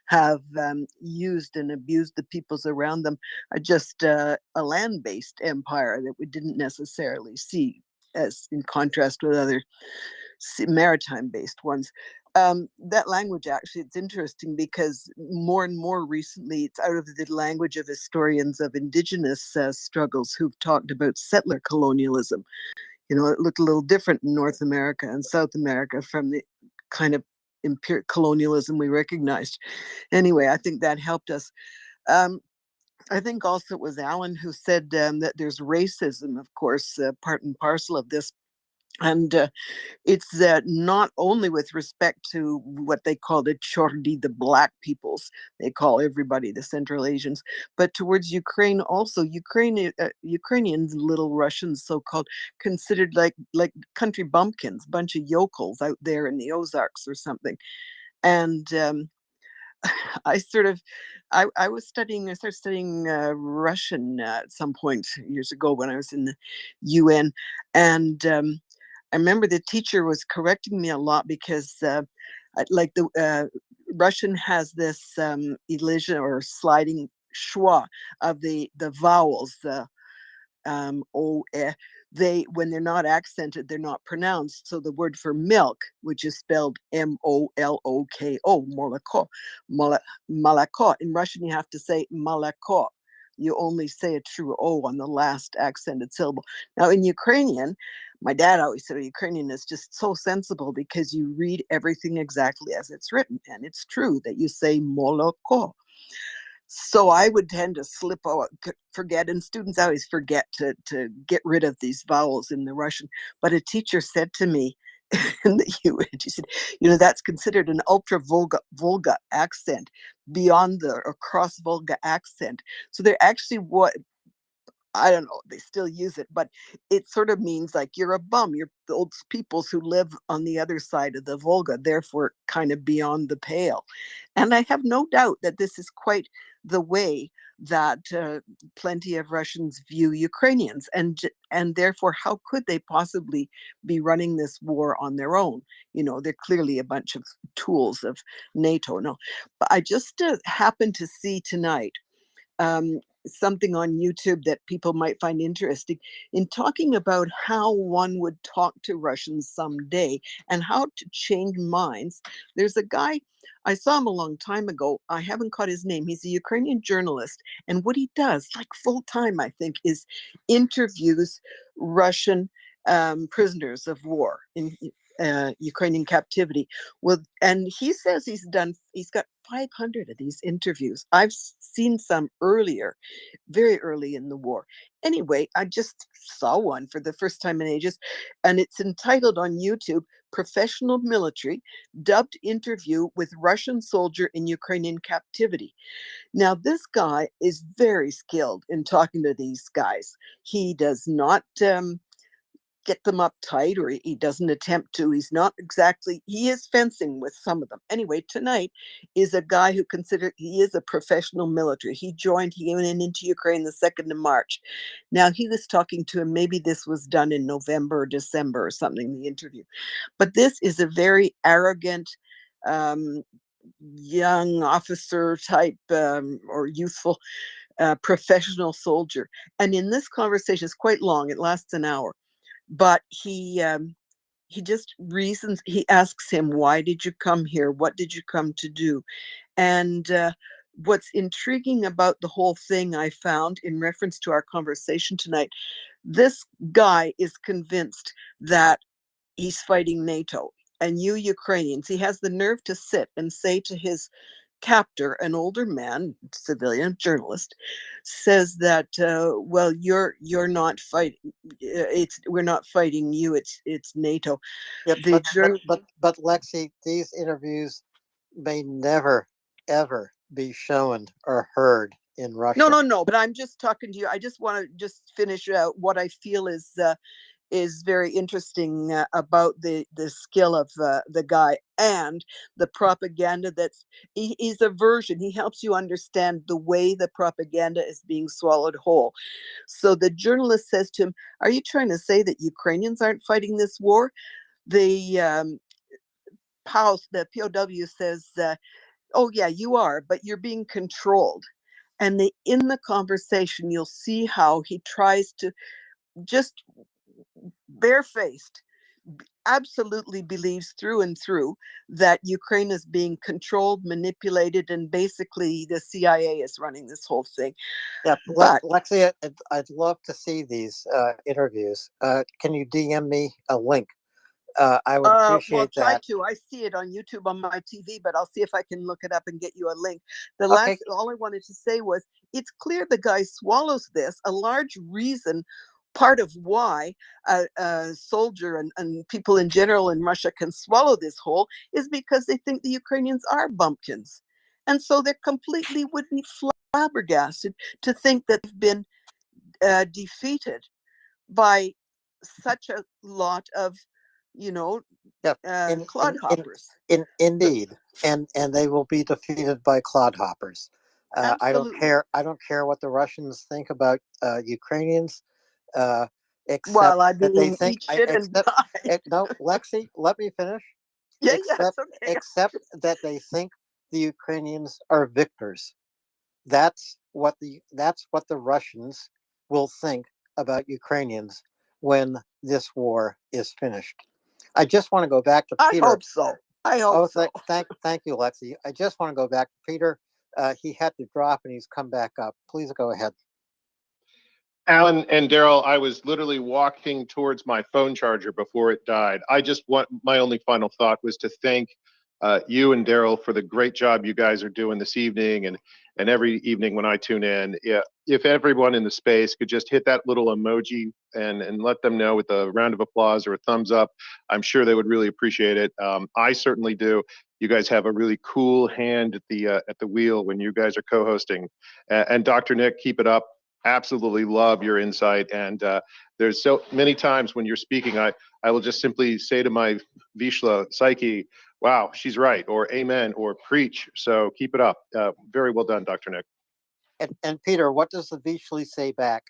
have used and abused the peoples around them, are just a land-based empire that we didn't necessarily see, as in contrast with other maritime-based ones. That language, actually, it's interesting because more and more recently, it's out of the language of historians of indigenous struggles who've talked about settler colonialism. It looked a little different in North America and South America from the kind of colonialism we recognized. Anyway, I think that helped us. I think also it was Alan who said that there's racism, of course, part and parcel of this. And it's not only with respect to what they call the Chordi, the black peoples, they call everybody the Central Asians, but towards Ukraine also. Ukrainians, little Russians, so-called, considered like country bumpkins, bunch of yokels out there in the Ozarks or something. And I started studying Russian at some point years ago when I was in the UN, and I remember the teacher was correcting me a lot because like the Russian has this elision or sliding schwa of the vowels, o, e. When they're not accented, they're not pronounced. So the word for milk, which is spelled M-O-L-O-K-O, moloko, malako. In Russian, you have to say malako. You only say a true O on the last accented syllable. Now in Ukrainian, my dad always said Ukrainian is just so sensible because you read everything exactly as it's written. And it's true that you say moloko. So I would tend to slip out, forget, and students always forget to get rid of these vowels in the Russian. But a teacher said to me in the UN, she said, that's considered an ultra Volga accent, beyond the or cross Volga accent. So they're actually I don't know, they still use it, but it sort of means like you're a bum. You're the old peoples who live on the other side of the Volga, therefore kind of beyond the pale. And I have no doubt that this is quite the way that plenty of Russians view Ukrainians. And therefore, how could they possibly be running this war on their own? They're clearly a bunch of tools of NATO. No, but I just happened to see tonight something on YouTube that people might find interesting in talking about how one would talk to Russians someday and how to change minds. There's a guy, I saw him a long time ago. I haven't caught his name. He's a Ukrainian journalist. And what he does, like full time, I think, is interviews Russian prisoners of war in Ukrainian captivity. Well, and he says he's got 500 of these interviews. I've seen some earlier, very early in the war. Anyway, I just saw one for the first time in ages, and it's entitled on YouTube, Professional Military, dubbed interview with Russian soldier in Ukrainian captivity. Now, this guy is very skilled in talking to these guys. He does not get them uptight, or he doesn't attempt to. He's not exactly, he is fencing with some of them. Anyway, tonight is a guy who considered he is a professional military. He went into Ukraine the 2nd of March. Now, he was talking to him, maybe this was done in November or December or something, the interview. But this is a very arrogant, young officer type, or youthful professional soldier. And in this conversation, it's quite long, it lasts an hour, but he just reasons, he asks him, why did you come here? What did you come to do? And what's intriguing about the whole thing, I found in reference to our conversation tonight, this guy is convinced that he's fighting NATO. And you Ukrainians, he has the nerve to sit and say to his captor, an older man, civilian journalist, says that, well, you're not fighting. We're not fighting you. It's NATO. Yeah, The but Lexi, these interviews may never ever be shown or heard in Russia. No. But I'm just talking to you. I just want to just finish out what I feel is very interesting about the skill of the guy and the propaganda he's a version. He helps you understand the way the propaganda is being swallowed whole. So the journalist says to him, are you trying to say that Ukrainians aren't fighting this war? The POW says, oh yeah, you are, but you're being controlled. And in the conversation, you'll see how he tries to just barefaced, absolutely believes through and through that Ukraine is being controlled, manipulated, and basically the CIA is running this whole thing. Yeah, But Lexi, I'd love to see these interviews. Can you DM me a link? I would appreciate that. I see it on YouTube on my TV, but I'll see if I can look it up and get you a link. Okay. All I wanted to say was, it's clear the guy swallows this. A large reason, part of why a soldier and people in general in Russia can swallow this whole is because they think the Ukrainians are bumpkins. And so they're completely would be flabbergasted to think that they've been defeated by such a lot of, clodhoppers. Indeed, and they will be defeated by clodhoppers. I don't care what the Russians think about Ukrainians, except that they think. No, Lexi, let me finish. Except that they think the Ukrainians are victors. That's what the Russians will think about Ukrainians when this war is finished. I just want to go back to Peter. I hope so. Thank you, Lexi. I just want to go back to Peter. He had to drop and he's come back up. Please go ahead. Alan and Daryl, I was literally walking towards my phone charger before it died. My only final thought was to thank you and Daryl for the great job you guys are doing this evening and every evening when I tune in. If everyone in the space could just hit that little emoji and let them know with a round of applause or a thumbs up, I'm sure they would really appreciate it. I certainly do. You guys have a really cool hand at the wheel when you guys are co-hosting. And Dr. Nick, keep it up. Absolutely love your insight. And there's so many times when you're speaking, I will just simply say to my Vishla psyche, wow, she's right, or amen, or preach. So keep it up. Very well done, Dr. Nick. And Peter, what does the Vishli say back?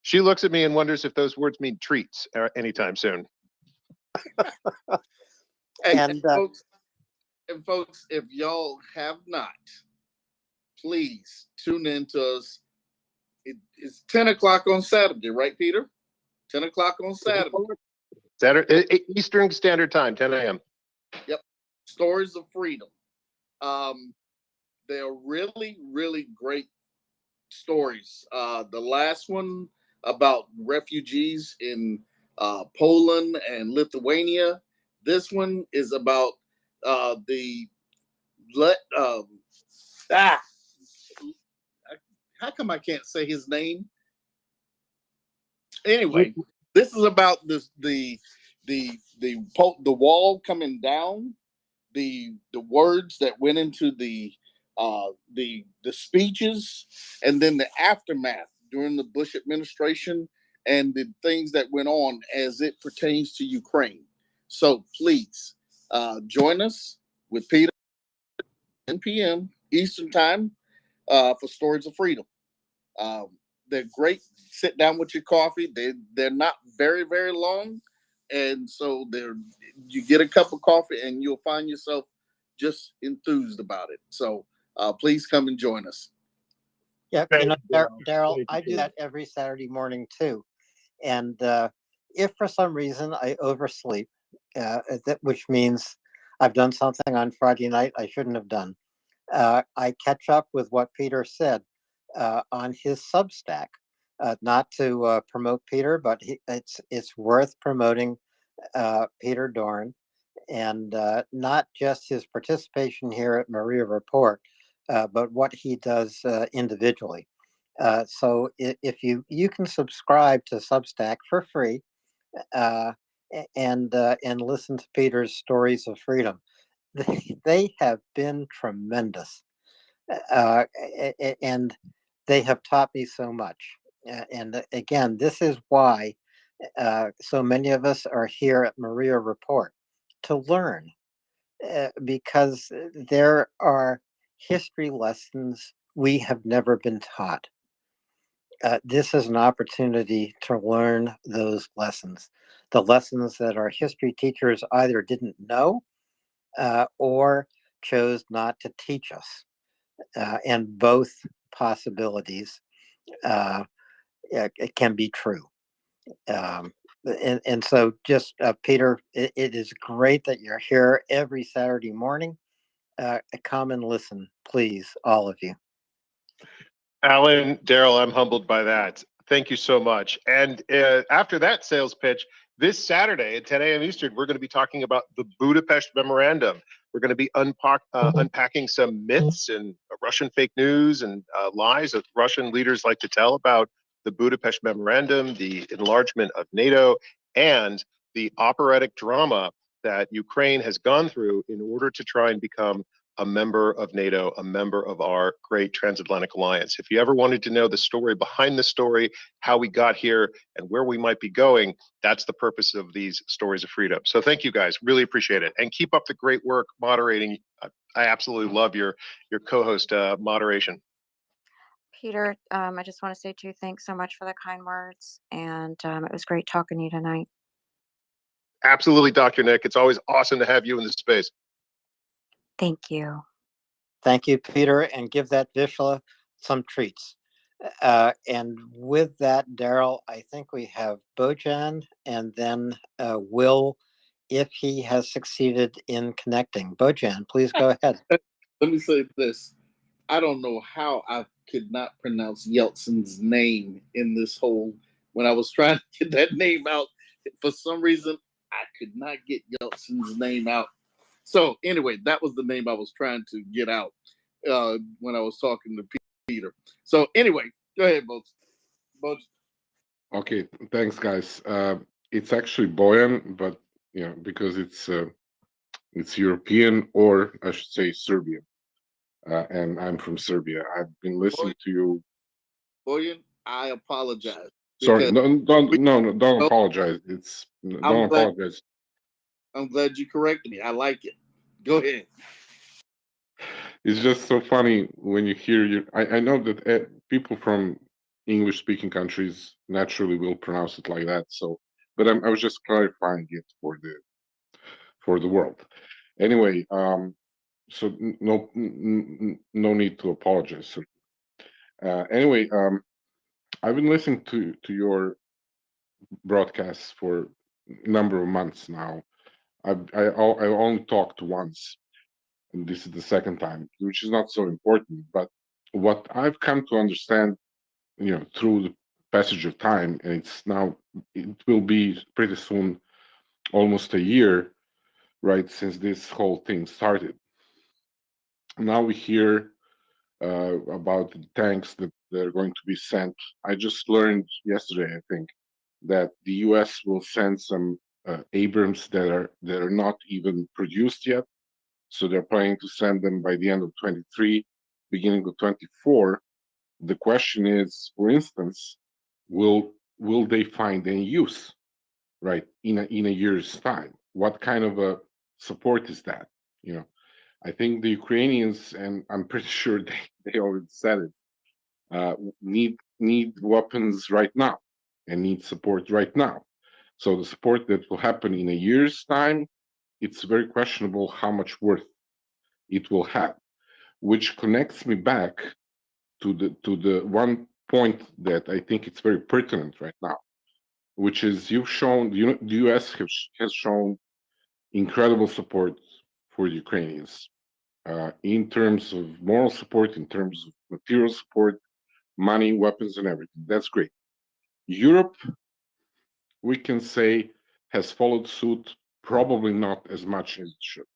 She looks at me and wonders if those words mean treats anytime soon. And folks, if y'all have not, please tune in to us. It's 10 o'clock on Saturday, right, Peter? 10 o'clock on Saturday. Eastern Standard Time, 10 a.m. Yep. Stories of Freedom. They're really, really great stories. The last one about refugees in Poland and Lithuania. This one is about how come I can't say his name? Anyway, this is about the wall coming down, the words that went into the speeches, and then the aftermath during the Bush administration and the things that went on as it pertains to Ukraine. So please join us with Peter, 10 p.m. Eastern Time for Stories of Freedom. They're great. Sit down with your coffee. They're not very, very long. And so you get a cup of coffee and you'll find yourself just enthused about it. So please come and join us. Yeah, Daryl, I do that every Saturday morning too. And if for some reason I oversleep, which means I've done something on Friday night I shouldn't have done, I catch up with what Peter said on his Substack. Not to promote Peter, but it's worth promoting Peter Dorn, and not just his participation here at MriyaReport, but what he does individually. So if you can subscribe to Substack for free, and listen to Peter's stories of freedom, they have been tremendous, and they have taught me so much. And again, this is why so many of us are here at MriyaReport, to learn, because there are history lessons we have never been taught. This is an opportunity to learn those lessons, the lessons that our history teachers either didn't know or chose not to teach us. And both possibilities it can be true. And so just Peter, it is great that you're here every Saturday morning. Come and listen, please, all of you. Alan, Daryl, I'm humbled by that. Thank you so much. And after that sales pitch, this Saturday at 10 a.m. Eastern, we're going to be talking about the Budapest Memorandum. We're going to be unpacking some myths and Russian fake news and lies that Russian leaders like to tell about the Budapest Memorandum, the enlargement of NATO, and the operatic drama that Ukraine has gone through in order to try and become a member of NATO, a member of our great transatlantic alliance. If you ever wanted to know the story behind the story, how we got here, and where we might be going, that's the purpose of these stories of freedom. So thank you guys, really appreciate it. And keep up the great work moderating. I absolutely love your co-host moderation. Peter, I just want to say to you, thanks so much for the kind words. And it was great talking to you tonight. Absolutely, Dr. Nick. It's always awesome to have you in this space. Thank you. Thank you, Peter, and give that Vishla some treats. And with that, Daryl, I think we have Bojan, and then Will, if he has succeeded in connecting. Bojan, please go ahead. Let me say this. I don't know how I could not pronounce Yeltsin's name in this whole, when I was trying to get that name out, for some reason, I could not get Yeltsin's name out. So anyway, that was the name I was trying to get out when I was talking to Peter. So anyway, go ahead, Bojan. Okay, thanks, guys. It's actually Bojan, but because it's European, or I should say Serbian, and I'm from Serbia. I've been listening to you. Bojan, I apologize. Sorry, don't apologize. Don't apologize. I'm glad you corrected me. I like it. Go ahead. It's just so funny when you hear I know that people from English-speaking countries naturally will pronounce it like that. So, but I was just clarifying it for the world. Anyway, so no need to apologize. Anyway, I've been listening to your broadcasts for a number of months now. I only talked once, and this is the second time, which is not so important. But what I've come to understand, through the passage of time, and it will be pretty soon, almost a year, right, since this whole thing started. Now we hear about the tanks that are going to be sent. I just learned yesterday, I think, that the U.S. will send some Abrams that are not even produced yet. So they're planning to send them by the end of 23, beginning of 24. The question is, for instance, will will they find any use, right, in a year's time? What kind of a support is that? You know, I think the Ukrainians, and I'm pretty sure they already said it, need weapons right now and need support right now. So the support that will happen in a year's time, it's very questionable how much worth it will have, which connects me back to the one point that I think it's very pertinent right now, which is you've shown, the US has shown incredible support for the Ukrainians in terms of moral support, in terms of material support, money, weapons, and everything. That's great. Europe, we can say, has followed suit, probably not as much as it should.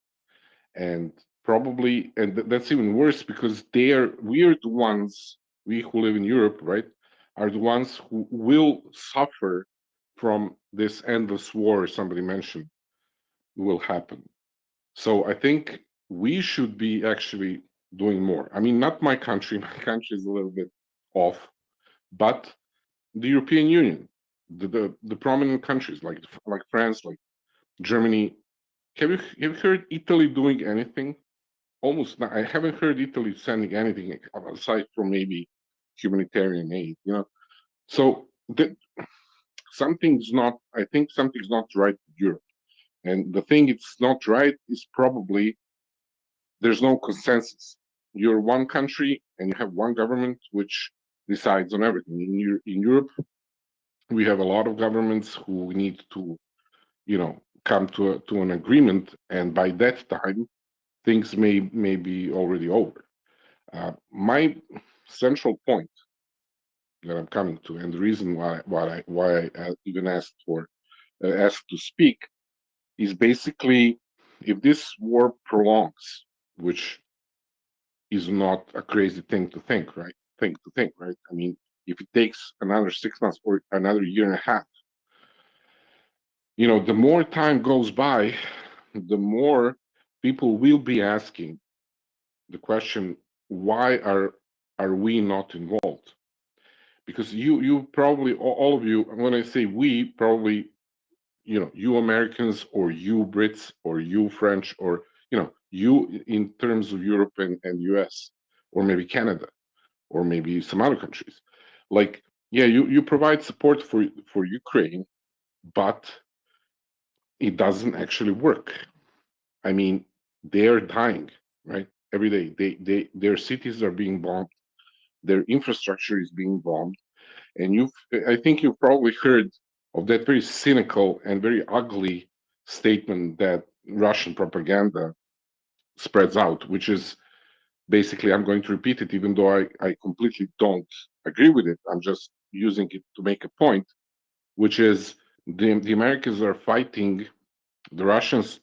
And probably, and that's even worse because we are the ones, we who live in Europe, right, are the ones who will suffer from this endless war somebody mentioned will happen. So I think we should be actually doing more. I mean, not my country, my country is a little bit off, but the European Union, the prominent countries like France, like Germany. Have you heard Italy doing anything? Almost not. I haven't heard Italy sending anything aside from maybe humanitarian aid. You know, so something's not. I think something's not right with Europe, and the thing it's not right is probably there's no consensus. You're one country and you have one government which decides on everything. In Europe, we have a lot of governments who need to, come to an agreement, and by that time, things may be already over. My central point that I'm coming to, and the reason why I even asked to speak, is basically if this war prolongs, which is not a crazy thing to think, right? I mean, if it takes another 6 months or another year and a half, the more time goes by, the more people will be asking the question, why are we not involved? Because you probably, all of you, when I say we, probably, you Americans or you Brits or you French or, you in terms of Europe and US or maybe Canada or maybe some other countries. Like, yeah, you provide support for Ukraine, but it doesn't actually work. I mean, they're dying, right? Every day, their cities are being bombed, their infrastructure is being bombed, and I think you've probably heard of that very cynical and very ugly statement that Russian propaganda spreads out, which is basically, I'm going to repeat it, even though I completely don't agree with it. I'm just using it to make a point, which is the Americans are fighting the Russians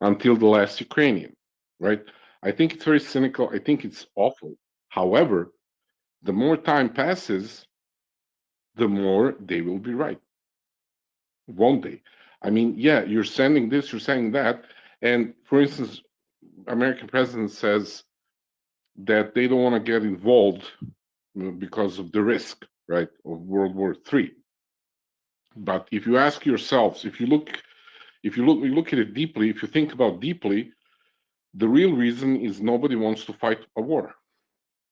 until the last Ukrainian, right? I think it's very cynical. I think it's awful. However, the more time passes, the more they will be right, won't they? I mean, yeah, you're sending this, you're sending that, and for instance, American president says that they don't want to get involved because of the risk, right, of World War III. But if you ask yourselves, if you look at it deeply, if you think about deeply, the real reason is nobody wants to fight a war,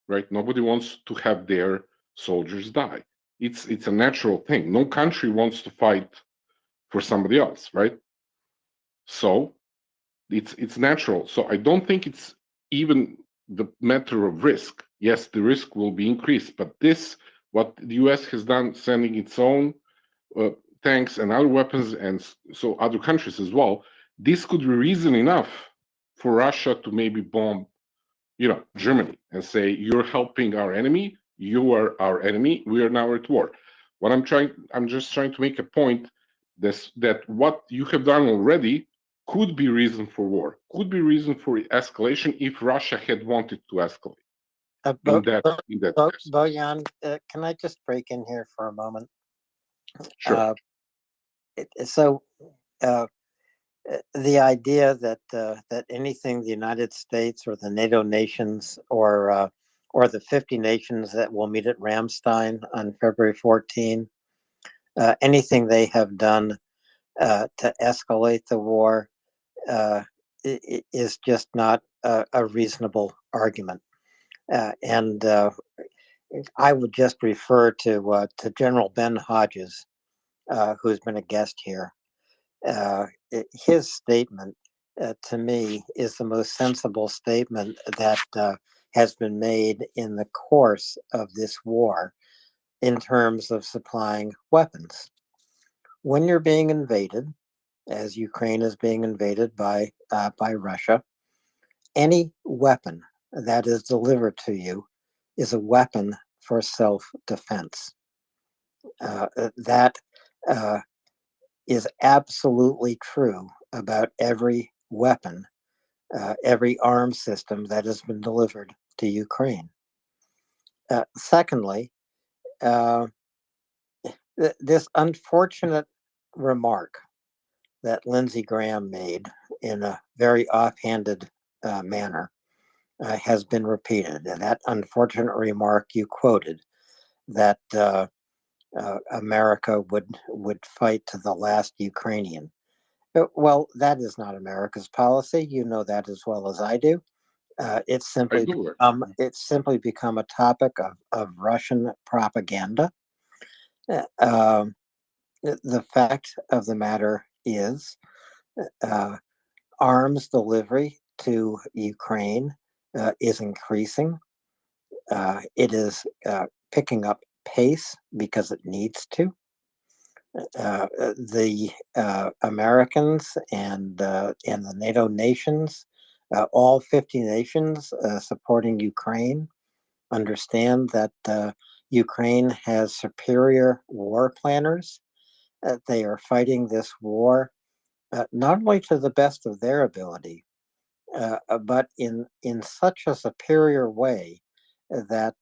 right? Nobody wants to have their soldiers die. It's a natural thing. No country wants to fight for somebody else, right? So it's natural. So I don't think it's even the matter of risk. Yes, the risk will be increased, but what the US has done, sending its own tanks and other weapons, and so other countries as well, this could be reason enough for Russia to maybe bomb, Germany and say, you're helping our enemy, you are our enemy, we are now at war. I'm just trying to make a point that what you have done already could be reason for war, could be reason for escalation if Russia had wanted to escalate. Boyan, can I just break in here for a moment? Sure. The idea that anything the United States or the NATO nations or or the 50 nations that will meet at Ramstein on February 14, anything they have done to escalate the war is just not a reasonable argument. And I would just refer to General Ben Hodges, who's been a guest here. His statement, to me, is the most sensible statement that has been made in the course of this war in terms of supplying weapons. When you're being invaded, as Ukraine is being invaded by Russia, any weapon that is delivered to you is a weapon for self-defense. That is absolutely true about every weapon, every arms system that has been delivered to Ukraine. Secondly, this unfortunate remark that Lindsey Graham made in a very offhanded manner has been repeated. And that unfortunate remark you quoted, that America would fight to the last Ukrainian. Well, that is not America's policy. You know that as well as I do. It's simply become a topic of Russian propaganda. The fact of the matter is, arms delivery to Ukraine is increasing. It is picking up pace because it needs to. The Americans and the NATO nations, all 50 nations supporting Ukraine, understand that Ukraine has superior war planners. They are fighting this war not only to the best of their ability, but in such a superior way that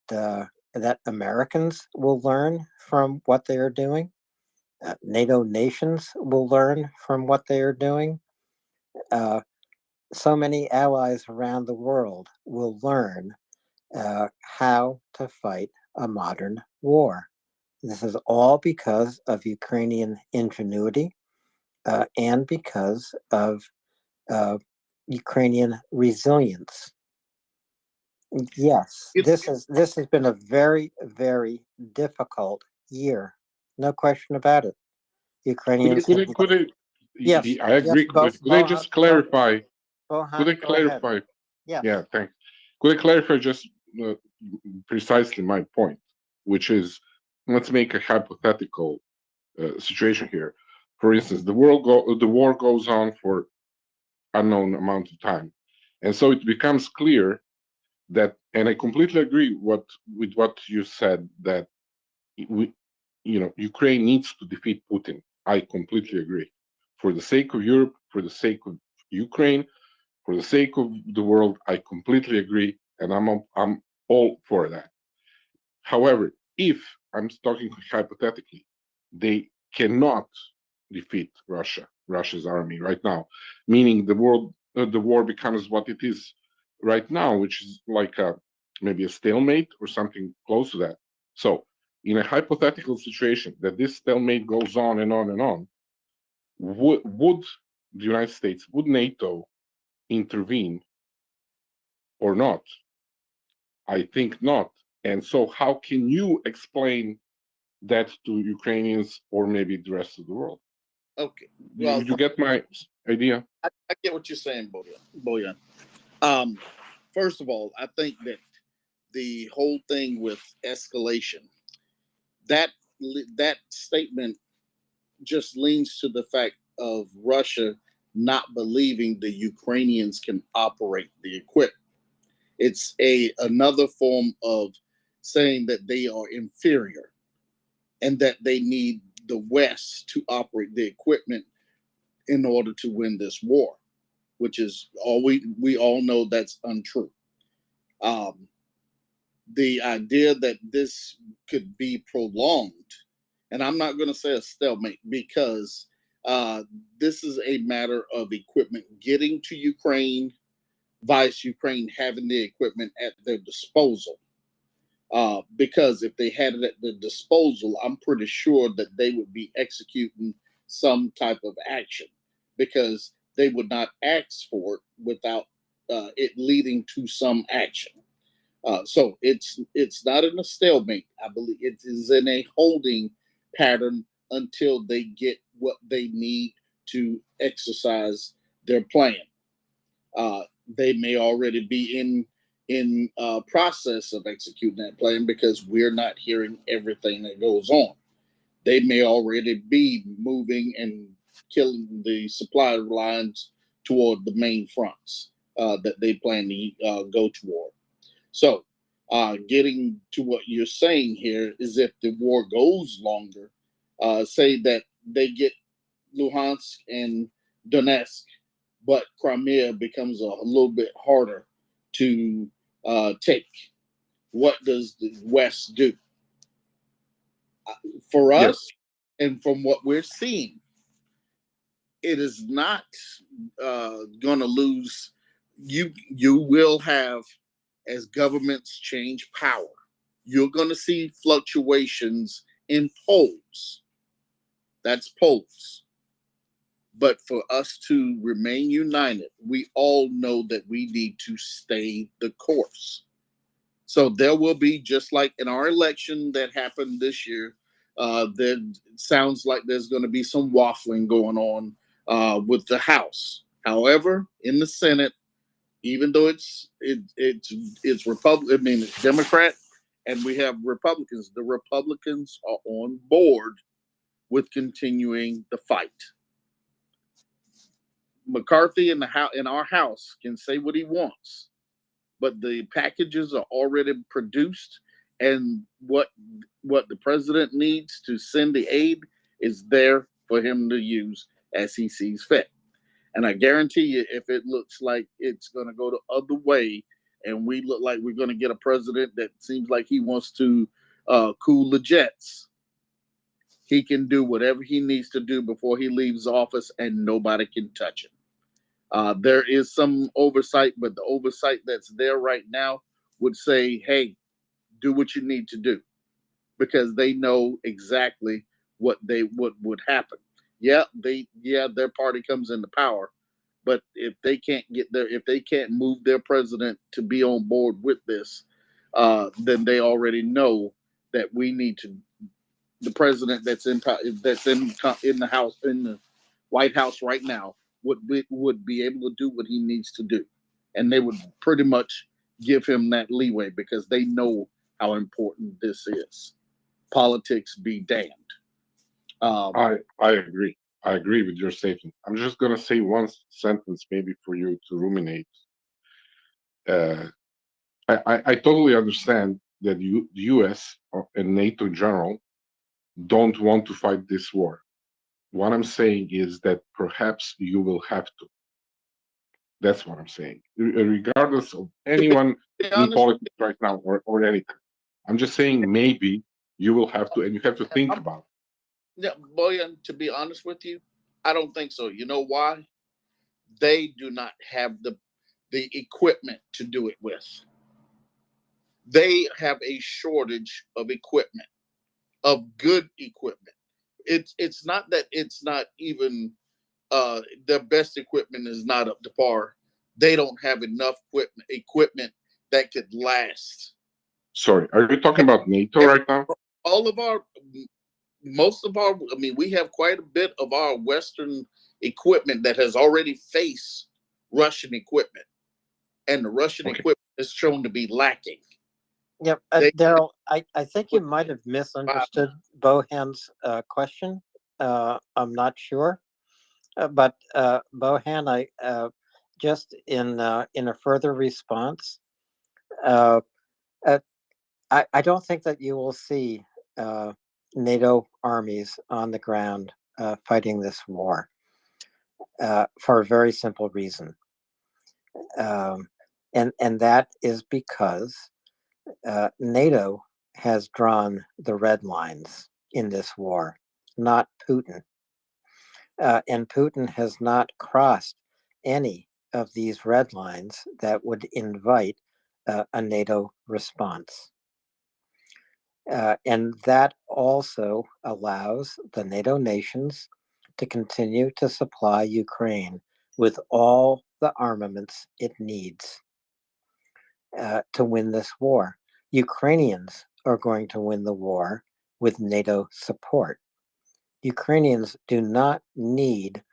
that Americans will learn from what they are doing. NATO nations will learn from what they are doing. So many allies around the world will learn how to fight a modern war. This is all because of Ukrainian ingenuity and because of Ukrainian resilience. Yes, this has been a very, very difficult year. No question about it. Ukrainians have yes, I agree. yes, Could I just clarify? Could I go clarify? ahead. Yes. Yeah, thanks. Could I clarify just precisely my point, which is, let's make a hypothetical situation here. For instance, the war goes on for unknown amount of time, and so it becomes clear that, and I completely agree with what you said, that Ukraine needs to defeat Putin. I completely agree. For the sake of Europe, for the sake of Ukraine, for the sake of the world, I completely agree, and I'm all for that. However, if I'm talking hypothetically, they cannot defeat Russia's army right now, meaning the war becomes what it is right now, which is like maybe a stalemate or something close to that. So, in a hypothetical situation that this stalemate goes on and on and on, would the United States, would NATO intervene or not? I think not. And so, how can you explain that to Ukrainians or maybe the rest of the world? Okay. Well, you get my idea? I get what you're saying, Boyan. First of all, I think that the whole thing with escalation, that statement just leans to the fact of Russia not believing the Ukrainians can operate the equipment. It's another form of saying that they are inferior and that they need the West to operate the equipment in order to win this war, which is all we all know that's untrue. The idea that this could be prolonged, and I'm not going to say a stalemate because this is a matter of equipment getting to Ukraine, vice Ukraine having the equipment at their disposal. Because if they had it at the disposal, I'm pretty sure that they would be executing some type of action, because they would not ask for it without it leading to some action. So it's not in a stalemate. I believe it is in a holding pattern until they get what they need to exercise their plan. They may already be in process of executing that plan, because we're not hearing everything that goes on. They may already be moving and killing the supply lines toward the main fronts that they plan to go toward. So, getting to what you're saying here is, if the war goes longer, say that they get Luhansk and Donetsk, but Crimea becomes a little bit harder to take. What does the West do? For Yes. us, and from what we're seeing, it is not going to lose. You will have, as governments change power, you're going to see fluctuations in polls. That's polls. But for us to remain united, we all know that we need to stay the course. So there will be, just like in our election that happened this year, there sounds like there's going to be some waffling going on with the House. However, in the Senate, even though it's Republican, I mean it's Democrat, and we have Republicans. The Republicans are on board with continuing the fight. McCarthy in our House can say what he wants, but the packages are already produced, and what the president needs to send the aid is there for him to use as he sees fit. And I guarantee you, if it looks like it's going to go the other way, and we look like we're going to get a president that seems like he wants to cool the jets, he can do whatever he needs to do before he leaves office, and nobody can touch him. There is some oversight, but the oversight that's there right now would say, hey, do what you need to do, because they know exactly what would happen. Yeah, their party comes into power, but if they can't move their president to be on board with this, then they already know that we need to. The president that's in the House, in the White House right now, would be able to do what he needs to do, and they would pretty much give him that leeway, because they know how important this is. Politics be damned. I agree. I agree with your statement. I'm just gonna say one sentence, maybe for you to ruminate. I totally understand that the U.S. and NATO in general don't want to fight this war. What I'm saying is that perhaps you will have to. That's what I'm saying. Regardless of anyone in politics right now or anything. I'm just saying maybe you will have to, and you have to think about it. Yeah, Boyan, to be honest with you, I don't think so. You know why? They do not have the equipment to do it with. They have a shortage of equipment, of good equipment. It's not that it's not even their best equipment is not up to par. They don't have enough equipment that could last. Sorry, are you talking about NATO right now? All of our, most of our, I mean, we have quite a bit of our Western equipment that has already faced Russian equipment, and the Russian equipment is shown to be lacking. Yep, Daryl, I think you might have misunderstood Bohan's question. I'm not sure, but Bohan, just in a further response, I don't think that you will see NATO armies on the ground fighting this war for a very simple reason, and that is because NATO has drawn the red lines in this war, not Putin. And Putin has not crossed any of these red lines that would invite a NATO response. And that also allows the NATO nations to continue to supply Ukraine with all the armaments it needs to win this war. Ukrainians are going to win the war with NATO support. Ukrainians do not need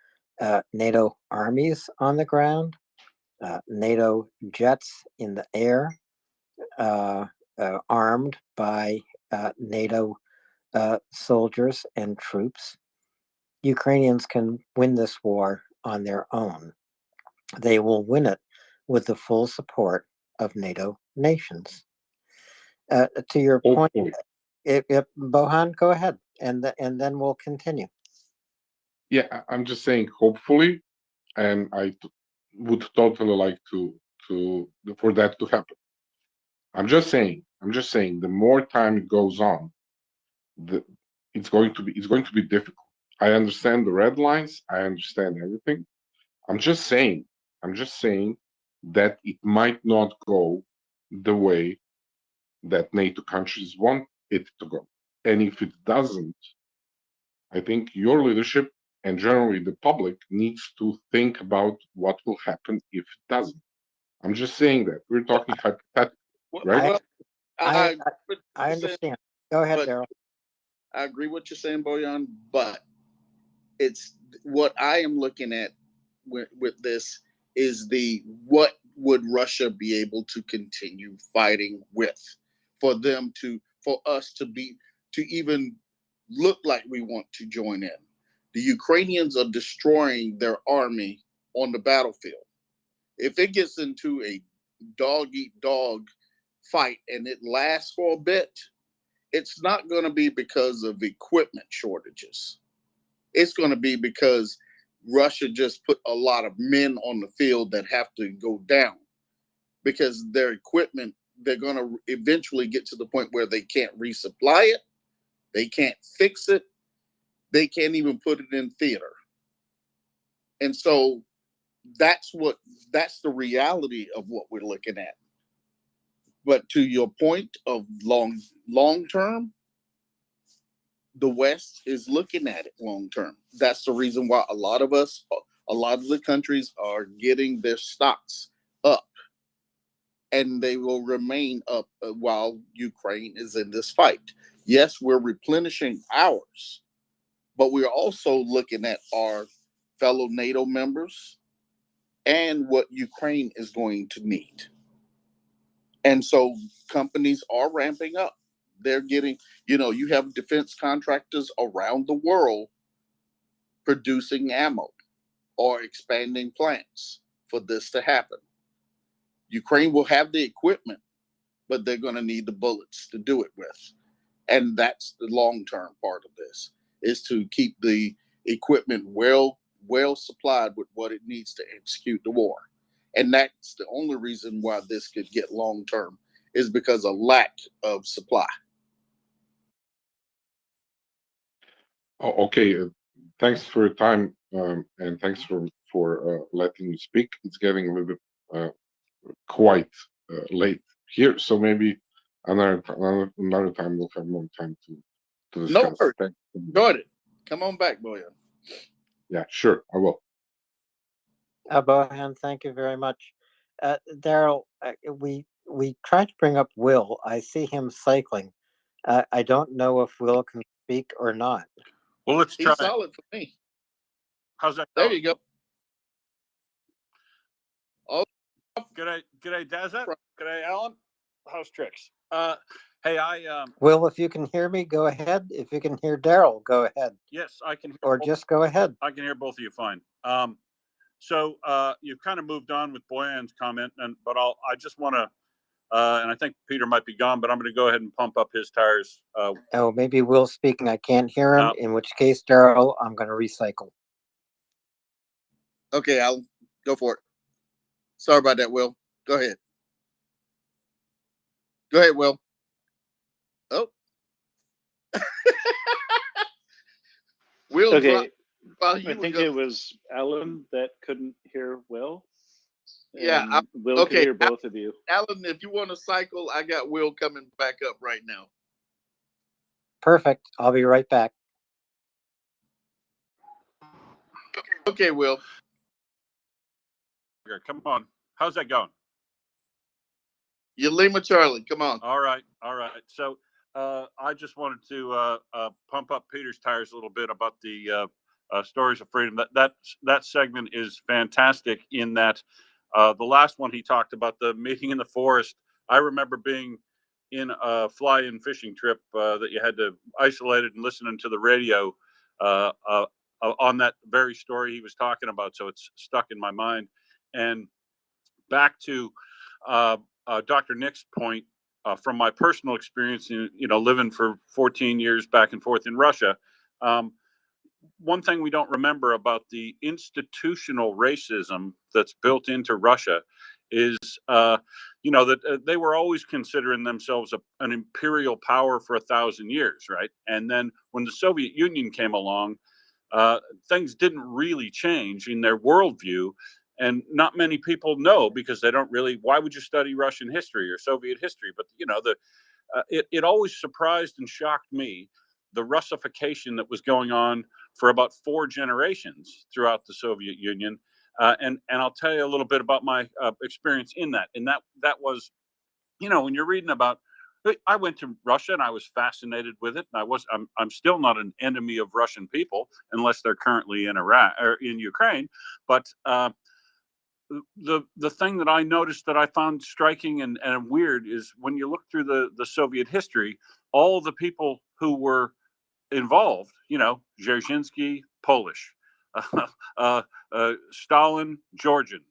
NATO armies on the ground, NATO jets in the air, armed by NATO soldiers and troops. Ukrainians can win this war on their own. They will win it with the full support of NATO nations. To your point, Bohan, go ahead, and then we'll continue. Yeah, I'm just saying, hopefully, and I would totally like to for that to happen. I'm just saying, the more time it goes on, it's going to be difficult. I understand the red lines, I understand everything. I'm just saying that it might not go the way that NATO countries want it to go. And if it doesn't, I think your leadership and generally the public needs to think about what will happen if it doesn't. I'm just saying that. We're talking hypothetically, right? Well, I I understand. Go ahead, but Daryl. I agree what you're saying, Boyan, but it's what I am looking at with this is what would Russia be able to continue fighting with for us to even look like we want to join in. The Ukrainians are destroying their army on the battlefield. If it gets into a dog eat dog fight and it lasts for a bit, it's not going to be because of equipment shortages. It's going to be because Russia just put a lot of men on the field that have to go down because their equipment, they're going to eventually get to the point where they can't resupply it. They can't fix it. They can't even put it in theater. And so that's the reality of what we're looking at. But to your point of long term, the West is looking at it long term. That's the reason why a lot of the countries are getting their stocks up, and they will remain up while Ukraine is in this fight. Yes, we're replenishing ours, but we're also looking at our fellow NATO members and what Ukraine is going to need. And so companies are ramping up. They're getting, you have defense contractors around the world producing ammo or expanding plants for this to happen. Ukraine will have the equipment, but they're going to need the bullets to do it with. And that's the long-term part of this, is to keep the equipment well supplied with what it needs to execute the war. And that's the only reason why this could get long-term, is because of lack of supply. Oh, okay. Thanks for your time, and thanks for letting me speak. It's getting a little bit quite late here, so maybe another time we'll have more time to discuss. No worries. Enjoyed it. Come on back, Boyan. Yeah, sure, I will. Bohan, thank you very much. Daryl, we tried to bring up Will. I see him cycling. I don't know if Will can speak or not. Well, let's try. He's solid for me. How's that? There you go. Oh, g'day, Dazza. G'day, Alan. How's tricks? Hey, Will, if you can hear me, go ahead. If you can hear Daryl, go ahead. Yes, I can hear. Or just go ahead. I can hear both of you fine. So you've kind of moved on with Boyan's comment, but I just want to, and I think Peter might be gone, but I'm going to go ahead and pump up his tires. Oh, maybe Will's speaking. I can't hear him. In which case, Daryl, I'm going to recycle. Okay, Alan, go for it. Sorry about that, Will. Go ahead. Go ahead, Will. Oh. Will, okay. I think it was Alan that couldn't hear Will. Yeah, Will can hear both of you. Alan, if you want to cycle, I got Will coming back up right now. Perfect. I'll be right back. Okay, Will. Come on. How's that going? You Lima Charlie, come on. All right. So I just wanted to pump up Peter's tires a little bit about the stories of freedom. That segment is fantastic. In that the last one he talked about, the meeting in the forest. I remember being in a fly-in fishing trip that you had to isolate it and listening to the radio on that very story he was talking about. So it's stuck in my mind. And back to Dr. Nick's point, from my personal experience, living for 14 years back and forth in Russia, one thing we don't remember about the institutional racism that's built into Russia is, that they were always considering themselves an imperial power for 1,000 years, right? And then when the Soviet Union came along, things didn't really change in their worldview. And not many people know, because they don't really. Why would you study Russian history or Soviet history? But it always surprised and shocked me, the Russification that was going on for about 4 generations throughout the Soviet Union. And I'll tell you a little bit about my experience in that. And that was, when you're reading about. I went to Russia and I was fascinated with it. And I'm still not an enemy of Russian people unless they're currently in Iraq or in Ukraine. But the thing that I noticed that I found striking and weird is when you look through the Soviet history, all the people who were involved, Dzerzhinsky, Polish, Stalin, Georgian,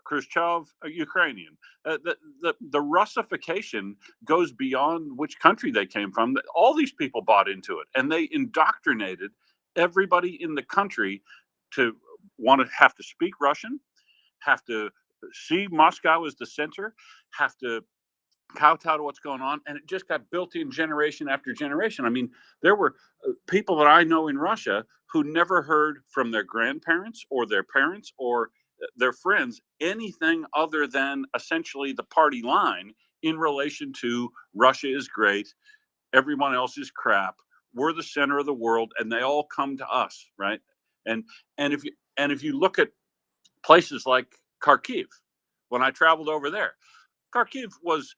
Khrushchev, Ukrainian. The Russification goes beyond which country they came from. All these people bought into it, and they indoctrinated everybody in the country to have to speak Russian, have to see Moscow as the center, have to kowtow to what's going on, and it just got built in generation after generation. I mean, there were people that I know in Russia who never heard from their grandparents or their parents or their friends anything other than essentially the party line in relation to Russia is great, everyone else is crap, we're the center of the world, and they all come to us, right? And if you look at places like Kharkiv, when I traveled over there, Kharkiv was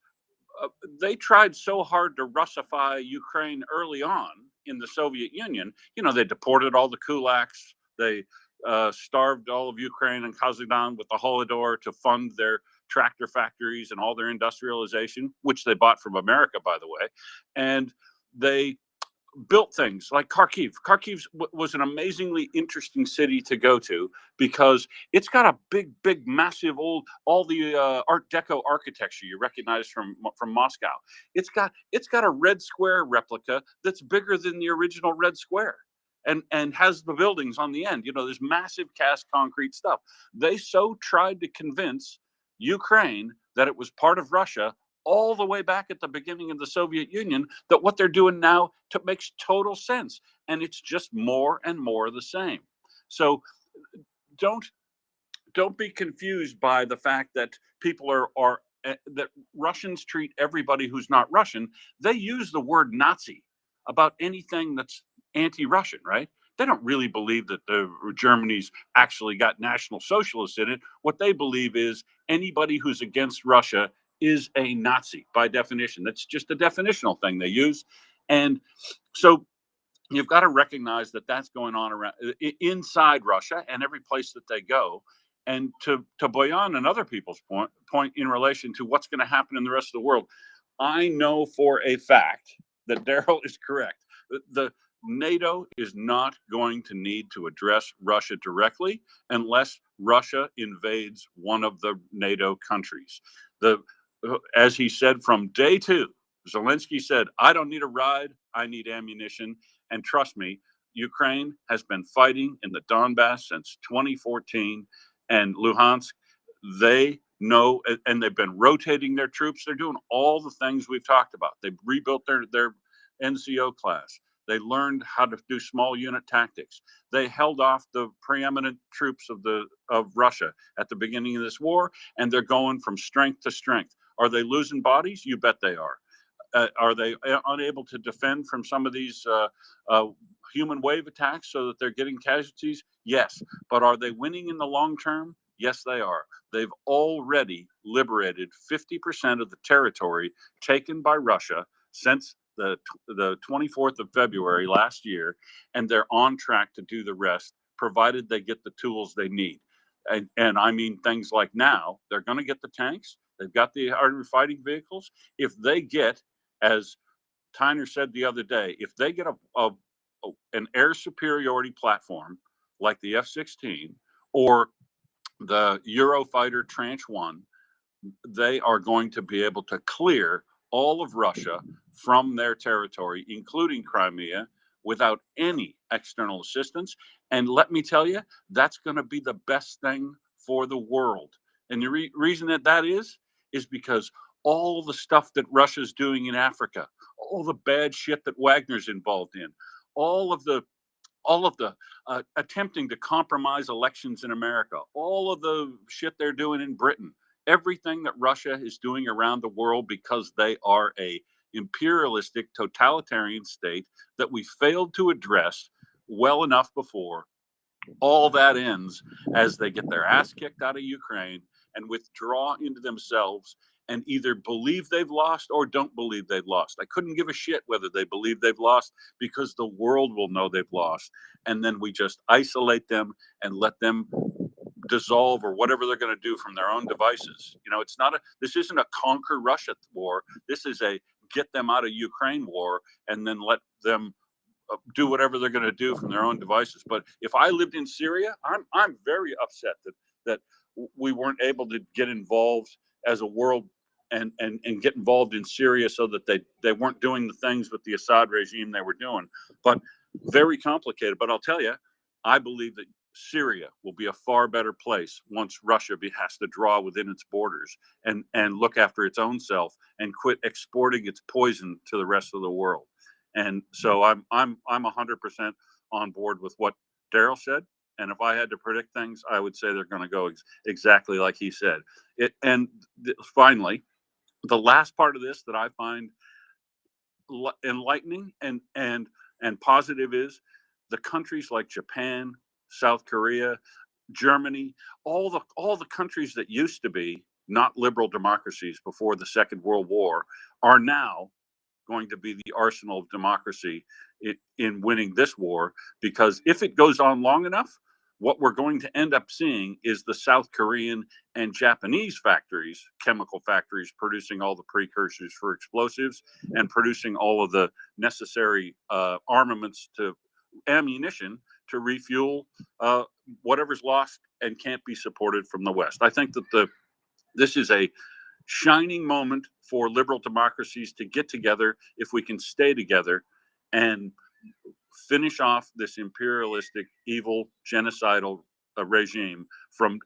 they tried so hard to Russify Ukraine early on in the Soviet Union. They deported all the kulaks. They starved all of Ukraine and Kazakhstan with the Holodomor to fund their tractor factories and all their industrialization, which they bought from America, by the way. And they built things like Kharkiv. Kharkiv was an amazingly interesting city to go to because it's got a big, massive all the Art Deco architecture you recognize from Moscow. It's got a Red Square replica that's bigger than the original Red Square, and has the buildings on the end. There's massive cast concrete stuff. They so tried to convince Ukraine that it was part of Russia all the way back at the beginning of the Soviet Union, that what they're doing now makes total sense. And it's just more and more the same. So don't be confused by the fact that people are that Russians treat everybody who's not Russian. They use the word Nazi about anything that's anti-Russian, right? They don't really believe that Germany's actually got National Socialists in it. What they believe is anybody who's against Russia is a Nazi by definition. That's just a definitional thing they use. And so you've got to recognize that that's going on around inside Russia and every place that they go. And to Boyan and other people's point in relation to what's going to happen in the rest of the world, I know for a fact that Daryl is correct. The NATO is not going to need to address Russia directly unless Russia invades one of the NATO countries. As he said from day 2, Zelensky said, I don't need a ride, I need ammunition. And trust me, Ukraine has been fighting in the Donbass since 2014, and Luhansk, they know, and they've been rotating their troops. They're doing all the things we've talked about. They've rebuilt their NCO class. They learned how to do small unit tactics. They held off the preeminent troops of Russia at the beginning of this war, and they're going from strength to strength. Are they losing bodies? You bet they are. Are they unable to defend from some of these human wave attacks so that they're getting casualties? Yes. But are they winning in the long term? Yes, they are. They've already liberated 50% of the territory taken by Russia since the 24th of February last year, and they're on track to do the rest, provided they get the tools they need. And I mean things like now, they're going to get the tanks, they've got the armored fighting vehicles. If they get, as Tyner said the other day, if they get an air superiority platform like the F-16 or the Eurofighter Tranche 1, they are going to be able to clear all of Russia from their territory, including Crimea, without any external assistance. And let me tell you, that's going to be the best thing for the world. And the reason that is because all the stuff that Russia's doing in Africa, all the bad shit that Wagner's involved in, all of the attempting to compromise elections in America, all of the shit they're doing in Britain, everything that Russia is doing around the world because they are a imperialistic totalitarian state that we failed to address well enough before. All that ends as they get their ass kicked out of Ukraine and withdraw into themselves and either believe they've lost or don't believe they've lost. I couldn't give a shit whether they believe they've lost because the world will know they've lost. And then we just isolate them and let them dissolve or whatever they're going to do from their own devices. You know, this isn't a conquer Russia war. This is a get them out of Ukraine war and then let them do whatever they're going to do from their own devices. But if I lived in Syria, I'm very upset that we weren't able to get involved as a world and get involved in Syria so that they weren't doing the things with the Assad regime they were doing. But very complicated. But I'll tell you, I believe that Syria will be a far better place once Russia has to draw within its borders and look after its own self and quit exporting its poison to the rest of the world. And so I'm 100% on board with what Daryl said. And if I had to predict things, I would say they're going to go exactly like he said. Finally, the last part of this that I find enlightening and positive is the countries like Japan, South Korea, Germany, all the countries that used to be not liberal democracies before the Second World War are now going to be the arsenal of democracy in winning this war. Because if it goes on long enough, what we're going to end up seeing is the South Korean and Japanese factories, chemical factories, producing all the precursors for explosives and producing all of the necessary ammunition to refuel whatever's lost and can't be supported from the West. I think that this is a shining moment for liberal democracies to get together if we can stay together and finish off this imperialistic, evil, genocidal regime from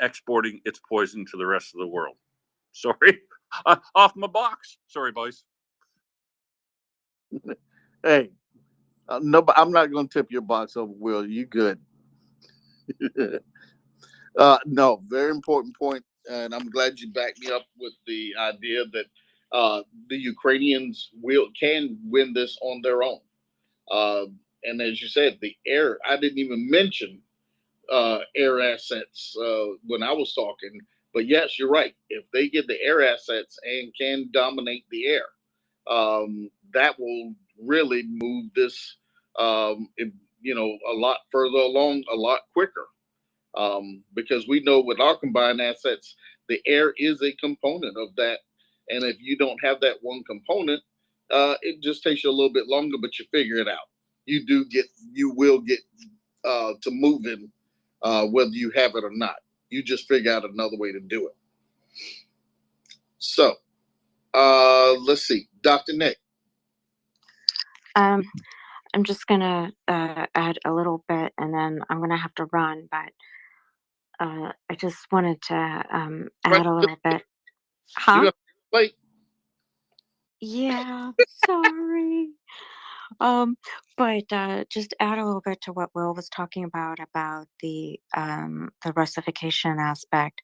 exporting its poison to the rest of the world. Sorry, off my box. Sorry, boys. Hey, no, but I'm not going to tip your box over, Will. You good? No, very important point, and I'm glad you backed me up with the idea that the Ukrainians can win this on their own. And as you said, the air, I didn't even mention air assets when I was talking. But yes, you're right. If they get the air assets and can dominate the air, that will really move this, a lot further along, a lot quicker. Because we know with our combined assets, the air is a component of that. And if you don't have that one component, it just takes you a little bit longer, but you figure it out. You will get to moving, whether you have it or not. You just figure out another way to do it. So, let's see, Dr. Nick. I'm just gonna add a little bit, and then I'm gonna have to run. But I just wanted to add a little bit. Huh? Wait. Yeah, sorry. But just add a little bit to what Will was talking about the Russification aspect.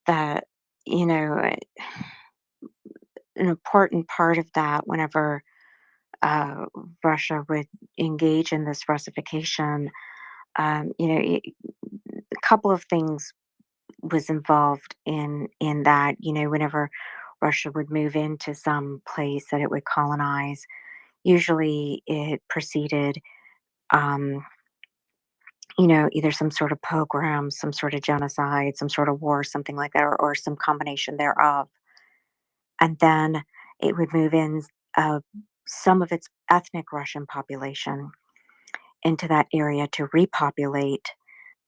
That, you know, an important part of that whenever Russia would engage in this Russification. A couple of things was involved in that. Whenever Russia would move into some place that it would colonize, usually it preceded, um, either some sort of pogrom, some sort of genocide, some sort of war, something like that, or some combination thereof. And then it would move in uh, some of its ethnic Russian population into that area to repopulate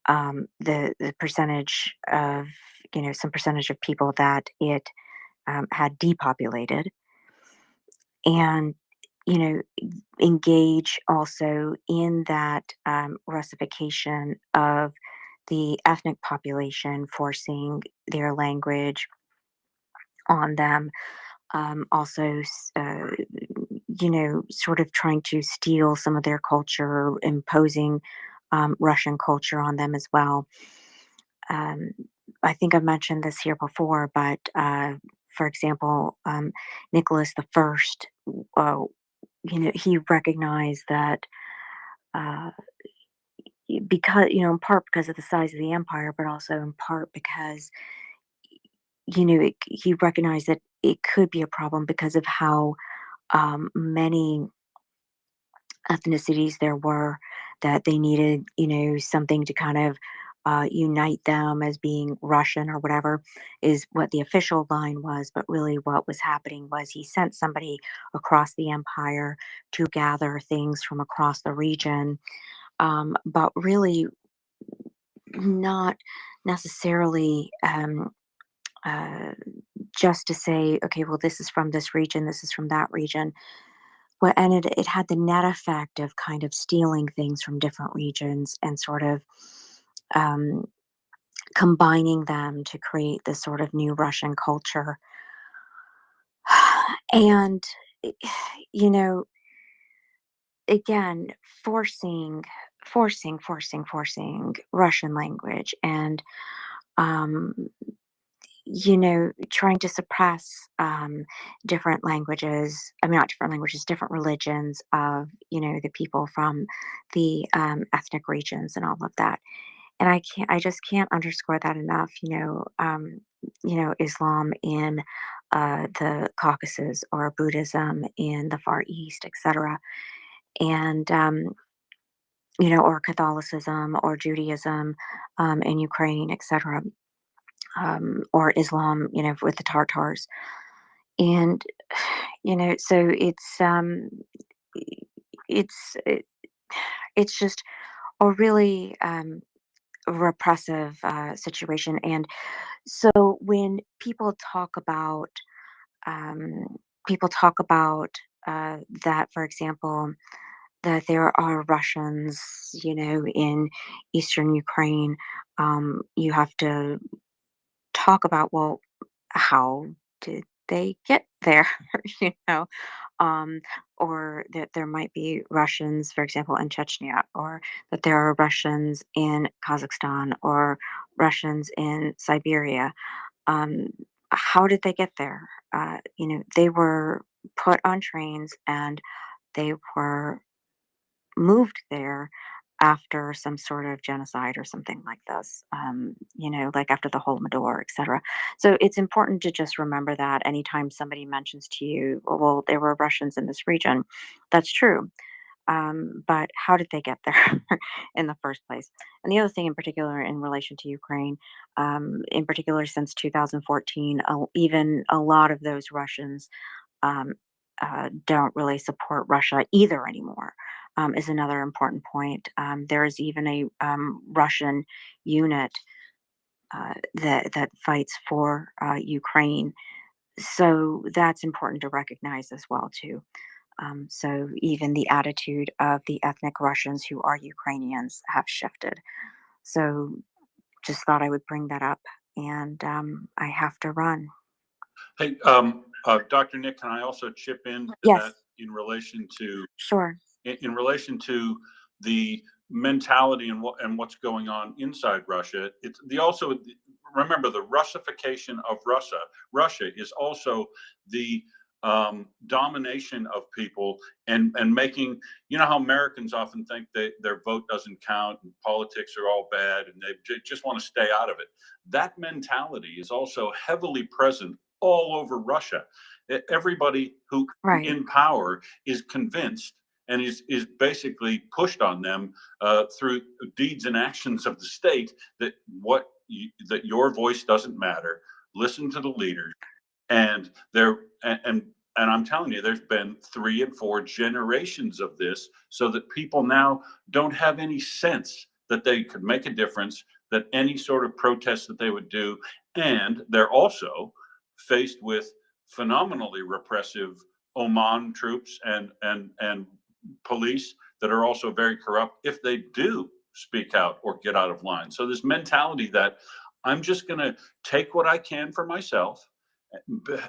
the percentage of, some percentage of people that it had depopulated, and you know engage also in that Russification of the ethnic population, forcing their language on them. Also, sort of trying to steal some of their culture, imposing Russian culture on them as well. Um, I think I've mentioned this here before, but for example, Nicholas the First, uh, he recognized that uh, because, in part because of the size of the empire, but also in part because, he recognized that it could be a problem because of how many ethnicities there were, that they needed, something to kind of unite them as being Russian or whatever is what the official line was. But really, what was happening was he sent somebody across the empire to gather things from across the region, but really not necessarily. Uh, just to say, okay, well, this is from this region, this is from that region. Well, and it had the net effect of kind of stealing things from different regions and sort of um, combining them to create this sort of new Russian culture. And, eh, you know, again, forcing, forcing Russian language, and um, trying to suppress different languages. I mean, not different languages, different religions of, the people from the ethnic regions and all of that. And I just can't underscore that enough. Islam in the Caucasus, or Buddhism in the Far East, etc. And, or Catholicism or Judaism in Ukraine, etc. Or Islam, with the Tartars. And, so it's it, it's just a really repressive situation. And so when people talk about that, for example, that there are Russians, in eastern Ukraine, you have to talk about, well, how did they get there? you know, um, or that there might be Russians, for example, in Chechnya, or that there are Russians in Kazakhstan, or Russians in Siberia. Um, how did they get there? They were put on trains and they were moved there after some sort of genocide or something like this, like after the Holodomor, etc. So it's important to just remember that anytime somebody mentions to you, well, there were Russians in this region, that's true. But how did they get there in the first place? And the other thing in particular in relation to Ukraine, in particular since 2014, even a lot of those Russians um, don't really support Russia either anymore, is another important point. There is even a Russian unit that fights for Ukraine, so that's important to recognize as well too. So even the attitude of the ethnic Russians who are Ukrainians have shifted. So just thought I would bring that up, and I have to run. Hey, Dr. Nick, can I also chip in to Yes. that in relation to Sure. in relation to the mentality and what's going on inside Russia? It's the also remember the Russification of Russia. Russia is also the domination of people and making, you know how Americans often think their vote doesn't count and politics are all bad and they just want to stay out of it. That mentality is also heavily present all over Russia. Everybody who in power is convinced and is basically pushed on them through deeds and actions of the state that that your voice doesn't matter. Listen to the leaders. And I'm telling you, there's been 3 and 4 generations of this, so that people now don't have any sense that they could make a difference, that any sort of protest that they would do, and they're also faced with phenomenally repressive Oman troops and police that are also very corrupt if they do speak out or get out of line. So this mentality that I'm just going to take what I can for myself,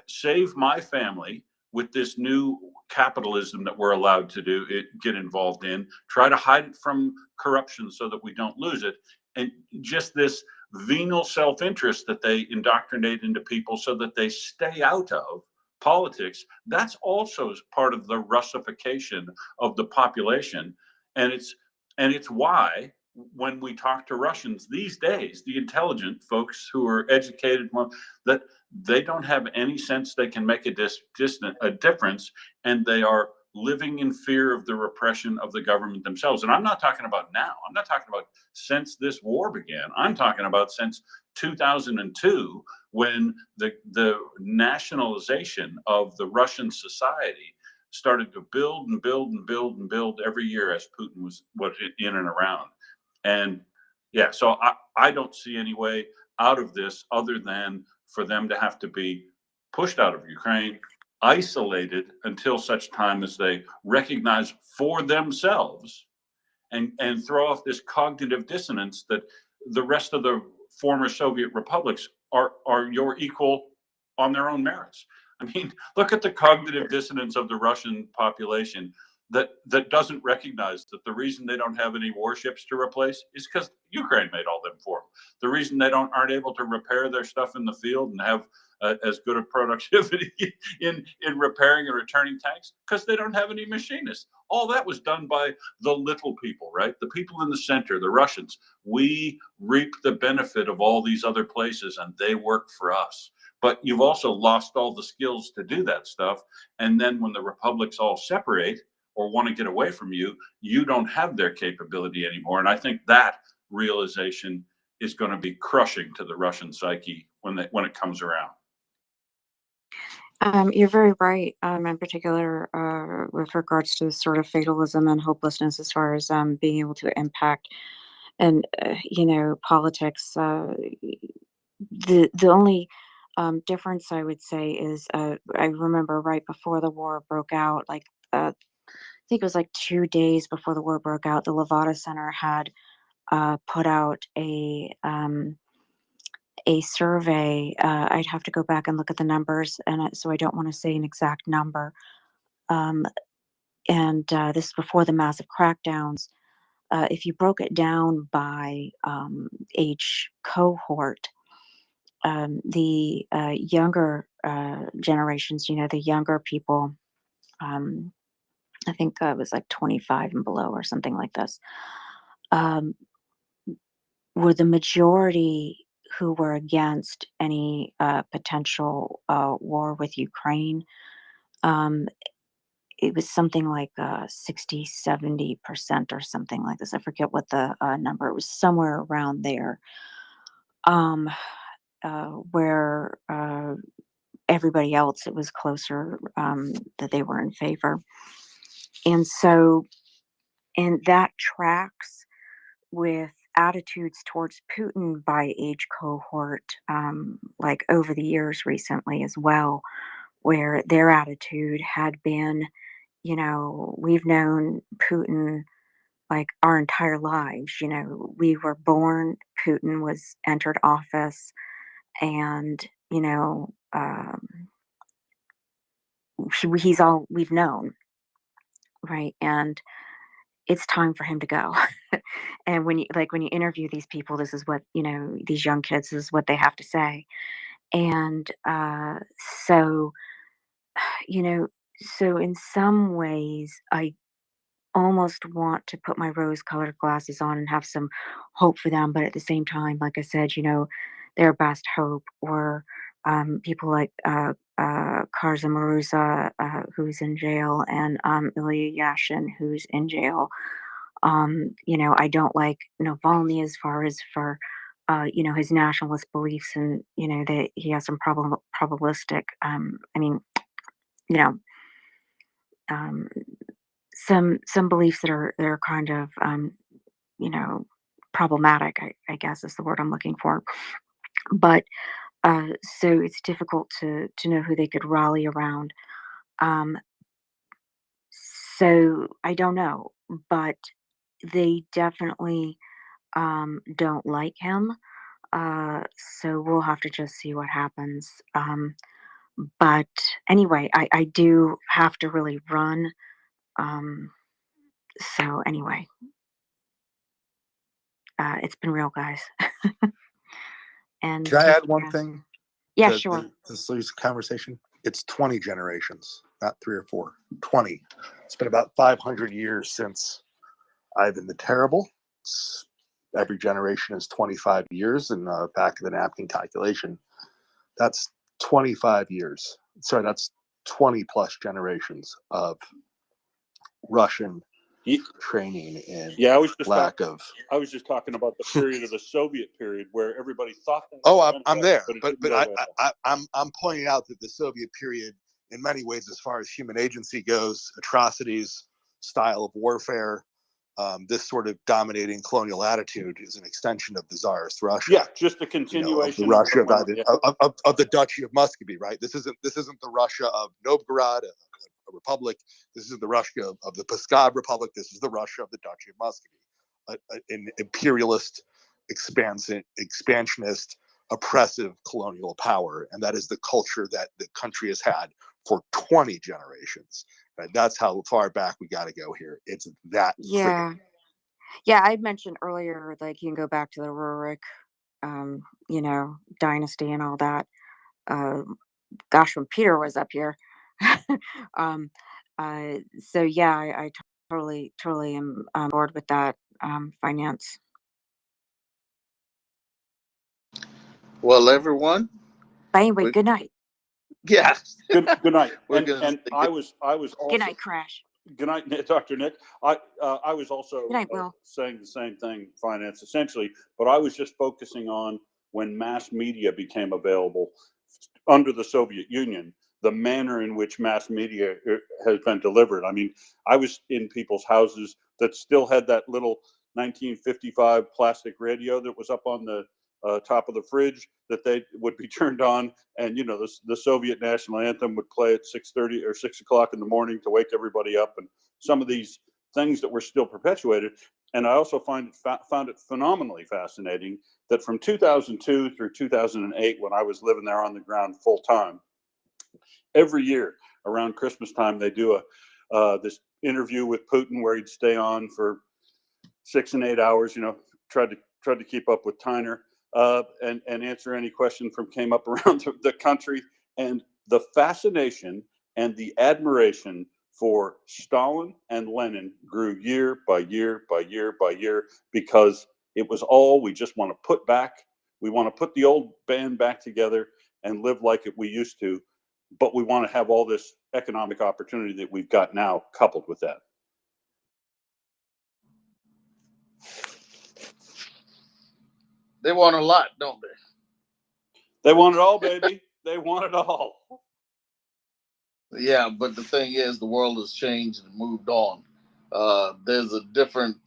save my family with this new capitalism that we're allowed to get involved in, try to hide it from corruption so that we don't lose it, and just this venal self-interest that they indoctrinate into people so that they stay out of politics. That's also part of the Russification of the population, and it's why when we talk to Russians these days, the intelligent folks who are educated, that they don't have any sense they can make a difference, and they are living in fear of the repression of the government themselves. And I'm not talking about now. I'm not talking about since this war began. I'm talking about since 2002, when the nationalization of the Russian society started to build and build and build and build every year as Putin was in and around. And yeah, so I don't see any way out of this other than for them to have to be pushed out of Ukraine, isolated until such time as they recognize for themselves and throw off this cognitive dissonance that the rest of the former Soviet republics are your equal on their own merits. I mean, look at the cognitive dissonance of the Russian population that doesn't recognize that the reason they don't have any warships to replace is because Ukraine made all them for them. The reason they aren't able to repair their stuff in the field and have as good a productivity in repairing and returning tanks, because they don't have any machinists. All that was done by the little people, right? The people in the center, the Russians. We reap the benefit of all these other places, and they work for us. But you've also lost all the skills to do that stuff. And then when the republics all separate or want to get away from you, you don't have their capability anymore. And I think that realization is going to be crushing to the Russian psyche when it comes around. You're very right, in particular, with regards to sort of fatalism and hopelessness as far as being able to impact and politics. The only difference I would say is I remember right before the war broke out, like I think it was like 2 days before the war broke out, the Levada Center had put out a survey. I'd have to go back and look at the numbers, and so I don't want to say an exact number. And this is before the massive crackdowns. If you broke it down by age cohort, the younger generations, the younger people, I think it was like 25 and below or something like this, were the majority who were against any potential war with Ukraine. It was something like 60, 70% or something like this. I forget what the number, it was somewhere around there, where everybody else, it was closer, that they were in favor. And so, and that tracks with attitudes towards Putin by age cohort, like over the years recently as well, where their attitude had been, we've known Putin like our entire lives. We were born, Putin was entered office, and, he's all we've known, right? And it's time for him to go. And when you interview these people, this is what, these young kids, this is what they have to say. And so you know, so in some ways, I almost want to put my rose-colored glasses on and have some hope for them, but at the same time, like I said, their best hope or people like Karza Maruza, who's in jail, and Ilya Yashin, who's in jail. I don't like Navalny as far as for his nationalist beliefs, and that he has some probabilistic. I mean, you know, um, some beliefs that are kind of you know problematic. I guess is the word I'm looking for. But so it's difficult to know who they could rally around. Um, so I don't know, but they definitely don't like him. So we'll have to just see what happens. But anyway, I do have to really run. Um, so anyway, it's been real, guys. And Can I take add one care. thing Yeah, to sure. this conversation? It's 20 generations, not 3 or 4. 20. It's been about 500 years since Ivan the Terrible. Every generation is 25 years, and back of the napkin calculation, that's 25 years. Sorry, that's 20 plus generations of Russian training and Yeah, I was just talking about the period of the Soviet period where everybody thought they Oh, were I'm there, but it but didn't go well. I'm pointing out that the Soviet period, in many ways, as far as human agency goes, atrocities, style of warfare, this sort of dominating colonial attitude is an extension of the Tsarist Russia. Yeah, just a Of continuation the Russia of the former, yeah. of the Duchy of Muscovy, right? This isn't the Russia of Novgorod, a republic. This is the Russia of the Pskov Republic. This is the Russia of the Duchy of Muscovy, an imperialist, expansionist, oppressive colonial power, and that is the culture that the country has had for 20 generations. Right? That's how far back we got to go here. It's that Yeah. Yeah, I mentioned earlier, like you can go back to the Rurik, dynasty and all that. Uh, gosh, when Peter was up here. um, so yeah, I totally am on board with that finance. Well, everyone. But anyway, good night. Yeah. Good night. We're And gonna say I was also Good night, Crash. good night, Dr. Nick. I was also Good night, Will. saying the same thing, finance essentially, but I was just focusing on when mass media became available under the Soviet Union, the manner in which mass media has been delivered. I mean, I was in people's houses that still had that little 1955 plastic radio that was up on the top of the fridge that they would be turned on, and the Soviet national anthem would play at 6:30 or 6 o'clock in the morning to wake everybody up, and some of these things that were still perpetuated. And I also found it phenomenally fascinating that from 2002 through 2008, when I was living there on the ground full time, every year around Christmas time they do this interview with Putin where he'd stay on for 6 and 8 hours. Tried to keep up with Tyner, and answer any question from came up around the country. And the fascination and the admiration for Stalin and Lenin grew year by year by year by year, because it was all we just want to put back. We want to put the old band back together and live like we used to, but we want to have all this economic opportunity that we've got now coupled with that. They want a lot, don't they? They want it all, baby. They want it all. Yeah, but the thing is, the world has changed and moved on. There's a different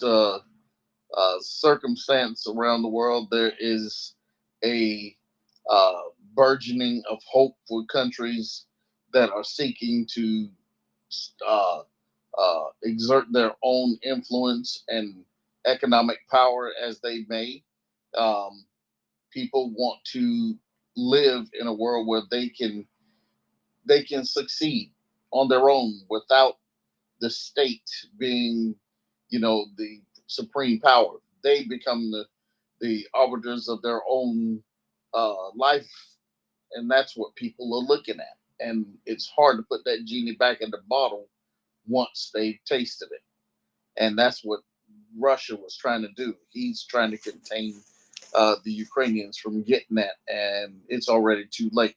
circumstance around the world. There is a burgeoning of hope for countries that are seeking to exert their own influence and economic power as they may. People want to live in a world where they can succeed on their own without the state being, the supreme power. They become the arbiters of their own life, and that's what people are looking at. and it's hard to put that genie back in the bottle once they tasted it. And that's what Russia was trying to do. He's trying to contain the Ukrainians from getting that, and it's already too late.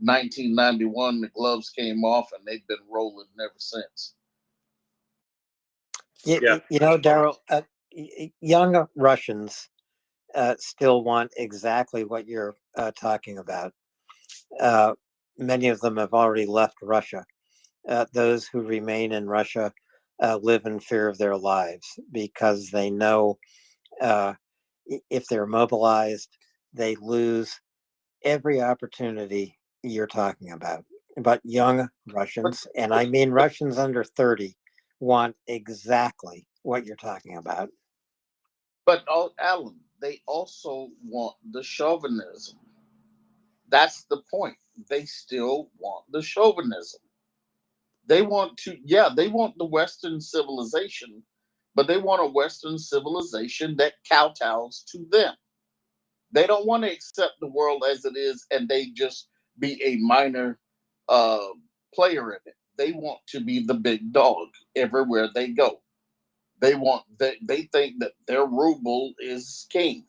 1991, the gloves came off, and they've been rolling ever since. You know, Daryl, young Russians still want exactly what you're talking about. Many of them have already left Russia. Those who remain in Russia live in fear of their lives because they know if they're mobilized, they lose every opportunity you're talking about. But young Russians, and I mean Russians under 30, want exactly what you're talking about. But Alan, they also want the chauvinism. That's the point. They still want the chauvinism. They want to, they want the Western civilization, but they want a Western civilization that kowtows to them. They don't want to accept the world as it is and they just be a minor player in it. They want to be the big dog everywhere they go. They think that their ruble is king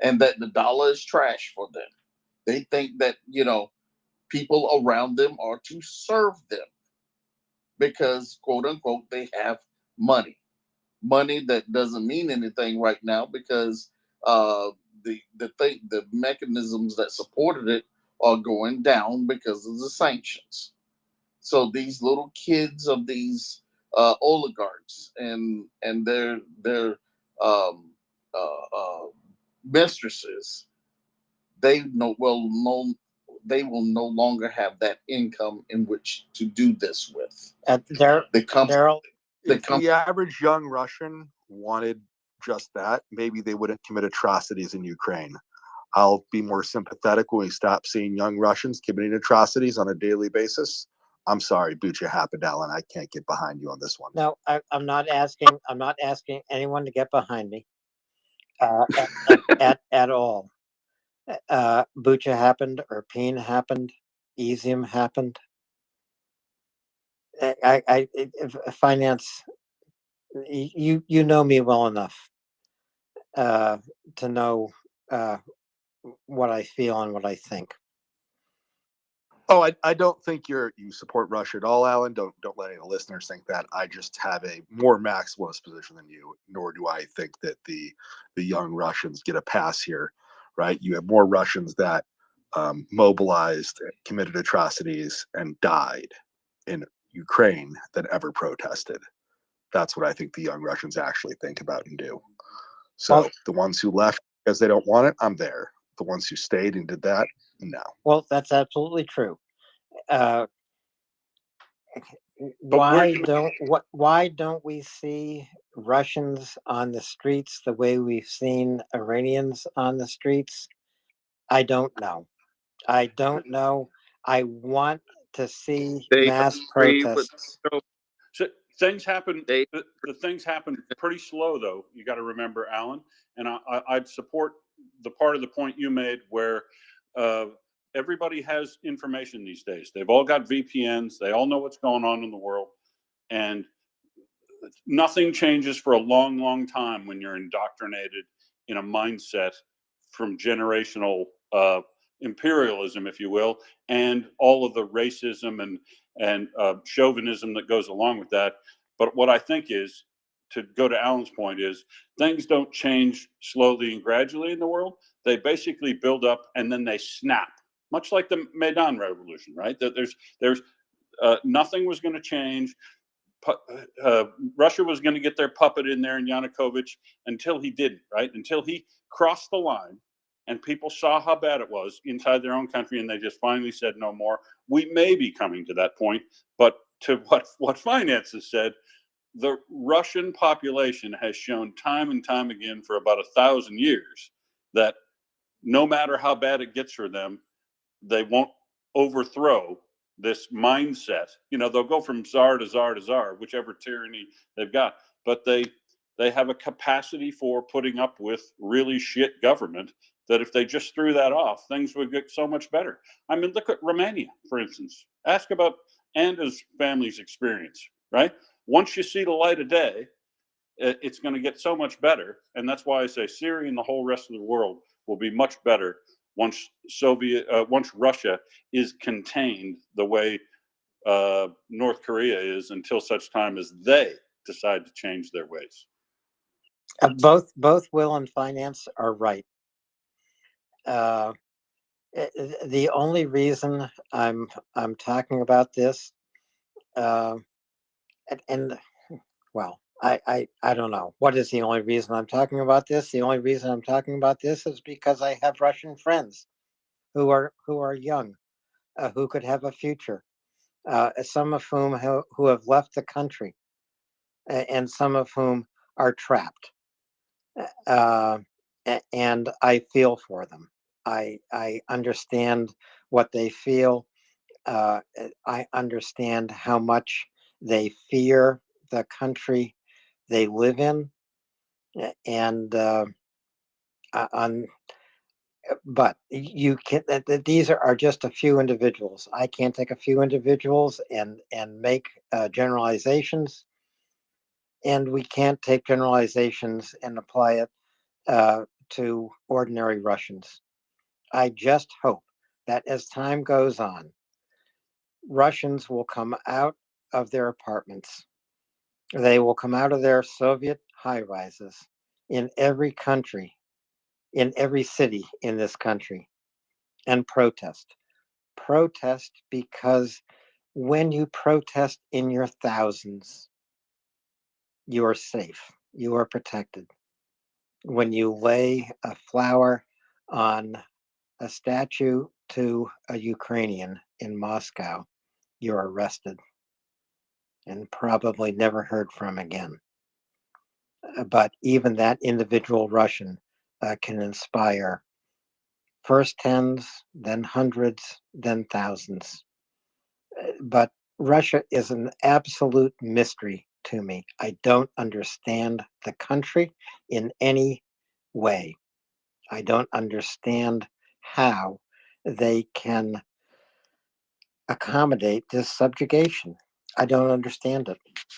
and that the dollar is trash for them. They think that, people around them are to serve them because, quote unquote, they have money. Money that doesn't mean anything right now because the mechanisms that supported it are going down because of the sanctions. So these little kids of these oligarchs and their um, mistresses, they will no longer have that income in which to do this with. Daryl, If the average young Russian wanted just that, maybe they wouldn't commit atrocities in Ukraine. I'll be more sympathetic when we stop seeing young Russians committing atrocities on a daily basis. I'm sorry, Bucha happened, Alan. I can't get behind you on this one. No, I'm not asking anyone to get behind me at all. Bucha happened, Irpin happened, Izium happened. Finance, you know me well enough to know what I feel and what I think. Oh, I don't think you support Russia at all, Alan. Don't let any listeners think that. I just have a more maximalist position than you, nor do I think that the young Russians get a pass here, right? You have more Russians that mobilized, committed atrocities, and died in Ukraine than ever protested. That's what I think the young Russians actually think about and do. So the ones who left because they don't want it, I'm there. The ones who stayed and did that, no. Well, that's absolutely true. Why don't we see Russians on the streets the way we've seen Iranians on the streets? I don't know. I want to see mass protests. So things happen. The things happen pretty slow, though. You got to remember, Alan, and I'd support the part of the point you made where everybody has information these days. They've all got VPNs. They all know what's going on in the world, and nothing changes for a long, long time when you're indoctrinated in a mindset from generational imperialism, if you will, and all of the racism and chauvinism that goes along with that. But what I think is, to go to Alan's point, is things don't change slowly and gradually in the world. They basically build up and then they snap, much like the Maidan Revolution, right? That there's nothing was going to change. Russia was going to get their puppet in there in Yanukovych until he didn't, right? Until he crossed the line and people saw how bad it was inside their own country and they just finally said no more. We may be coming to that point, but to what finance has said, the Russian population has shown time and time again for about 1,000 years that no matter how bad it gets for them, they won't overthrow this mindset. They'll go from czar to czar to czar, whichever tyranny they've got, but they They have a capacity for putting up with really shit government that if they just threw that off, things would get so much better. I mean, look at Romania, for instance. Ask about Anda's family's experience, right? Once you see the light of day, it's going to get so much better. And that's why I say Syria and the whole rest of the world will be much better once once Russia is contained the way North Korea is, until such time as they decide to change their ways. Both Will and Finance are right. The only reason I'm talking about this, and well, I don't know what is the only reason I'm talking about this. The only reason I'm talking about this is because I have Russian friends who are young, who could have a future. Some of whom who have left the country, and some of whom are trapped. And I feel for them. I understand what they feel. I understand how much they fear the country they live in, and but you can. These are just a few individuals. I can't take a few individuals and make generalizations, and we can't take generalizations and apply it to ordinary Russians. I just hope that as time goes on, Russians will come out of their apartments. They will come out of their Soviet high rises in every country, in every city in this country, and protest. Protest because when you protest in your thousands, you are safe, you are protected. When you lay a flower on a statue to a Ukrainian in Moscow, you're arrested and probably never heard from again. But even that individual Russian can inspire first tens, then hundreds, then thousands. But Russia is an absolute mystery to me. I don't understand the country in any way. I don't understand how they can accommodate this subjugation. I don't understand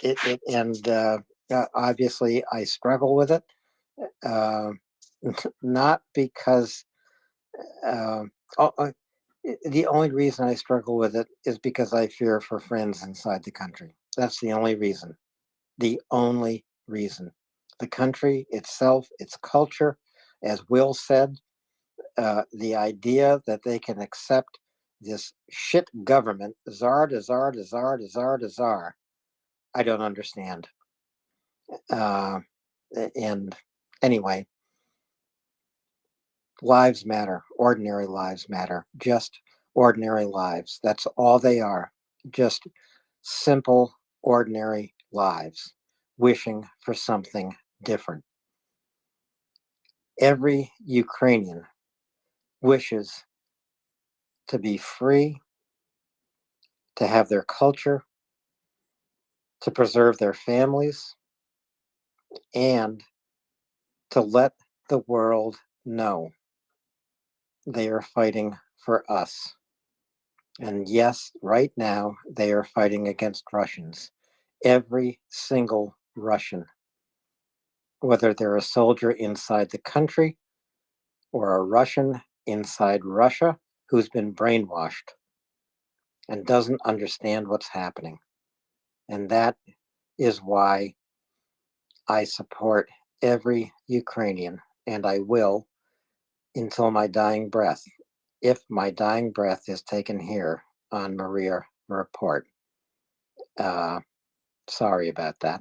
it. And obviously, I struggle with it. Not because the only reason I struggle with it is because I fear for friends inside the country. That's the only reason. The only reason. The country itself, its culture, as Will said, the idea that they can accept this shit government, czar to czar to czar to czar to czar, I don't understand. And anyway, lives matter. Ordinary lives matter. Just ordinary lives. That's all they are. Just simple, ordinary lives, wishing for something different. Every Ukrainian wishes to be free, to have their culture, to preserve their families, and to let the world know they are fighting for us. And yes, right now they are fighting against Russians. Every single Russian, whether they're a soldier inside the country or a Russian inside Russia who's been brainwashed and doesn't understand what's happening. And that is why I support every Ukrainian, and I will until my dying breath, if my dying breath is taken here on MriyaReport. Sorry about that.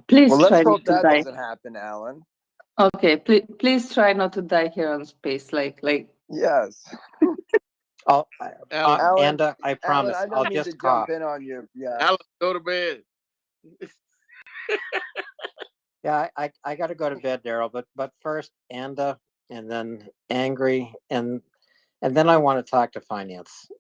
Please Well, let's try hope not to that die. doesn't happen, Alan. Okay, please try not to die here on space. Like Yes. I'll, Alan, and I promise Alan, I I'll don't mean to just cough. jump in on you. Yeah. Alan, go to bed. Yeah, I got to go to bed, Daryl. But first, Anda, and then Angry, and then I want to talk to Finance.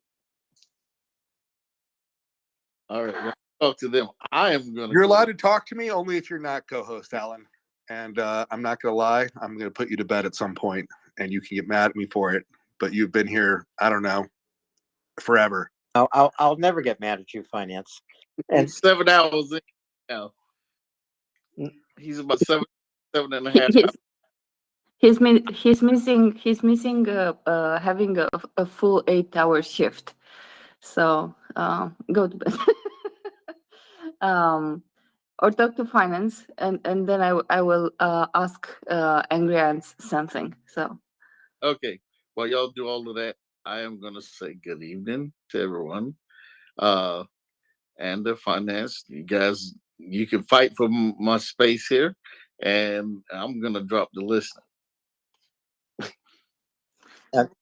All right. talk to them. I am going to. You're allowed to talk to me only if you're not co-host, Alan. And I'm not going to lie. I'm going to put you to bed at some point, and you can get mad at me for it. But you've been here, I don't know, forever. I'll never get mad at you, Finance. And 7 hours in now. He's about seven and a half. He's missing having a full 8-hour shift. So go to bed. Or talk to Finance, and then I will ask Angry Ants something. So Okay. While y'all do all of that, I am going to say good evening to everyone. And the Finance, you guys, you can fight for my space here, and I'm going to drop the list.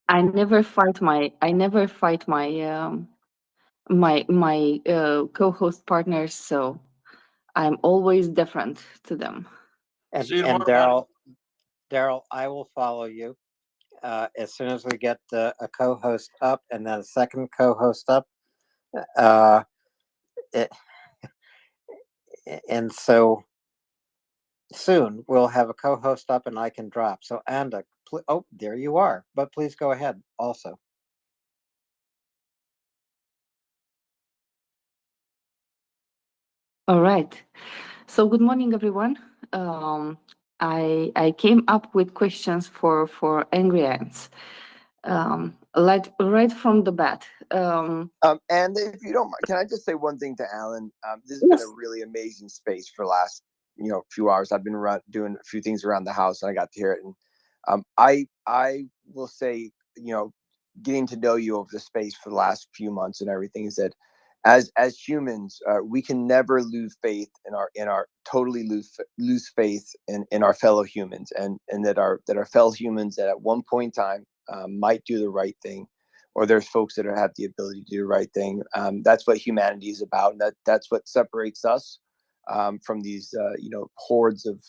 I never fight my my co-host partners, so I'm always different to them. And See you tomorrow, Daryl, I will follow you as soon as we get a co-host up, and then a second co-host up. And so soon we'll have a co-host up, and I can drop. So Anda, oh, there you are. But please go ahead also. All right. So good morning, everyone. I came up with questions for Angry Ants. Like right from the bat. And if you don't mind, can I just say one thing to Alan? This has been a really amazing space for the last, few hours. I've been doing a few things around the house, and I got to hear it. And I will say, getting to know you over the space for the last few months and everything is that as humans, we can never lose faith in our totally lose faith in our fellow humans, and that our fellow humans that at one point in time might do the right thing, or there's folks that have the ability to do the right thing. That's what humanity is about, and that's what separates us from these hordes of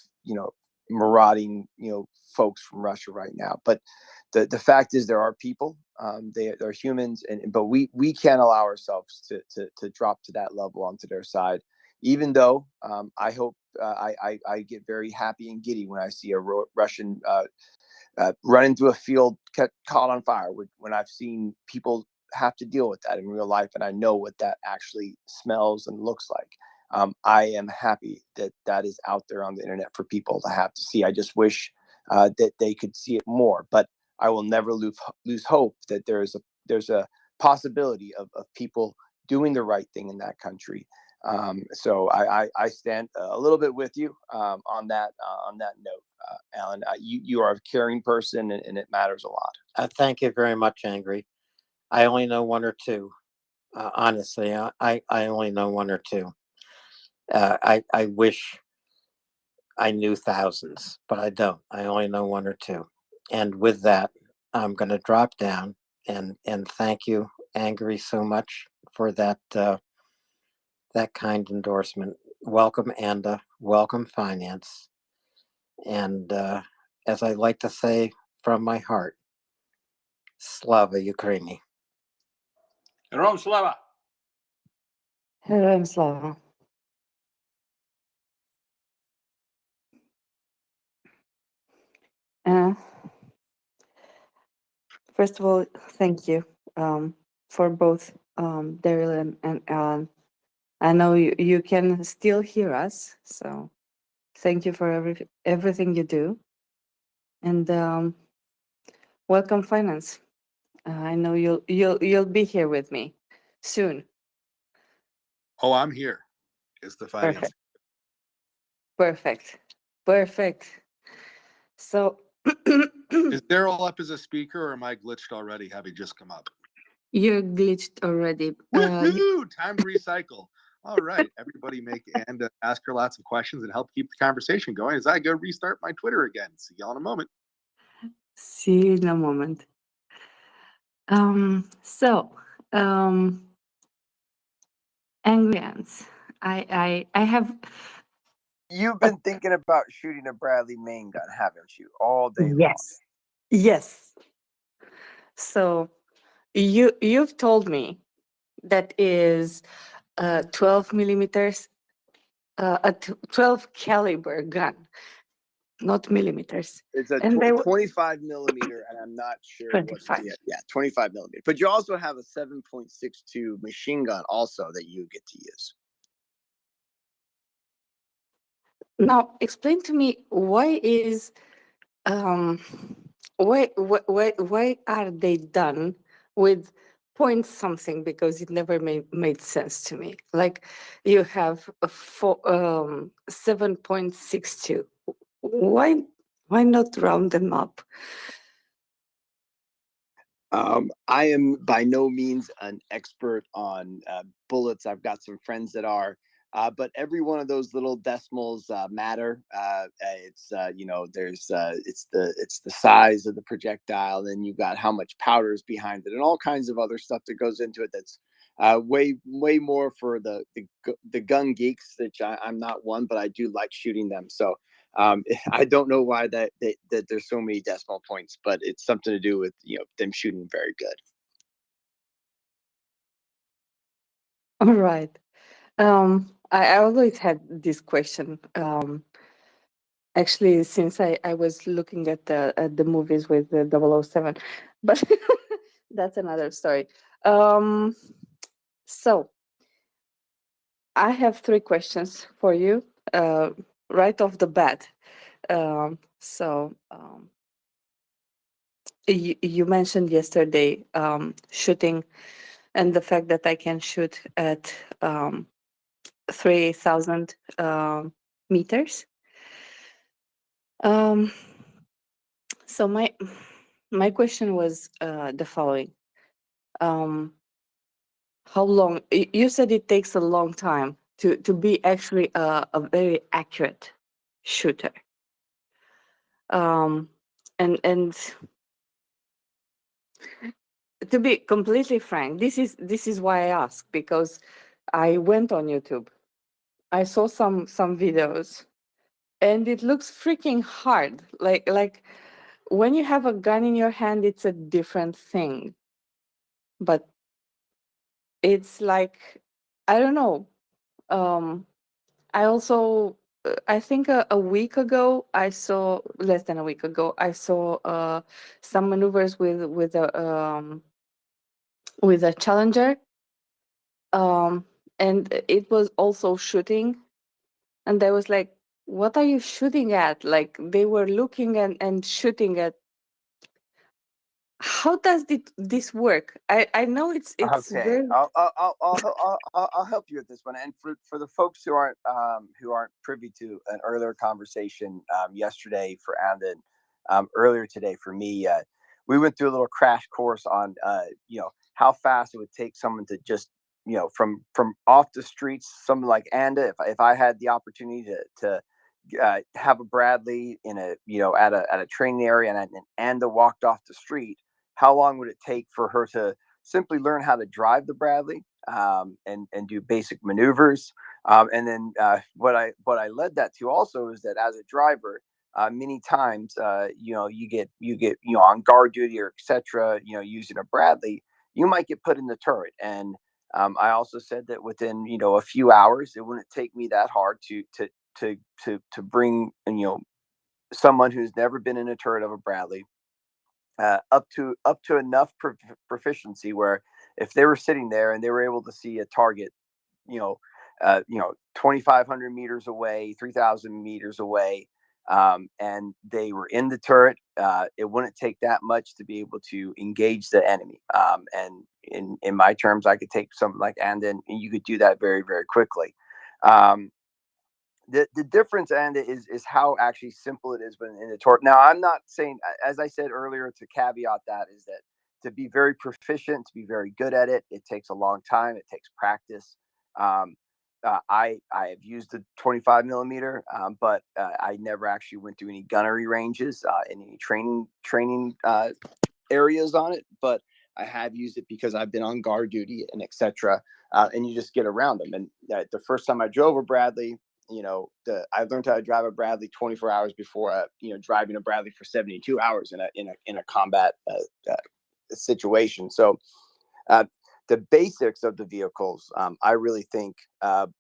marauding folks from Russia right now. But the fact is, there are people, they're humans, but we can't allow ourselves to drop to that level onto their side. Even though I hope I get very happy and giddy when I see a Russian run into a field caught on fire, when I've seen people have to deal with that in real life, and I know what that actually smells and looks like. I am happy that is out there on the internet for people to have to see. I just wish that they could see it more, but I will never lose hope that there's a possibility of people doing the right thing in that country. So I stand a little bit with you on that note, Alan. You are a caring person, and it matters a lot. Thank you very much, Angry. I only know one or two. Honestly, I only know one or two. I wish I knew thousands, but I don't. I only know one or two. And with that, I'm going to drop down and thank you, Angry, so much for that that kind endorsement. Welcome, Anda. Welcome, Finance. And as I like to say from my heart, Slava Ukraini. Heroam Slava. Heroam Slava. First of all, thank you for both Daryl and Alan. I know you can still hear us, so thank you for everything you do. And welcome, Finance. I know you'll be here with me soon. Oh, I'm here. Is the Finance. Perfect. So is Daryl up as a speaker, or am I glitched already, having just come up? You're glitched already. Woohoo! Time to recycle. All right, everybody make and ask her lots of questions and help keep the conversation going as I go restart my Twitter again. See y'all in a moment. See you in a moment. Angry Ants. I have. You've been thinking about shooting a Bradley main gun, haven't you? All day long. Yes. So you've told me that is 12 millimeters, a 12 caliber gun, not millimeters. It's a And they were 25 millimeter, and I'm not sure what 25. yeah, 25 millimeter. But you also have a 7.62 machine gun also that you get to use. Now, explain to me why is why are they done with point something, because it never made sense to me. Like you have a 7.62. Why not round them up? I am by no means an expert on bullets. I've got some friends that are, but every one of those little decimals matter. It's you know, there's it's the size of the projectile, and you've got how much powder is behind it, and all kinds of other stuff that goes into it. That's way more for the gun geeks. Which I'm not one, but I do like shooting them. So I don't know why that there's so many decimal points, but it's something to do with, you know, them shooting very good. All right. I always had this question. Actually, since I was looking at the movies with the 007, but that's another story. So I have 3 questions for you, right off the bat. You mentioned yesterday shooting, and the fact that I can shoot at 3,000 meters. So my question was the following: how long? You said it takes a long time to be actually a very accurate shooter. And to be completely frank, this is why I ask, because I went on YouTube. I saw some videos, and it looks freaking hard. Like when you have a gun in your hand, it's a different thing. But it's like, I don't know. I also, I think a week ago, I saw, less than a week ago, I saw some maneuvers with a Challenger, and it was also shooting, and I was like, what are you shooting at? Like they were looking and shooting at. How does this work? I know it's Okay, very. I'll help you with this one. And for the folks who aren't privy to an earlier conversation yesterday for Amden, earlier today for me, we went through a little crash course on you know, how fast it would take someone to just, you know, from off the streets, something like Anda. If I had the opportunity to have a Bradley in a, you know, at a training area, and Anda walked off the street, how long would it take for her to simply learn how to drive the Bradley and do basic maneuvers? And then what I led that to also is that as a driver, many times you know, you get you know, on guard duty or etc., you know, using a Bradley, you might get put in the turret. And I also said that within, you know, a few hours, it wouldn't take me that hard to bring, you know, someone who's never been in a turret of a Bradley up to enough proficiency where if they were sitting there and they were able to see a target, you know, 2,500 meters away, 3,000 meters away, and they were in the turret, it wouldn't take that much to be able to engage the enemy. And in my terms, I could take something like Anden, and you could do that very, very quickly. The difference, and is how actually simple it is when in the torque. Now, I'm not saying, as I said earlier, to caveat that, is that to be very proficient, to be very good at it, it takes a long time. It takes practice. I have used the 25 millimeter, but I never actually went to any gunnery ranges, in any training areas on it. But I have used it because I've been on guard duty and etc. And you just get around them. And the first time I drove a Bradley, you know, I learned how to drive a Bradley 24 hours before, you know, driving a Bradley for 72 hours in a combat situation. So the basics of the vehicles, I really think are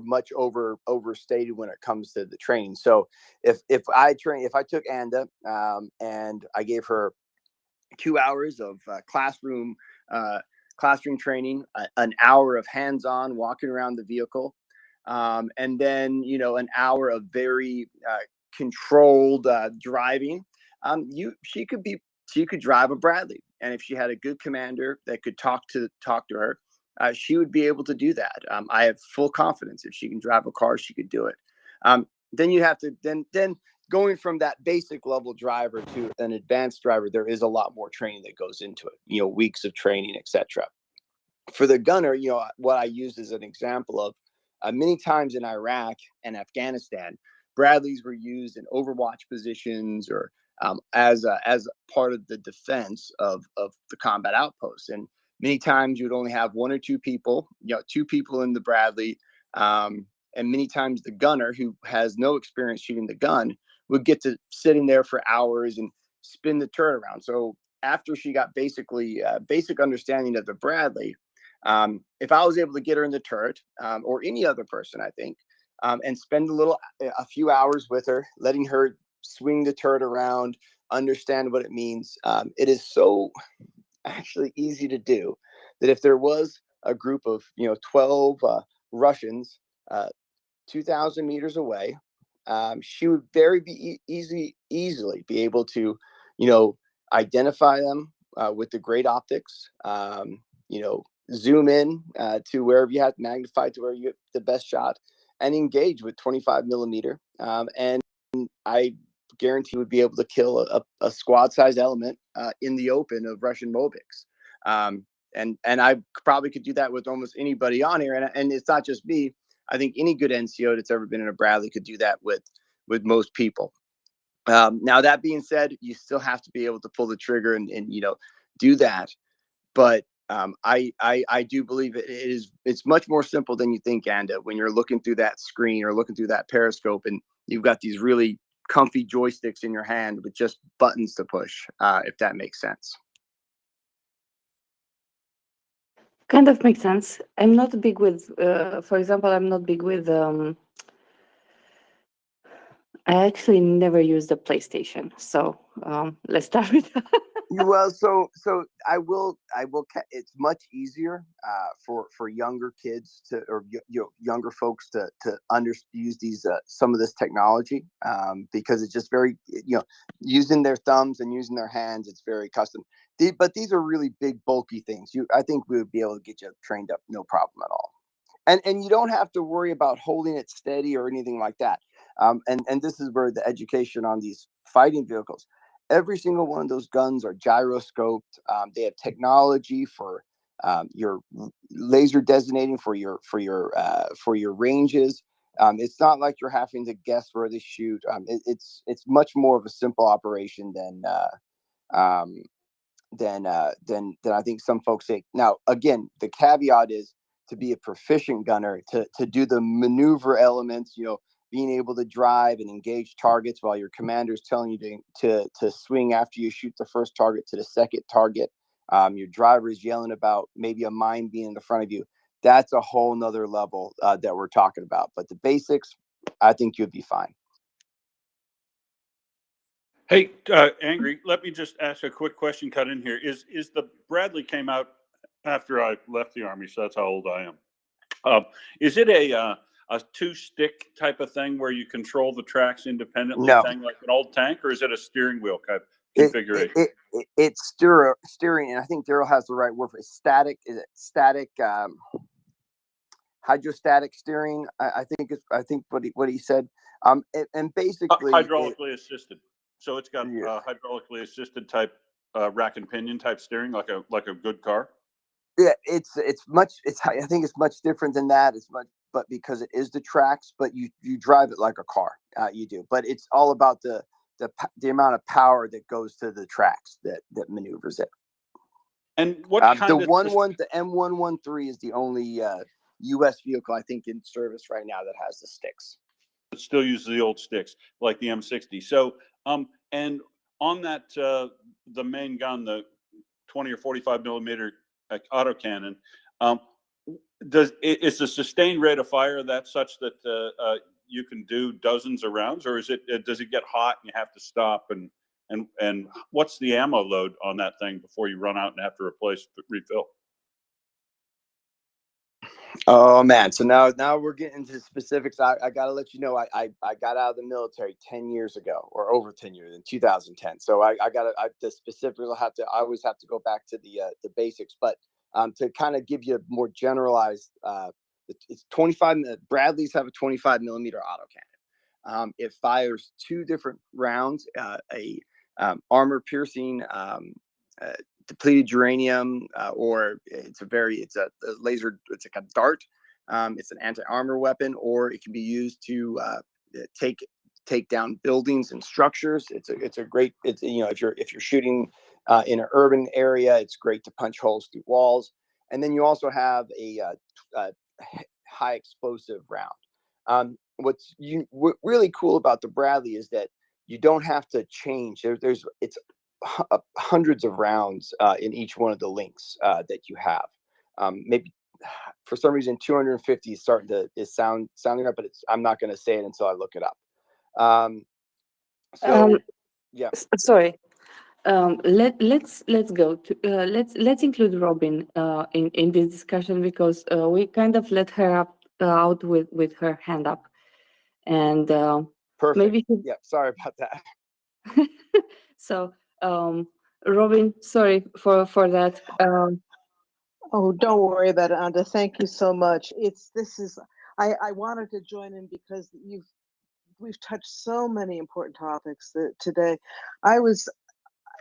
much overstated when it comes to the training. So if I took Anda and I gave her 2 hours of classroom training, an hour of hands-on walking around the vehicle, and then an hour of very controlled driving, she could drive a Bradley, and if she had a good commander that could talk to her, she would be able to do that. I have full confidence if she can drive a car, she could do it. Then you have to then going from that basic level driver to an advanced driver, there is a lot more training that goes into it, weeks of training, etc. For the gunner, what I used as an example of many times in Iraq and Afghanistan, Bradleys were used in overwatch positions or as part of the defense of the combat outposts. And many times you would only have one or two people, two people in the Bradley. And many times the gunner, who has no experience shooting the gun, would get to sit in there for hours and spin the turret around. So after she got basic understanding of the Bradley, if I was able to get her in the turret, or any other person, I think, and spend a few hours with her, letting her swing the turret around, understand what it means, it is so actually easy to do that if there was a group of 12 Russians 2,000 meters away, she would easily be able to identify them with the great optics, zoom in to wherever you have to magnify to where you get the best shot, and engage with 25 millimeter. And I guarantee would be able to kill a squad sized element in the open of Russian Mobics. And I probably could do that with almost anybody on here. And it's not just me. I think any good NCO that's ever been in a Bradley could do that with most people. Now, that being said, you still have to be able to pull the trigger and do that. But I do believe it's much more simple than you think, Anda, when you're looking through that screen or looking through that periscope and you've got these really comfy joysticks in your hand with just buttons to push, if that makes sense. Kind of makes sense. I'm not big with, for example, I'm not big with, I actually never used a PlayStation. So let's start with that. Well, so I will. It's much easier for younger kids or younger folks to use these some of this technology, because it's just very using their thumbs and using their hands. It's very custom. But these are really big, bulky things. I think we would be able to get you trained up, no problem at all. And you don't have to worry about holding it steady or anything like that. And this is where the education on these fighting vehicles. Every single one of those guns are gyroscoped. They have technology for your laser designating for your ranges. It's not like you're having to guess where they shoot. It's much more of a simple operation than I think some folks say. Now, again, the caveat is to be a proficient gunner, to do the maneuver elements, being able to drive and engage targets while your commander is telling you to swing after you shoot the first target to the second target. Your driver is yelling about maybe a mine being in the front of you. That's a whole nother level that we're talking about. But the basics, I think you'd be fine. Hey, Angry, let me just ask a quick question cut in here. Is the Bradley came out after I left the Army, so that's how old I am. Is it a two-stick type of thing where you control the tracks independently, No. thing like an old tank, or is it a steering wheel type configuration? It's steering, and I think Daryl has the right word for it. Static. Is it static? Hydrostatic steering. I think what he said. And basically hydraulically assisted. So it's got hydraulically assisted type rack and pinion type steering, like a good car. Yeah, I think it's much different than that. But because it is the tracks, but you drive it like a car. You do, but it's all about the amount of power that goes to the tracks that maneuvers it. And what kind the of the M113 is the only U.S. vehicle I think in service right now that has the sticks. It still uses the old sticks like the M60. So and on that the main gun, the 20 or 45 millimeter autocannon. Is the sustained rate of fire that such that you can do dozens of rounds, or does it get hot and you have to stop? And what's the ammo load on that thing before you run out and have to refill? Oh man, so now we're getting into specifics. I gotta let you know I got out of the military 10 years ago, or over 10 years, in 2010. So I always have to go back to the basics. But to kind of give you a more generalized, it's 25. Bradleys have a 25 millimeter autocannon. It fires 2 different rounds, a armor piercing depleted uranium, or it's a laser. It's like a dart. It's an anti-armor weapon, or it can be used to take down buildings and structures. It's a great. If you're shooting in an urban area, it's great to punch holes through walls. And then you also have a high explosive round. What's really cool about the Bradley is that you don't have to change. It's hundreds of rounds in each one of the links that you have. Maybe for some reason 250 is sounding up, but I'm not going to say it until I look it up. Yeah. Sorry. Let's go to let's include Robin in this discussion, because we kind of let her out with her hand up, and perfect. Maybe yeah, sorry about that. So Robin, sorry for that. Oh, don't worry about it, Anda. Thank you so much. I wanted to join in because we've touched so many important topics today.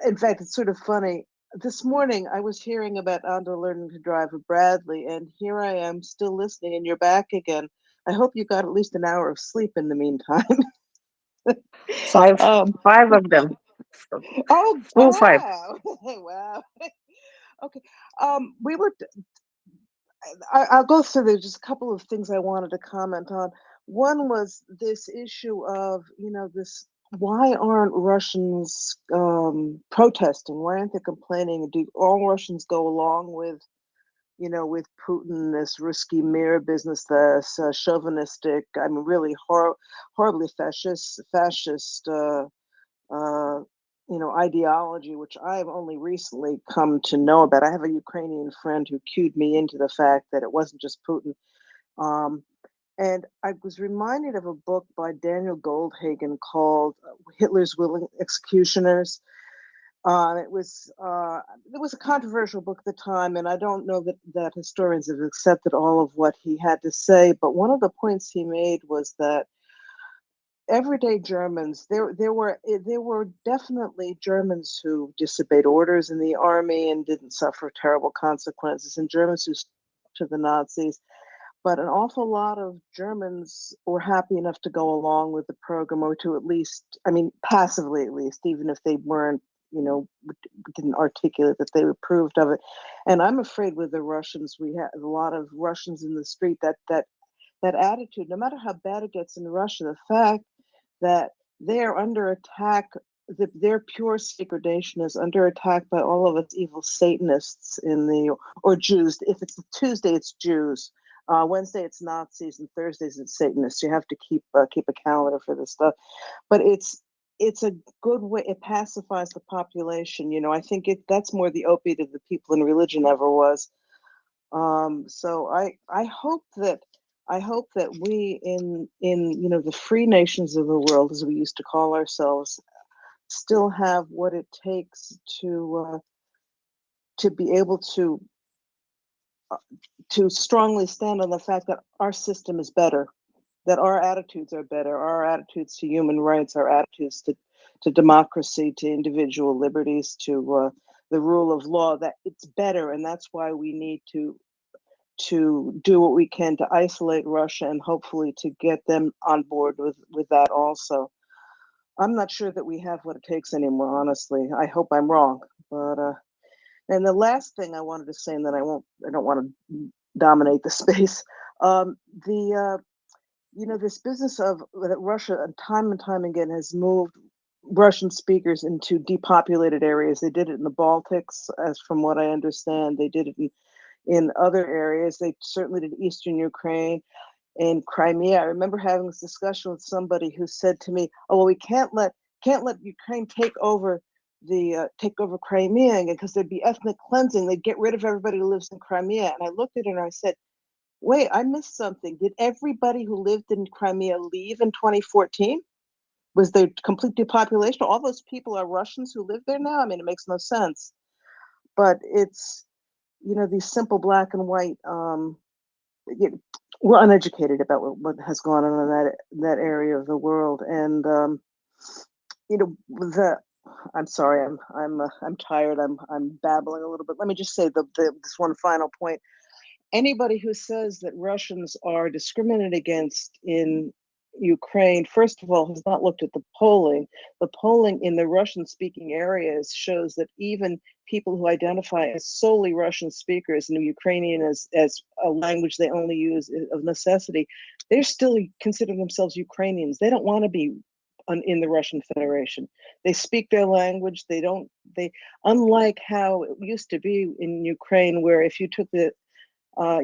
In fact, it's sort of funny. This morning, I was hearing about Anda learning to drive a Bradley, and here I am still listening, and you're back again. I hope you got at least an hour of sleep in the meantime. Five of them. Oh, Full 5. Wow. Okay. I'll go through. There's just a couple of things I wanted to comment on. One was this issue of, this, why aren't Russians protesting? Why aren't they complaining? Do all Russians go along with Putin, this Ruski Mir business, this chauvinistic, really horribly fascist, ideology, which I've only recently come to know about. I have a Ukrainian friend who cued me into the fact that it wasn't just Putin. And I was reminded of a book by Daniel Goldhagen called Hitler's Willing Executioners. It was a controversial book at the time, and I don't know that historians have accepted all of what he had to say. But one of the points he made was that everyday Germans, there were definitely Germans who disobeyed orders in the army and didn't suffer terrible consequences, and Germans who stood to the Nazis. But an awful lot of Germans were happy enough to go along with the program, or to at least, passively at least, even if they weren't, didn't articulate that they approved of it. And I'm afraid with the Russians, we have a lot of Russians in the street, that attitude, no matter how bad it gets in Russia, the fact that they're under attack, their pure degradation is under attack by all of its evil Satanists or Jews. If it's Tuesday, it's Jews. Wednesday, it's Nazis, and Thursdays, it's Satanists. You have to keep a calendar for this stuff. But it's a good way. It pacifies the population. I think that's more the opiate of the people in religion ever was. So I hope that we in the free nations of the world, as we used to call ourselves, still have what it takes to be able to strongly stand on the fact that our system is better, that our attitudes are better, our attitudes to human rights, our attitudes to democracy, to individual liberties, to the rule of law, that it's better. And that's why we need to do what we can to isolate Russia and hopefully to get them on board with that also. I'm not sure that we have what it takes anymore, honestly. I hope I'm wrong. But and the last thing I wanted to say, and then I don't want to dominate the space. This business of that Russia time and time again has moved Russian speakers into depopulated areas. They did it in the Baltics, as from what I understand. They did it in other areas. They certainly did Eastern Ukraine and Crimea. I remember having this discussion with somebody who said to me, "Oh, well, we can't let Ukraine take over Crimea because there'd be ethnic cleansing. They'd get rid of everybody who lives in Crimea." And I looked at her and I said, "Wait, I missed something. Did everybody who lived in Crimea leave in 2014? Was there complete depopulation? All those people are Russians who live there now? I mean, it makes no sense." But it's, these simple black and white, we're uneducated about what has gone on in that area of the world. And, I'm sorry, I'm tired. I'm babbling a little bit. Let me just say this one final point. Anybody who says that Russians are discriminated against in Ukraine, first of all, has not looked at the polling. The polling in the Russian-speaking areas shows that even people who identify as solely Russian speakers and Ukrainian as a language they only use of necessity, they're still consider themselves Ukrainians. They don't want to be in the Russian Federation. They speak their language. Unlike how it used to be in Ukraine, where if you took the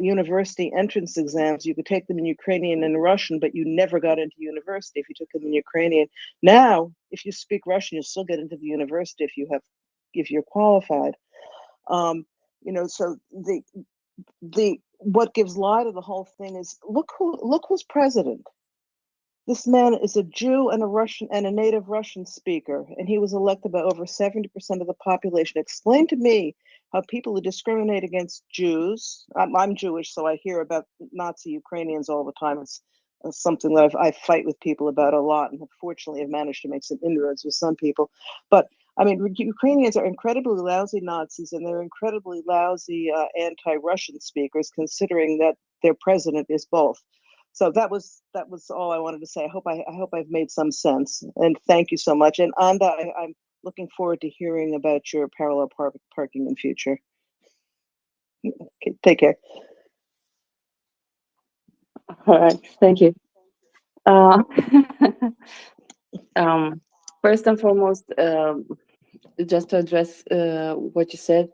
university entrance exams, you could take them in Ukrainian and Russian, but you never got into university if you took them in Ukrainian. Now, if you speak Russian, you'll still get into the university if you're qualified. So the what gives lie to the whole thing is look who's president. This man is a Jew and a Russian and a native Russian speaker, and he was elected by over 70% of the population. Explain to me how people who discriminate against Jews. I'm Jewish, so I hear about Nazi Ukrainians all the time. It's something that I fight with people about a lot, and fortunately have managed to make some inroads with some people. But I mean, Ukrainians are incredibly lousy Nazis, and they're incredibly lousy anti-Russian speakers, considering that their president is both. So that was all I wanted to say. I hope I've made some sense, and thank you so much. And Anda, I'm looking forward to hearing about your parallel parking in future. Okay, take care. All right, thank you. First and foremost, just to address what you said.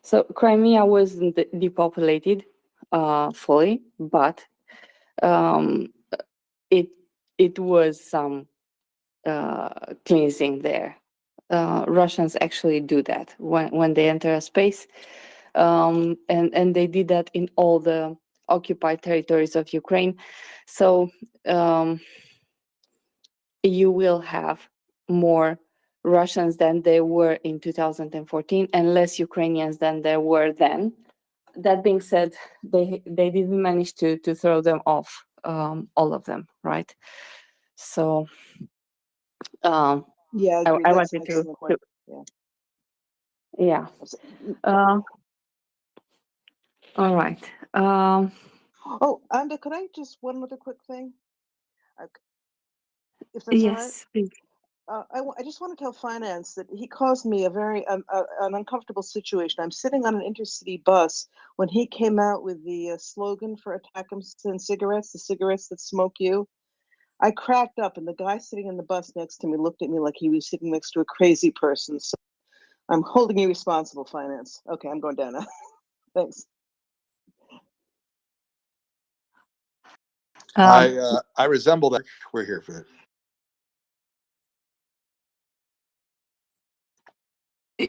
So Crimea wasn't depopulated fully, but it was some cleansing there. Russians actually do that when they enter a space, and they did that in all the occupied territories of Ukraine. So you will have more Russians than there were in 2014, and less Ukrainians than there were then. That being said, they didn't manage to throw them off, all of them, right? So yeah, I agree. I That's wanted an excellent point. Yeah. All right. Oh, Anda, could I just one other quick thing? If that's all right. Yes, please. I just want to tell Finance that he caused me a very an uncomfortable situation. I'm sitting on an intercity bus when he came out with the slogan for Atacamsin cigarettes, the cigarettes that smoke you. I cracked up, and the guy sitting in the bus next to me looked at me like he was sitting next to a crazy person. So I'm holding you responsible, Finance. Okay, I'm going down now. Thanks. I resemble that. We're here for it.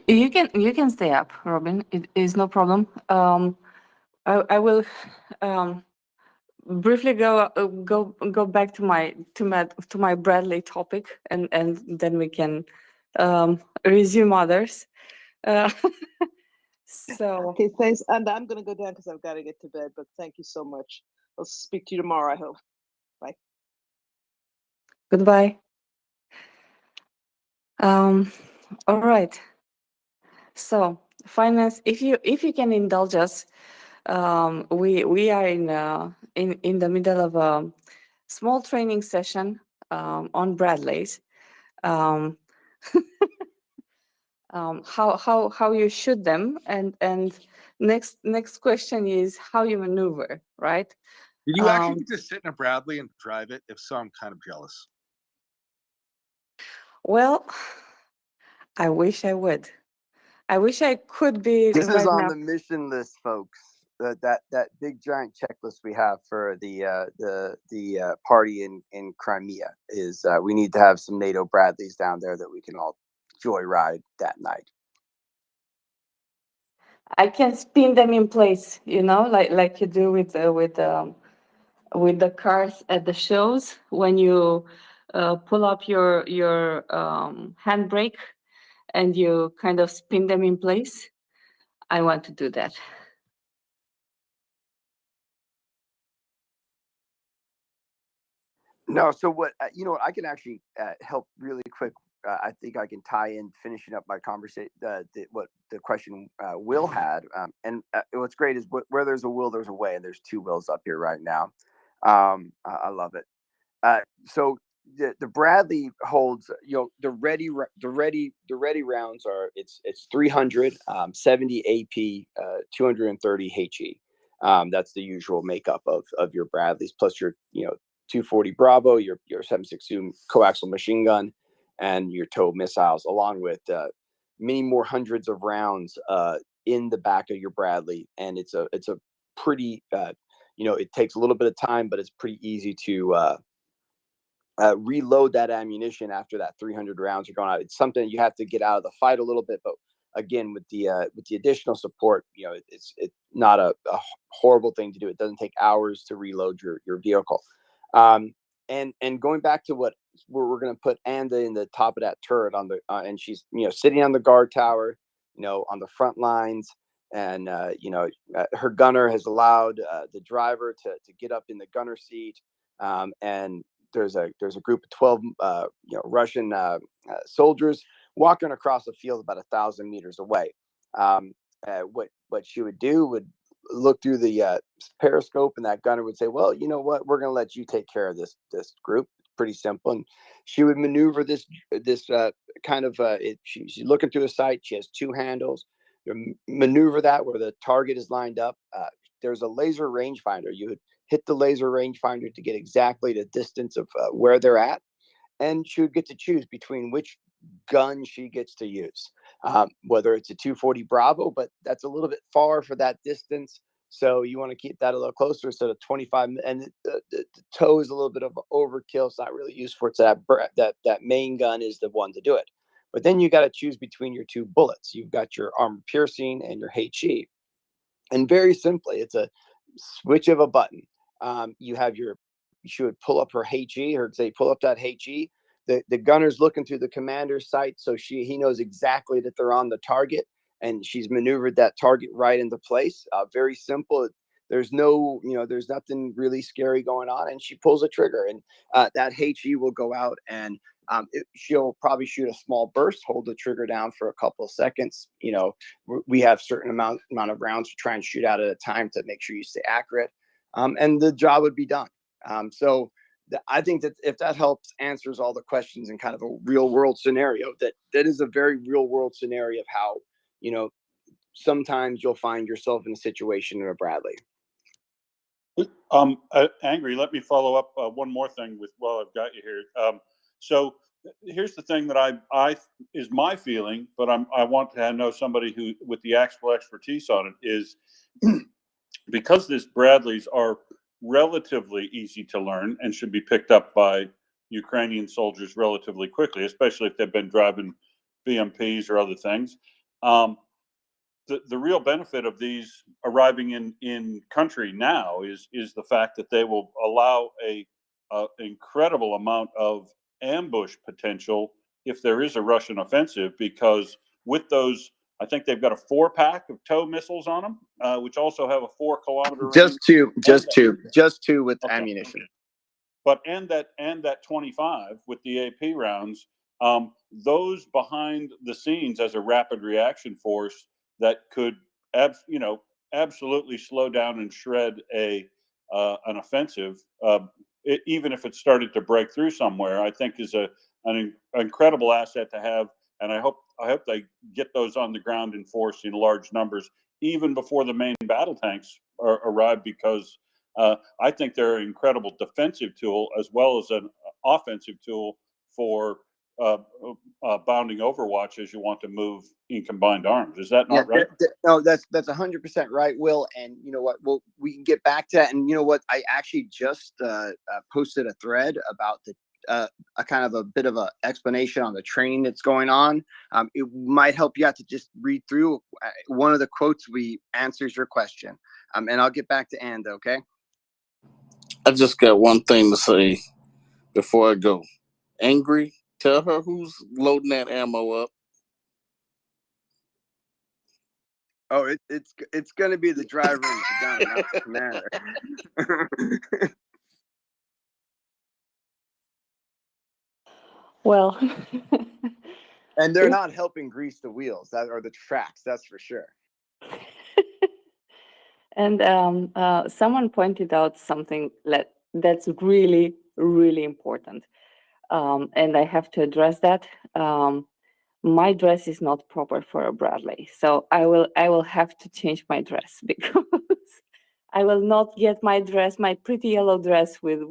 You can stay up, Robin. It is no problem. I will briefly go back to my Bradley topic, and then we can resume others. So okay, thanks. And I'm going to go down because I've got to get to bed. But thank you so much. I'll speak to you tomorrow, I hope. Bye. Goodbye. All right. So Finance, if you can indulge us, we are in the middle of a small training session on Bradleys. How you shoot them, and next question is how you maneuver, right? Did you actually just sit in a Bradley and drive it? If so, I'm kind of jealous. Well, I wish I would. I wish I could be This is right on now. the mission list, folks. That big giant checklist we have for the party in Crimea is we need to have some NATO Bradleys down there that we can all joyride that night. I can spin them in place, like you do with the cars at the shows when you pull up your handbrake and you kind of spin them in place. I want to do that. No, so what what I can actually help really quick. I think I can tie in finishing up my conversation. What the question Will had, and what's great is where there's a will, there's a way, and there's two wills up here right now. I love it. So the Bradley holds, the ready rounds are it's 300, 70 AP, 230 HE. That's the usual makeup of your Bradleys, plus your 240 Bravo, your 7.62 coaxial machine gun, and your TOW missiles, along with many more hundreds of rounds in the back of your Bradley. And it's a pretty it takes a little bit of time, but it's pretty easy to reload that ammunition after that 300 rounds are gone out. It's something you have to get out of the fight a little bit, but again, with the additional support, it's not a horrible thing to do. It doesn't take hours to reload your vehicle. And going back to where we're going to put Anda in the top of that turret and she's sitting on the guard tower, on the front lines, and her gunner has allowed the driver to get up in the gunner seat, and there's a group of 12 Russian soldiers walking across the field about 1,000 meters away. What she would do would look through the periscope, and that gunner would say, well, you know what, we're going to let you take care of this group. Pretty simple. And she would maneuver this kind of she's looking through the sight. She has two handles. You maneuver that where the target is lined up. There's a laser rangefinder. You would hit the laser rangefinder to get exactly the distance of where they're at, and she would get to choose between which gun she gets to use, whether it's a 240 Bravo, but that's a little bit far for that distance, so you want to keep that a little closer instead of 25. And the TOW is a little bit of overkill. It's not really used for it. So that main gun is the one to do it. But then you got to choose between your two bullets. You've got your armor piercing and your HE, and very simply, it's a switch of a button. She would pull up her HE, or say pull up that HE. The gunner's looking through the commander's sight, so he knows exactly that they're on the target, and she's maneuvered that target right into place. Very simple. There's there's nothing really scary going on, and she pulls a trigger, and that HE will go out, and she'll probably shoot a small burst, hold the trigger down for a couple of seconds. We have certain amount of rounds to try and shoot out at a time to make sure you stay accurate, and the job would be done. I think that if that helps answers all the questions in kind of a real world scenario, that is a very real world scenario of how, sometimes you'll find yourself in a situation in a Bradley. Angry, let me follow up one more thing while I've got you here. So here's the thing that I is my feeling, but I want to know somebody who with the actual expertise on it is because these Bradleys are relatively easy to learn and should be picked up by Ukrainian soldiers relatively quickly, especially if they've been driving BMPs or other things. The real benefit of these arriving in country now is the fact that they will allow a incredible amount of ambush potential if there is a Russian offensive, because with those, I think they've got a 4-pack of TOW missiles on them, which also have a 4-kilometer range. Just two with ammunition. But and that 25 with the AP rounds, those behind the scenes as a rapid reaction force that could absolutely slow down and shred an offensive, even if it started to break through somewhere, I think is an incredible asset to have. And I hope they get those on the ground in force in large numbers, even before the main battle tanks arrive, because I think they're an incredible defensive tool as well as an offensive tool for bounding Overwatch as you want to move in combined arms. Is that not right? No, that's 100% right, Will. And you know what? Well, we can get back to that. And you know what? I actually just posted a thread about the a kind of a bit of a explanation on the training that's going on. It might help you out to just read through one of the quotes we answers your question. And I'll get back to Anda, okay? I just got one thing to say before I go. Angry, tell her who's loading that ammo up. Oh, it's going to be the driver and the gunner, not the commander. Well, And they're not helping grease the wheels or the tracks, that's for sure. and someone pointed out something that's really, really important. And I have to address that. My dress is not proper for a Bradley, so I will have to change my dress because I will not get my dress, my pretty yellow dress with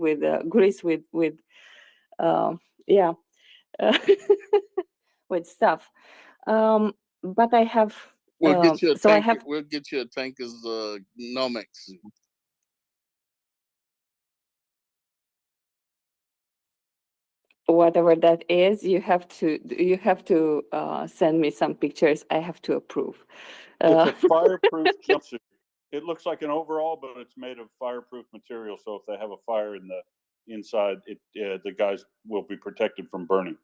grease with yeah with stuff. But I have We'll get you a so I tank. have We'll get you a tanker's Nomex. whatever that is. You have to send me some pictures. I have to approve. It's a fireproof jumpsuit. It looks like an overall, but it's made of fireproof material. So if they have a fire in the inside, the guys will be protected from burning.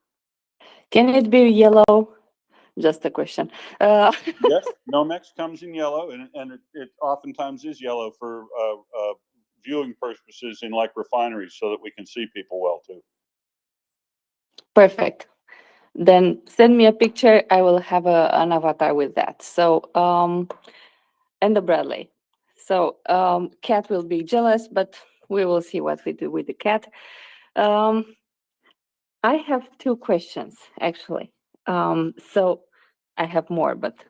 Can it be yellow? Just a question. Yes, Nomex comes in yellow, and it oftentimes is yellow for viewing purposes in like refineries, so that we can see people well too. Perfect. Then send me a picture. I will have an avatar with that. So and the Bradley. So cat will be jealous, but we will see what we do with the cat. I have two questions actually. So I have more, but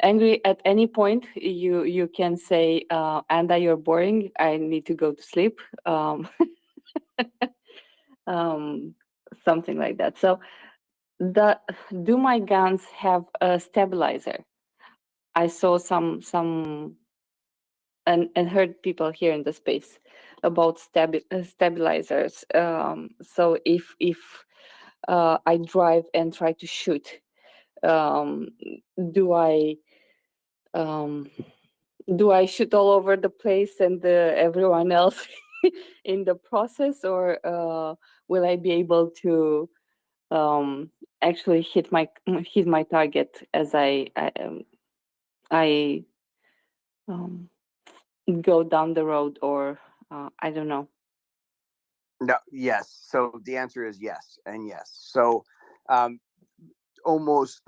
Angry, at any point you can say, Anda, you're boring. I need to go to sleep. Something like that. So do my guns have a stabilizer? I saw some and heard people here in the space about stabilizers. So if I drive and try to shoot, do I shoot all over the place and everyone else in the process, or will I be able to actually hit my target as I go down the road, or I don't know. No, yes. So the answer is yes and yes. So almost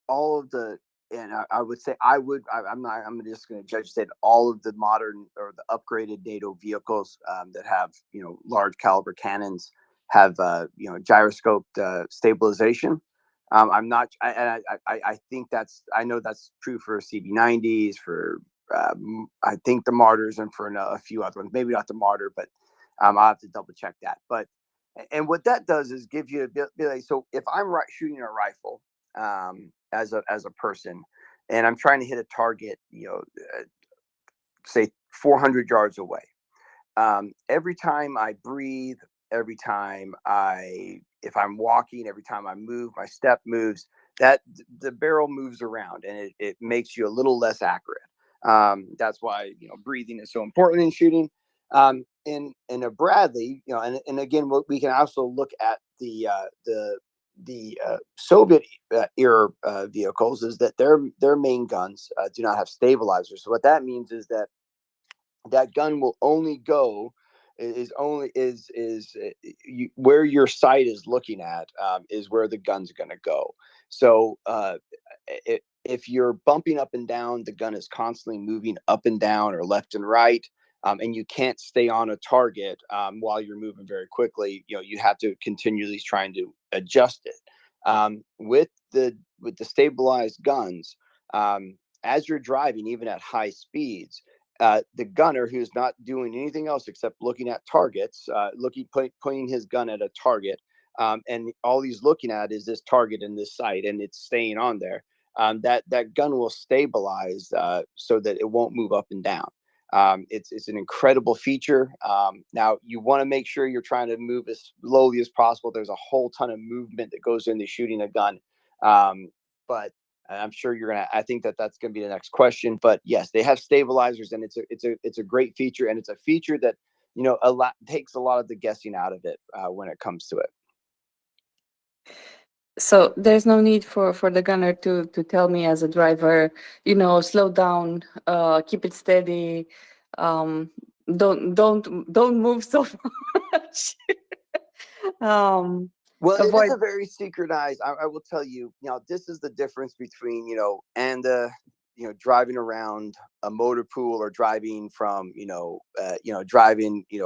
all of the, and I would say I'm just going to judge that all of the modern or the upgraded NATO vehicles that have, large caliber cannons have, gyroscoped stabilization. I'm not, I think I know that's true for CB90s, for I think the Martyrs, and for a few other ones, maybe not the Martyr, but I'll have to double check that. And what that does is give you a bit like, so if I'm shooting a rifle as a person, and I'm trying to hit a target, say 400 yards away, every time I breathe, every time if I'm walking, every time I move, my step moves, that the barrel moves around, and it makes you a little less accurate. That's why breathing is so important in shooting. In a Bradley, and again, we can also look at the Soviet era vehicles, is that their main guns do not have stabilizers. So what that means is that gun will only go where your sight is looking at, is where the gun's going to go. So if you're bumping up and down, the gun is constantly moving up and down or left and right, and you can't stay on a target while you're moving very quickly. You have to continually trying to adjust it. With the stabilized guns, as you're driving, even at high speeds, the gunner, who's not doing anything else except looking at targets, pointing his gun at a target, and all he's looking at is this target in this sight, and it's staying on there. That gun will stabilize so that it won't move up and down. It's an incredible feature. Now you want to make sure you're trying to move as slowly as possible. There's a whole ton of movement that goes into shooting a gun, but I'm sure I think that's gonna be the next question. But yes, they have stabilizers, and it's a great feature, and it's a feature that takes a lot of the guessing out of it when it comes to it. So there's no need for the gunner to tell me as a driver, slow down, keep it steady, don't move so much. Well, it Avoid. is a very synchronized. I will tell you, this is the difference between, driving around a motor pool, or driving from,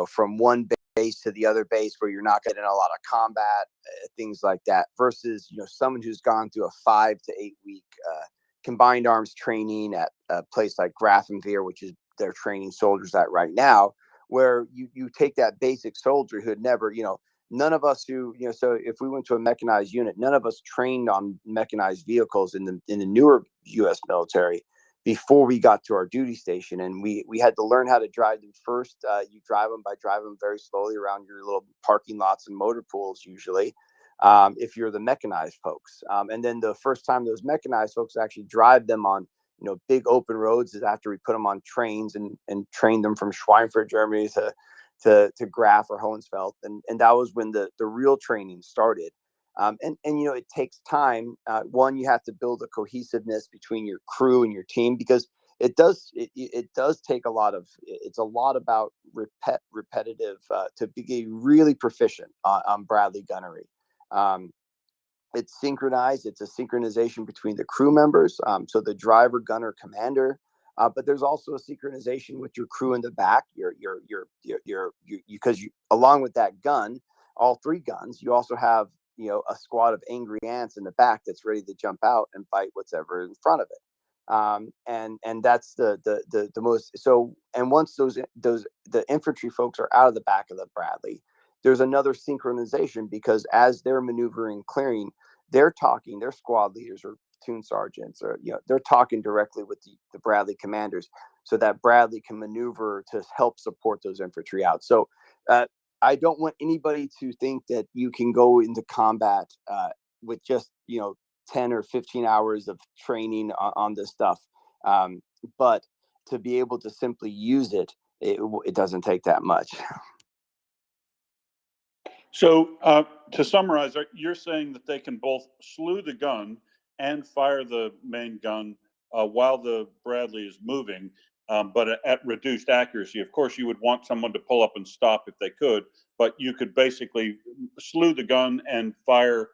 from one base to the other base where you're not getting a lot of combat, things like that, versus, someone who's gone through a 5 to 8 week combined arms training at a place like Grafenwehr, which is they're training soldiers at right now, where you take that basic soldier who had never, none of us who, so if we went to a mechanized unit, none of us trained on mechanized vehicles in the newer U.S. military before we got to our duty station. And we had to learn how to drive them first. You drive them by driving them very slowly around your little parking lots and motor pools, usually, if you're the mechanized folks. And then the first time those mechanized folks actually drive them on, big open roads is after we put them on trains and trained them from Schweinfurt, Germany to Graf or Hohensfeld. And that was when the real training started. And it takes time. One, you have to build a cohesiveness between your crew and your team, because it does take a lot about repetitive to be really proficient on Bradley gunnery. It's synchronized. It's a synchronization between the crew members, so the driver, gunner, commander. But there's also a synchronization with your crew in the back. Because along with that gun, all 3 guns, you also have a squad of angry ants in the back that's ready to jump out and bite whatever in front of it. And that's the most. So, and once the infantry folks are out of the back of the Bradley, there's another synchronization, because as they're maneuvering, clearing, they're talking, their squad leaders or platoon sergeants, or they're talking directly with the Bradley commanders, so that Bradley can maneuver to help support those infantry out. So I don't want anybody to think that you can go into combat with just 10 or 15 hours of training on this stuff, but to be able to simply use it doesn't take that much. So to summarize, you're saying that they can both slew the gun and fire the main gun while the Bradley is moving, but at reduced accuracy. Of course, you would want someone to pull up and stop if they could, but you could basically slew the gun and fire,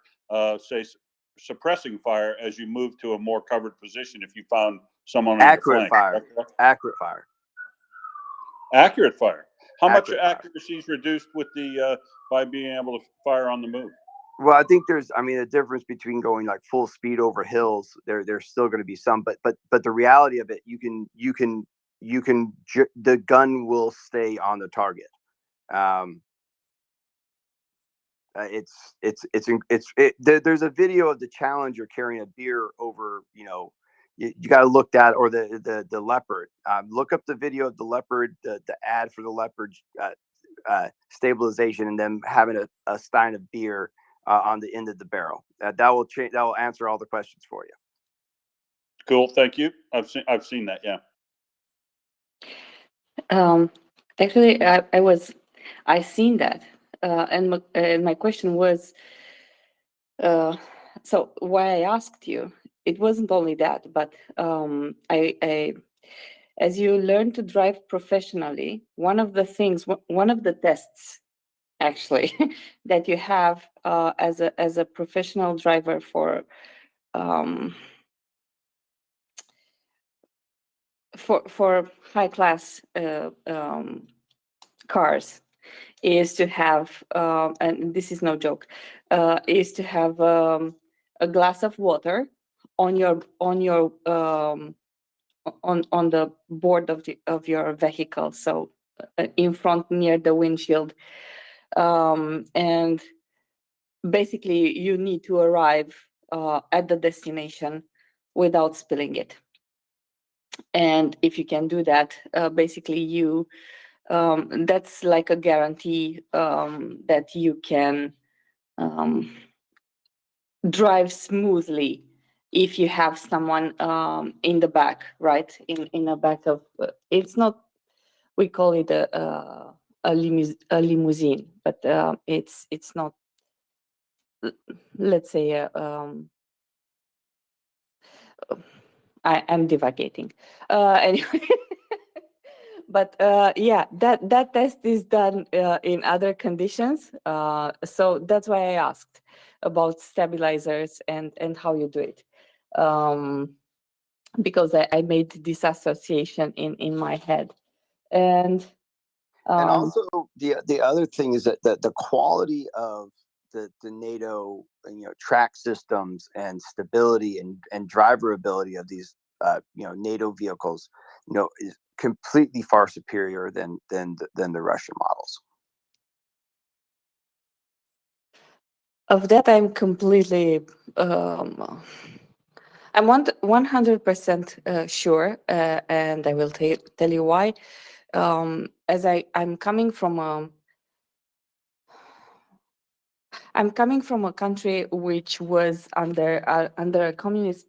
say, suppressing fire as you move to a more covered position if you found someone on your flank. Accurate fire. Accurate fire. How much accuracy is reduced with the by being able to fire on the move? Well, I think there's, a difference between going like full speed over hills. There's still going to be some, but the reality of it, the gun will stay on the target. There's a video of the Challenger carrying a beer over, you got to look that, or the Leopard. Look up the video of the Leopard, the ad for the Leopard stabilization, and them having a stein of beer on the end of the barrel. That will change. That will answer all the questions for you. Cool, thank you. I've seen that. Yeah. Actually, I seen that, and my question was, so why I asked you, it wasn't only that, but I as you learn to drive professionally, one of the tests actually that you have as a professional driver for high class cars is to have, and this is no joke, is to have a glass of water on your on the board of your vehicle, so in front near the windshield, and basically you need to arrive at the destination without spilling it. And if you can do that, basically you that's like a guarantee that you can drive smoothly if you have someone in the back, right? In the back of it's not, we call it a limousine, but it's not. Let's say I'm divagating. Anyway, but yeah, that test is done in other conditions. So that's why I asked about stabilizers and how you do it. Because I made this association in my head. And also the other thing is that the quality of the NATO track systems and stability and driverability of these NATO vehicles is completely far superior than the Russian models. Of that, I'm completely I'm 100% sure, and I will tell you why. As I'm coming from a country which was under a communist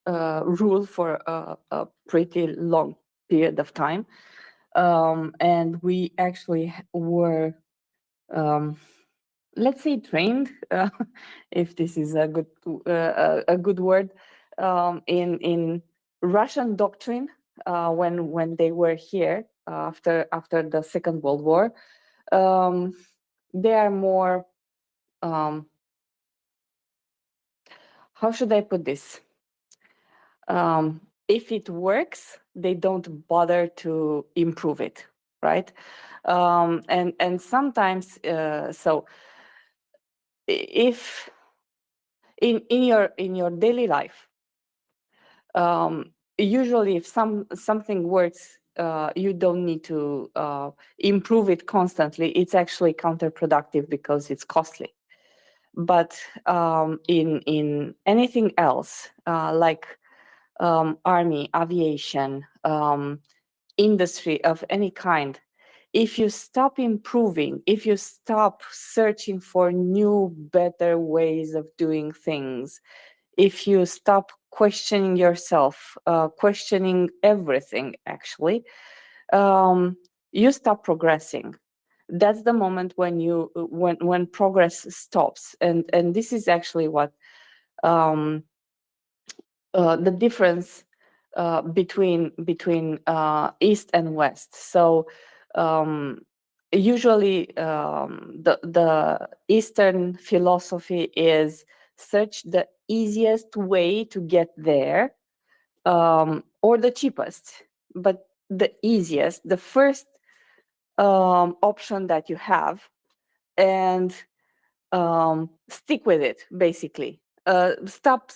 rule for a pretty long period of time, and we actually were, let's say, trained, if this is a good word, in Russian doctrine when they were here after the Second World War. They are more, how should I put this? If it works, they don't bother to improve it, right? And sometimes, so if in your daily life, usually if something works, you don't need to improve it constantly. It's actually counterproductive because it's costly. But in anything else, like army, aviation, industry of any kind, if you stop improving, if you stop searching for new, better ways of doing things, if you stop questioning yourself, questioning everything, actually, you stop progressing. That's the moment when progress stops, and this is actually what the difference between East and West. So usually the Eastern philosophy is search the easiest way to get there, or the cheapest, but the easiest, the first option that you have, and stick with it, basically. Stop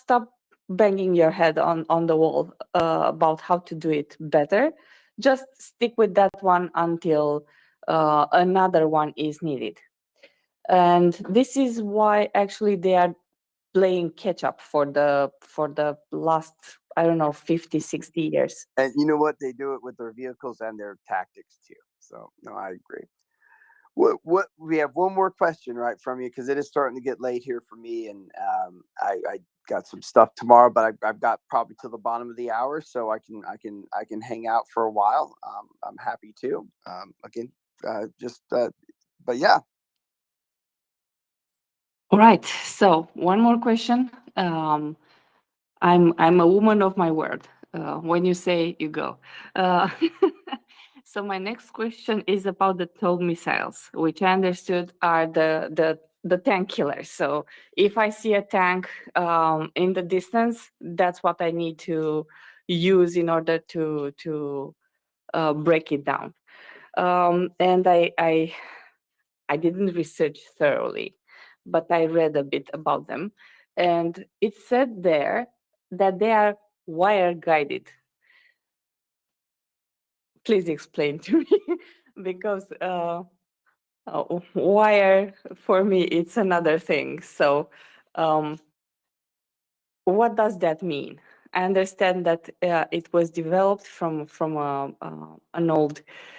banging your head on the wall about how to do it better. Just stick with that one until another one is needed. And this is why actually they are playing catch up for the last, I don't know, 50, 60 years. And you know what? They do it with their vehicles and their tactics too. So no, I agree. What we have one more question, right, from you, because it is starting to get late here for me, and I got some stuff tomorrow, but I've got probably to the bottom of the hour, so I can hang out for a while. I'm happy to. But yeah. All right. So one more question. I'm a woman of my word. When you say, you go. So my next question is about the TOW missiles, which I understood are the tank killers. So if I see a tank in the distance, that's what I need to use in order to break it down. And I didn't research thoroughly, but I read a bit about them. And it said there that they are wire guided. please explain to me because wire for me it's another thing. So what does that mean? I understand that it was developed from an old